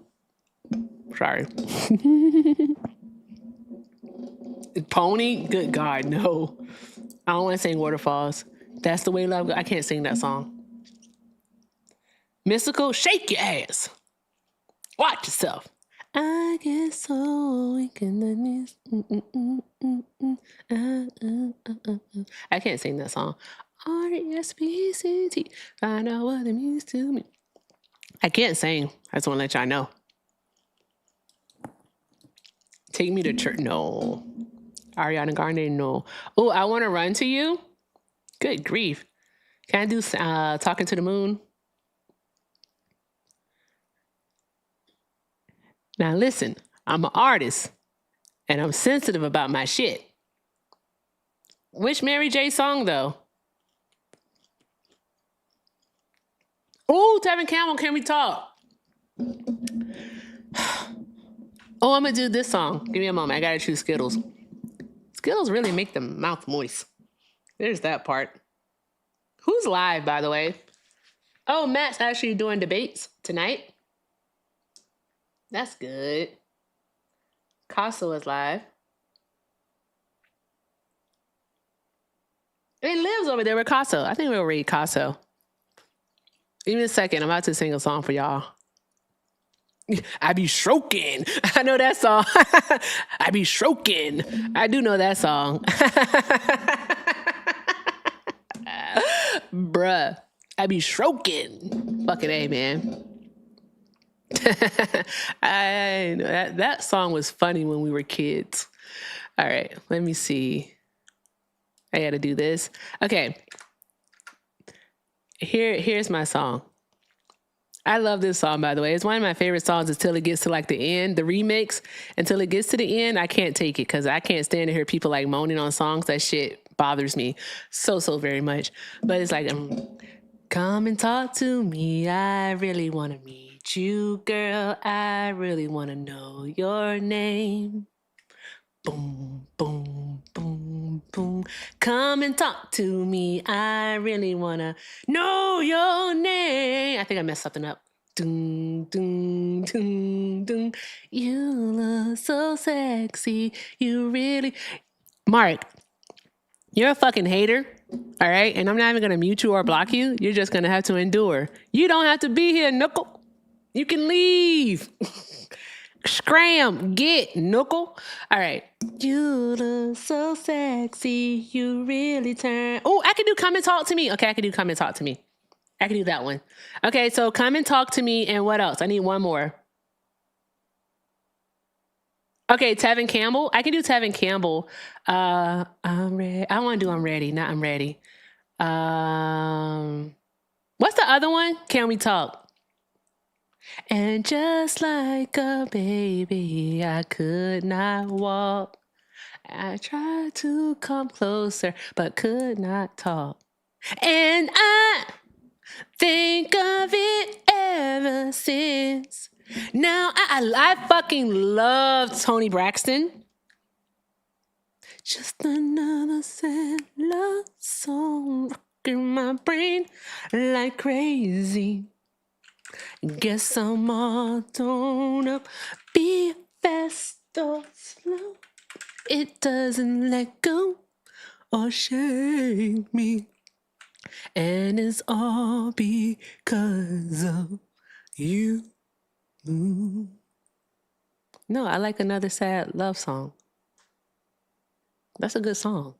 Sorry. Pony? Good God, no. I don't want to sing Waterfalls. That's the way love goes. I can't sing that song. Mystical, Shake Your Ass. Watch yourself. I get so weak in the knees. I can't sing that song. R-E-S-P-C-T. Find out what it means to me. I can't sing. I just want to let y'all know. Take Me to Church. No. Ariana Grande. No. Oh, I Want to Run to You. Good grief. Can I do Talking to the Moon? Now listen, I'm an artist and I'm sensitive about my shit. Which Mary J song though? Ooh, Tevin Campbell, Can We Talk? Oh, I'm gonna do this song. Give me a moment. I gotta choose Skittles. Skittles really make the mouth moist. There's that part. Who's live, by the way? Oh, Matt's actually doing debates tonight. That's good. Casso is live. It lives over there with Casso. I think we'll read Casso. Give me a second. I'm about to sing a song for y'all. I be stroking. I know that song. I be stroking. I do know that song. Bruh. I be stroking. Fucking A, man. I know that song was funny when we were kids. All right, let me see. I gotta do this. Okay. Here's my song. I love this song, by the way. It's one of my favorite songs until it gets to like the end, the remix. Until it gets to the end, I can't take it because I can't stand to hear people like moaning on songs. That shit bothers me so very much. But it's like, come and talk to me. I really want to meet you, girl. I really want to know your name. Boom, boom, boom, boom. Come and talk to me. I really want to know your name. I think I messed something up. Dun, dun, dun, dun. You look so sexy. You really... Mark, you're a fucking hater, all right? And I'm not even going to mute you or block you. You're just going to have to endure. You don't have to be here, Knuckle. You can leave. Scram, get, Knuckle. All right. You look so sexy. You really turn. Oh, I can do come and talk to me. Okay, I can do come and talk to me. I can do that one. Okay, so come and talk to me. And what else? I need one more. Okay, Tevin Campbell. I can do Tevin Campbell. I'm ready. I want to do I'm ready, not I'm ready. What's the other one? Can we talk? And just like a baby, I could not walk. I tried to come closer, but could not talk. And I think of it ever since. Now, I fucking love Toni Braxton. Just another sad love song rocking my brain like crazy. Guess I'm all torn up. Be fast or slow. It doesn't let go or shake me. And it's all because of you. No, I like another sad love song. That's a good song.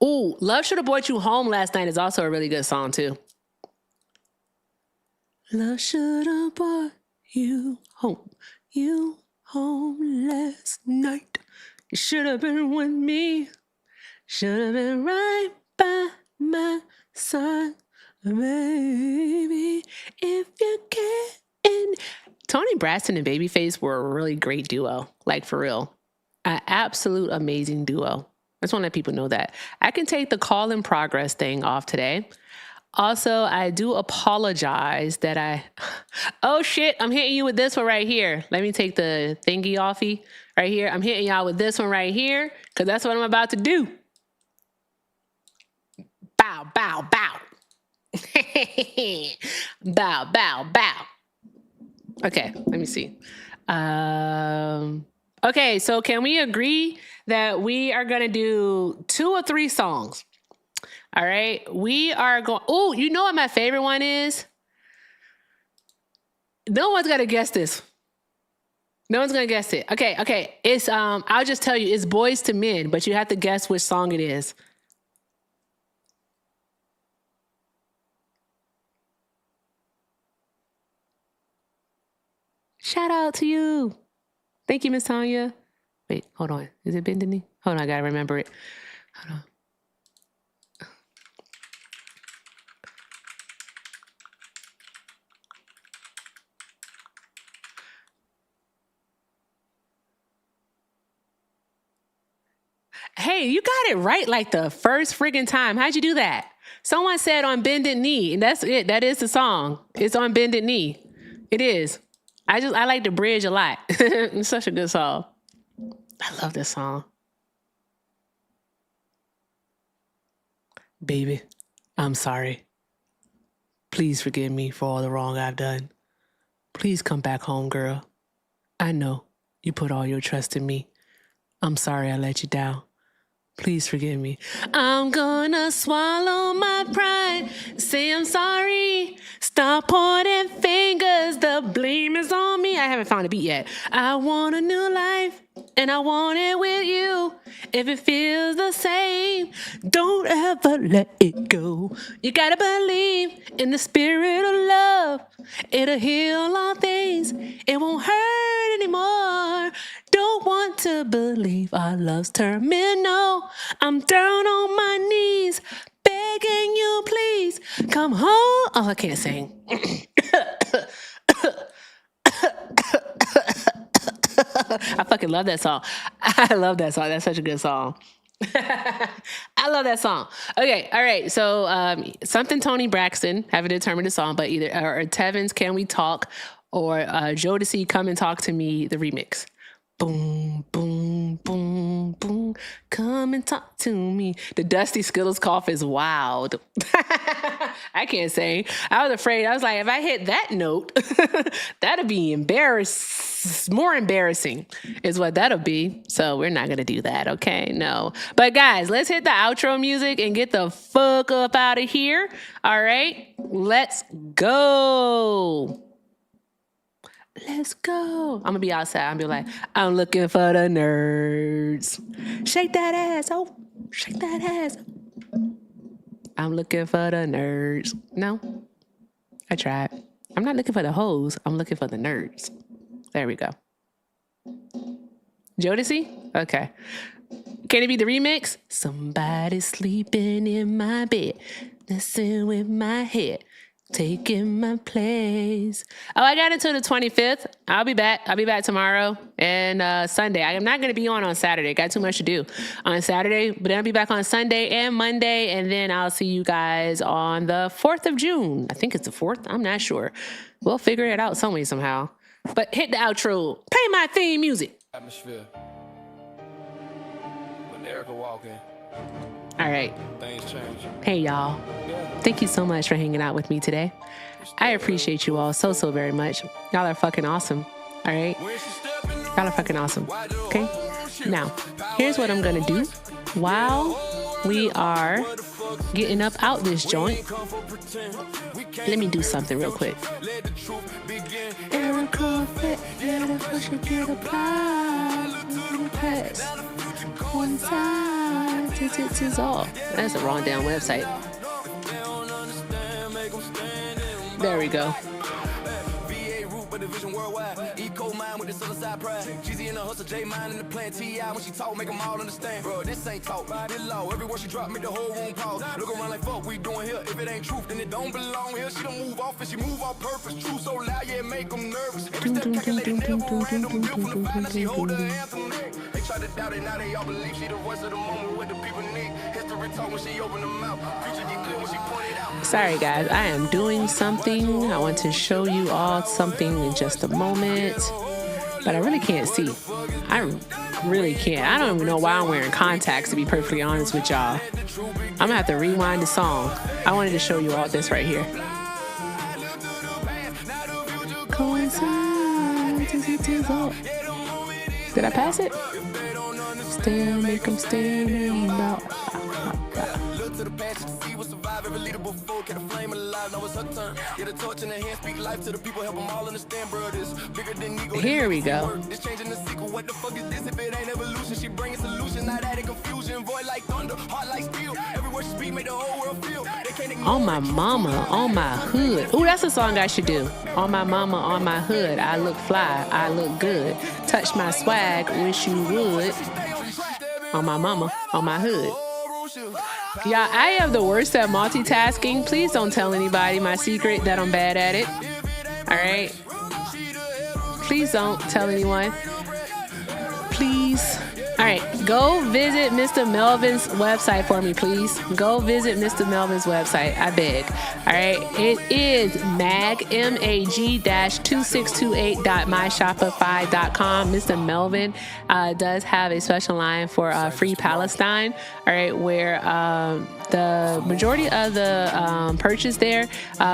Ooh, Love Should Have Brought You Home Last Night is also a really good song, too. Love should have brought you home last night. You should have been with me. Should have been right by my side, baby. If you can. Toni Braxton and Babyface were a really great duo, like for real. An absolute amazing duo. I just want to let people know that. I can take the call in progress thing off today. Also, I do apologize that oh shit, I'm hitting you with this one right here. Let me take the thingy offy right here. I'm hitting y'all with this one right here because that's what I'm about to do. Bow, bow, bow. Bow, bow, bow. Okay, let me see. Okay, so can we agree that we are going to do 2 or 3 songs? All right, we are going. Oh, you know what my favorite one is? No one's gonna guess this. No one's gonna guess it. Okay. It's I'll just tell you, it's Boys to Men, but you have to guess which song it is. Shout out to you. Thank you, Miss Tanya. Wait, hold on. Is it Bend the Knee? Hold on, I gotta remember it. Hold on. Hey, you got it right like the first friggin' time. How'd you do that? Someone said On Bended Knee, and that's it. That is the song. It's On Bended Knee. It is. I like the bridge a lot. It's such a good song. I love this song. Baby, I'm sorry. Please forgive me for all the wrong I've done. Please come back home, girl. I know you put all your trust in me. I'm sorry I let you down. Please forgive me. I'm gonna swallow my pride. Say I'm sorry. Stop pointing fingers. The blame is on me. I haven't found a beat yet. I want a new life, and I want it with you. If it feels the same, don't ever let it go. You gotta believe in the spirit of love. It'll heal all things. It won't hurt anymore. Don't want to believe our love's terminal. I'm down on my knees, begging you, please come home. Oh, I can't sing. I fucking love that song. I love that song. That's such a good song. I love that song. Okay, all right. So something Tony Braxton, haven't determined the song, but either or Tevin's Can We Talk or Jodeci Come and Talk to Me, the remix. Boom, boom, boom, boom. Come and talk to me. The Dusty Skittles cough is wild. I can't sing. I was afraid. I was like, if I hit that note, that'd be more embarrassing is what that'll be. So we're not going to do that. Okay, no. But guys, let's hit the outro music and get the fuck up out of here. All right, let's go. Let's go. I'm going to be outside. I'm going to be like, I'm looking for the nerds. Shake that ass. Oh, shake that ass. I'm looking for the nerds. No, I tried. I'm not looking for the hoes. I'm looking for the nerds. There we go. Jodeci? Okay. Can it be the remix? Somebody's sleeping in my bed. Messing with my head. Taking my place. Oh, I got until the 25th. I'll be back. I'll be back tomorrow and Sunday. I am not going to be on Saturday. Got too much to do on Saturday, but then I'll be back on Sunday and Monday, and then I'll see you guys on the 4th of June. I think it's the 4th. I'm not sure. We'll figure it out some way, somehow. But hit the outro. Play my theme music.
Atmosphere. When Erica walk in.
All right.
Things change.
Hey, y'all. Thank you so much for hanging out with me today. I appreciate you all so very much. Y'all are fucking awesome. All right? Y'all are fucking awesome. Okay? Now, here's what I'm going to do while we are getting up out this joint. Let me do something real quick. One side, it's all. That's the wrong damn website. There we go. With this other side pride. Jeezy in the hustle, J mine in the plan. T.I. when she talk, make them all understand. Bro, this ain't talk, this law. Every word she drop, make the whole room pause. Look around like fuck, we doing here. If it ain't truth, then it don't belong here. She don't move off and she move on purpose. Truth so loud, yeah, make them nervous. Every step calculated, never random. Built from the fire, she hold her anthem. They try to doubt it, now they all believe she the voice of the moment. What the people need. History talk when she open her mouth. Future get clear when she point it out. Sorry guys, I am doing something. I want to show you all something in just a moment. But I really can't see. I really can't. I don't even know why I'm wearing contacts, to be perfectly honest with y'all. I'm gonna have to rewind the song. I wanted to show you all this right here. Did I pass it? Stand, make them stand out. To the passion, see what survive. Every leader before kept a flame alive. Now it's her turn. Get a torch in her hand, speak life to the people, help them all understand, bro. This bigger than ego. Here we go. This changing the sequel. What the fuck is this if it ain't evolution? She bringing solution, not adding confusion. Void like thunder, heart like steel. Every word she speak make the whole world feel. They can't ignore. On my mama, on my hood. Ooh, that's a song I should do. On my mama, on my hood. I look fly, I look good. Touch my swag, wish you would. On my mama, on my hood. Yeah, I am the worst at multitasking. Please don't tell anybody my secret that I'm bad at it. All right? Please don't tell anyone. Please. All right, go visit Mr. Melvin's website for me, please. Go visit Mr. Melvin's website, I beg. All right, it is mag2628.myshopify.com. Mr. Melvin does have a special line for Free Palestine, all right, where the majority of the purchase there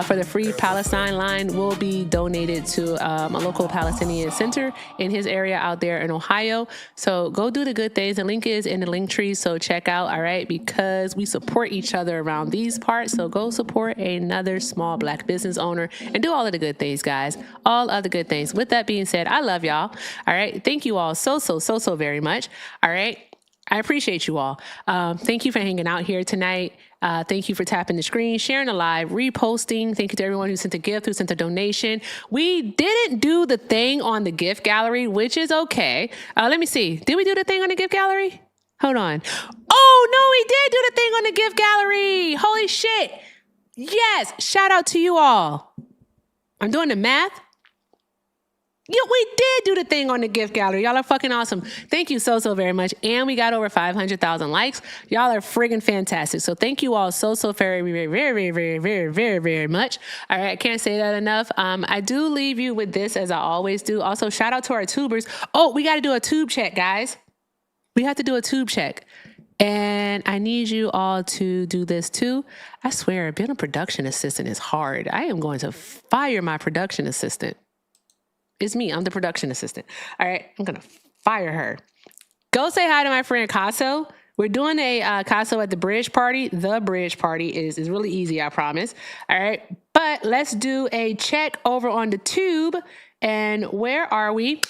for the Free Palestine line will be donated to a local Palestinian center in his area out there in Ohio. So go do the good things. The link is in the link tree. So check out, all right, because we support each other around these parts. So go support another small Black business owner and do all of the good things, guys. All of the good things. With that being said, I love y'all. All right. Thank you all so very much. All right. I appreciate you all. Thank you for hanging out here tonight. Thank you for tapping the screen, sharing the live, reposting. Thank you to everyone who sent a gift, who sent a donation. We didn't do the thing on the gift gallery, which is okay. Let me see. Did we do the thing on the gift gallery? Hold on. Oh, no, we did do the thing on the gift gallery. Holy shit. Yes. Shout out to you all. I'm doing the math. Yeah, we did do the thing on the gift gallery. Y'all are fucking awesome. Thank you so very much. And we got over 500,000 likes. Y'all are friggin' fantastic. So thank you all so very much. All right, I can't say that enough. I do leave you with this, as I always do. Also, shout out to our tubers. Oh, we got to do a tube check, guys. We have to do a tube check. And I need you all to do this too. I swear, being a production assistant is hard. I am going to fire my production assistant. It's me. I'm the production assistant. All right. I'm going to fire her. Go say hi to my friend Casso. We're doing a Casso at the bridge party. The bridge party is really easy, I promise. All right. But let's do a check over on the tube. And where are we?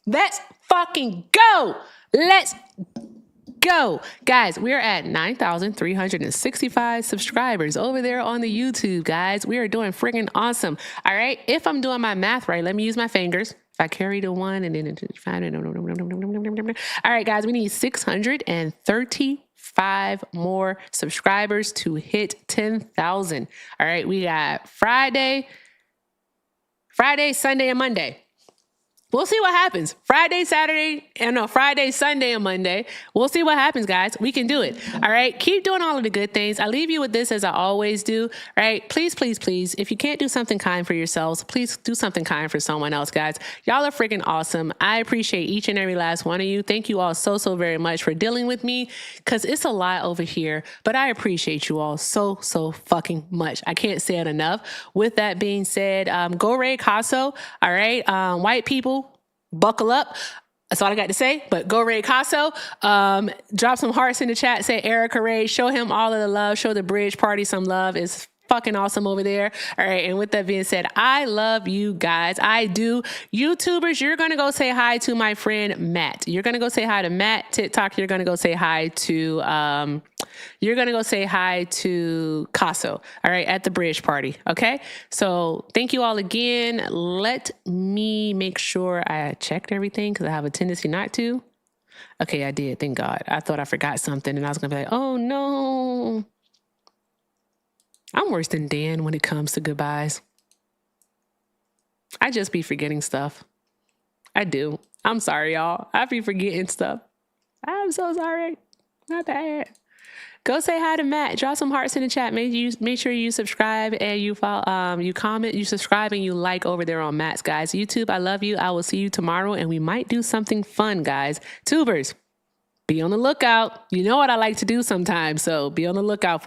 Let's fucking go. Let's go. Guys, we're at 9,365 subscribers over there on the YouTube, guys. We are doing friggin' awesome. All right. If I'm doing my math right, let me use my fingers. If I carry the 1 and then 5. All right, guys, we need 635 more subscribers to hit 10,000. All right. We got Friday, Sunday, and Monday. We'll see what happens. Friday, Sunday, and Monday. We'll see what happens, guys. We can do it. All right. Keep doing all of the good things. I leave you with this as I always do. All right. Please, please, please. If you can't do something kind for yourselves, please do something kind for someone else, guys. Y'all are freaking awesome. I appreciate each and every last one of you. Thank you all so very much for dealing with me, because it's a lot over here, but I appreciate you all so fucking much. I can't say it enough. With that being said, go Ray Casso. All right. White people, buckle up. That's all I got to say. But go Ray Casso. Drop some hearts in the chat. Say Erica Ray. Show him all of the love. Show the bridge party some love. It's fucking awesome over there. All right. And with that being said, I love you guys. I do. YouTubers, you're going to go say hi to my friend Matt. You're going to go say hi to Matt. TikTok, you're going to go say hi to Casso. All right. At the bridge party. Okay. So thank you all again. Let me make sure I checked everything, because I have a tendency not to. Okay. I did. Thank God. I thought I forgot something and I was going to be like, oh no. I'm worse than Dan when it comes to goodbyes. I just be forgetting stuff. I do. I'm sorry, y'all. I be forgetting stuff. I'm so sorry. My bad. Go say hi to Matt. Drop some hearts in the chat. Make sure you subscribe and you follow, you comment, you subscribe, and you like over there on Matt's, guys. YouTube, I love you. I will see you tomorrow, and we might do something fun, guys. Tubers, be on the lookout. You know what I like to do sometimes, so be on the lookout for